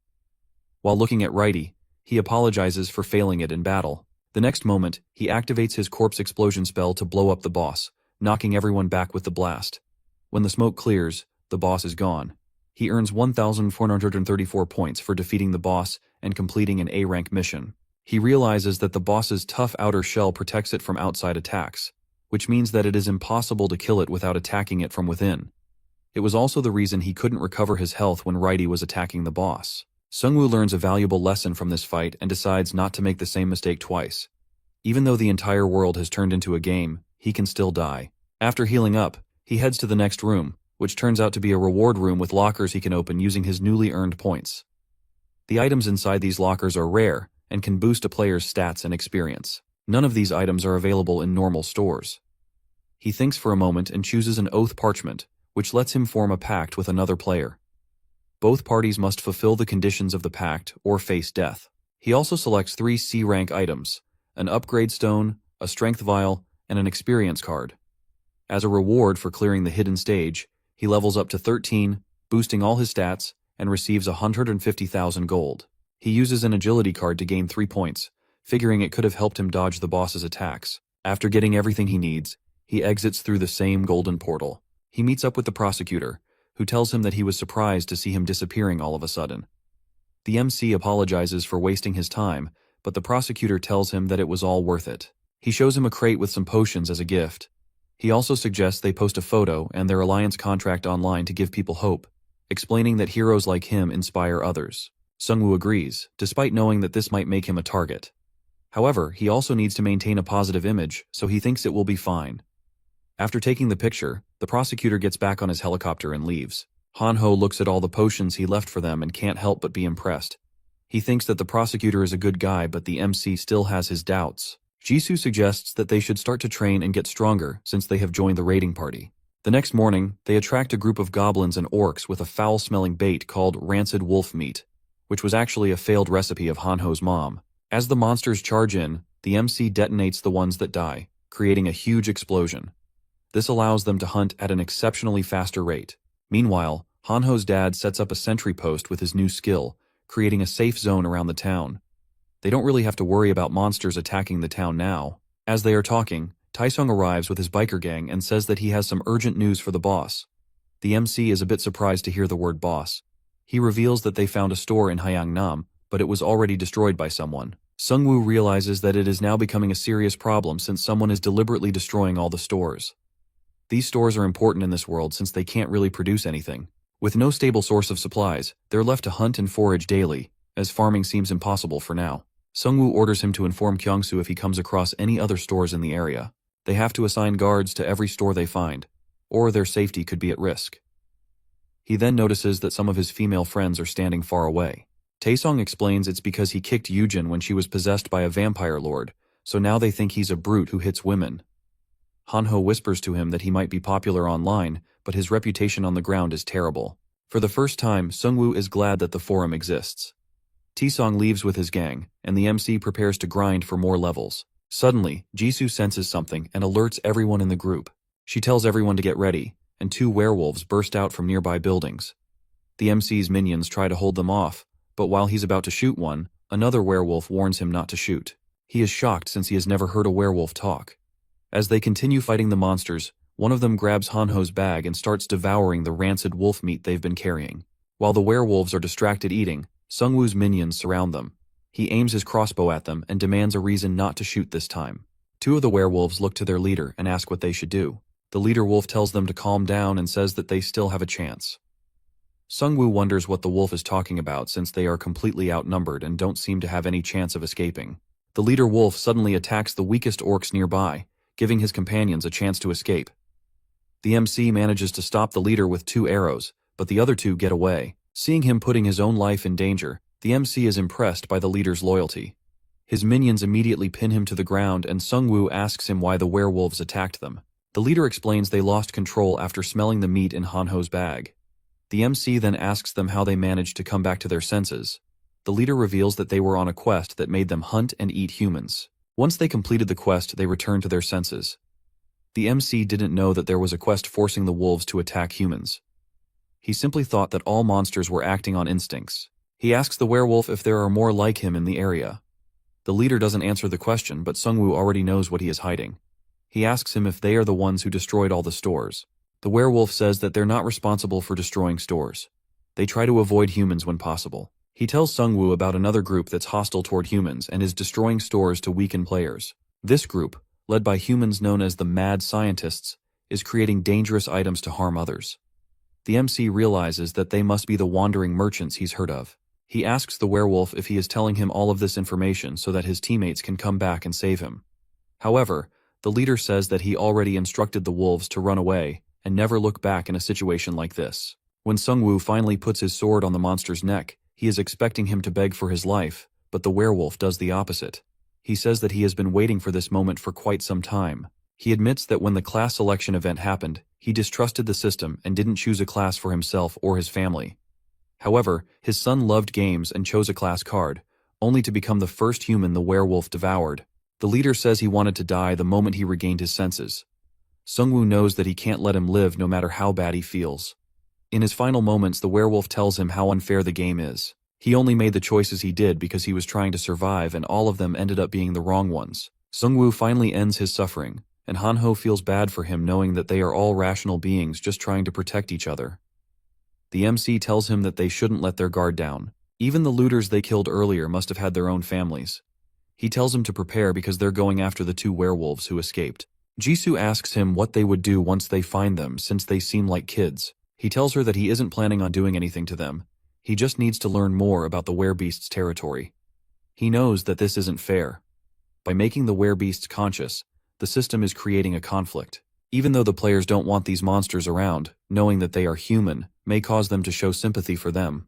While looking at Righty, he apologizes for failing it in battle. The next moment, he activates his corpse explosion spell to blow up the boss, knocking everyone back with the blast. When the smoke clears, the boss is gone. He earns 1,434 points for defeating the boss and completing an A-rank mission. He realizes that the boss's tough outer shell protects it from outside attacks, which means that it is impossible to kill it without attacking it from within. It was also the reason he couldn't recover his health when Righty was attacking the boss. Sungwoo learns a valuable lesson from this fight and decides not to make the same mistake twice. Even though the entire world has turned into a game, he can still die. After healing up, he heads to the next room, which turns out to be a reward room with lockers he can open using his newly earned points. The items inside these lockers are rare and can boost a player's stats and experience. None of these items are available in normal stores. He thinks for a moment and chooses an oath parchment, which lets him form a pact with another player. Both parties must fulfill the conditions of the pact or face death. He also selects 3 C-rank items, an upgrade stone, a strength vial, and an experience card. As a reward for clearing the hidden stage, he levels up to 13, boosting all his stats, and receives 150,000 gold. He uses an agility card to gain 3 points, figuring it could have helped him dodge the boss's attacks. After getting everything he needs, he exits through the same golden portal. He meets up with the prosecutor, who tells him that he was surprised to see him disappearing all of a sudden. The MC apologizes for wasting his time, but the prosecutor tells him that it was all worth it. He shows him a crate with some potions as a gift. He also suggests they post a photo and their alliance contract online to give people hope, explaining that heroes like him inspire others. Sungwoo agrees, despite knowing that this might make him a target. However, he also needs to maintain a positive image, so he thinks it will be fine. After taking the picture, the prosecutor gets back on his helicopter and leaves. Hanho looks at all the potions he left for them and can't help but be impressed. He thinks that the prosecutor is a good guy, but the MC still has his doubts. Jisoo suggests that they should start to train and get stronger since they have joined the raiding party. The next morning, they attract a group of goblins and orcs with a foul-smelling bait called rancid wolf meat, which was actually a failed recipe of Hanho's mom. As the monsters charge in, the MC detonates the ones that die, creating a huge explosion. This allows them to hunt at an exceptionally faster rate. Meanwhile, Hanho's dad sets up a sentry post with his new skill, creating a safe zone around the town. They don't really have to worry about monsters attacking the town now. As they are talking, Taesung arrives with his biker gang and says that he has some urgent news for the boss. The MC is a bit surprised to hear the word boss. He reveals that they found a store in Hayangnam, but it was already destroyed by someone. Sungwoo realizes that it is now becoming a serious problem since someone is deliberately destroying all the stores. These stores are important in this world since they can't really produce anything. With no stable source of supplies, they're left to hunt and forage daily, as farming seems impossible for now. Sungwoo orders him to inform Kyungsoo if he comes across any other stores in the area. They have to assign guards to every store they find, or their safety could be at risk. He then notices that some of his female friends are standing far away. Taesung explains it's because he kicked Yujin when she was possessed by a vampire lord, so now they think he's a brute who hits women. Hanho whispers to him that he might be popular online, but his reputation on the ground is terrible. For the first time, Sungwoo is glad that the forum exists. Taesung leaves with his gang, and the MC prepares to grind for more levels. Suddenly, Jisoo senses something and alerts everyone in the group. She tells everyone to get ready, and 2 werewolves burst out from nearby buildings. The MC's minions try to hold them off, but while he's about to shoot one, another werewolf warns him not to shoot. He is shocked since he has never heard a werewolf talk. As they continue fighting the monsters, one of them grabs Hanho's bag and starts devouring the rancid wolf meat they've been carrying. While the werewolves are distracted eating, Sungwoo's minions surround them. He aims his crossbow at them and demands a reason not to shoot this time. 2 of the werewolves look to their leader and ask what they should do. The leader wolf tells them to calm down and says that they still have a chance. Sungwoo wonders what the wolf is talking about since they are completely outnumbered and don't seem to have any chance of escaping. The leader wolf suddenly attacks the weakest orcs nearby, giving his companions a chance to escape. The MC manages to stop the leader with 2 arrows, but the other 2 get away. Seeing him putting his own life in danger, the MC is impressed by the leader's loyalty. His minions immediately pin him to the ground and Sungwoo asks him why the werewolves attacked them. The leader explains they lost control after smelling the meat in Hanho's bag. The MC then asks them how they managed to come back to their senses. The leader reveals that they were on a quest that made them hunt and eat humans. Once they completed the quest, they returned to their senses. The MC didn't know that there was a quest forcing the wolves to attack humans. He simply thought that all monsters were acting on instincts. He asks the werewolf if there are more like him in the area. The leader doesn't answer the question, but Sungwoo already knows what he is hiding. He asks him if they are the ones who destroyed all the stores. The werewolf says that they're not responsible for destroying stores. They try to avoid humans when possible. He tells Sungwoo about another group that's hostile toward humans and is destroying stores to weaken players. This group, led by humans known as the Mad Scientists, is creating dangerous items to harm others. The MC realizes that they must be the wandering merchants he's heard of. He asks the werewolf if he is telling him all of this information so that his teammates can come back and save him. However, the leader says that he already instructed the wolves to run away and never look back in a situation like this. When Sungwoo finally puts his sword on the monster's neck, he is expecting him to beg for his life, but the werewolf does the opposite. He says that he has been waiting for this moment for quite some time. He admits that when the class selection event happened, he distrusted the system and didn't choose a class for himself or his family. However, his son loved games and chose a class card, only to become the first human the werewolf devoured. The leader says he wanted to die the moment he regained his senses. Sungwoo knows that he can't let him live no matter how bad he feels. In his final moments, the werewolf tells him how unfair the game is. He only made the choices he did because he was trying to survive, and all of them ended up being the wrong ones. Sungwoo finally ends his suffering, and Hanho feels bad for him knowing that they are all rational beings just trying to protect each other. The MC tells him that they shouldn't let their guard down. Even the looters they killed earlier must have had their own families. He tells him to prepare because they're going after the two werewolves who escaped. Jisoo asks him what they would do once they find them since they seem like kids. He tells her that he isn't planning on doing anything to them. He just needs to learn more about the werebeasts' territory. He knows that this isn't fair. By making the werebeasts conscious, the system is creating a conflict. Even though the players don't want these monsters around, knowing that they are human may cause them to show sympathy for them.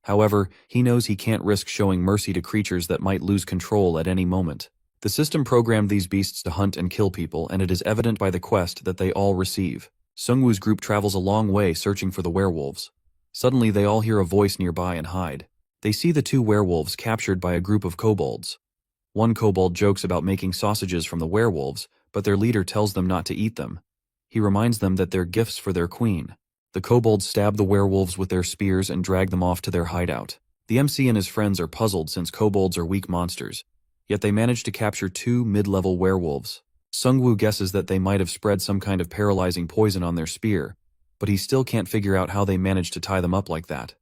However, he knows he can't risk showing mercy to creatures that might lose control at any moment. The system programmed these beasts to hunt and kill people, and it is evident by the quest that they all receive. Sungwoo's group travels a long way searching for the werewolves. Suddenly they all hear a voice nearby and hide. They see the two werewolves captured by a group of kobolds. One kobold jokes about making sausages from the werewolves, but their leader tells them not to eat them. He reminds them that they're gifts for their queen. The kobolds stab the werewolves with their spears and drag them off to their hideout. The MC and his friends are puzzled since kobolds are weak monsters, yet they manage to capture two mid-level werewolves. Sungwoo guesses that they might have spread some kind of paralyzing poison on their spear, but he still can't figure out how they managed to tie them up like that.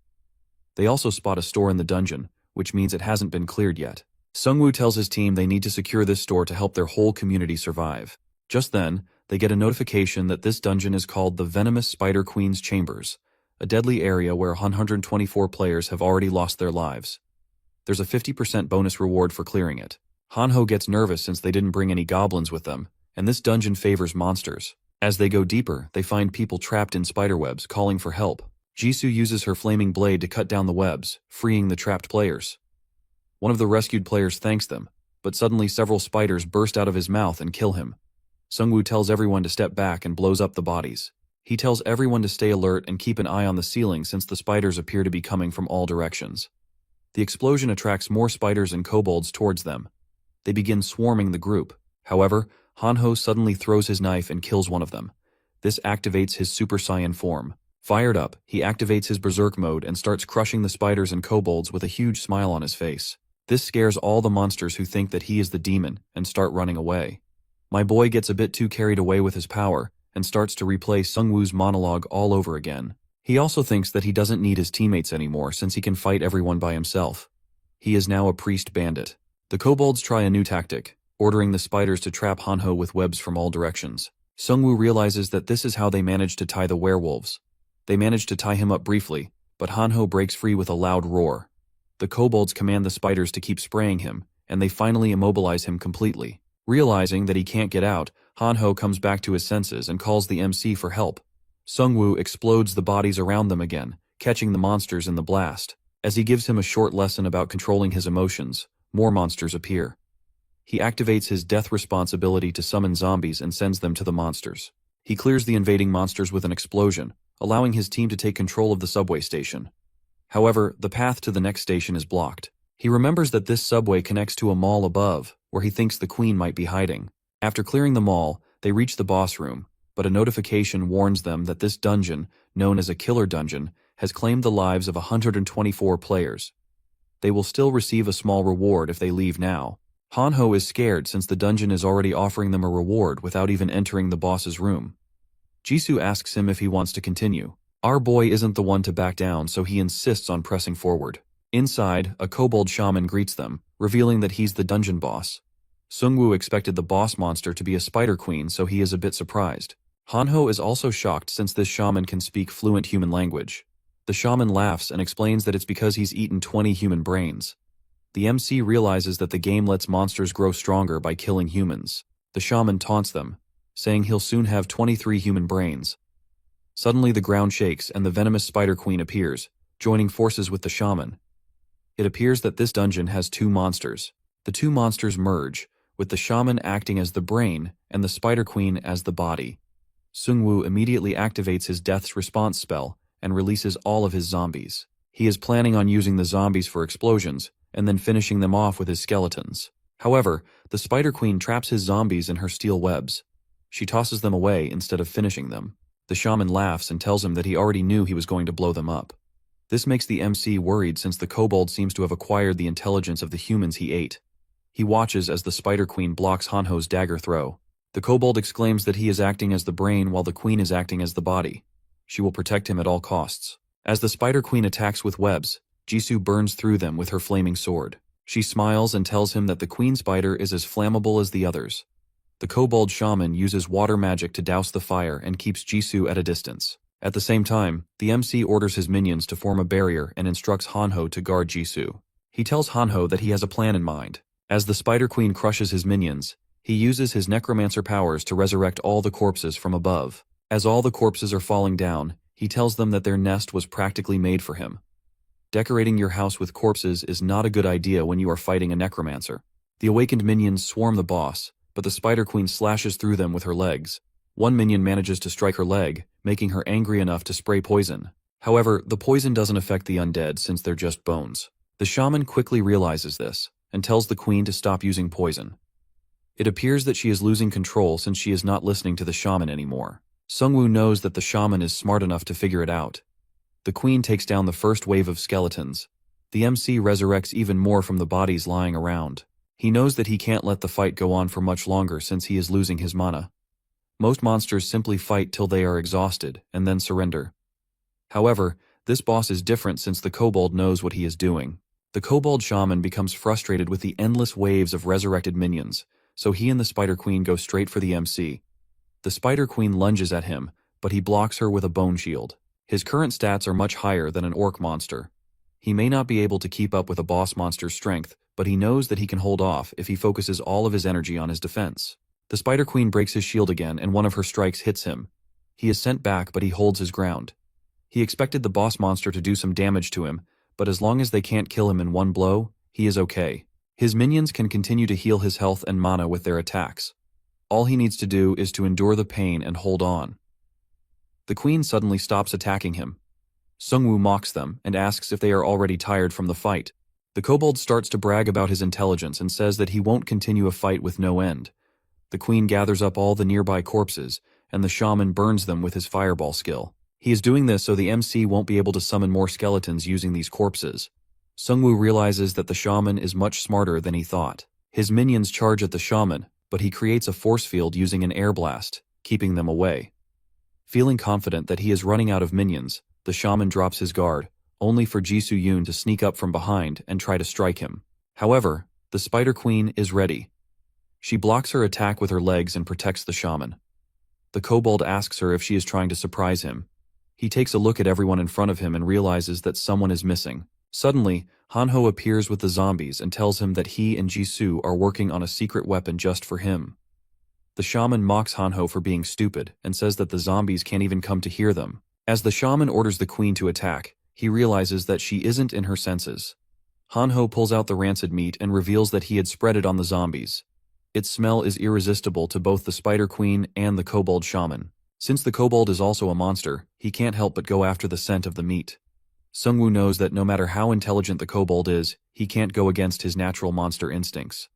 They also spot a store in the dungeon, which means it hasn't been cleared yet. Sungwoo tells his team they need to secure this store to help their whole community survive. Just then, they get a notification that this dungeon is called the Venomous Spider Queen's Chambers, a deadly area where 124 players have already lost their lives. There's a 50% bonus reward for clearing it. Hanho gets nervous since they didn't bring any goblins with them, and this dungeon favors monsters. As they go deeper, they find people trapped in spiderwebs calling for help. Jisoo uses her flaming blade to cut down the webs, freeing the trapped players. One of the rescued players thanks them, but suddenly several spiders burst out of his mouth and kill him. Sungwoo tells everyone to step back and blows up the bodies. He tells everyone to stay alert and keep an eye on the ceiling since the spiders appear to be coming from all directions. The explosion attracts more spiders and kobolds towards them. They begin swarming the group. However, Hanho suddenly throws his knife and kills one of them. This activates his Super Saiyan form. Fired up, he activates his berserk mode and starts crushing the spiders and kobolds with a huge smile on his face. This scares all the monsters who think that he is the demon and start running away. My boy gets a bit too carried away with his power and starts to replay Sungwoo's monologue all over again. He also thinks that he doesn't need his teammates anymore since he can fight everyone by himself. He is now a priest bandit. The kobolds try a new tactic, ordering the spiders to trap Hanho with webs from all directions. Sungwoo realizes that this is how they manage to tie the werewolves. They manage to tie him up briefly, but Hanho breaks free with a loud roar. The kobolds command the spiders to keep spraying him, and they finally immobilize him completely. Realizing that he can't get out, Hanho comes back to his senses and calls the MC for help. Sungwoo explodes the bodies around them again, catching the monsters in the blast. As he gives him a short lesson about controlling his emotions, more monsters appear. He activates his death responsibility to summon zombies and sends them to the monsters. He clears the invading monsters with an explosion, allowing his team to take control of the subway station. However, the path to the next station is blocked. He remembers that this subway connects to a mall above, where he thinks the queen might be hiding. After clearing the mall, They reach the boss room, but a notification warns them that this dungeon, known as a killer dungeon, has claimed the lives of 124 players. They will still receive a small reward if they leave now. Hanho is scared since the dungeon is already offering them a reward without even entering the boss's room. Jisoo asks him if he wants to continue. Our boy isn't the one to back down, so he insists on pressing forward. Inside, a kobold shaman greets them, revealing that he's the dungeon boss. Sungwoo expected the boss monster to be a spider queen, so he is a bit surprised. Hanho is also shocked since this shaman can speak fluent human language. The shaman laughs and explains that it's because he's eaten 20 human brains. The MC realizes that the game lets monsters grow stronger by killing humans. The shaman taunts them, saying he'll soon have 23 human brains. Suddenly the ground shakes and the venomous spider queen appears, joining forces with the shaman. It appears that this dungeon has two monsters. The two monsters merge, with the shaman acting as the brain and the spider queen as the body. Sungwoo immediately activates his death's response spell and releases all of his zombies. He is planning on using the zombies for explosions, and then finishing them off with his skeletons. However, the Spider Queen traps his zombies in her steel webs. She tosses them away instead of finishing them. The shaman laughs and tells him that he already knew he was going to blow them up. This makes the MC worried since the kobold seems to have acquired the intelligence of the humans he ate. He watches as the Spider Queen blocks Hanho's dagger throw. The kobold exclaims that he is acting as the brain while the queen is acting as the body. She will protect him at all costs. As the Spider Queen attacks with webs, Jisoo burns through them with her flaming sword. She smiles and tells him that the queen spider is as flammable as the others. The kobold shaman uses water magic to douse the fire and keeps Jisoo at a distance. At the same time, the MC orders his minions to form a barrier and instructs Hanho to guard Jisoo. He tells Hanho that he has a plan in mind. As the Spider Queen crushes his minions, he uses his Necromancer powers to resurrect all the corpses from above. As all the corpses are falling down, he tells them that their nest was practically made for him. Decorating your house with corpses is not a good idea when you are fighting a Necromancer. The awakened minions swarm the boss, but the Spider Queen slashes through them with her legs. One minion manages to strike her leg, making her angry enough to spray poison. However, the poison doesn't affect the undead since they're just bones. The shaman quickly realizes this, and tells the queen to stop using poison. It appears that she is losing control since she is not listening to the shaman anymore. Sungwoo knows that the shaman is smart enough to figure it out. The queen takes down the first wave of skeletons. The MC resurrects even more from the bodies lying around. He knows that he can't let the fight go on for much longer since he is losing his mana. Most monsters simply fight till they are exhausted and then surrender. However, this boss is different since the kobold knows what he is doing. The kobold shaman becomes frustrated with the endless waves of resurrected minions, so he and the Spider Queen go straight for the MC. The Spider Queen lunges at him, but he blocks her with a bone shield. His current stats are much higher than an orc monster. He may not be able to keep up with a boss monster's strength, but he knows that he can hold off if he focuses all of his energy on his defense. The Spider Queen breaks his shield again and one of her strikes hits him. He is sent back, but he holds his ground. He expected the boss monster to do some damage to him, but as long as they can't kill him in one blow, he is okay. His minions can continue to heal his health and mana with their attacks. All he needs to do is to endure the pain and hold on. The queen suddenly stops attacking him. Sungwoo mocks them and asks if they are already tired from the fight. The kobold starts to brag about his intelligence and says that he won't continue a fight with no end. The queen gathers up all the nearby corpses, and the shaman burns them with his fireball skill. He is doing this so the MC won't be able to summon more skeletons using these corpses. Sungwoo realizes that the shaman is much smarter than he thought. His minions charge at the shaman, but he creates a force field using an air blast, keeping them away. Feeling confident that he is running out of minions, the shaman drops his guard, only for Jisoo Yoon to sneak up from behind and try to strike him. However, the Spider Queen is ready. She blocks her attack with her legs and protects the shaman. The kobold asks her if she is trying to surprise him. He takes a look at everyone in front of him and realizes that someone is missing. Suddenly, Hanho appears with the zombies and tells him that he and Jisoo are working on a secret weapon just for him. The shaman mocks Hanho for being stupid and says that the zombies can't even come to hear them. As the shaman orders the queen to attack, he realizes that she isn't in her senses. Hanho pulls out the rancid meat and reveals that he had spread it on the zombies. Its smell is irresistible to both the Spider Queen and the kobold shaman. Since the kobold is also a monster, he can't help but go after the scent of the meat. Sungwoo knows that no matter how intelligent the kobold is, he can't go against his natural monster instincts.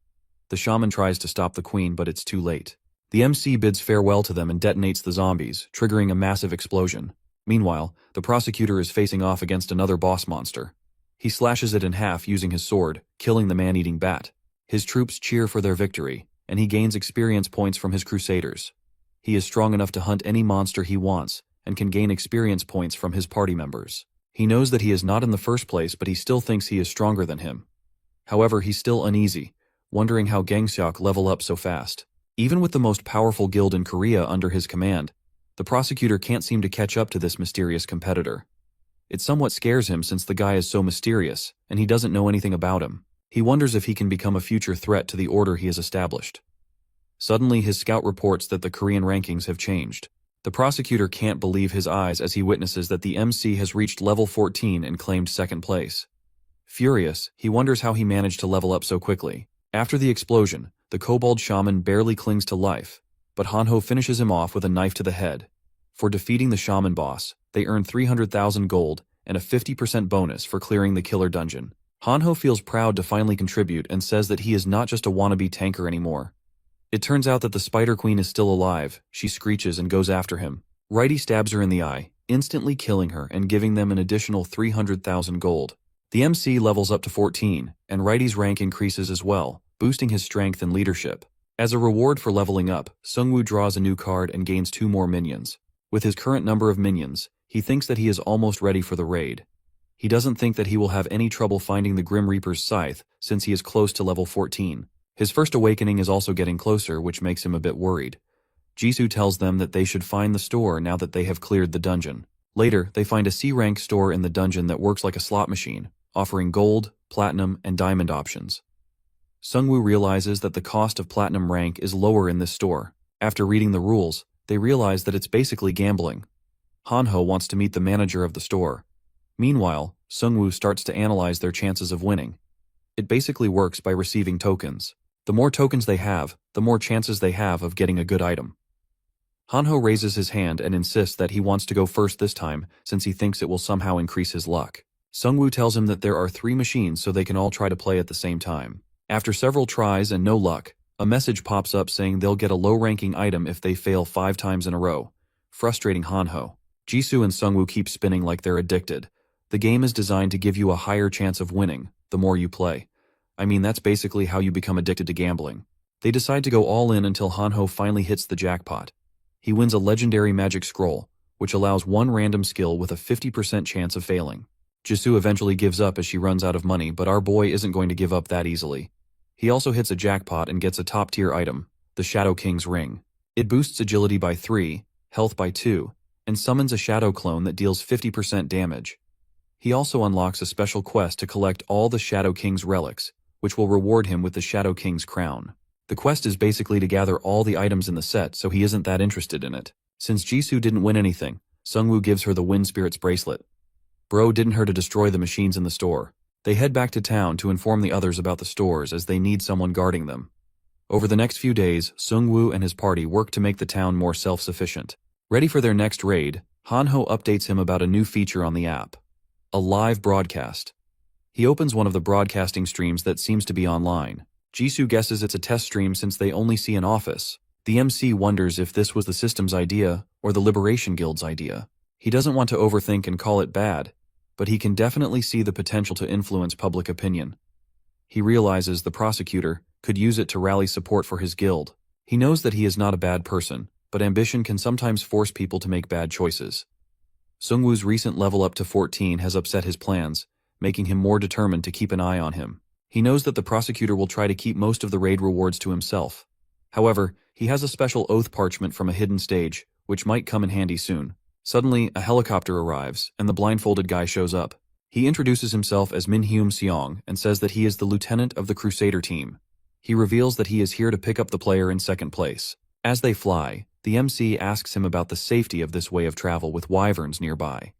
The shaman tries to stop the queen, but it's too late. The MC bids farewell to them and detonates the zombies, triggering a massive explosion. Meanwhile, the prosecutor is facing off against another boss monster. He slashes it in half using his sword, killing the man-eating bat. His troops cheer for their victory, and he gains experience points from his crusaders. He is strong enough to hunt any monster he wants, and can gain experience points from his party members. He knows that he is not in the first place, but he still thinks he is stronger than him. However, he's still uneasy, wondering how Gangseok level up so fast. Even with the most powerful guild in Korea under his command, the prosecutor can't seem to catch up to this mysterious competitor. It somewhat scares him since the guy is so mysterious, and he doesn't know anything about him. He wonders if he can become a future threat to the order he has established. Suddenly, his scout reports that the Korean rankings have changed. The prosecutor can't believe his eyes as he witnesses that the MC has reached level 14 and claimed second place. Furious, he wonders how he managed to level up so quickly. After the explosion, the kobold shaman barely clings to life, but Hanho finishes him off with a knife to the head. For defeating the shaman boss, they earn 300,000 gold and a 50% bonus for clearing the killer dungeon. Hanho feels proud to finally contribute and says that he is not just a wannabe tanker anymore. It turns out that the Spider Queen is still alive. She screeches and goes after him. Righty stabs her in the eye, instantly killing her and giving them an additional 300,000 gold. The MC levels up to 14, and Righty's rank increases as well, boosting his strength and leadership. As a reward for leveling up, Sungwoo draws a new card and gains 2 more minions. With his current number of minions, he thinks that he is almost ready for the raid. He doesn't think that he will have any trouble finding the Grim Reaper's scythe, since he is close to level 14. His first awakening is also getting closer, which makes him a bit worried. Jisoo tells them that they should find the store now that they have cleared the dungeon. Later, they find a C-rank store in the dungeon that works like a slot machine, offering gold, platinum, and diamond options. Sungwoo realizes that the cost of platinum rank is lower in this store. After reading the rules, they realize that it's basically gambling. Hanho wants to meet the manager of the store. Meanwhile, Sungwoo starts to analyze their chances of winning. It basically works by receiving tokens. The more tokens they have, the more chances they have of getting a good item. Hanho raises his hand and insists that he wants to go first this time since he thinks it will somehow increase his luck. Sungwoo tells him that there are 3 machines so they can all try to play at the same time. After several tries and no luck, a message pops up saying they'll get a low-ranking item if they fail 5 times in a row, frustrating Hanho. Jisoo and Sungwoo keep spinning like they're addicted. The game is designed to give you a higher chance of winning the more you play. I mean, that's basically how you become addicted to gambling. They decide to go all in until Hanho finally hits the jackpot. He wins a legendary magic scroll, which allows 1 random skill with a 50% chance of failing. Jisoo eventually gives up as she runs out of money, but our boy isn't going to give up that easily. He also hits a jackpot and gets a top-tier item, the Shadow King's Ring. It boosts agility by 3, health by 2, and summons a shadow clone that deals 50% damage. He also unlocks a special quest to collect all the Shadow King's relics, which will reward him with the Shadow King's crown. The quest is basically to gather all the items in the set, so he isn't that interested in it. Since Jisoo didn't win anything, Sungwoo gives her the Wind Spirit's bracelet. Bro didn't hurt to destroy the machines in the store. They head back to town to inform the others about the stores as they need someone guarding them. Over the next few days, Sungwoo and his party work to make the town more self-sufficient. Ready for their next raid, Hanho updates him about a new feature on the app. A live broadcast. He opens one of the broadcasting streams that seems to be online. Jisoo guesses it's a test stream since they only see an office. The MC wonders if this was the system's idea or the Liberation Guild's idea. He doesn't want to overthink and call it bad, but he can definitely see the potential to influence public opinion. He realizes the prosecutor could use it to rally support for his guild. He knows that he is not a bad person, but ambition can sometimes force people to make bad choices. Sungwoo's recent level up to 14 has upset his plans, making him more determined to keep an eye on him. He knows that the prosecutor will try to keep most of the raid rewards to himself. However, he has a special oath parchment from a hidden stage, which might come in handy soon. Suddenly, a helicopter arrives, and the blindfolded guy shows up. He introduces himself as Minhyum Seong and says that he is the lieutenant of the Crusader team. He reveals that he is here to pick up the player in second place. As they fly, the MC asks him about the safety of this way of travel with wyverns nearby.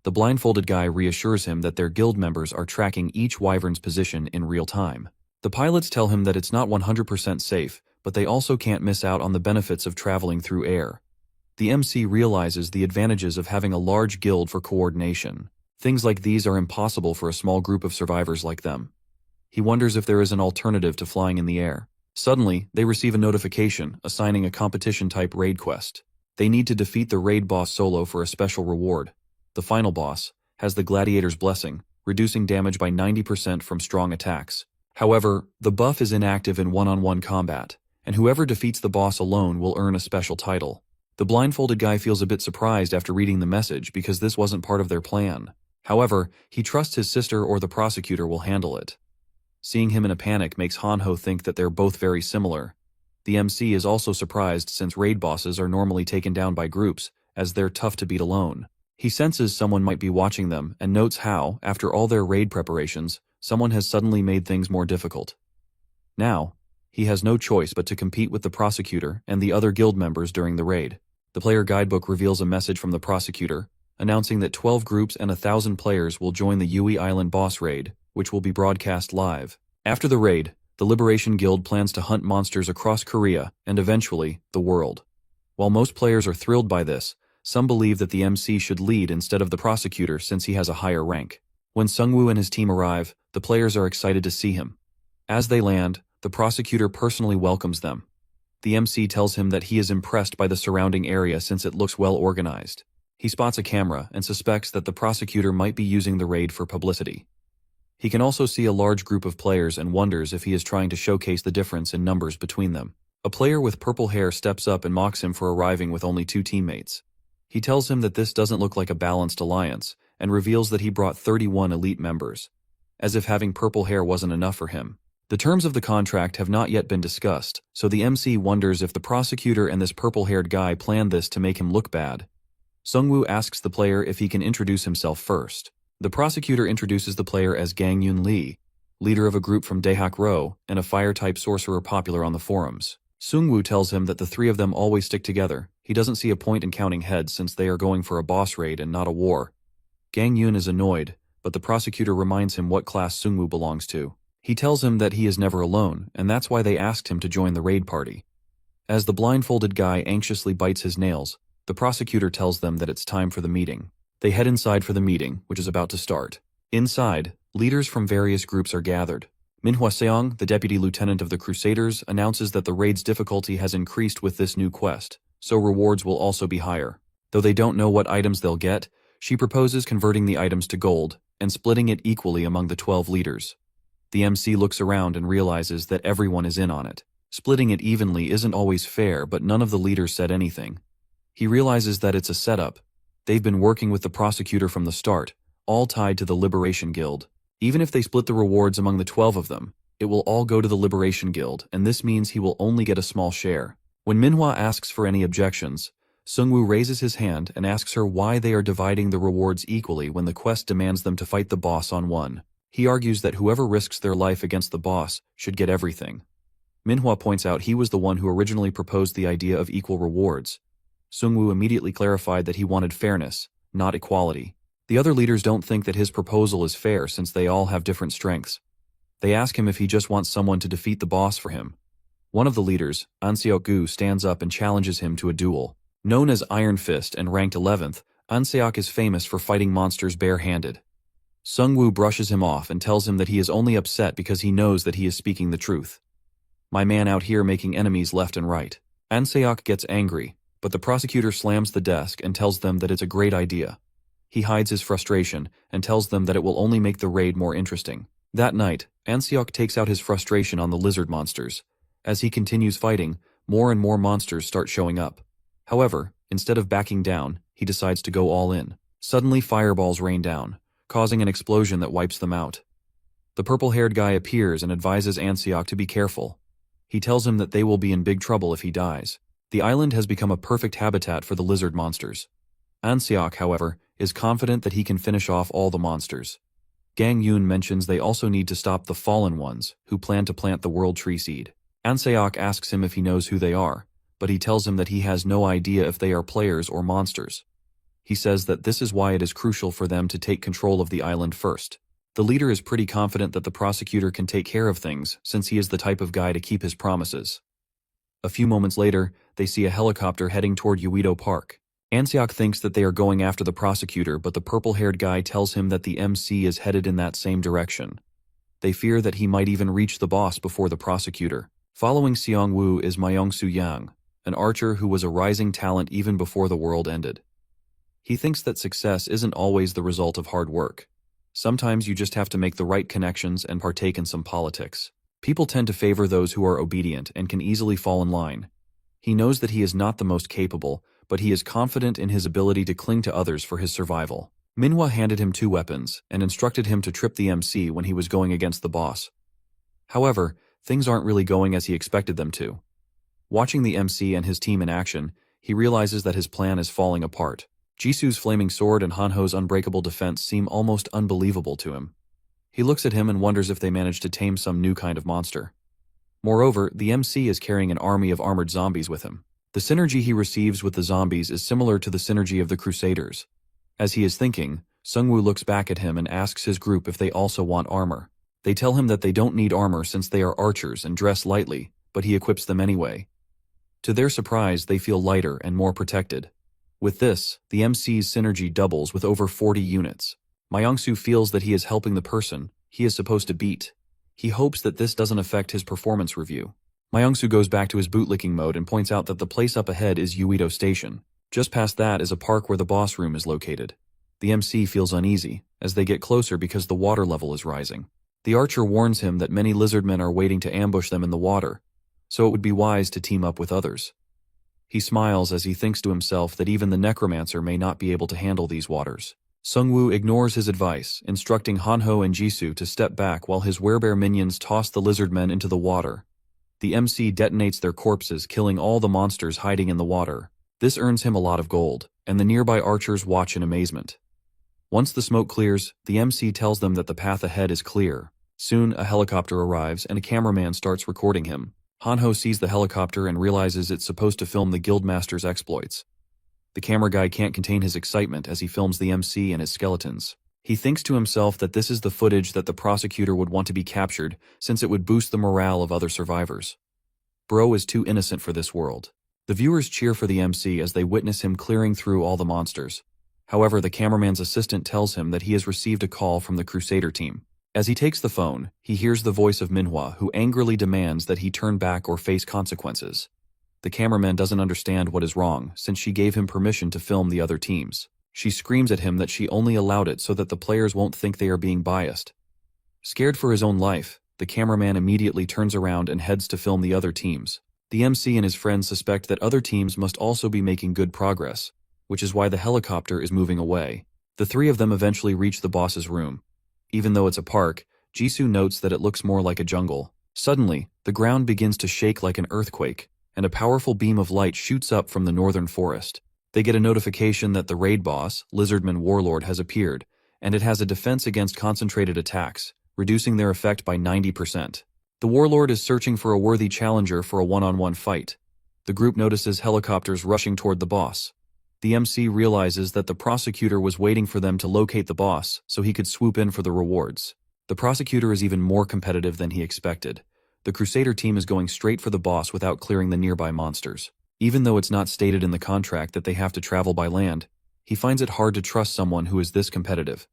The blindfolded guy reassures him that their guild members are tracking each wyvern's position in real time. The pilots tell him that it's not 100% safe, but they also can't miss out on the benefits of traveling through air. The MC realizes the advantages of having a large guild for coordination. Things like these are impossible for a small group of survivors like them. He wonders if there is an alternative to flying in the air. Suddenly, they receive a notification assigning a competition-type raid quest. They need to defeat the raid boss solo for a special reward. The final boss has the Gladiator's Blessing, reducing damage by 90% from strong attacks. However, the buff is inactive in one-on-one combat, and whoever defeats the boss alone will earn a special title. The blindfolded guy feels a bit surprised after reading the message because this wasn't part of their plan. However, he trusts his sister or the prosecutor will handle it. Seeing him in a panic makes Hanho think that they're both very similar. The MC is also surprised since raid bosses are normally taken down by groups, as they're tough to beat alone. He senses someone might be watching them and notes how, after all their raid preparations, someone has suddenly made things more difficult. Now, he has no choice but to compete with the prosecutor and the other guild members during the raid. The player guidebook reveals a message from the prosecutor, announcing that 12 groups and 1,000 players will join the Yui Island boss raid, which will be broadcast live. After the raid, the Liberation Guild plans to hunt monsters across Korea and eventually, the world. While most players are thrilled by this, some believe that the MC should lead instead of the prosecutor since he has a higher rank. When Sungwoo and his team arrive, the players are excited to see him. As they land, the prosecutor personally welcomes them. The MC tells him that he is impressed by the surrounding area since it looks well organized. He spots a camera and suspects that the prosecutor might be using the raid for publicity. He can also see a large group of players and wonders if he is trying to showcase the difference in numbers between them. A player with purple hair steps up and mocks him for arriving with only 2 teammates. He tells him that this doesn't look like a balanced alliance, and reveals that he brought 31 elite members. As if having purple hair wasn't enough for him. The terms of the contract have not yet been discussed, so the MC wonders if the prosecutor and this purple-haired guy planned this to make him look bad. Sungwoo asks the player if he can introduce himself first. The prosecutor introduces the player as Gangyun Lee, leader of a group from Daehak-ro and a fire-type sorcerer popular on the forums. Sungwoo tells him that the 3 of them always stick together. He doesn't see a point in counting heads since they are going for a boss raid and not a war. Gangyun is annoyed, but the prosecutor reminds him what class Sungwoo belongs to. He tells him that he is never alone, and that's why they asked him to join the raid party. As the blindfolded guy anxiously bites his nails, the prosecutor tells them that it's time for the meeting. They head inside for the meeting, which is about to start. Inside, leaders from various groups are gathered. Manhwa Seong, the deputy lieutenant of the Crusaders, announces that the raid's difficulty has increased with this new quest, so rewards will also be higher. Though they don't know what items they'll get, she proposes converting the items to gold and splitting it equally among the 12 leaders. The MC looks around and realizes that everyone is in on it. Splitting it evenly isn't always fair, but none of the leaders said anything. He realizes that it's a setup. They've been working with the prosecutor from the start, all tied to the Liberation Guild. Even if they split the rewards among the 12 of them, it will all go to the Liberation Guild, and this means he will only get a small share. When Manhwa asks for any objections, Sungwoo raises his hand and asks her why they are dividing the rewards equally when the quest demands them to fight the boss on one. He argues that whoever risks their life against the boss should get everything. Manhwa points out he was the one who originally proposed the idea of equal rewards. Sungwoo immediately clarified that he wanted fairness, not equality. The other leaders don't think that his proposal is fair since they all have different strengths. They ask him if he just wants someone to defeat the boss for him. One of the leaders, An Seok-gu, stands up and challenges him to a duel. Known as Iron Fist and ranked 11th, An Seok is famous for fighting monsters bare-handed. Sungwoo brushes him off and tells him that he is only upset because he knows that he is speaking the truth. My man out here making enemies left and right. An Seok gets angry, but the prosecutor slams the desk and tells them that it's a great idea. He hides his frustration and tells them that it will only make the raid more interesting. That night, An Seok takes out his frustration on the lizard monsters. As he continues fighting, more and more monsters start showing up. However, instead of backing down, he decides to go all in. Suddenly fireballs rain down, causing an explosion that wipes them out. The purple-haired guy appears and advises An Seok to be careful. He tells him that they will be in big trouble if he dies. The island has become a perfect habitat for the lizard monsters. An Seok, however, is confident that he can finish off all the monsters. Gang Yoon mentions they also need to stop the Fallen Ones, who plan to plant the World Tree Seed. An Seok asks him if he knows who they are, but he tells him that he has no idea if they are players or monsters. He says that this is why it is crucial for them to take control of the island first. The leader is pretty confident that the prosecutor can take care of things, since he is the type of guy to keep his promises. A few moments later, they see a helicopter heading toward Uedo Park. An Seok thinks that they are going after the prosecutor, but the purple-haired guy tells him that the MC is headed in that same direction. They fear that he might even reach the boss before the prosecutor. Following Xiongwu is Myongsu Yang, an archer who was a rising talent even before the world ended. He thinks that success isn't always the result of hard work. Sometimes you just have to make the right connections and partake in some politics. People tend to favor those who are obedient and can easily fall in line. He knows that he is not the most capable, but he is confident in his ability to cling to others for his survival. Manhwa handed him 2 weapons and instructed him to trip the MC when he was going against the boss. However, things aren't really going as he expected them to. Watching the MC and his team in action, he realizes that his plan is falling apart. Jisu's flaming sword and Hanho's unbreakable defense seem almost unbelievable to him. He looks at him and wonders if they managed to tame some new kind of monster. Moreover, the MC is carrying an army of armored zombies with him. The synergy he receives with the zombies is similar to the synergy of the Crusaders. As he is thinking, Seungwoo looks back at him and asks his group if they also want armor. They tell him that they don't need armor since they are archers and dress lightly, but he equips them anyway. To their surprise, they feel lighter and more protected. With this, the MC's synergy doubles with over 40 units. Myongsu feels that he is helping the person he is supposed to beat. He hopes that this doesn't affect his performance review. Myongsu goes back to his bootlicking mode and points out that the place up ahead is Uedo Station. Just past that is a park where the boss room is located. The MC feels uneasy as they get closer because the water level is rising. The archer warns him that many lizardmen are waiting to ambush them in the water, so it would be wise to team up with others. He smiles as he thinks to himself that even the Necromancer may not be able to handle these waters. Seungwoo ignores his advice, instructing Hanho and Jisu to step back while his werebear minions toss the lizardmen into the water. The MC detonates their corpses, killing all the monsters hiding in the water. This earns him a lot of gold, and the nearby archers watch in amazement. Once the smoke clears, the MC tells them that the path ahead is clear. Soon, a helicopter arrives and a cameraman starts recording him. Hanho sees the helicopter and realizes it's supposed to film the guildmaster's exploits. The camera guy can't contain his excitement as he films the MC and his skeletons. He thinks to himself that this is the footage that the prosecutor would want to be captured, since it would boost the morale of other survivors. Bro is too innocent for this world. The viewers cheer for the MC as they witness him clearing through all the monsters. However, the cameraman's assistant tells him that he has received a call from the Crusader team. As he takes the phone, he hears the voice of Manhwa, who angrily demands that he turn back or face consequences. The cameraman doesn't understand what is wrong, since she gave him permission to film the other teams. She screams at him that she only allowed it so that the players won't think they are being biased. Scared for his own life, the cameraman immediately turns around and heads to film the other teams. The MC and his friends suspect that other teams must also be making good progress, which is why the helicopter is moving away. The 3 of them eventually reach the boss's room. Even though it's a park, Jisu notes that it looks more like a jungle. Suddenly, the ground begins to shake like an earthquake, and a powerful beam of light shoots up from the northern forest. They get a notification that the raid boss, Lizardman Warlord, has appeared, and it has a defense against concentrated attacks, reducing their effect by 90%. The Warlord is searching for a worthy challenger for a one-on-one fight. The group notices helicopters rushing toward the boss. The MC realizes that the prosecutor was waiting for them to locate the boss so he could swoop in for the rewards. The prosecutor is even more competitive than he expected. The Crusader team is going straight for the boss without clearing the nearby monsters. Even though it's not stated in the contract that they have to travel by land, he finds it hard to trust someone who is this competitive.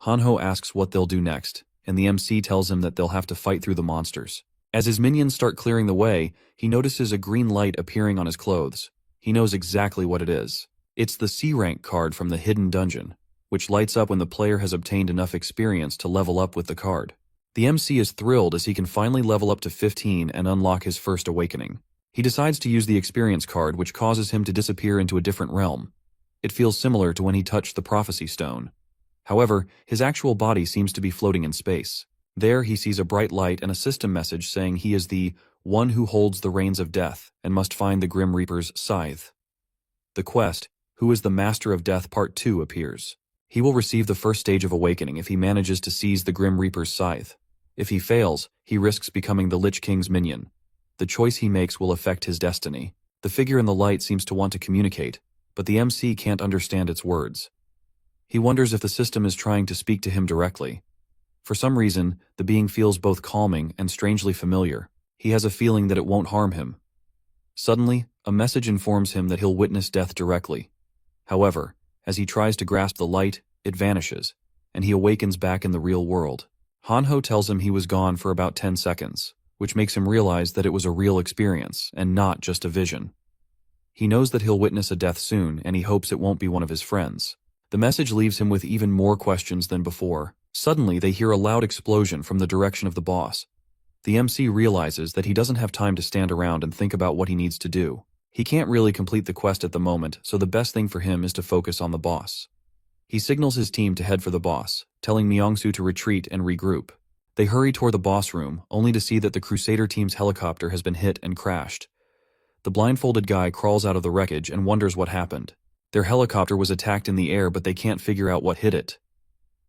Hanho asks what they'll do next, and the MC tells him that they'll have to fight through the monsters. As his minions start clearing the way, he notices a green light appearing on his clothes. He knows exactly what it is. It's the C-rank card from the hidden dungeon, which lights up when the player has obtained enough experience to level up with the card. The MC is thrilled as he can finally level up to 15 and unlock his first awakening. He decides to use the experience card, which causes him to disappear into a different realm. It feels similar to when he touched the prophecy stone. However, his actual body seems to be floating in space. There he sees a bright light and a system message saying he is the one who holds the reins of death and must find the Grim Reaper's scythe. The quest, Who is the Master of Death Part 2, appears. He will receive the first stage of awakening if he manages to seize the Grim Reaper's scythe. If he fails, he risks becoming the Lich King's minion. The choice he makes will affect his destiny. The figure in the light seems to want to communicate, but the MC can't understand its words. He wonders if the system is trying to speak to him directly. For some reason, the being feels both calming and strangely familiar. He has a feeling that it won't harm him. Suddenly, a message informs him that he'll witness death directly. However, as he tries to grasp the light, it vanishes, and he awakens back in the real world. Hanho tells him he was gone for about 10 seconds. which makes him realize that it was a real experience and not just a vision. He knows that he'll witness a death soon, and he hopes it won't be one of his friends. The message leaves him with even more questions than before. Suddenly, they hear a loud explosion from the direction of the boss. The MC realizes that he doesn't have time to stand around and think about what he needs to do. He can't really complete the quest at the moment, so the best thing for him is to focus on the boss. He signals his team to head for the boss, telling Myongsu to retreat and regroup. They hurry toward the boss room, only to see that the Crusader team's helicopter has been hit and crashed. The blindfolded guy crawls out of the wreckage and wonders what happened. Their helicopter was attacked in the air, but they can't figure out what hit it.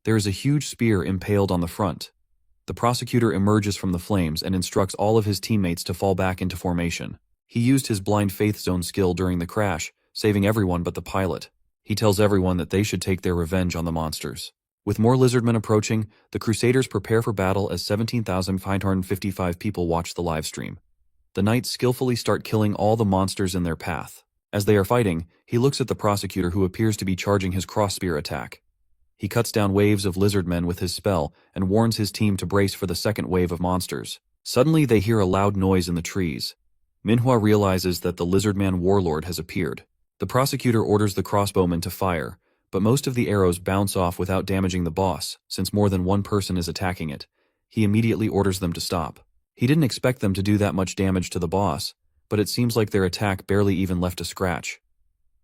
There is a huge spear impaled on the front. The prosecutor emerges from the flames and instructs all of his teammates to fall back into formation. He used his blind faith zone skill during the crash, saving everyone but the pilot. He tells everyone that they should take their revenge on the monsters. With more lizardmen approaching, the Crusaders prepare for battle as 17,555 people watch the livestream. The knights skillfully start killing all the monsters in their path. As they are fighting, he looks at the prosecutor who appears to be charging his cross-spear attack. He cuts down waves of lizardmen with his spell and warns his team to brace for the second wave of monsters. Suddenly they hear a loud noise in the trees. Manhwa realizes that the lizardman warlord has appeared. The prosecutor orders the crossbowmen to fire, but most of the arrows bounce off without damaging the boss, since more than one person is attacking it. He immediately orders them to stop. He didn't expect them to do that much damage to the boss, but it seems like their attack barely even left a scratch.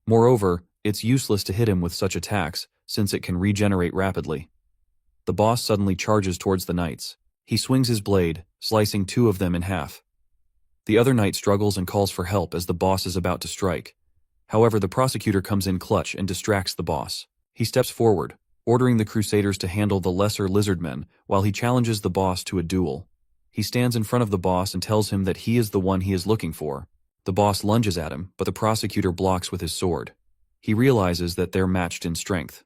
Moreover, it's useless to hit him with such attacks, since it can regenerate rapidly. The boss suddenly charges towards the knights. He swings his blade, slicing two of them in half. The other knight struggles and calls for help as the boss is about to strike. However, the prosecutor comes in clutch and distracts the boss. He steps forward, ordering the Crusaders to handle the lesser lizardmen while he challenges the boss to a duel. He stands in front of the boss and tells him that he is the one he is looking for. The boss lunges at him, but the prosecutor blocks with his sword. He realizes that they're matched in strength.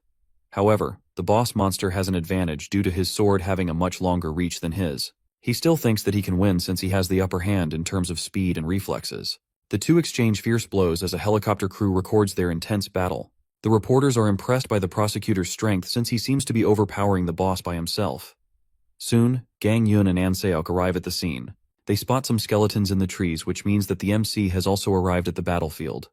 However, the boss monster has an advantage due to his sword having a much longer reach than his. He still thinks that he can win since he has the upper hand in terms of speed and reflexes. The two exchange fierce blows as a helicopter crew records their intense battle. The reporters are impressed by the prosecutor's strength since he seems to be overpowering the boss by himself. Soon, Gang Yun and An Seok arrive at the scene. They spot some skeletons in the trees, which means that the MC has also arrived at the battlefield.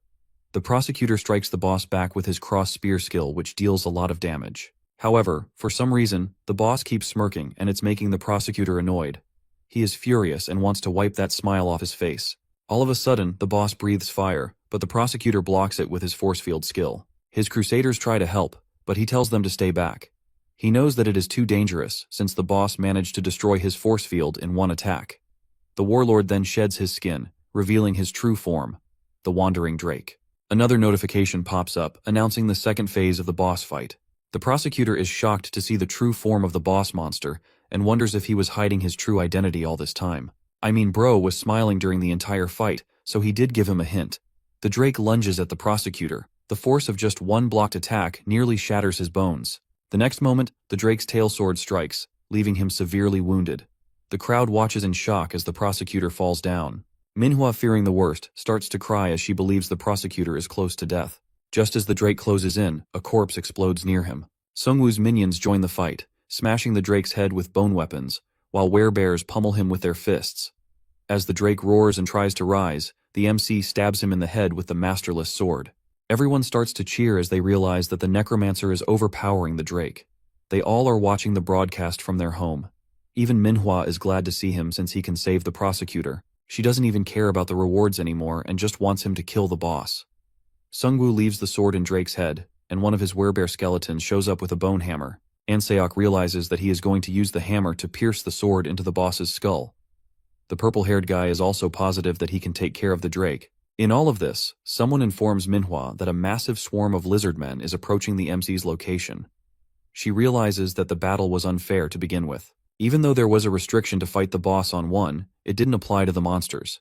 The prosecutor strikes the boss back with his cross-spear skill, which deals a lot of damage. However, for some reason, the boss keeps smirking and it's making the prosecutor annoyed. He is furious and wants to wipe that smile off his face. All of a sudden, the boss breathes fire, but the prosecutor blocks it with his force field skill. His Crusaders try to help, but he tells them to stay back. He knows that it is too dangerous, since the boss managed to destroy his force field in one attack. The warlord then sheds his skin, revealing his true form, the Wandering Drake. Another notification pops up, announcing the second phase of the boss fight. The prosecutor is shocked to see the true form of the boss monster, and wonders if he was hiding his true identity all this time. I mean, bro was smiling during the entire fight, so he did give him a hint. The Drake lunges at the prosecutor. The force of just one blocked attack nearly shatters his bones. The next moment, the Drake's tail sword strikes, leaving him severely wounded. The crowd watches in shock as the prosecutor falls down. Manhwa, fearing the worst, starts to cry as she believes the prosecutor is close to death. Just as the Drake closes in, a corpse explodes near him. Sungwoo's minions join the fight, smashing the Drake's head with bone weapons, while werebears pummel him with their fists. As the Drake roars and tries to rise, the MC stabs him in the head with the masterless sword. Everyone starts to cheer as they realize that the Necromancer is overpowering the Drake. They all are watching the broadcast from their home. Even Manhwa is glad to see him since he can save the prosecutor. She doesn't even care about the rewards anymore and just wants him to kill the boss. Sungwoo leaves the sword in Drake's head, and one of his werebear skeletons shows up with a bone hammer. An Seok realizes that he is going to use the hammer to pierce the sword into the boss's skull. The purple-haired guy is also positive that he can take care of the Drake. In all of this, someone informs Manhwa that a massive swarm of lizardmen is approaching the MC's location. She realizes that the battle was unfair to begin with. Even though there was a restriction to fight the boss on one, it didn't apply to the monsters.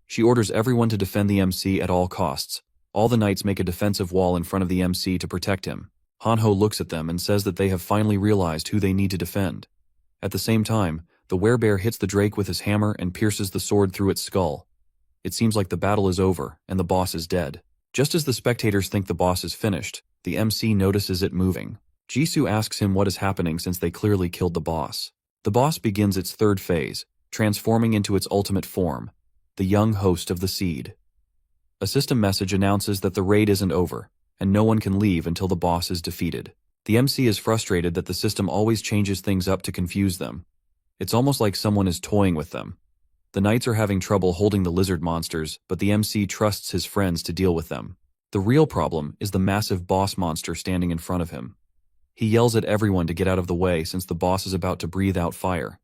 She orders everyone to defend the MC at all costs. All the knights make a defensive wall in front of the MC to protect him. Hanho looks at them and says that they have finally realized who they need to defend. At the same time, the werebear hits the Drake with his hammer and pierces the sword through its skull. It seems like the battle is over, and the boss is dead. Just as the spectators think the boss is finished, the MC notices it moving. Jisoo asks him what is happening since they clearly killed the boss. The boss begins its third phase, transforming into its ultimate form, the young host of the seed. A system message announces that the raid isn't over, and no one can leave until the boss is defeated. The MC is frustrated that the system always changes things up to confuse them. It's almost like someone is toying with them. The knights are having trouble holding the lizard monsters, but the MC trusts his friends to deal with them. The real problem is the massive boss monster standing in front of him. He yells at everyone to get out of the way since the boss is about to breathe out fire.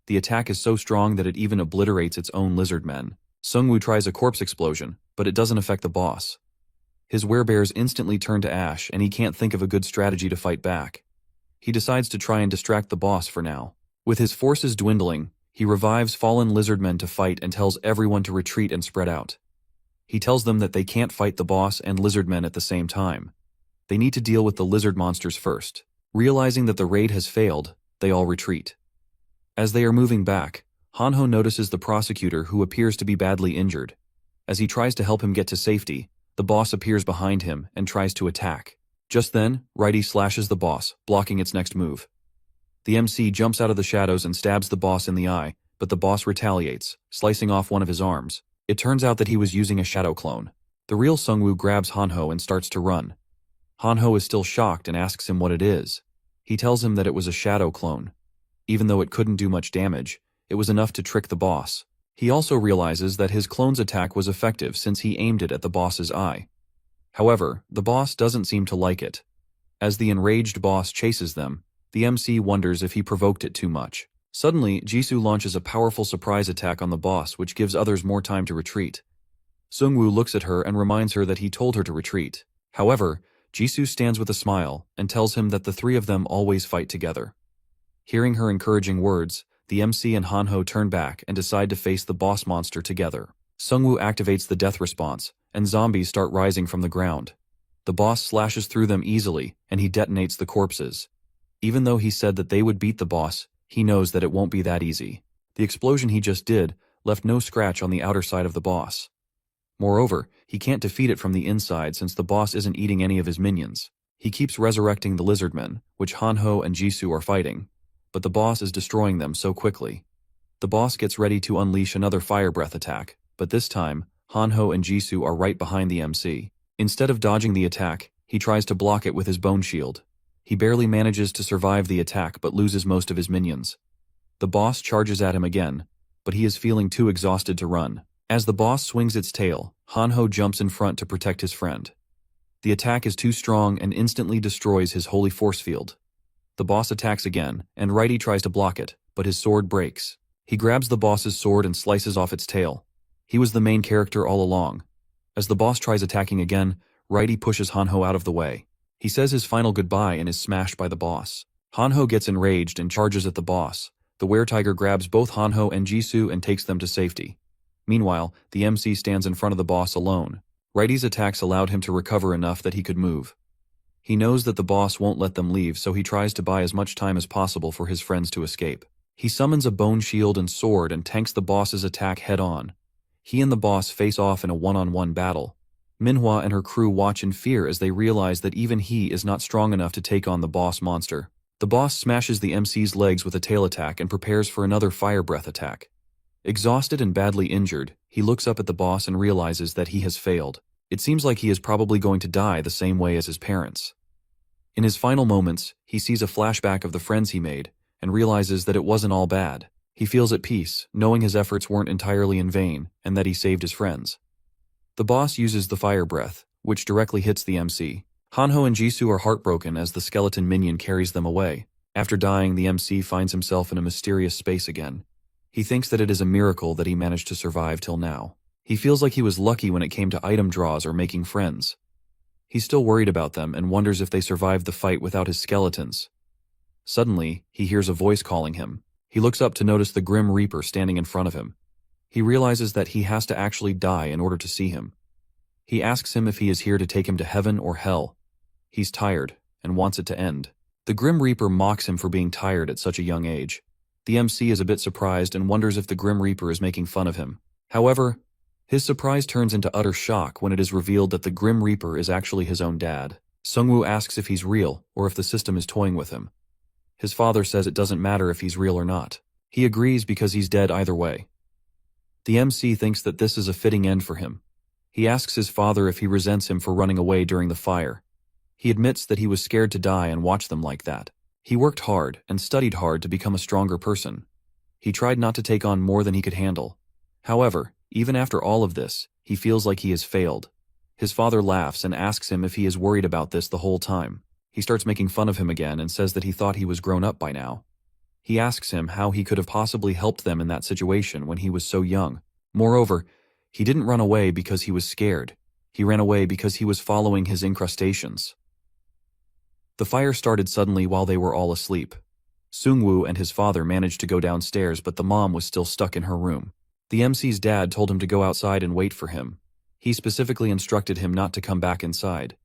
The attack is so strong that it even obliterates its own lizard men. Sungwoo tries a corpse explosion, but it doesn't affect the boss. His werebears instantly turn to ash and he can't think of a good strategy to fight back. He decides to try and distract the boss for now. With his forces dwindling, he revives fallen lizardmen to fight and tells everyone to retreat and spread out. He tells them that they can't fight the boss and lizardmen at the same time. They need to deal with the lizard monsters first. Realizing that the raid has failed, they all retreat. As they are moving back, Hanho notices the prosecutor who appears to be badly injured. As he tries to help him get to safety, the boss appears behind him and tries to attack. Just then, Righty slashes the boss, blocking its next move. The MC jumps out of the shadows and stabs the boss in the eye, but the boss retaliates, slicing off one of his arms. It turns out that he was using a shadow clone. The real Sungwoo grabs Hanho and starts to run. Hanho is still shocked and asks him what it is. He tells him that it was a shadow clone. Even though it couldn't do much damage, it was enough to trick the boss. He also realizes that his clone's attack was effective since he aimed it at the boss's eye. However, the boss doesn't seem to like it. As the enraged boss chases them, the MC wonders if he provoked it too much. Suddenly, Jisoo launches a powerful surprise attack on the boss which gives others more time to retreat. Sungwoo looks at her and reminds her that he told her to retreat. However, Jisoo stands with a smile and tells him that the three of them always fight together. Hearing her encouraging words, the MC and Hanho turn back and decide to face the boss monster together. Sungwoo activates the death response, and zombies start rising from the ground. The boss slashes through them easily, and he detonates the corpses. Even though he said that they would beat the boss, he knows that it won't be that easy. The explosion he just did left no scratch on the outer side of the boss. Moreover, he can't defeat it from the inside since the boss isn't eating any of his minions. He keeps resurrecting the lizardmen, which Hanho and Jisoo are fighting, but the boss is destroying them so quickly. The boss gets ready to unleash another fire breath attack, but this time, Hanho and Jisoo are right behind the MC. Instead of dodging the attack, he tries to block it with his bone shield. He barely manages to survive the attack but loses most of his minions. The boss charges at him again, but he is feeling too exhausted to run. As the boss swings its tail, Hanho jumps in front to protect his friend. The attack is too strong and instantly destroys his holy force field. The boss attacks again, and Righty tries to block it, but his sword breaks. He grabs the boss's sword and slices off its tail. He was the main character all along. As the boss tries attacking again, Righty pushes Hanho out of the way. He says his final goodbye and is smashed by the boss. Hanho gets enraged and charges at the boss. The were-tiger grabs both Hanho and Jisoo and takes them to safety. Meanwhile, the MC stands in front of the boss alone. Righty's attacks allowed him to recover enough that he could move. He knows that the boss won't let them leave, so he tries to buy as much time as possible for his friends to escape. He summons a bone shield and sword and tanks the boss's attack head-on. He and the boss face off in a one-on-one battle. Manhwa and her crew watch in fear as they realize that even he is not strong enough to take on the boss monster. The boss smashes the MC's legs with a tail attack and prepares for another fire breath attack. Exhausted and badly injured, he looks up at the boss and realizes that he has failed. It seems like he is probably going to die the same way as his parents. In his final moments, he sees a flashback of the friends he made, and realizes that it wasn't all bad. He feels at peace, knowing his efforts weren't entirely in vain, and that he saved his friends. The boss uses the fire breath, which directly hits the MC. Hanho and Jisoo are heartbroken as the skeleton minion carries them away. After dying, the MC finds himself in a mysterious space again. He thinks that it is a miracle that he managed to survive till now. He feels like he was lucky when it came to item draws or making friends. He's still worried about them and wonders if they survived the fight without his skeletons. Suddenly, he hears a voice calling him. He looks up to notice the Grim Reaper standing in front of him. He realizes that he has to actually die in order to see him. He asks him if he is here to take him to heaven or hell. He's tired and wants it to end. The Grim Reaper mocks him for being tired at such a young age. The MC is a bit surprised and wonders if the Grim Reaper is making fun of him. However, his surprise turns into utter shock when it is revealed that the Grim Reaper is actually his own dad. Sungwoo asks if he's real or if the system is toying with him. His father says it doesn't matter if he's real or not. He agrees because he's dead either way. The MC thinks that this is a fitting end for him. He asks his father if he resents him for running away during the fire. He admits that he was scared to die and watch them like that. He worked hard and studied hard to become a stronger person. He tried not to take on more than he could handle. However, even after all of this, he feels like he has failed. His father laughs and asks him if he is worried about this the whole time. He starts making fun of him again and says that he thought he was grown up by now. He asks him how he could have possibly helped them in that situation when he was so young. Moreover, he didn't run away because he was scared. He ran away because he was following his incrustations. The fire started suddenly while they were all asleep. Sungwoo and his father managed to go downstairs, but the mom was still stuck in her room. The MC's dad told him to go outside and wait for him. He specifically instructed him not to come back inside.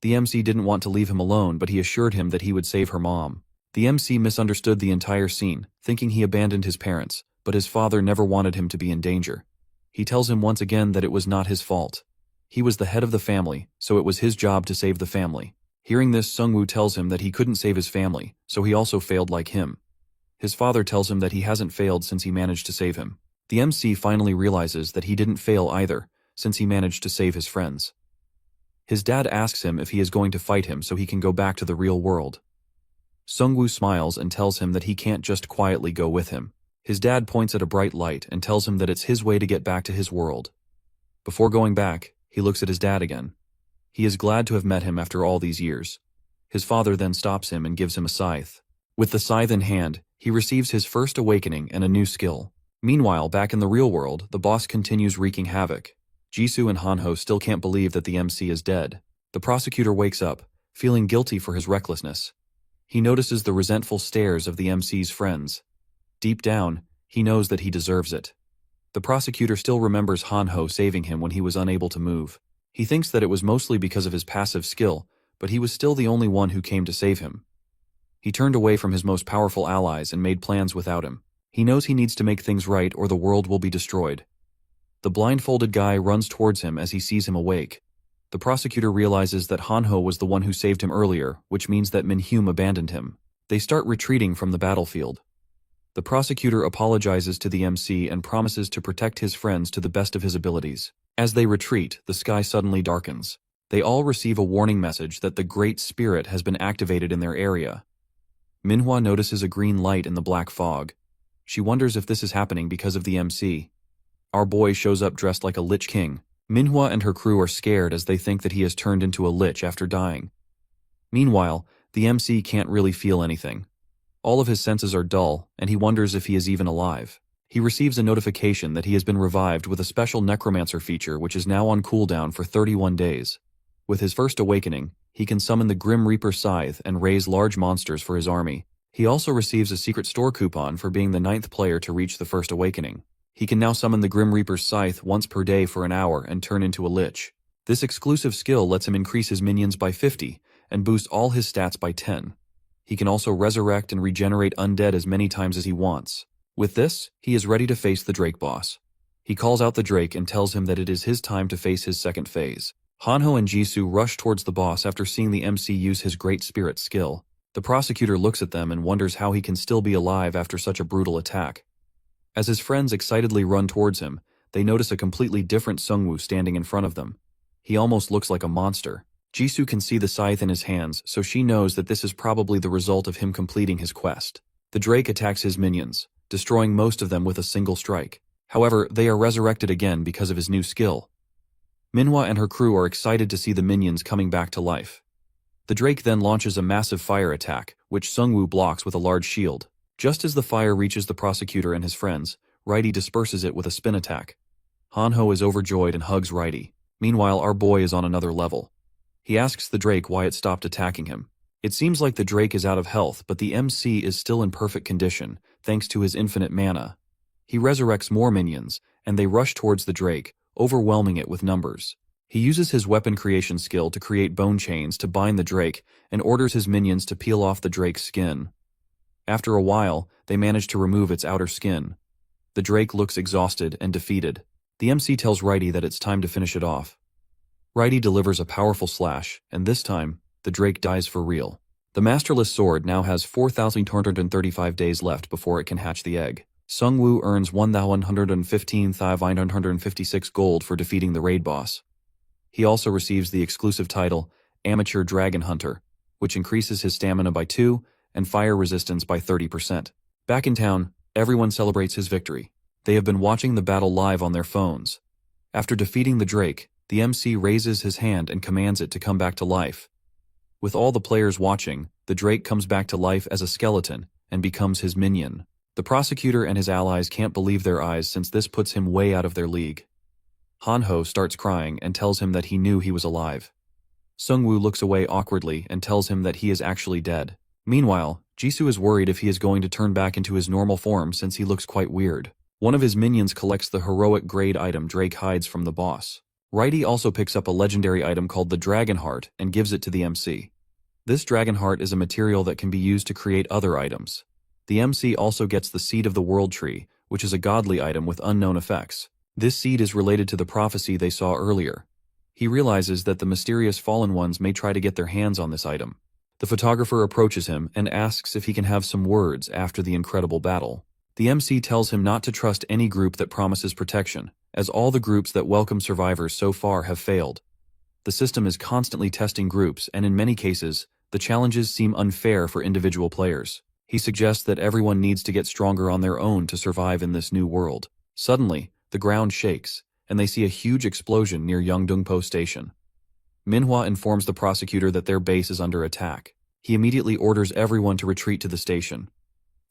The MC didn't want to leave him alone, but he assured him that he would save her mom. The MC misunderstood the entire scene, thinking he abandoned his parents, but his father never wanted him to be in danger. He tells him once again that it was not his fault. He was the head of the family, so it was his job to save the family. Hearing this, Sungwoo tells him that he couldn't save his family, so he also failed like him. His father tells him that he hasn't failed since he managed to save him. The MC finally realizes that he didn't fail either, since he managed to save his friends. His dad asks him if he is going to fight him so he can go back to the real world. Sungwoo smiles and tells him that he can't just quietly go with him. His dad points at a bright light and tells him that it's his way to get back to his world. Before going back, he looks at his dad again. He is glad to have met him after all these years. His father then stops him and gives him a scythe. With the scythe in hand, he receives his first awakening and a new skill. Meanwhile, back in the real world, the boss continues wreaking havoc. Jisoo and Hanho still can't believe that the MC is dead. The prosecutor wakes up, feeling guilty for his recklessness. He notices the resentful stares of the MC's friends. Deep down, he knows that he deserves it. The prosecutor still remembers Hanho saving him when he was unable to move. He thinks that it was mostly because of his passive skill, but he was still the only one who came to save him. He turned away from his most powerful allies and made plans without him. He knows he needs to make things right or the world will be destroyed. The blindfolded guy runs towards him as he sees him awake. The prosecutor realizes that Hanho was the one who saved him earlier, which means that Minhyum abandoned him. They start retreating from the battlefield. The prosecutor apologizes to the MC and promises to protect his friends to the best of his abilities. As they retreat, the sky suddenly darkens. They all receive a warning message that the Great Spirit has been activated in their area. Manhwa notices a green light in the black fog. She wonders if this is happening because of the MC. Our boy shows up dressed like a Lich King. Manhwa and her crew are scared as they think that he has turned into a lich after dying. Meanwhile, the MC can't really feel anything. All of his senses are dull, and he wonders if he is even alive. He receives a notification that he has been revived with a special Necromancer feature which is now on cooldown for 31 days. With his first awakening, he can summon the Grim Reaper Scythe and raise large monsters for his army. He also receives a secret store coupon for being the 9th player to reach the first awakening. He can now summon the Grim Reaper's Scythe once per day for an hour and turn into a lich. This exclusive skill lets him increase his minions by 50 and boost all his stats by 10. He can also resurrect and regenerate undead as many times as he wants. With this, he is ready to face the Drake boss. He calls out the Drake and tells him that it is his time to face his second phase. Hanho and Jisoo rush towards the boss after seeing the MC use his Great Spirit skill. The prosecutor looks at them and wonders how he can still be alive after such a brutal attack. As his friends excitedly run towards him, they notice a completely different Sungwoo standing in front of them. He almost looks like a monster. Jisoo can see the scythe in his hands, so she knows that this is probably the result of him completing his quest. The Drake attacks his minions, destroying most of them with a single strike. However, they are resurrected again because of his new skill. Manhwa and her crew are excited to see the minions coming back to life. The Drake then launches a massive fire attack, which Sungwoo blocks with a large shield. Just as the fire reaches the prosecutor and his friends, Righty disperses it with a spin attack. Hanho is overjoyed and hugs Righty. Meanwhile, our boy is on another level. He asks the Drake why it stopped attacking him. It seems like the Drake is out of health, but the MC is still in perfect condition, thanks to his infinite mana. He resurrects more minions, and they rush towards the Drake, overwhelming it with numbers. He uses his weapon creation skill to create bone chains to bind the Drake, and orders his minions to peel off the Drake's skin. After a while, they manage to remove its outer skin. The Drake looks exhausted and defeated. The MC tells Righty that it's time to finish it off. Righty delivers a powerful slash, and this time, the Drake dies for real. The Masterless Sword now has 4,235 days left before it can hatch the egg. Sungwoo earns 1,115,956 gold for defeating the raid boss. He also receives the exclusive title, Amateur Dragon Hunter, which increases his stamina by 2 and fire resistance by 30%. Back in town, everyone celebrates his victory. They have been watching the battle live on their phones. After defeating the Drake, the MC raises his hand and commands it to come back to life. With all the players watching, the Drake comes back to life as a skeleton and becomes his minion. The prosecutor and his allies can't believe their eyes since this puts him way out of their league. Hanho starts crying and tells him that he knew he was alive. Sungwoo looks away awkwardly and tells him that he is actually dead. Meanwhile, Jisoo is worried if he is going to turn back into his normal form since he looks quite weird. One of his minions collects the heroic grade item Drake hides from the boss. Righty also picks up a legendary item called the Dragon Heart and gives it to the MC. This Dragon Heart is a material that can be used to create other items. The MC also gets the Seed of the World Tree, which is a godly item with unknown effects. This seed is related to the prophecy they saw earlier. He realizes that the mysterious fallen ones may try to get their hands on this item. The photographer approaches him and asks if he can have some words after the incredible battle. The MC tells him not to trust any group that promises protection, as all the groups that welcome survivors so far have failed. The system is constantly testing groups, and in many cases, the challenges seem unfair for individual players. He suggests that everyone needs to get stronger on their own to survive in this new world. Suddenly, the ground shakes, and they see a huge explosion near Yeongdongpo Station. Manhwa informs the prosecutor that their base is under attack. He immediately orders everyone to retreat to the station.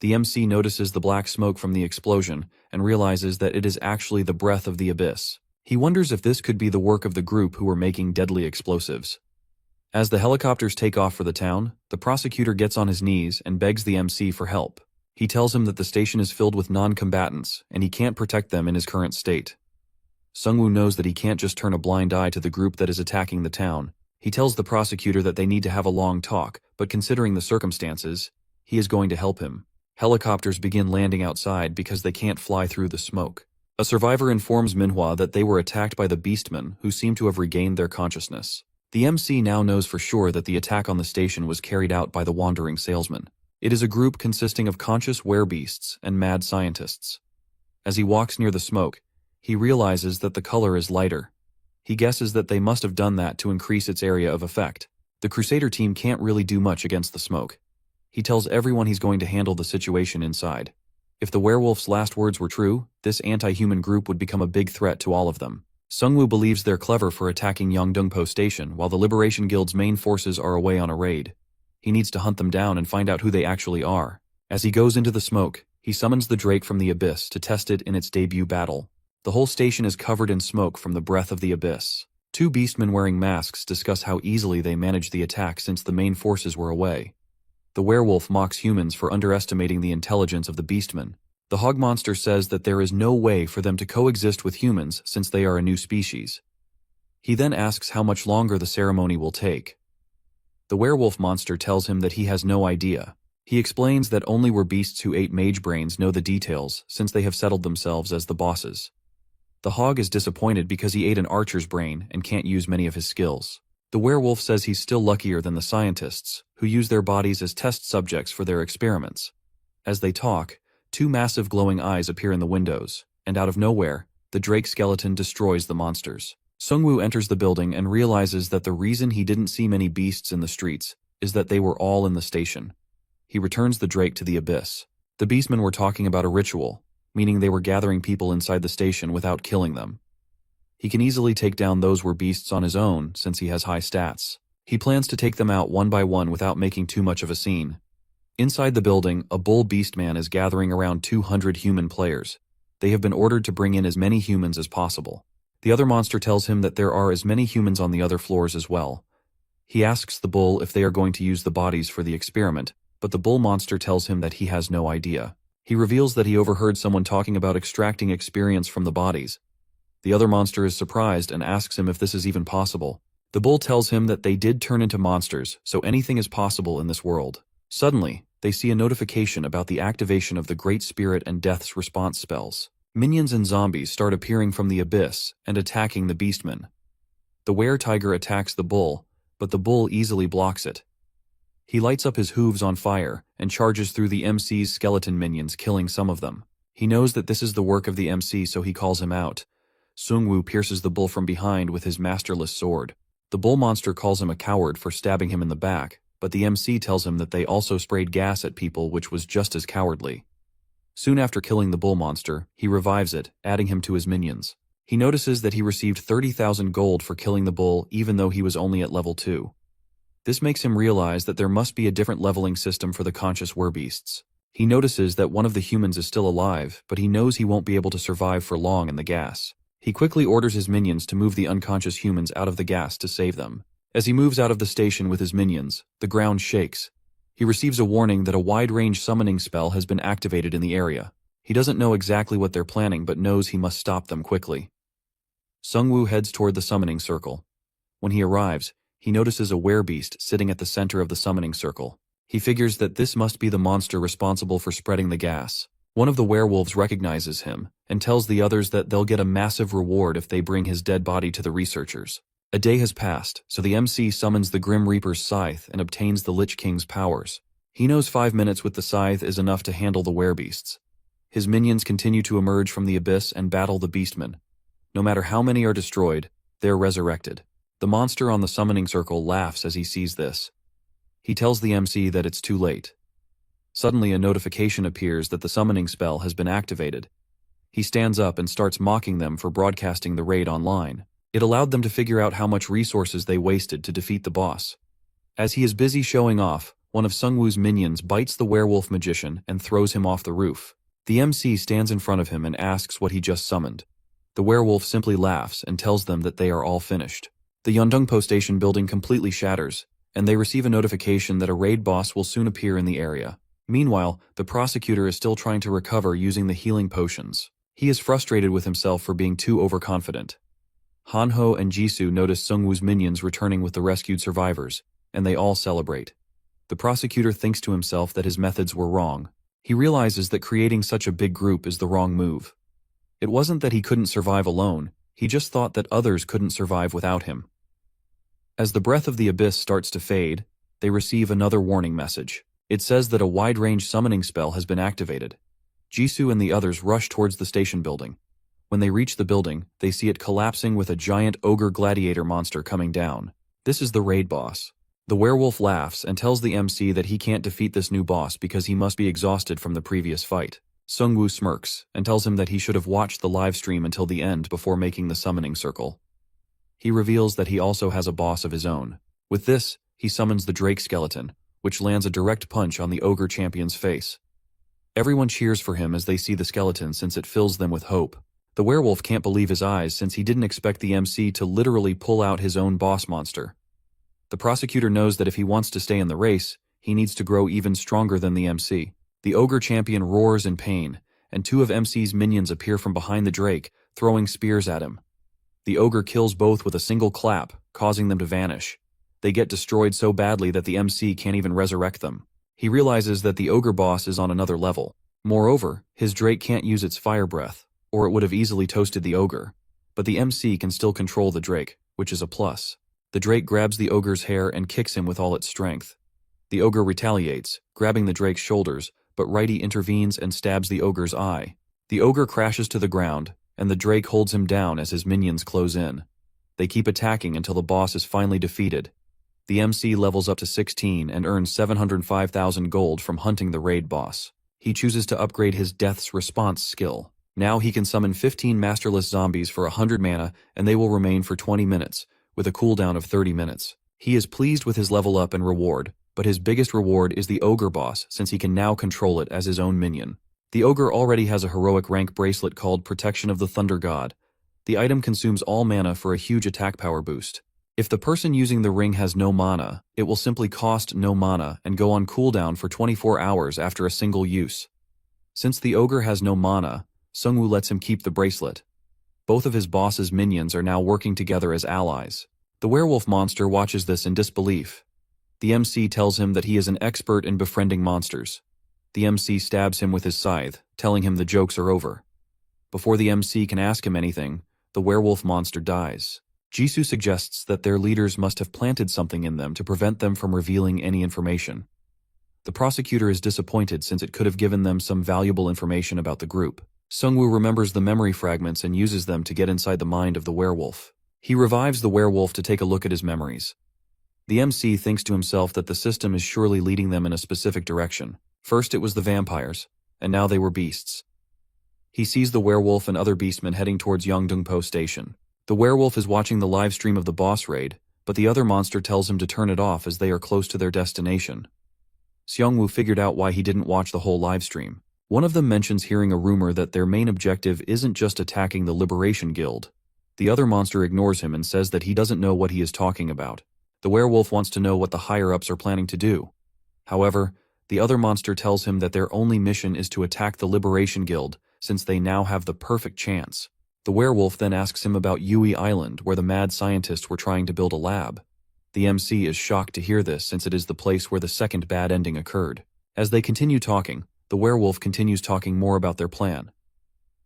The MC notices the black smoke from the explosion and realizes that it is actually the breath of the abyss. He wonders if this could be the work of the group who were making deadly explosives. As the helicopters take off for the town, the prosecutor gets on his knees and begs the MC for help. He tells him that the station is filled with non-combatants and he can't protect them in his current state. Sungwoo knows that he can't just turn a blind eye to the group that is attacking the town. He tells the prosecutor that they need to have a long talk, but considering the circumstances, he is going to help him. Helicopters begin landing outside because they can't fly through the smoke. A survivor informs Manhwa that they were attacked by the beastmen, who seem to have regained their consciousness. The MC now knows for sure that the attack on the station was carried out by the wandering salesman. It is a group consisting of conscious werebeasts and mad scientists. As he walks near the smoke, he realizes that the color is lighter. He guesses that they must have done that to increase its area of effect. The Crusader team can't really do much against the smoke. He tells everyone he's going to handle the situation inside. If the werewolf's last words were true, this anti-human group would become a big threat to all of them. Sungwoo believes they're clever for attacking Yeongdongpo Station while the Liberation Guild's main forces are away on a raid. He needs to hunt them down and find out who they actually are. As he goes into the smoke, he summons the Drake from the abyss to test it in its debut battle. The whole station is covered in smoke from the breath of the abyss. Two beastmen wearing masks discuss how easily they managed the attack since the main forces were away. The werewolf mocks humans for underestimating the intelligence of the beastmen. The hog monster says that there is no way for them to coexist with humans since they are a new species. He then asks how much longer the ceremony will take. The werewolf monster tells him that he has no idea. He explains that only werebeasts who ate mage brains know the details since they have settled themselves as the bosses. The hog is disappointed because he ate an archer's brain and can't use many of his skills. The werewolf says he's still luckier than the scientists, who use their bodies as test subjects for their experiments. As they talk, two massive glowing eyes appear in the windows, and out of nowhere, the Drake skeleton destroys the monsters. Sungwoo enters the building and realizes that the reason he didn't see many beasts in the streets is that they were all in the station. He returns the Drake to the abyss. The beastmen were talking about a ritual, meaning they were gathering people inside the station without killing them. He can easily take down those werebeasts on his own since he has high stats. He plans to take them out one by one without making too much of a scene. Inside the building, a bull beastman is gathering around 200 human players. They have been ordered to bring in as many humans as possible. The other monster tells him that there are as many humans on the other floors as well. He asks the bull if they are going to use the bodies for the experiment, but the bull monster tells him that he has no idea. He reveals that he overheard someone talking about extracting experience from the bodies. The other monster is surprised and asks him if this is even possible. The bull tells him that they did turn into monsters, so anything is possible in this world. Suddenly, they see a notification about the activation of the Great Spirit and Death's response spells. Minions and zombies start appearing from the abyss and attacking the beastmen. The were-tiger attacks the bull, but the bull easily blocks it. He lights up his hooves on fire and charges through the MC's skeleton minions, killing some of them. He knows that this is the work of the MC, so he calls him out. Sungwoo pierces the bull from behind with his masterless sword. The bull monster calls him a coward for stabbing him in the back, but the MC tells him that they also sprayed gas at people, which was just as cowardly. Soon after killing the bull monster, he revives it, adding him to his minions. He notices that he received 30,000 gold for killing the bull even though he was only at level 2. This makes him realize that there must be a different leveling system for the conscious werebeasts. He notices that one of the humans is still alive, but he knows he won't be able to survive for long in the gas. He quickly orders his minions to move the unconscious humans out of the gas to save them. As he moves out of the station with his minions, the ground shakes. He receives a warning that a wide-range summoning spell has been activated in the area. He doesn't know exactly what they're planning but knows he must stop them quickly. Sungwoo heads toward the summoning circle. When he arrives, he notices a werebeast sitting at the center of the summoning circle. He figures that this must be the monster responsible for spreading the gas. One of the werewolves recognizes him and tells the others that they'll get a massive reward if they bring his dead body to the researchers. A day has passed, so the MC summons the Grim Reaper's scythe and obtains the Lich King's powers. He knows 5 minutes with the scythe is enough to handle the werebeasts. His minions continue to emerge from the abyss and battle the beastmen. No matter how many are destroyed, they're resurrected. The monster on the summoning circle laughs as he sees this. He tells the MC that it's too late. Suddenly a notification appears that the summoning spell has been activated. He stands up and starts mocking them for broadcasting the raid online. It allowed them to figure out how much resources they wasted to defeat the boss. As he is busy showing off, one of Sungwoo's minions bites the werewolf magician and throws him off the roof. The MC stands in front of him and asks what he just summoned. The werewolf simply laughs and tells them that they are all finished. The Yeondongpo station building completely shatters, and they receive a notification that a raid boss will soon appear in the area. Meanwhile, the prosecutor is still trying to recover using the healing potions. He is frustrated with himself for being too overconfident. Hanho and Jisoo notice Sungwoo's minions returning with the rescued survivors, and they all celebrate. The prosecutor thinks to himself that his methods were wrong. He realizes that creating such a big group is the wrong move. It wasn't that he couldn't survive alone, he just thought that others couldn't survive without him. As the breath of the abyss starts to fade, they receive another warning message. It says that a wide-range summoning spell has been activated. Jisoo and the others rush towards the station building. When they reach the building, they see it collapsing with a giant ogre gladiator monster coming down. This is the raid boss. The werewolf laughs and tells the MC that he can't defeat this new boss because he must be exhausted from the previous fight. Sungwoo smirks and tells him that he should have watched the live stream until the end before making the summoning circle. He reveals that he also has a boss of his own. With this, he summons the Drake skeleton, which lands a direct punch on the ogre champion's face. Everyone cheers for him as they see the skeleton since it fills them with hope. The werewolf can't believe his eyes since he didn't expect the MC to literally pull out his own boss monster. The prosecutor knows that if he wants to stay in the race, he needs to grow even stronger than the MC. The ogre champion roars in pain, and 2 of MC's minions appear from behind the Drake, throwing spears at him. The ogre kills both with a single clap, causing them to vanish. They get destroyed so badly that the MC can't even resurrect them. He realizes that the ogre boss is on another level. Moreover, his Drake can't use its fire breath, or it would have easily toasted the ogre. But the MC can still control the Drake, which is a plus. The Drake grabs the ogre's hair and kicks him with all its strength. The ogre retaliates, grabbing the Drake's shoulders, but Righty intervenes and stabs the ogre's eye. The ogre crashes to the ground, and the Drake holds him down as his minions close in. They keep attacking until the boss is finally defeated. The MC levels up to 16 and earns 705,000 gold from hunting the raid boss. He chooses to upgrade his Death's Response skill. Now he can summon 15 masterless zombies for 100 mana, and they will remain for 20 minutes, with a cooldown of 30 minutes. He is pleased with his level up and reward, but his biggest reward is the ogre boss since he can now control it as his own minion. The ogre already has a heroic rank bracelet called Protection of the Thunder God. The item consumes all mana for a huge attack power boost. If the person using the ring has no mana, it will simply cost no mana and go on cooldown for 24 hours after a single use. Since the ogre has no mana, Sungwoo lets him keep the bracelet. Both of his boss's minions are now working together as allies. The werewolf monster watches this in disbelief. The MC tells him that he is an expert in befriending monsters. The MC stabs him with his scythe, telling him the jokes are over. Before the MC can ask him anything, the werewolf monster dies. Jisoo suggests that their leaders must have planted something in them to prevent them from revealing any information. The prosecutor is disappointed since it could have given them some valuable information about the group. Sungwoo remembers the memory fragments and uses them to get inside the mind of the werewolf. He revives the werewolf to take a look at his memories. The MC thinks to himself that the system is surely leading them in a specific direction. First it was the vampires, and now they were beasts. He sees the werewolf and other beastmen heading towards Yongdongpo Station. The werewolf is watching the live stream of the boss raid, but the other monster tells him to turn it off as they are close to their destination. Seongwoo figured out why he didn't watch the whole live stream. One of them mentions hearing a rumor that their main objective isn't just attacking the Liberation Guild. The other monster ignores him and says that he doesn't know what he is talking about. The werewolf wants to know what the higher-ups are planning to do. However, the other monster tells him that their only mission is to attack the Liberation Guild, since they now have the perfect chance. The werewolf then asks him about Yui Island, where the mad scientists were trying to build a lab. The MC is shocked to hear this since it is the place where the second bad ending occurred. As they continue talking, the werewolf continues talking more about their plan.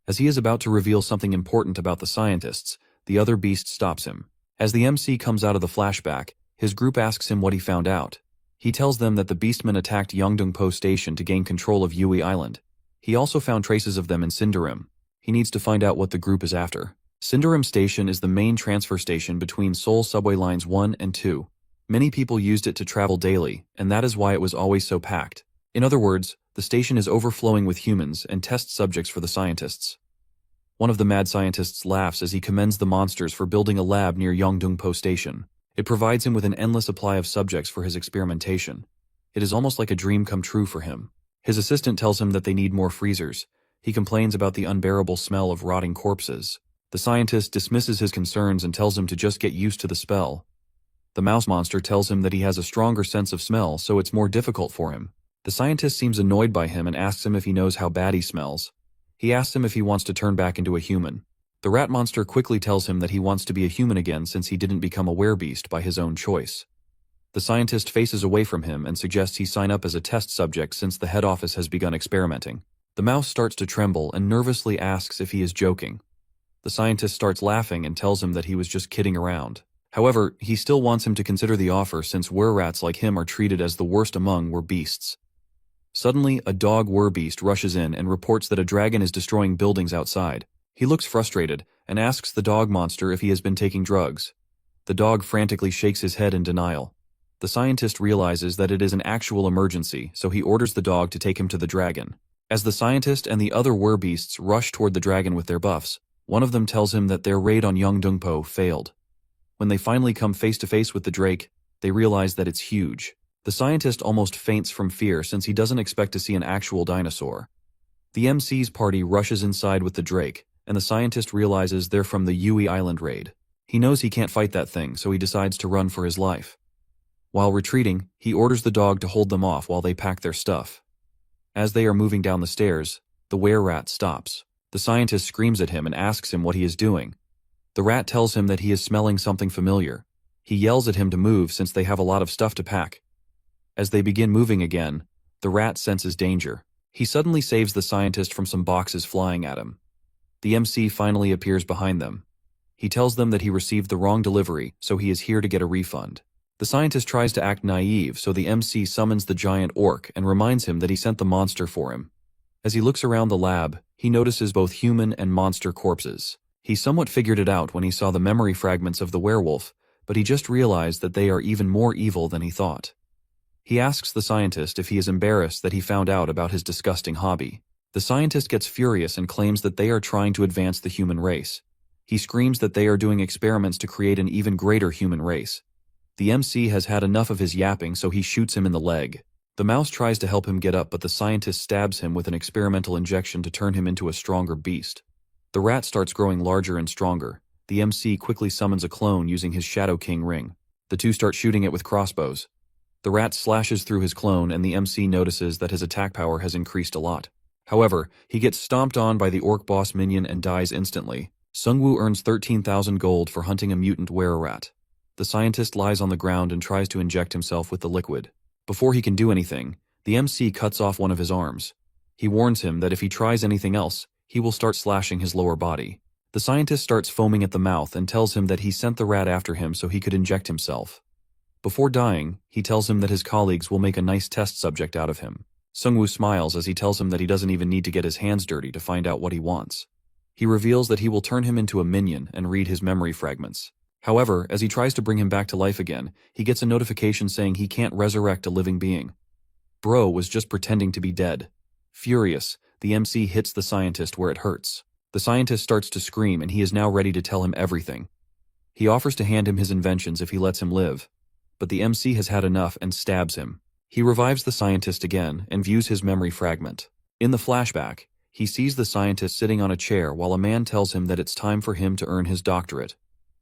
As he is about to reveal something important about the scientists, the other beast stops him. As the MC comes out of the flashback, his group asks him what he found out. He tells them that the beastmen attacked Yongdongpo Station to gain control of Yui Island. He also found traces of them in Cinderim. He needs to find out what the group is after. Cinderim Station is the main transfer station between Seoul subway lines 1 and 2. Many people used it to travel daily, and that is why it was always so packed. In other words, the station is overflowing with humans and test subjects for the scientists. One of the mad scientists laughs as he commends the monsters for building a lab near Yongdongpo Station. It provides him with an endless supply of subjects for his experimentation. It is almost like a dream come true for him. His assistant tells him that they need more freezers. He complains about the unbearable smell of rotting corpses. The scientist dismisses his concerns and tells him to just get used to the spell. The mouse monster tells him that he has a stronger sense of smell, so it's more difficult for him. The scientist seems annoyed by him and asks him if he knows how bad he smells. He asks him if he wants to turn back into a human. The rat monster quickly tells him that he wants to be a human again since he didn't become a werebeast by his own choice. The scientist faces away from him and suggests he sign up as a test subject since the head office has begun experimenting. The mouse starts to tremble and nervously asks if he is joking. The scientist starts laughing and tells him that he was just kidding around. However, he still wants him to consider the offer since were-rats like him are treated as the worst among were-beasts. Suddenly, a dog were-beast rushes in and reports that a dragon is destroying buildings outside. He looks frustrated and asks the dog monster if he has been taking drugs. The dog frantically shakes his head in denial. The scientist realizes that it is an actual emergency, so he orders the dog to take him to the dragon. As the scientist and the other were-beasts rush toward the dragon with their buffs, one of them tells him that their raid on Yongdongpo failed. When they finally come face to face with the drake, they realize that it's huge. The scientist almost faints from fear since he doesn't expect to see an actual dinosaur. The MC's party rushes inside with the drake, and the scientist realizes they're from the Yui Island raid. He knows he can't fight that thing, so he decides to run for his life. While retreating, he orders the dog to hold them off while they pack their stuff. As they are moving down the stairs, the were-rat stops. The scientist screams at him and asks him what he is doing. The rat tells him that he is smelling something familiar. He yells at him to move since they have a lot of stuff to pack. As they begin moving again, the rat senses danger. He suddenly saves the scientist from some boxes flying at him. The MC finally appears behind them. He tells them that he received the wrong delivery, so he is here to get a refund. The scientist tries to act naive, so the MC summons the giant orc and reminds him that he sent the monster for him. As he looks around the lab, he notices both human and monster corpses. He somewhat figured it out when he saw the memory fragments of the werewolf, but he just realized that they are even more evil than he thought. He asks the scientist if he is embarrassed that he found out about his disgusting hobby. The scientist gets furious and claims that they are trying to advance the human race. He screams that they are doing experiments to create an even greater human race. The MC has had enough of his yapping, so he shoots him in the leg. The mouse tries to help him get up, but the scientist stabs him with an experimental injection to turn him into a stronger beast. The rat starts growing larger and stronger. The MC quickly summons a clone using his Shadow King ring. The two start shooting it with crossbows. The rat slashes through his clone and the MC notices that his attack power has increased a lot. However, he gets stomped on by the orc boss minion and dies instantly. Sungwoo earns 13,000 gold for hunting a mutant were-rat. The scientist lies on the ground and tries to inject himself with the liquid. Before he can do anything, the MC cuts off one of his arms. He warns him that if he tries anything else, he will start slashing his lower body. The scientist starts foaming at the mouth and tells him that he sent the rat after him so he could inject himself. Before dying, he tells him that his colleagues will make a nice test subject out of him. Sungwoo smiles as he tells him that he doesn't even need to get his hands dirty to find out what he wants. He reveals that he will turn him into a minion and read his memory fragments. However, as he tries to bring him back to life again, he gets a notification saying he can't resurrect a living being. Bro was just pretending to be dead. Furious, the MC hits the scientist where it hurts. The scientist starts to scream and he is now ready to tell him everything. He offers to hand him his inventions if he lets him live. But the MC has had enough and stabs him. He revives the scientist again and views his memory fragment. In the flashback, he sees the scientist sitting on a chair while a man tells him that it's time for him to earn his doctorate.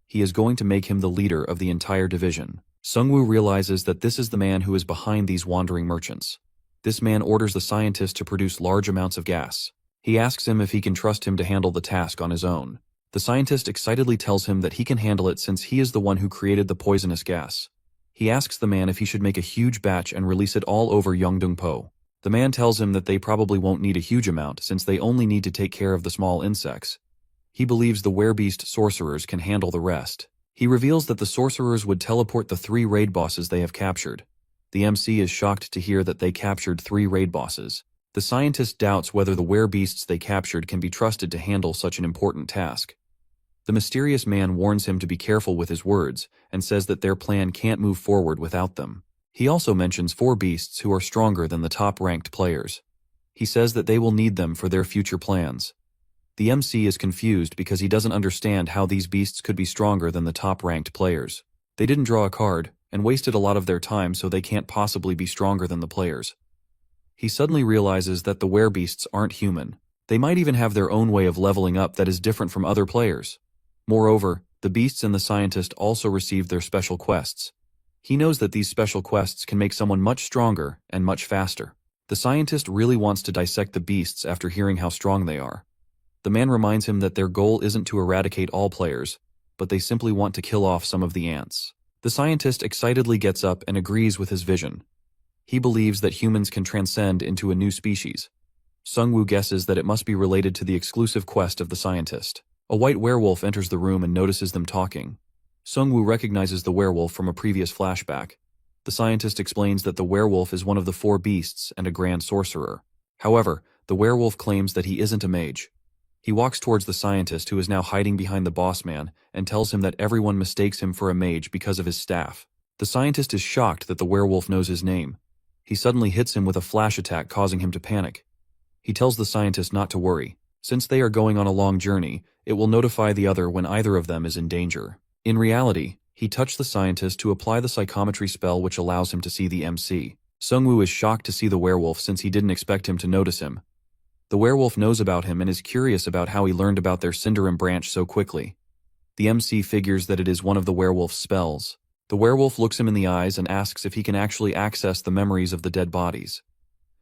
He is going to make him the leader of the entire division. Sungwoo realizes that this is the man who is behind these wandering merchants. This man orders the scientist to produce large amounts of gas. He asks him if he can trust him to handle the task on his own. The scientist excitedly tells him that he can handle it since he is the one who created the poisonous gas. He asks the man if he should make a huge batch and release it all over Yeongdeungpo. The man tells him that they probably won't need a huge amount since they only need to take care of the small insects. He believes the werebeast sorcerers can handle the rest. He reveals that the sorcerers would teleport the 3 raid bosses they have captured. The MC is shocked to hear that they captured 3 raid bosses. The scientist doubts whether the werebeasts they captured can be trusted to handle such an important task. The mysterious man warns him to be careful with his words and says that their plan can't move forward without them. He also mentions 4 beasts who are stronger than the top-ranked players. He says that they will need them for their future plans. The MC is confused because he doesn't understand how these beasts could be stronger than the top-ranked players. They didn't draw a card and wasted a lot of their time, so they can't possibly be stronger than the players. He suddenly realizes that the werebeasts aren't human. They might even have their own way of leveling up that is different from other players. Moreover, the beasts and the scientist also received their special quests. He knows that these special quests can make someone much stronger and much faster. The scientist really wants to dissect the beasts after hearing how strong they are. The man reminds him that their goal isn't to eradicate all players, but they simply want to kill off some of the ants. The scientist excitedly gets up and agrees with his vision. He believes that humans can transcend into a new species. Sungwoo guesses that it must be related to the exclusive quest of the scientist. A white werewolf enters the room and notices them talking. Sungwoo recognizes the werewolf from a previous flashback. The scientist explains that the werewolf is one of the 4 beasts and a grand sorcerer. However, the werewolf claims that he isn't a mage. He walks towards the scientist, who is now hiding behind the boss man, and tells him that everyone mistakes him for a mage because of his staff. The scientist is shocked that the werewolf knows his name. He suddenly hits him with a flash attack, causing him to panic. He tells the scientist not to worry. Since they are going on a long journey, it will notify the other when either of them is in danger. In reality, he touched the scientist to apply the psychometry spell, which allows him to see the MC. Sungwoo is shocked to see the werewolf since he didn't expect him to notice him. The werewolf knows about him and is curious about how he learned about their Cinderim branch so quickly. The MC figures that it is one of the werewolf's spells. The werewolf looks him in the eyes and asks if he can actually access the memories of the dead bodies.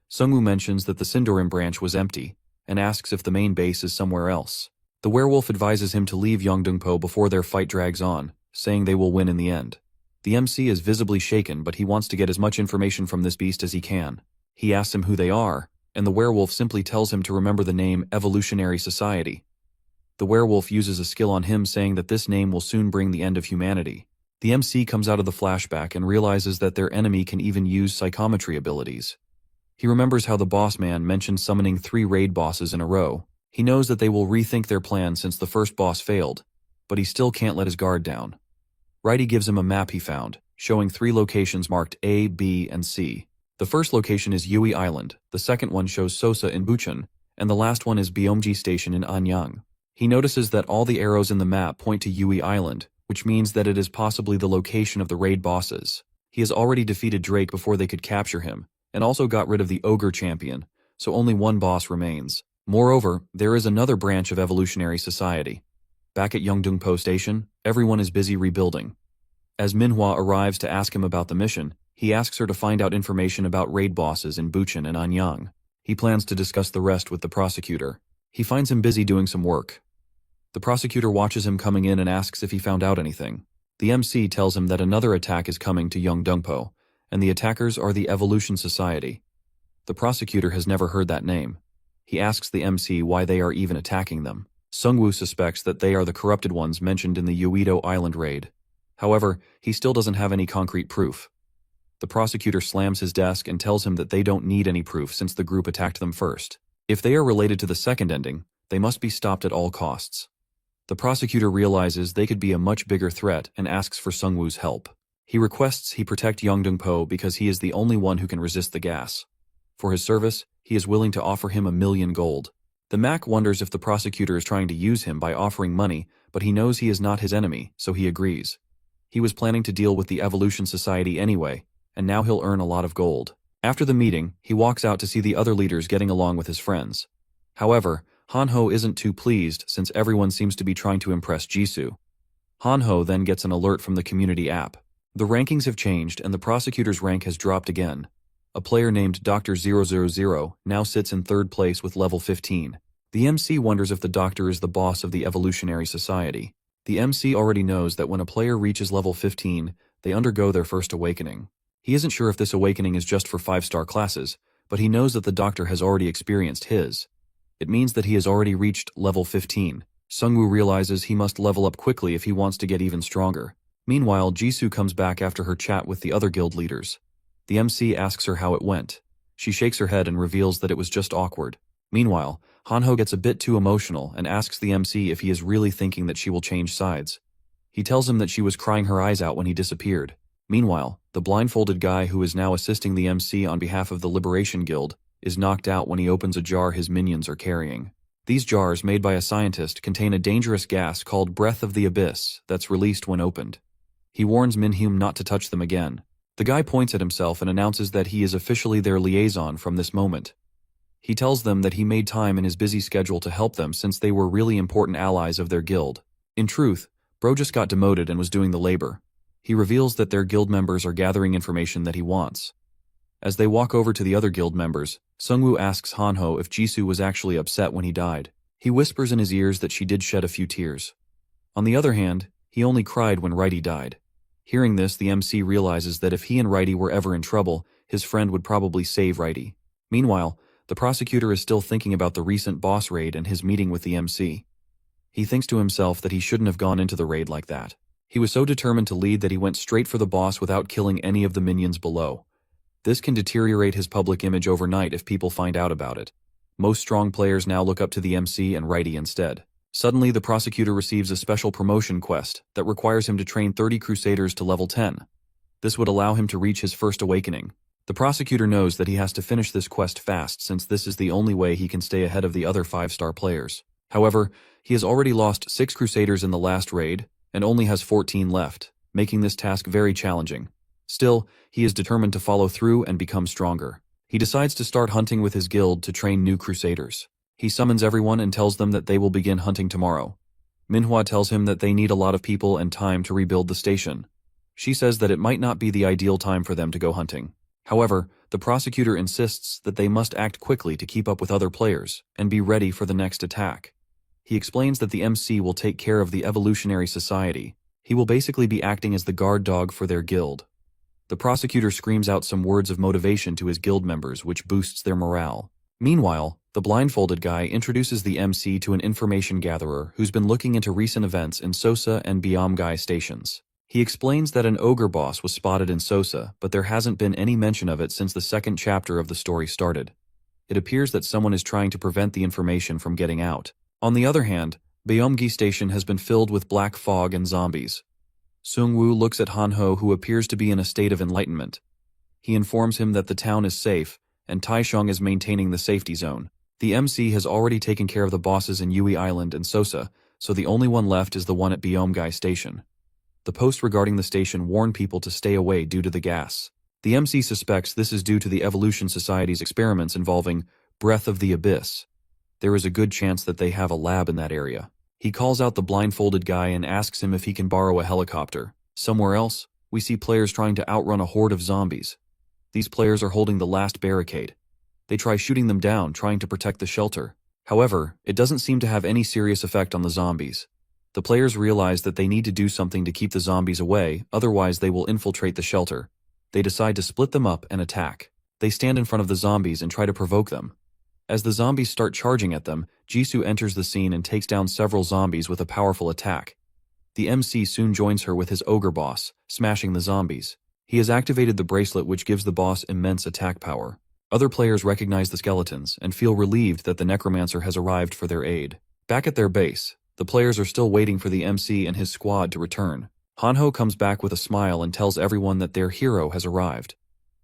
Sungwoo mentions that the Cinderim branch was empty, and asks if the main base is somewhere else. The werewolf advises him to leave Yeongdeungpo before their fight drags on, saying they will win in the end. The MC is visibly shaken, but he wants to get as much information from this beast as he can. He asks him who they are, and the werewolf simply tells him to remember the name Evolutionary Society. The werewolf uses a skill on him, saying that this name will soon bring the end of humanity. The MC comes out of the flashback and realizes that their enemy can even use psychometry abilities. He remembers how the boss man mentioned summoning 3 raid bosses in a row. He knows that they will rethink their plan since the first boss failed, but he still can't let his guard down. Righty gives him a map he found, showing 3 locations marked A, B, and C. The first location is Yui Island, the second one shows Sosa in Bucheon, and the last one is Byomji Station in Anyang. He notices that all the arrows in the map point to Yui Island, which means that it is possibly the location of the raid bosses. He has already defeated Drake before they could capture him, and also got rid of the ogre champion, so only one boss remains. Moreover, there is another branch of Evolutionary Society. Back at Yeongdeungpo Station, everyone is busy rebuilding. As Manhwa arrives to ask him about the mission, he asks her to find out information about raid bosses in Bucheon and Anyang. He plans to discuss the rest with the prosecutor. He finds him busy doing some work. The prosecutor watches him coming in and asks if he found out anything. The MC tells him that another attack is coming to Yeongdeungpo, and the attackers are the Evolution Society. The prosecutor has never heard that name. He asks the MC why they are even attacking them. Sungwoo suspects that they are the corrupted ones mentioned in the Uedo Island raid. However, he still doesn't have any concrete proof. The prosecutor slams his desk and tells him that they don't need any proof since the group attacked them first. If they are related to the second ending, they must be stopped at all costs. The prosecutor realizes they could be a much bigger threat and asks for Sungwoo's help. He requests he protect Yongdong-po because he is the only one who can resist the gas. For his service, he is willing to offer him 1,000,000 gold. The Mac wonders if the prosecutor is trying to use him by offering money, but he knows he is not his enemy, so he agrees. He was planning to deal with the Evolution Society anyway, and now he'll earn a lot of gold. After the meeting, he walks out to see the other leaders getting along with his friends. However, Hanho isn't too pleased since everyone seems to be trying to impress Jisoo. Hanho then gets an alert from the community app. The rankings have changed and the prosecutor's rank has dropped again. A player named Dr. 000 now sits in third place with level 15. The MC wonders if the doctor is the boss of the Evolutionary Society. The MC already knows that when a player reaches level 15, they undergo their first awakening. He isn't sure if this awakening is just for 5-star classes, but he knows that the doctor has already experienced his. It means that he has already reached level 15. Sungwoo realizes he must level up quickly if he wants to get even stronger. Meanwhile, Jisoo comes back after her chat with the other guild leaders. The MC asks her how it went. She shakes her head and reveals that it was just awkward. Meanwhile, Hanho gets a bit too emotional and asks the MC if he is really thinking that she will change sides. He tells him that she was crying her eyes out when he disappeared. Meanwhile, the blindfolded guy who is now assisting the MC on behalf of the Liberation Guild is knocked out when he opens a jar his minions are carrying. These jars, made by a scientist, contain a dangerous gas called Breath of the Abyss that's released when opened. He warns Minhyum not to touch them again. The guy points at himself and announces that he is officially their liaison from this moment. He tells them that he made time in his busy schedule to help them since they were really important allies of their guild. In truth, Bro just got demoted and was doing the labor. He reveals that their guild members are gathering information that he wants. As they walk over to the other guild members, Sungwoo asks Hanho if Jisoo was actually upset when he died. He whispers in his ears that she did shed a few tears. On the other hand, he only cried when Righty died. Hearing this, the MC realizes that if he and Righty were ever in trouble, his friend would probably save Righty. Meanwhile, the prosecutor is still thinking about the recent boss raid and his meeting with the MC. He thinks to himself that he shouldn't have gone into the raid like that. He was so determined to lead that he went straight for the boss without killing any of the minions below. This can deteriorate his public image overnight if people find out about it. Most strong players now look up to the MC and Righty instead. Suddenly, the prosecutor receives a special promotion quest that requires him to train 30 crusaders to level 10. This would allow him to reach his first awakening. The prosecutor knows that he has to finish this quest fast since this is the only way he can stay ahead of the other 5-star players. However, he has already lost 6 crusaders in the last raid and only has 14 left, making this task very challenging. Still, he is determined to follow through and become stronger. He decides to start hunting with his guild to train new crusaders. He summons everyone and tells them that they will begin hunting tomorrow. Manhwa tells him that they need a lot of people and time to rebuild the station. She says that it might not be the ideal time for them to go hunting. However, the prosecutor insists that they must act quickly to keep up with other players and be ready for the next attack. He explains that the MC will take care of the Evolutionary Society. He will basically be acting as the guard dog for their guild. The prosecutor screams out some words of motivation to his guild members, which boosts their morale. Meanwhile, the blindfolded guy introduces the MC to an information gatherer who's been looking into recent events in Sosa and Byomgai stations. He explains that an ogre boss was spotted in Sosa, but there hasn't been any mention of it since the second chapter of the story started. It appears that someone is trying to prevent the information from getting out. On the other hand, Byomgi station has been filled with black fog and zombies. Sungwoo looks at Hanho, who appears to be in a state of enlightenment. He informs him that the town is safe, and Taisheng is maintaining the safety zone. The MC has already taken care of the bosses in Yui Island and Sosa, so the only one left is the one at Byomgai station. The post regarding the station warned people to stay away due to the gas. The MC suspects this is due to the Evolution Society's experiments involving Breath of the Abyss. There is a good chance that they have a lab in that area. He calls out the blindfolded guy and asks him if he can borrow a helicopter. Somewhere else, we see players trying to outrun a horde of zombies. These players are holding the last barricade. They try shooting them down, trying to protect the shelter. However, it doesn't seem to have any serious effect on the zombies. The players realize that they need to do something to keep the zombies away, otherwise they will infiltrate the shelter. They decide to split them up and attack. They stand in front of the zombies and try to provoke them. As the zombies start charging at them, Jisoo enters the scene and takes down several zombies with a powerful attack. The MC soon joins her with his ogre boss, smashing the zombies. He has activated the bracelet which gives the boss immense attack power. Other players recognize the skeletons and feel relieved that the Necromancer has arrived for their aid. Back at their base, the players are still waiting for the MC and his squad to return. Hanho comes back with a smile and tells everyone that their hero has arrived.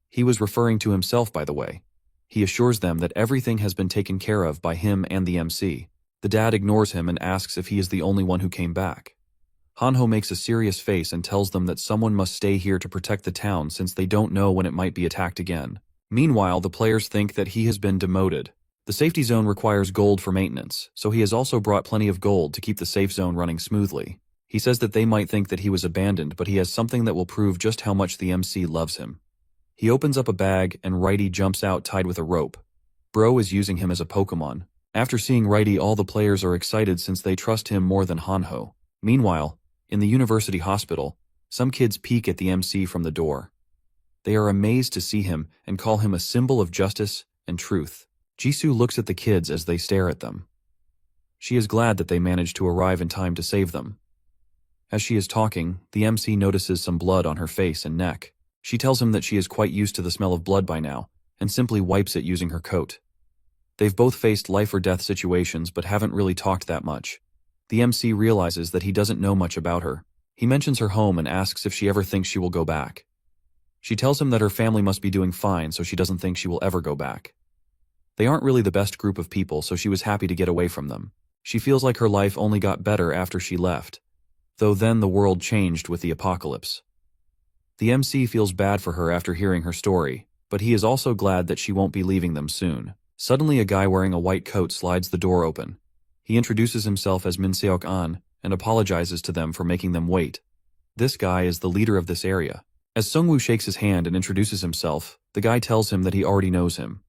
He was referring to himself, by the way. He assures them that everything has been taken care of by him and the MC. The dad ignores him and asks if he is the only one who came back. Hanho makes a serious face and tells them that someone must stay here to protect the town since they don't know when it might be attacked again. Meanwhile, the players think that he has been demoted. The safety zone requires gold for maintenance, so he has also brought plenty of gold to keep the safe zone running smoothly. He says that they might think that he was abandoned, but he has something that will prove just how much the MC loves him. He opens up a bag and Righty jumps out tied with a rope. Bro is using him as a Pokemon. After seeing Righty, all the players are excited since they trust him more than Hanho. Meanwhile, in the university hospital, some kids peek at the MC from the door. They are amazed to see him and call him a symbol of justice and truth. Jisoo looks at the kids as they stare at them. She is glad that they managed to arrive in time to save them. As she is talking, the MC notices some blood on her face and neck. She tells him that she is quite used to the smell of blood by now, and simply wipes it using her coat. They've both faced life or death situations but haven't really talked that much. The MC realizes that he doesn't know much about her. He mentions her home and asks if she ever thinks she will go back. She tells him that her family must be doing fine, so she doesn't think she will ever go back. They aren't really the best group of people, so she was happy to get away from them. She feels like her life only got better after she left, though then the world changed with the apocalypse. The MC feels bad for her after hearing her story, but he is also glad that she won't be leaving them soon. Suddenly a guy wearing a white coat slides the door open. He introduces himself as Minseok-an and apologizes to them for making them wait. This guy is the leader of this area. As Sungwoo shakes his hand and introduces himself, the guy tells him that he already knows him.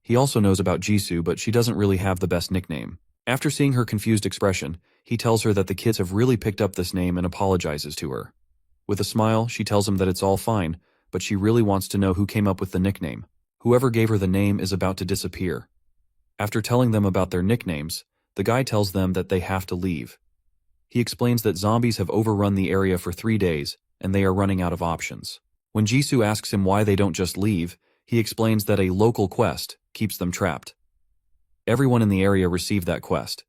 He also knows about Jisoo, but she doesn't really have the best nickname. After seeing her confused expression, he tells her that the kids have really picked up this name and apologizes to her. With a smile, she tells him that it's all fine, but she really wants to know who came up with the nickname. Whoever gave her the name is about to disappear. After telling them about their nicknames, the guy tells them that they have to leave. He explains that zombies have overrun the area for 3 days, and they are running out of options. When Jisoo asks him why they don't just leave, he explains that a local quest keeps them trapped. Everyone in the area received that quest.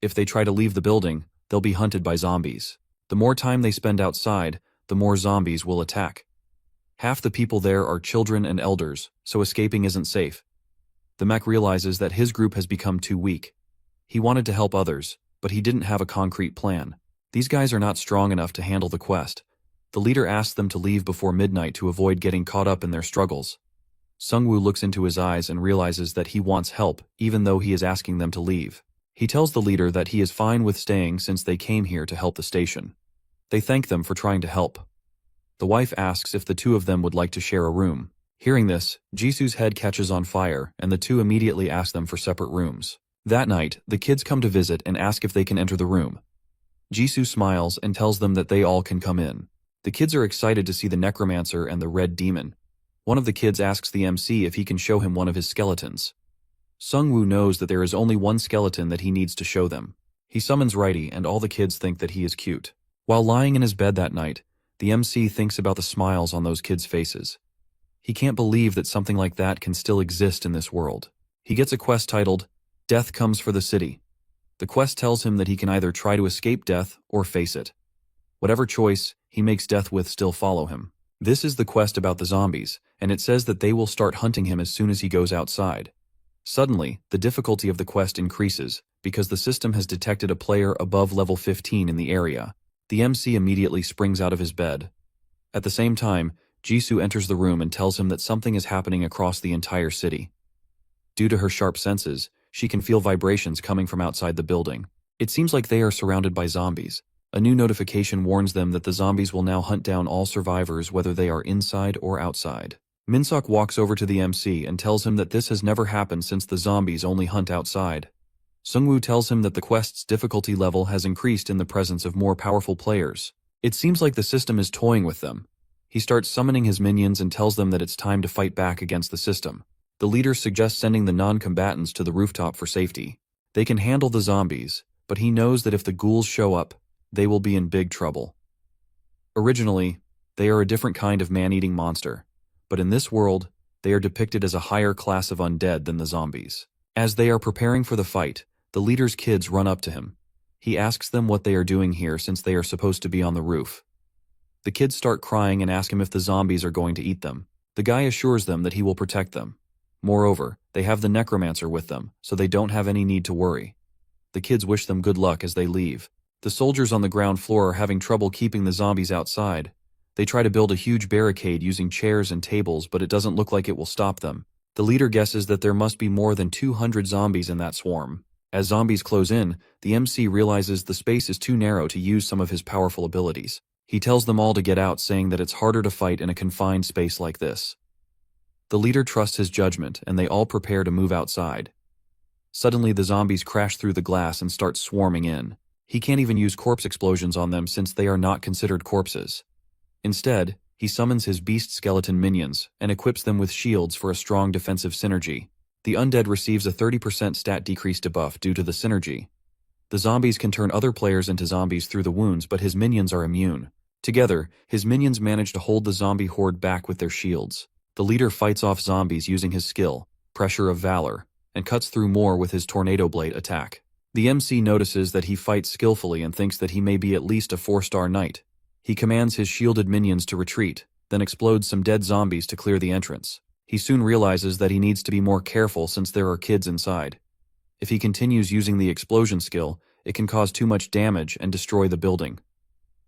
If they try to leave the building, they'll be hunted by zombies. The more time they spend outside, the more zombies will attack. Half the people there are children and elders, so escaping isn't safe. The mech realizes that his group has become too weak. He wanted to help others, but he didn't have a concrete plan. These guys are not strong enough to handle the quest. The leader asks them to leave before midnight to avoid getting caught up in their struggles. Sungwoo looks into his eyes and realizes that he wants help, even though he is asking them to leave. He tells the leader that he is fine with staying since they came here to help the station. They thank them for trying to help. The wife asks if the two of them would like to share a room. Hearing this, Jisoo's head catches on fire, and the two immediately ask them for separate rooms. That night, the kids come to visit and ask if they can enter the room. Jisoo smiles and tells them that they all can come in. The kids are excited to see the Necromancer and the Red Demon. One of the kids asks the MC if he can show him one of his skeletons. Sungwoo knows that there is only one skeleton that he needs to show them. He summons Righty, and all the kids think that he is cute. While lying in his bed that night, the MC thinks about the smiles on those kids' faces. He can't believe that something like that can still exist in this world. He gets a quest titled, Death Comes for the City. The quest tells him that he can either try to escape death or face it. Whatever choice he makes death with still follow him. This is the quest about the zombies, and it says that they will start hunting him as soon as he goes outside. Suddenly, the difficulty of the quest increases, because the system has detected a player above level 15 in the area. The MC immediately springs out of his bed. At the same time, Jisoo enters the room and tells him that something is happening across the entire city. Due to her sharp senses, she can feel vibrations coming from outside the building. It seems like they are surrounded by zombies. A new notification warns them that the zombies will now hunt down all survivors whether they are inside or outside. Minseok walks over to the MC and tells him that this has never happened since the zombies only hunt outside. Sungwoo tells him that the quest's difficulty level has increased in the presence of more powerful players. It seems like the system is toying with them. He starts summoning his minions and tells them that it's time to fight back against the system. The leader suggests sending the non-combatants to the rooftop for safety. They can handle the zombies, but he knows that if the ghouls show up, they will be in big trouble. Originally, They are a different kind of man-eating monster. But in this world, they are depicted as a higher class of undead than the zombies. As they are preparing for the fight, the leader's kids run up to him. He asks them what they are doing here since they are supposed to be on the roof. The kids start crying and ask him if the zombies are going to eat them. The guy assures them that he will protect them. Moreover, they have the Necromancer with them, so they don't have any need to worry. The kids wish them good luck as they leave. The soldiers on the ground floor are having trouble keeping the zombies outside. They try to build a huge barricade using chairs and tables, but it doesn't look like it will stop them. The leader guesses that there must be more than 200 zombies in that swarm. As zombies close in, the MC realizes the space is too narrow to use some of his powerful abilities. He tells them all to get out, saying that it's harder to fight in a confined space like this. The leader trusts his judgment, and they all prepare to move outside. Suddenly the zombies crash through the glass and start swarming in. He can't even use corpse explosions on them since they are not considered corpses. Instead, he summons his beast skeleton minions and equips them with shields for a strong defensive synergy. The undead receives a 30% stat decrease debuff due to the synergy. The zombies can turn other players into zombies through the wounds, but his minions are immune. Together, his minions manage to hold the zombie horde back with their shields. The leader fights off zombies using his skill, Pressure of Valor, and cuts through more with his Tornado Blade attack. The MC notices that he fights skillfully and thinks that he may be at least a 4-star knight. He commands his shielded minions to retreat, then explodes some dead zombies to clear the entrance. He soon realizes that he needs to be more careful since there are kids inside. If he continues using the explosion skill, it can cause too much damage and destroy the building.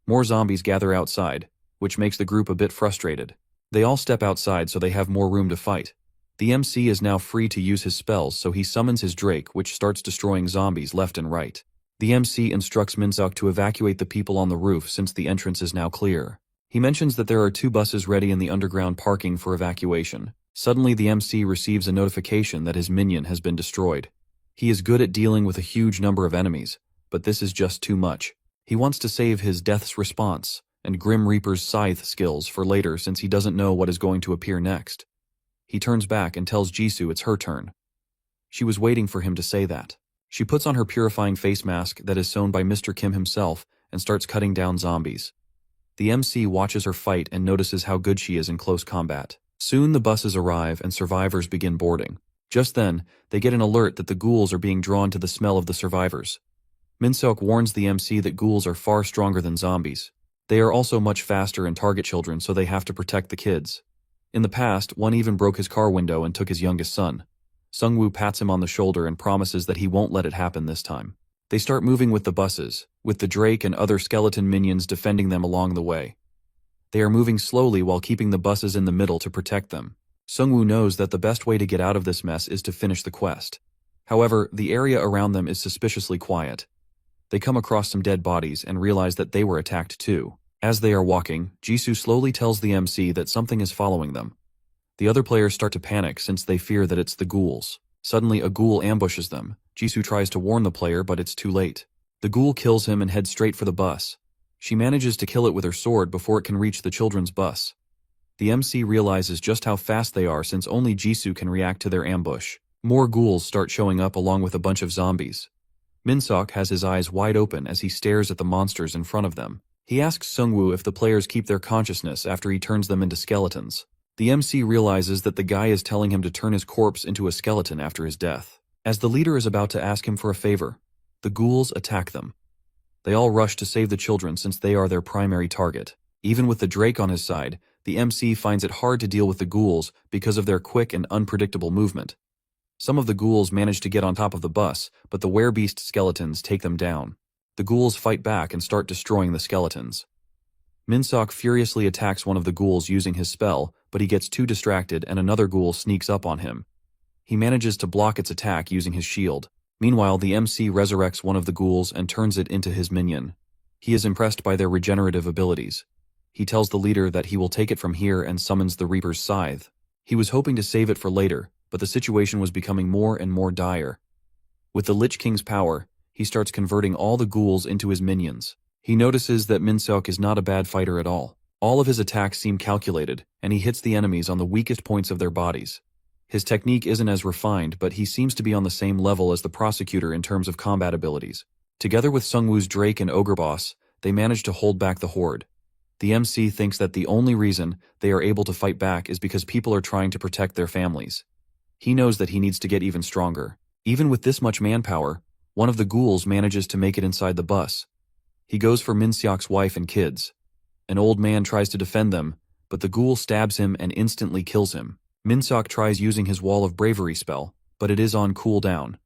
More zombies gather outside, which makes the group a bit frustrated. They all step outside so they have more room to fight. The MC is now free to use his spells, so he summons his Drake, which starts destroying zombies left and right. The MC instructs Minseok to evacuate the people on the roof since the entrance is now clear. He mentions that there are 2 buses ready in the underground parking for evacuation. Suddenly the MC receives a notification that his minion has been destroyed. He is good at dealing with a huge number of enemies, but this is just too much. He wants to save his Death's Response and Grim Reaper's Scythe skills for later since he doesn't know what is going to appear next. He turns back and tells Jisoo it's her turn. She was waiting for him to say that. She puts on her purifying face mask that is sewn by Mr. Kim himself and starts cutting down zombies. The MC watches her fight and notices how good she is in close combat. Soon the buses arrive and survivors begin boarding. Just then, they get an alert that the ghouls are being drawn to the smell of the survivors. Minseok warns the MC that ghouls are far stronger than zombies. They are also much faster and target children, so they have to protect the kids. In the past, one even broke his car window and took his youngest son. Sungwoo pats him on the shoulder and promises that he won't let it happen this time. They start moving with the buses, with the Drake and other skeleton minions defending them along the way. They are moving slowly while keeping the buses in the middle to protect them. Sungwoo knows that the best way to get out of this mess is to finish the quest. However, the area around them is suspiciously quiet. They come across some dead bodies and realize that they were attacked too. As they are walking, Jisoo slowly tells the MC that something is following them. The other players start to panic since they fear that it's the ghouls. Suddenly a ghoul ambushes them. Jisoo tries to warn the player, but it's too late. The ghoul kills him and heads straight for the bus. She manages to kill it with her sword before it can reach the children's bus. The MC realizes just how fast they are since only Jisoo can react to their ambush. More ghouls start showing up along with a bunch of zombies. Minseok has his eyes wide open as he stares at the monsters in front of them. He asks Sungwoo if the players keep their consciousness after he turns them into skeletons. The MC realizes that the guy is telling him to turn his corpse into a skeleton after his death. As the leader is about to ask him for a favor, the ghouls attack them. They all rush to save the children since they are their primary target. Even with the Drake on his side, the MC finds it hard to deal with the ghouls because of their quick and unpredictable movement. Some of the ghouls manage to get on top of the bus, but the werebeast skeletons take them down. The ghouls fight back and start destroying the skeletons. Minseok furiously attacks one of the ghouls using his spell, but he gets too distracted and another ghoul sneaks up on him. He manages to block its attack using his shield. Meanwhile, the MC resurrects one of the ghouls and turns it into his minion. He is impressed by their regenerative abilities. He tells the leader that he will take it from here and summons the Reaper's Scythe. He was hoping to save it for later, but the situation was becoming more and more dire. With the Lich King's power, he starts converting all the ghouls into his minions. He notices that Minseok is not a bad fighter at all. All of his attacks seem calculated, and he hits the enemies on the weakest points of their bodies. His technique isn't as refined, but he seems to be on the same level as the Prosecutor in terms of combat abilities. Together with Sungwoo's Drake and Ogre Boss, they manage to hold back the horde. The MC thinks that the only reason they are able to fight back is because people are trying to protect their families. He knows that he needs to get even stronger. Even with this much manpower, one of the ghouls manages to make it inside the bus. He goes for Minseok's wife and kids. An old man tries to defend them, but the ghoul stabs him and instantly kills him. Minseok tries using his Wall of Bravery spell, but it is on cooldown.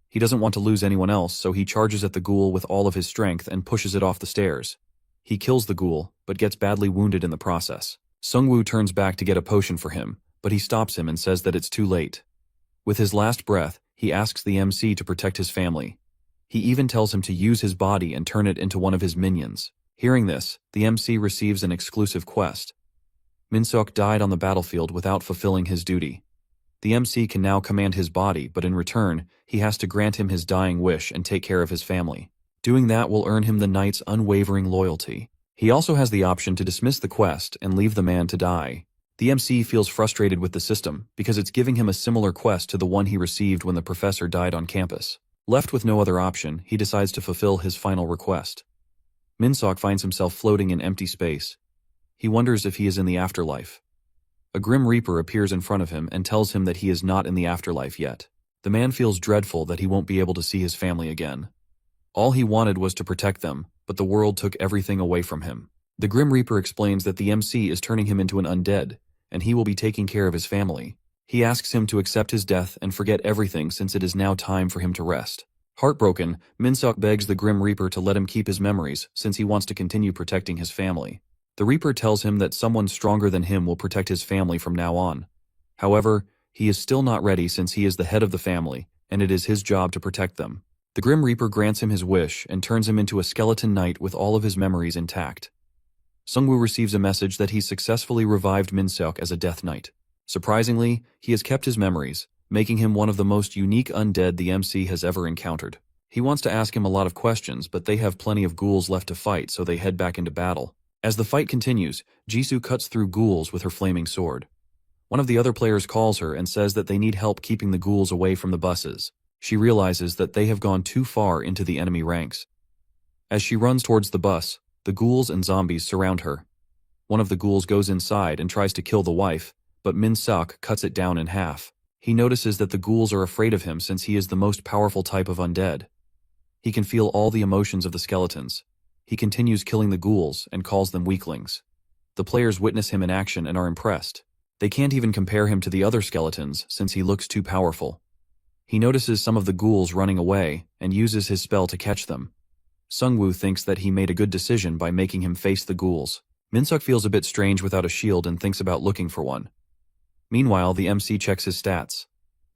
He doesn't want to lose anyone else, so he charges at the ghoul with all of his strength and pushes it off the stairs. He kills the ghoul, but gets badly wounded in the process. Sungwoo turns back to get a potion for him, but he stops him and says that it's too late. With his last breath, he asks the MC to protect his family. He even tells him to use his body and turn it into one of his minions. Hearing this, the MC receives an exclusive quest. Minseok died on the battlefield without fulfilling his duty. The MC can now command his body, but in return, he has to grant him his dying wish and take care of his family. Doing that will earn him the knight's unwavering loyalty. He also has the option to dismiss the quest and leave the man to die. The MC feels frustrated with the system because it's giving him a similar quest to the one he received when the professor died on campus. Left with no other option, he decides to fulfill his final request. Minseok finds himself floating in empty space. He wonders if he is in the afterlife. A Grim Reaper appears in front of him and tells him that he is not in the afterlife yet. The man feels dreadful that he won't be able to see his family again. All he wanted was to protect them, but the world took everything away from him. The Grim Reaper explains that the MC is turning him into an undead, and he will be taking care of his family. He asks him to accept his death and forget everything since it is now time for him to rest. Heartbroken, Minseok begs the Grim Reaper to let him keep his memories since he wants to continue protecting his family. The Reaper tells him that someone stronger than him will protect his family from now on. However, he is still not ready since he is the head of the family, and it is his job to protect them. The Grim Reaper grants him his wish and turns him into a skeleton knight with all of his memories intact. Sungwoo receives a message that he successfully revived Minseok as a Death Knight. Surprisingly, he has kept his memories, making him one of the most unique undead the MC has ever encountered. He wants to ask him a lot of questions, but they have plenty of ghouls left to fight, so they head back into battle. As the fight continues, Jisoo cuts through ghouls with her flaming sword. One of the other players calls her and says that they need help keeping the ghouls away from the buses. She realizes that they have gone too far into the enemy ranks. As she runs towards the bus, the ghouls and zombies surround her. One of the ghouls goes inside and tries to kill the wife, but Minseok cuts it down in half. He notices that the ghouls are afraid of him since he is the most powerful type of undead. He can feel all the emotions of the skeletons. He continues killing the ghouls and calls them weaklings. The players witness him in action and are impressed. They can't even compare him to the other skeletons since he looks too powerful. He notices some of the ghouls running away and uses his spell to catch them. Sungwoo thinks that he made a good decision by making him face the ghouls. Minseok feels a bit strange without a shield and thinks about looking for one. Meanwhile, the MC checks his stats.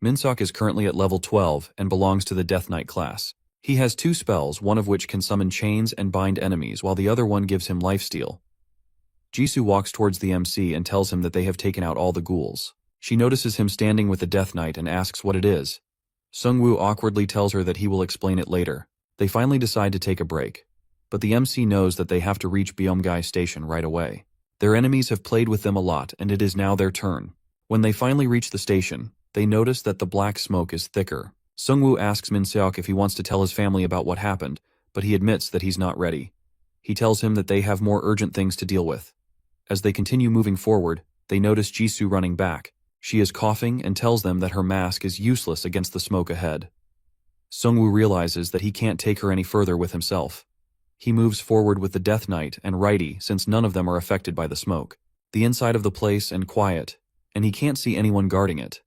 Minseok is currently at level 12 and belongs to the Death Knight class. He has 2 spells, one of which can summon chains and bind enemies, while the other one gives him lifesteal. Jisoo walks towards the MC and tells him that they have taken out all the ghouls. She notices him standing with the Death Knight and asks what it is. Sungwoo awkwardly tells her that he will explain it later. They finally decide to take a break, but the MC knows that they have to reach Byomgai Station right away. Their enemies have played with them a lot, and it is now their turn. When they finally reach the station, they notice that the black smoke is thicker. Sungwoo asks Minseok if he wants to tell his family about what happened, but he admits that he's not ready. He tells him that they have more urgent things to deal with. As they continue moving forward, they notice Jisoo running back. She is coughing and tells them that her mask is useless against the smoke ahead. Sungwoo realizes that he can't take her any further with himself. He moves forward with the Death Knight and Righty since none of them are affected by the smoke. The inside of the place and quiet, and he can't see anyone guarding it.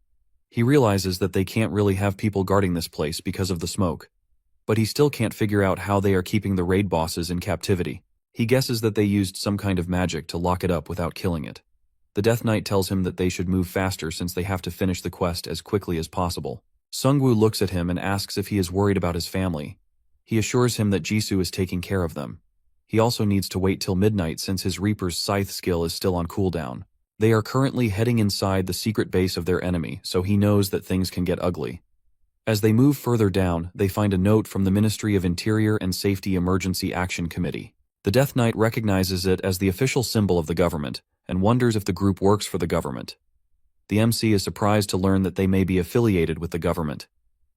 He realizes that they can't really have people guarding this place because of the smoke. But he still can't figure out how they are keeping the raid bosses in captivity. He guesses that they used some kind of magic to lock it up without killing it. The Death Knight tells him that they should move faster since they have to finish the quest as quickly as possible. Sungwoo looks at him and asks if he is worried about his family. He assures him that Jisoo is taking care of them. He also needs to wait till midnight since his Reaper's Scythe skill is still on cooldown. They are currently heading inside the secret base of their enemy, so he knows that things can get ugly. As they move further down, they find a note from the Ministry of Interior and Safety Emergency Action Committee. The Death Knight recognizes it as the official symbol of the government, and wonders if the group works for the government. The MC is surprised to learn that they may be affiliated with the government.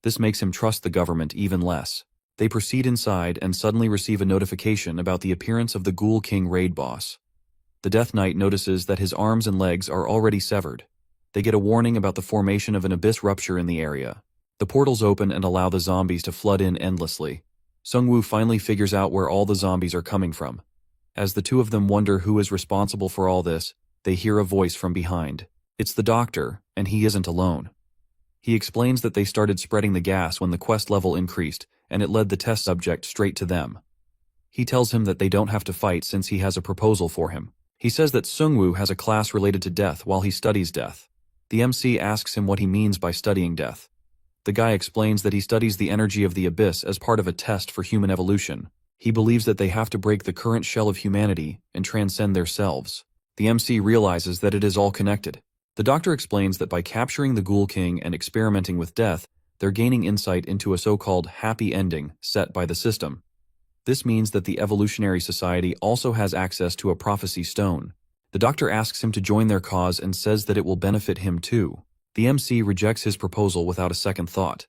This makes him trust the government even less. They proceed inside and suddenly receive a notification about the appearance of the Ghoul King raid boss. The Death Knight notices that his arms and legs are already severed. They get a warning about the formation of an abyss rupture in the area. The portals open and allow the zombies to flood in endlessly. Sungwoo finally figures out where all the zombies are coming from. As the two of them wonder who is responsible for all this, they hear a voice from behind. It's the doctor, and he isn't alone. He explains that they started spreading the gas when the quest level increased, and it led the test subject straight to them. He tells him that they don't have to fight since he has a proposal for him. He says that Sungwoo has a class related to death while he studies death. The MC asks him what he means by studying death. The guy explains that he studies the energy of the abyss as part of a test for human evolution. He believes that they have to break the current shell of humanity and transcend their selves. The MC realizes that it is all connected. The doctor explains that by capturing the Ghoul King and experimenting with death, they're gaining insight into a so-called happy ending set by the system. This means that the evolutionary society also has access to a prophecy stone. The doctor asks him to join their cause and says that it will benefit him too. The MC rejects his proposal without a second thought.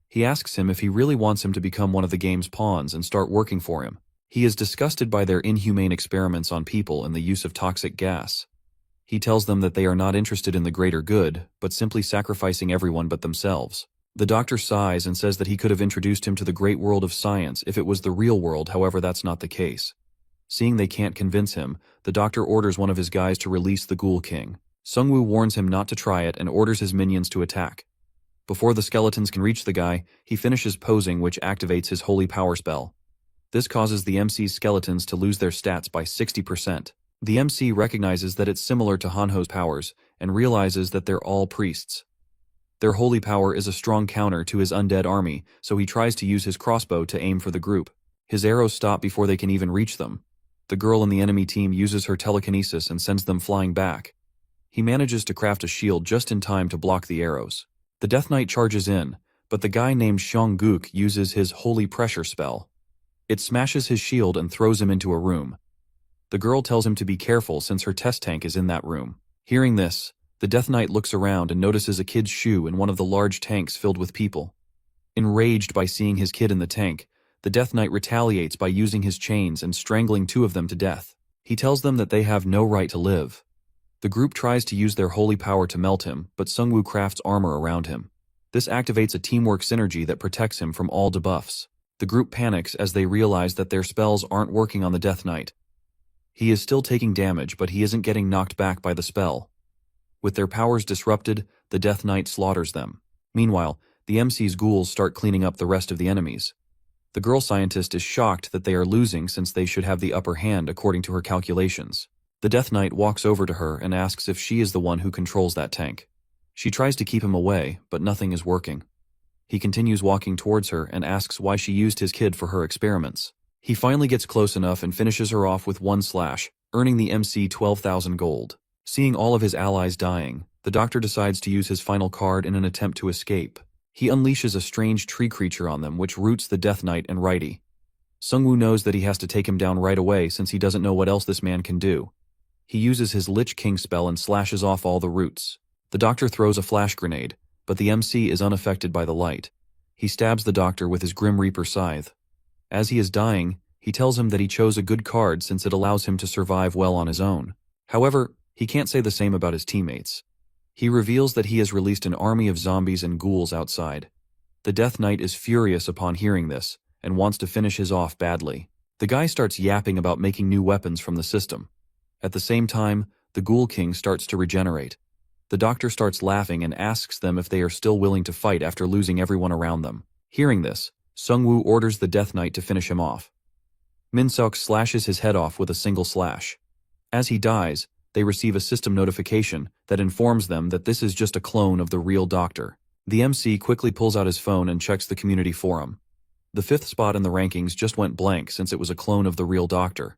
He asks him if he really wants him to become one of the game's pawns and start working for him. He is disgusted by their inhumane experiments on people and the use of toxic gas. He tells them that they are not interested in the greater good, but simply sacrificing everyone but themselves. The doctor sighs and says that he could have introduced him to the great world of science if it was the real world, however that's not the case. Seeing they can't convince him, the doctor orders one of his guys to release the Ghoul King. Sungwoo warns him not to try it and orders his minions to attack. Before the skeletons can reach the guy, he finishes posing, which activates his holy power spell. This causes the MC's skeletons to lose their stats by 60%. The MC recognizes that it's similar to Hanho's powers and realizes that they're all priests. Their holy power is a strong counter to his undead army, so he tries to use his crossbow to aim for the group. His arrows stop before they can even reach them. The girl in the enemy team uses her telekinesis and sends them flying back. He manages to craft a shield just in time to block the arrows. The Death Knight charges in, but the guy named Xiong uses his holy pressure spell. It smashes his shield and throws him into a room. The girl tells him to be careful since her test tank is in that room. Hearing this, the Death Knight looks around and notices a kid's shoe in one of the large tanks filled with people. Enraged by seeing his kid in the tank, the Death Knight retaliates by using his chains and strangling two of them to death. He tells them that they have no right to live. The group tries to use their holy power to melt him, but Sungwoo crafts armor around him. This activates a teamwork synergy that protects him from all debuffs. The group panics as they realize that their spells aren't working on the Death Knight. He is still taking damage, but he isn't getting knocked back by the spell. With their powers disrupted, the Death Knight slaughters them. Meanwhile, the MC's ghouls start cleaning up the rest of the enemies. The girl scientist is shocked that they are losing since they should have the upper hand according to her calculations. The Death Knight walks over to her and asks if she is the one who controls that tank. She tries to keep him away, but nothing is working. He continues walking towards her and asks why she used his kid for her experiments. He finally gets close enough and finishes her off with one slash, earning the MC 12,000 gold. Seeing all of his allies dying, the doctor decides to use his final card in an attempt to escape. He unleashes a strange tree creature on them which roots the Death Knight and Righty. Sungwoo knows that he has to take him down right away since he doesn't know what else this man can do. He uses his Lich King spell and slashes off all the roots. The doctor throws a flash grenade, but the MC is unaffected by the light. He stabs the doctor with his Grim Reaper scythe. As he is dying, he tells him that he chose a good card since it allows him to survive well on his own. However, he can't say the same about his teammates. He reveals that he has released an army of zombies and ghouls outside. The Death Knight is furious upon hearing this and wants to finish his off badly. The guy starts yapping about making new weapons from the system. At the same time, the Ghoul King starts to regenerate. The doctor starts laughing and asks them if they are still willing to fight after losing everyone around them. Hearing this, Sungwoo orders the Death Knight to finish him off. Minseok slashes his head off with a single slash. As he dies, they receive a system notification that informs them that this is just a clone of the real doctor. The MC quickly pulls out his phone and checks the community forum. The 5th spot in the rankings just went blank since it was a clone of the real doctor.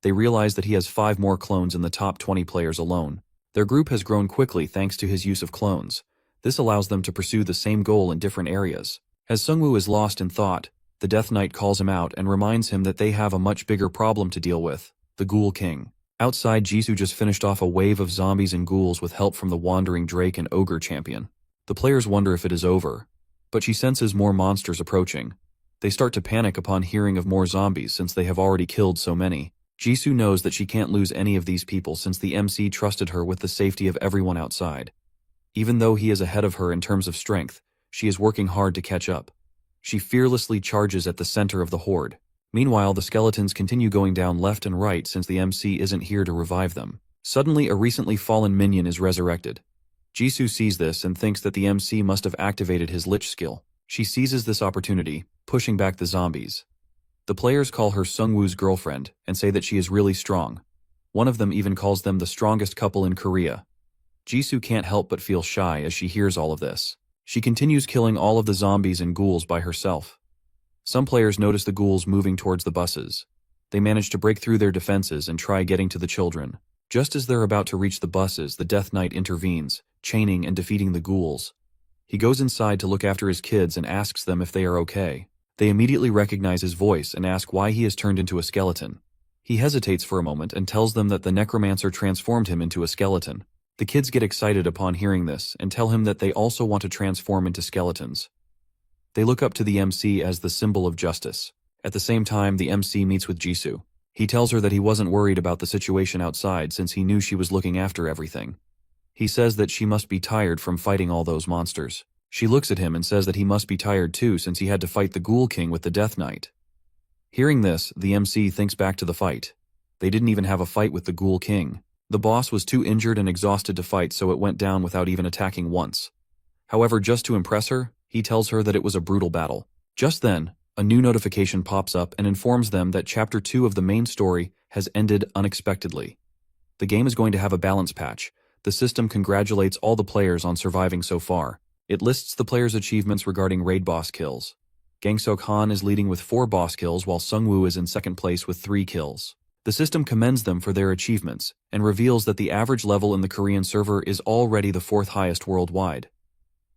They realize that he has 5 more clones in the top 20 players alone. Their group has grown quickly thanks to his use of clones. This allows them to pursue the same goal in different areas. As Sungwoo is lost in thought, the Death Knight calls him out and reminds him that they have a much bigger problem to deal with, the Ghoul King. Outside, Jisoo just finished off a wave of zombies and ghouls with help from the Wandering Drake and Ogre champion. The players wonder if it is over, but she senses more monsters approaching. They start to panic upon hearing of more zombies since they have already killed so many. Jisoo knows that she can't lose any of these people since the MC trusted her with the safety of everyone outside. Even though he is ahead of her in terms of strength, she is working hard to catch up. She fearlessly charges at the center of the horde. Meanwhile, the skeletons continue going down left and right since the MC isn't here to revive them. Suddenly, a recently fallen minion is resurrected. Jisoo sees this and thinks that the MC must have activated his Lich skill. She seizes this opportunity, pushing back the zombies. The players call her Sungwoo's girlfriend and say that she is really strong. One of them even calls them the strongest couple in Korea. Jisoo can't help but feel shy as she hears all of this. She continues killing all of the zombies and ghouls by herself. Some players notice the ghouls moving towards the buses. They manage to break through their defenses and try getting to the children. Just as they're about to reach the buses, the Death Knight intervenes, chaining and defeating the ghouls. He goes inside to look after his kids and asks them if they are okay. They immediately recognize his voice and ask why he has turned into a skeleton. He hesitates for a moment and tells them that the Necromancer transformed him into a skeleton. The kids get excited upon hearing this and tell him that they also want to transform into skeletons. They look up to the MC as the symbol of justice. At the same time, the MC meets with Jisoo. He tells her that he wasn't worried about the situation outside since he knew she was looking after everything. He says that she must be tired from fighting all those monsters. She looks at him and says that he must be tired too since he had to fight the Ghoul King with the Death Knight. Hearing this, the MC thinks back to the fight. They didn't even have a fight with the Ghoul King. The boss was too injured and exhausted to fight, so it went down without even attacking once. However, just to impress her, he tells her that it was a brutal battle. Just then, a new notification pops up and informs them that Chapter 2 of the main story has ended unexpectedly. The game is going to have a balance patch. The system congratulates all the players on surviving so far. It lists the players' achievements regarding raid boss kills. Gangsok Han is leading with 4 boss kills while Sungwoo is in second place with 3 kills. The system commends them for their achievements and reveals that the average level in the Korean server is already the 4th highest worldwide.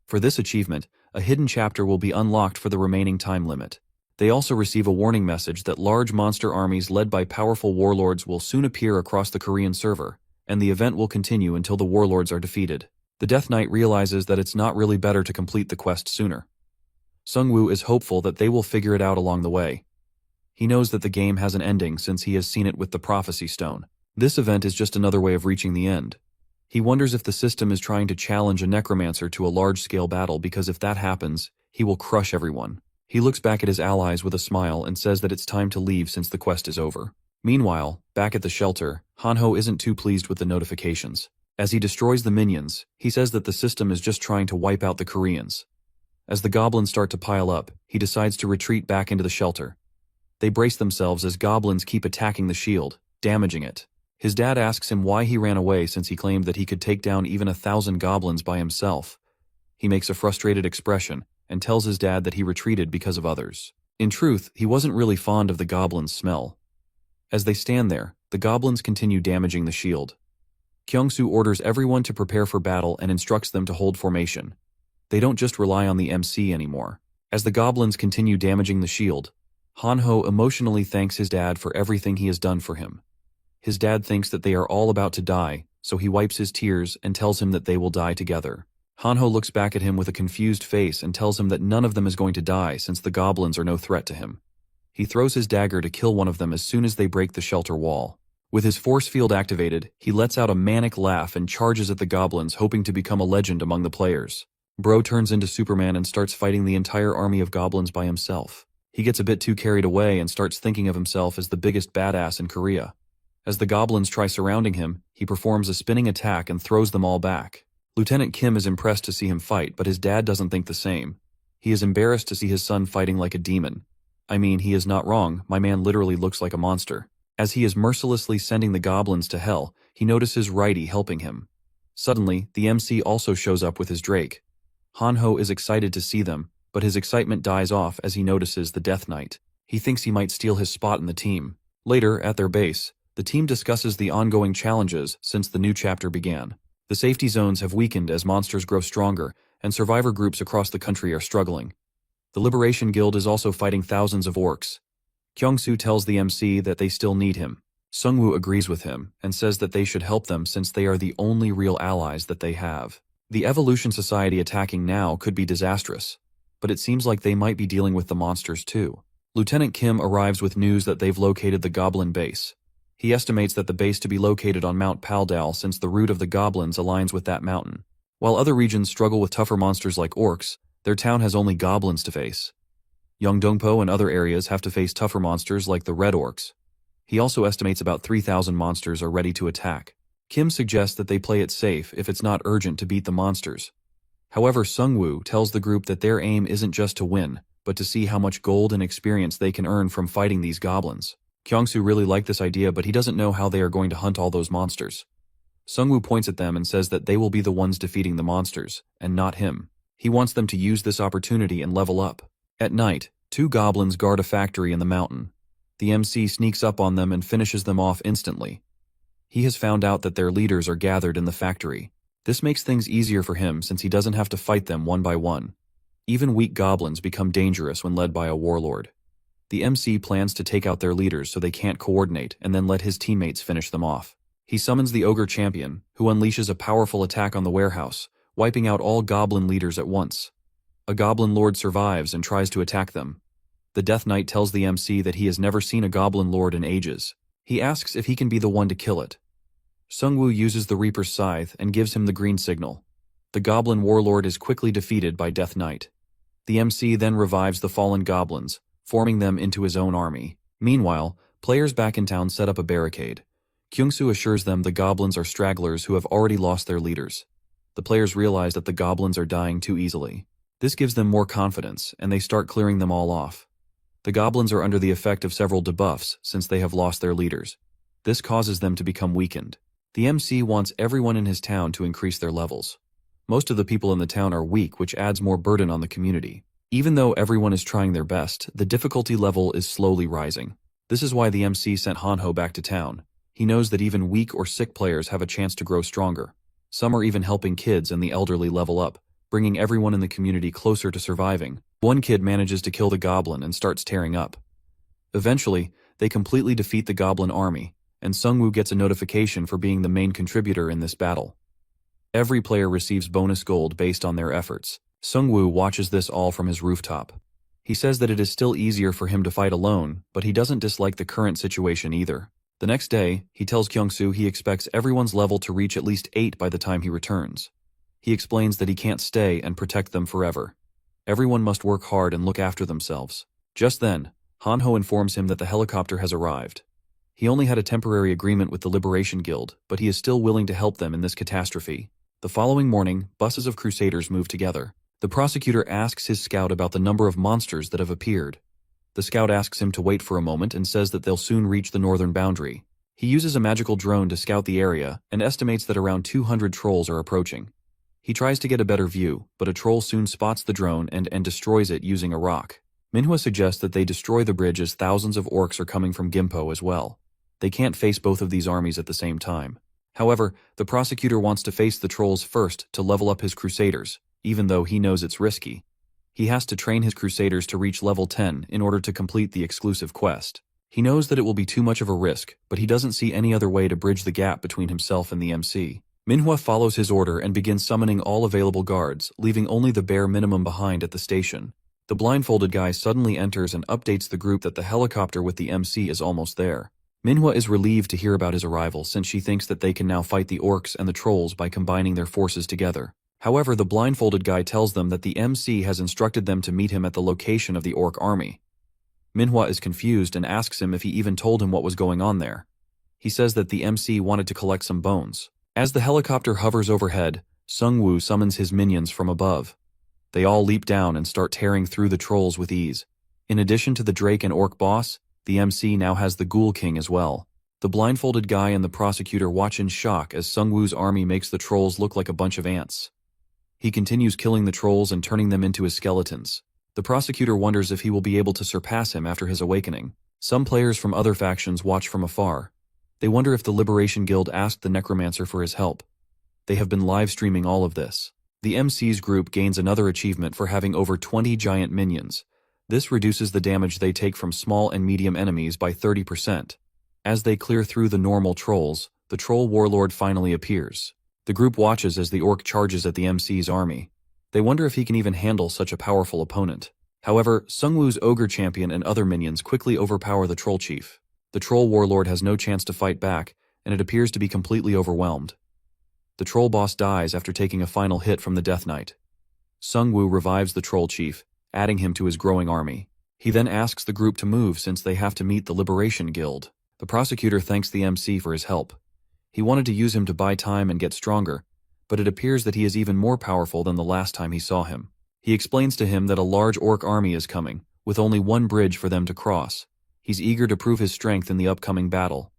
For this achievement, a hidden chapter will be unlocked for the remaining time limit. They also receive a warning message that large monster armies led by powerful warlords will soon appear across the Korean server, and the event will continue until the warlords are defeated. The Death Knight realizes that it's not really better to complete the quest sooner. Sungwoo is hopeful that they will figure it out along the way. He knows that the game has an ending since he has seen it with the Prophecy Stone. This event is just another way of reaching the end. He wonders if the system is trying to challenge a Necromancer to a large-scale battle because if that happens, he will crush everyone. He looks back at his allies with a smile and says that it's time to leave since the quest is over. Meanwhile, back at the shelter, Hanho isn't too pleased with the notifications. As he destroys the minions, he says that the system is just trying to wipe out the Koreans. As the goblins start to pile up, he decides to retreat back into the shelter. They brace themselves as goblins keep attacking the shield, damaging it. His dad asks him why he ran away since he claimed that he could take down even 1,000 goblins by himself. He makes a frustrated expression and tells his dad that he retreated because of others. In truth, he wasn't really fond of the goblins' smell. As they stand there, the goblins continue damaging the shield. Kyungsoo orders everyone to prepare for battle and instructs them to hold formation. They don't just rely on the MC anymore. As the goblins continue damaging the shield, Hanho emotionally thanks his dad for everything he has done for him. His dad thinks that they are all about to die, so he wipes his tears and tells him that they will die together. Hanho looks back at him with a confused face and tells him that none of them is going to die since the goblins are no threat to him. He throws his dagger to kill one of them as soon as they break the shelter wall. With his force field activated, he lets out a manic laugh and charges at the goblins, hoping to become a legend among the players. Bro turns into Superman and starts fighting the entire army of goblins by himself. He gets a bit too carried away and starts thinking of himself as the biggest badass in Korea. As the goblins try surrounding him, he performs a spinning attack and throws them all back. Lieutenant Kim is impressed to see him fight, but his dad doesn't think the same. He is embarrassed to see his son fighting like a demon. I mean, he is not wrong, my man literally looks like a monster. As he is mercilessly sending the goblins to hell, he notices Righty helping him. Suddenly, the MC also shows up with his Drake. Hanho is excited to see them, but his excitement dies off as he notices the Death Knight. He thinks he might steal his spot in the team. Later, at their base, the team discusses the ongoing challenges since the new chapter began. The safety zones have weakened as monsters grow stronger, and survivor groups across the country are struggling. The Liberation Guild is also fighting thousands of orcs. Kyungsoo tells the MC that they still need him. Sungwoo agrees with him and says that they should help them since they are the only real allies that they have. The Evolution Society attacking now could be disastrous, but it seems like they might be dealing with the monsters too. Lieutenant Kim arrives with news that they've located the Goblin base. He estimates that the base to be located on Mount Paldal since the route of the Goblins aligns with that mountain. While other regions struggle with tougher monsters like orcs, their town has only goblins to face. Yeongdongpo and other areas have to face tougher monsters like the red orcs. He also estimates about 3,000 monsters are ready to attack. Kim suggests that they play it safe if it's not urgent to beat the monsters. However, Sungwoo tells the group that their aim isn't just to win, but to see how much gold and experience they can earn from fighting these goblins. Kyungsoo really liked this idea, but he doesn't know how they are going to hunt all those monsters. Sungwoo points at them and says that they will be the ones defeating the monsters, and not him. He wants them to use this opportunity and level up. At night, 2 goblins guard a factory in the mountain. The MC sneaks up on them and finishes them off instantly. He has found out that their leaders are gathered in the factory. This makes things easier for him since he doesn't have to fight them one by one. Even weak goblins become dangerous when led by a warlord. The MC plans to take out their leaders so they can't coordinate and then let his teammates finish them off. He summons the ogre champion, who unleashes a powerful attack on the warehouse, wiping out all goblin leaders at once. A goblin lord survives and tries to attack them. The Death Knight tells the MC that he has never seen a goblin lord in ages. He asks if he can be the one to kill it. Sungwoo uses the Reaper's scythe and gives him the green signal. The goblin warlord is quickly defeated by Death Knight. The MC then revives the fallen goblins, forming them into his own army. Meanwhile, players back in town set up a barricade. Kyungsoo assures them the goblins are stragglers who have already lost their leaders. The players realize that the goblins are dying too easily. This gives them more confidence, and they start clearing them all off. The goblins are under the effect of several debuffs since they have lost their leaders. This causes them to become weakened. The MC wants everyone in his town to increase their levels. Most of the people in the town are weak, which adds more burden on the community. Even though everyone is trying their best, the difficulty level is slowly rising. This is why the MC sent Hanho back to town. He knows that even weak or sick players have a chance to grow stronger. Some are even helping kids and the elderly level up, bringing everyone in the community closer to surviving. One kid manages to kill the goblin and starts tearing up. Eventually, they completely defeat the goblin army, and Sungwoo gets a notification for being the main contributor in this battle. Every player receives bonus gold based on their efforts. Sungwoo watches this all from his rooftop. He says that it is still easier for him to fight alone, but he doesn't dislike the current situation either. The next day, he tells Kyungsoo he expects everyone's level to reach at least 8 by the time he returns. He explains that he can't stay and protect them forever. Everyone must work hard and look after themselves. Just then, Hanho informs him that the helicopter has arrived. He only had a temporary agreement with the Liberation Guild, but he is still willing to help them in this catastrophe. The following morning, buses of crusaders move together. The prosecutor asks his scout about the number of monsters that have appeared. The scout asks him to wait for a moment and says that they'll soon reach the northern boundary. He uses a magical drone to scout the area and estimates that around 200 trolls are approaching. He tries to get a better view, but a troll soon spots the drone and destroys it using a rock. Manhwa suggests that they destroy the bridge as thousands of orcs are coming from Gimpo as well. They can't face both of these armies at the same time. However, the prosecutor wants to face the trolls first to level up his crusaders, even though he knows it's risky. He has to train his crusaders to reach level 10 in order to complete the exclusive quest. He knows that it will be too much of a risk, but he doesn't see any other way to bridge the gap between himself and the MC. Manhwa follows his order and begins summoning all available guards, leaving only the bare minimum behind at the station. The blindfolded guy suddenly enters and updates the group that the helicopter with the MC is almost there. Manhwa is relieved to hear about his arrival since she thinks that they can now fight the orcs and the trolls by combining their forces together. However, the blindfolded guy tells them that the MC has instructed them to meet him at the location of the orc army. Manhwa is confused and asks him if he even told him what was going on there. He says that the MC wanted to collect some bones. As the helicopter hovers overhead, Sungwoo summons his minions from above. They all leap down and start tearing through the trolls with ease. In addition to the Drake and Orc boss, the MC now has the Ghoul King as well. The blindfolded guy and the prosecutor watch in shock as Sungwoo's army makes the trolls look like a bunch of ants. He continues killing the trolls and turning them into his skeletons. The prosecutor wonders if he will be able to surpass him after his awakening. Some players from other factions watch from afar. They wonder if the Liberation Guild asked the Necromancer for his help. They have been live streaming all of this. The MC's group gains another achievement for having over 20 giant minions. This reduces the damage they take from small and medium enemies by 30%. As they clear through the normal trolls, the troll warlord finally appears. The group watches as the orc charges at the MC's army. They wonder if he can even handle such a powerful opponent. However, Sungwoo's ogre champion and other minions quickly overpower the troll chief. The troll warlord has no chance to fight back, and it appears to be completely overwhelmed. The troll boss dies after taking a final hit from the Death Knight. Sungwoo revives the troll chief, adding him to his growing army. He then asks the group to move since they have to meet the Liberation Guild. The prosecutor thanks the MC for his help. He wanted to use him to buy time and get stronger, but it appears that he is even more powerful than the last time he saw him. He explains to him that a large orc army is coming, with only one bridge for them to cross. He's eager to prove his strength in the upcoming battle.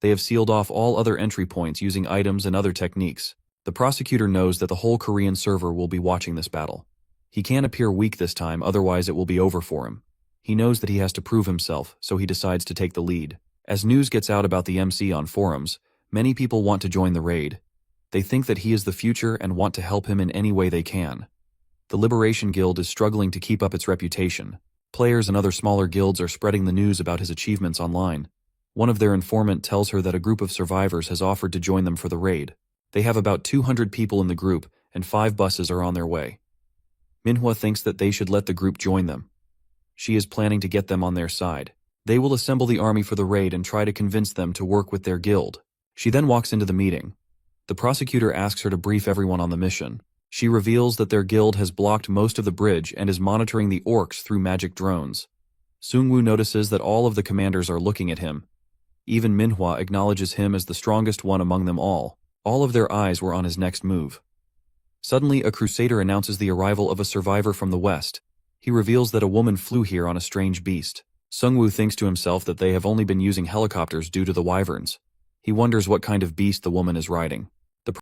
They have sealed off all other entry points using items and other techniques. The prosecutor knows that the whole Korean server will be watching this battle. He can't appear weak this time, otherwise it will be over for him. He knows that he has to prove himself, so he decides to take the lead. As news gets out about the MC on forums, many people want to join the raid. They think that he is the future and want to help him in any way they can. The Liberation Guild is struggling to keep up its reputation. Players and other smaller guilds are spreading the news about his achievements online. One of their informant tells her that a group of survivors has offered to join them for the raid. They have about 200 people in the group, and 5 buses are on their way. Manhwa thinks that they should let the group join them. She is planning to get them on their side. They will assemble the army for the raid and try to convince them to work with their guild. She then walks into the meeting. The prosecutor asks her to brief everyone on the mission. She reveals that their guild has blocked most of the bridge and is monitoring the orcs through magic drones. Sungwoo notices that all of the commanders are looking at him. Even Manhwa acknowledges him as the strongest one among them all. All of their eyes were on his next move. Suddenly, a crusader announces the arrival of a survivor from the west. He reveals that a woman flew here on a strange beast. Sungwoo thinks to himself that they have only been using helicopters due to the wyverns. He wonders what kind of beast the woman is riding.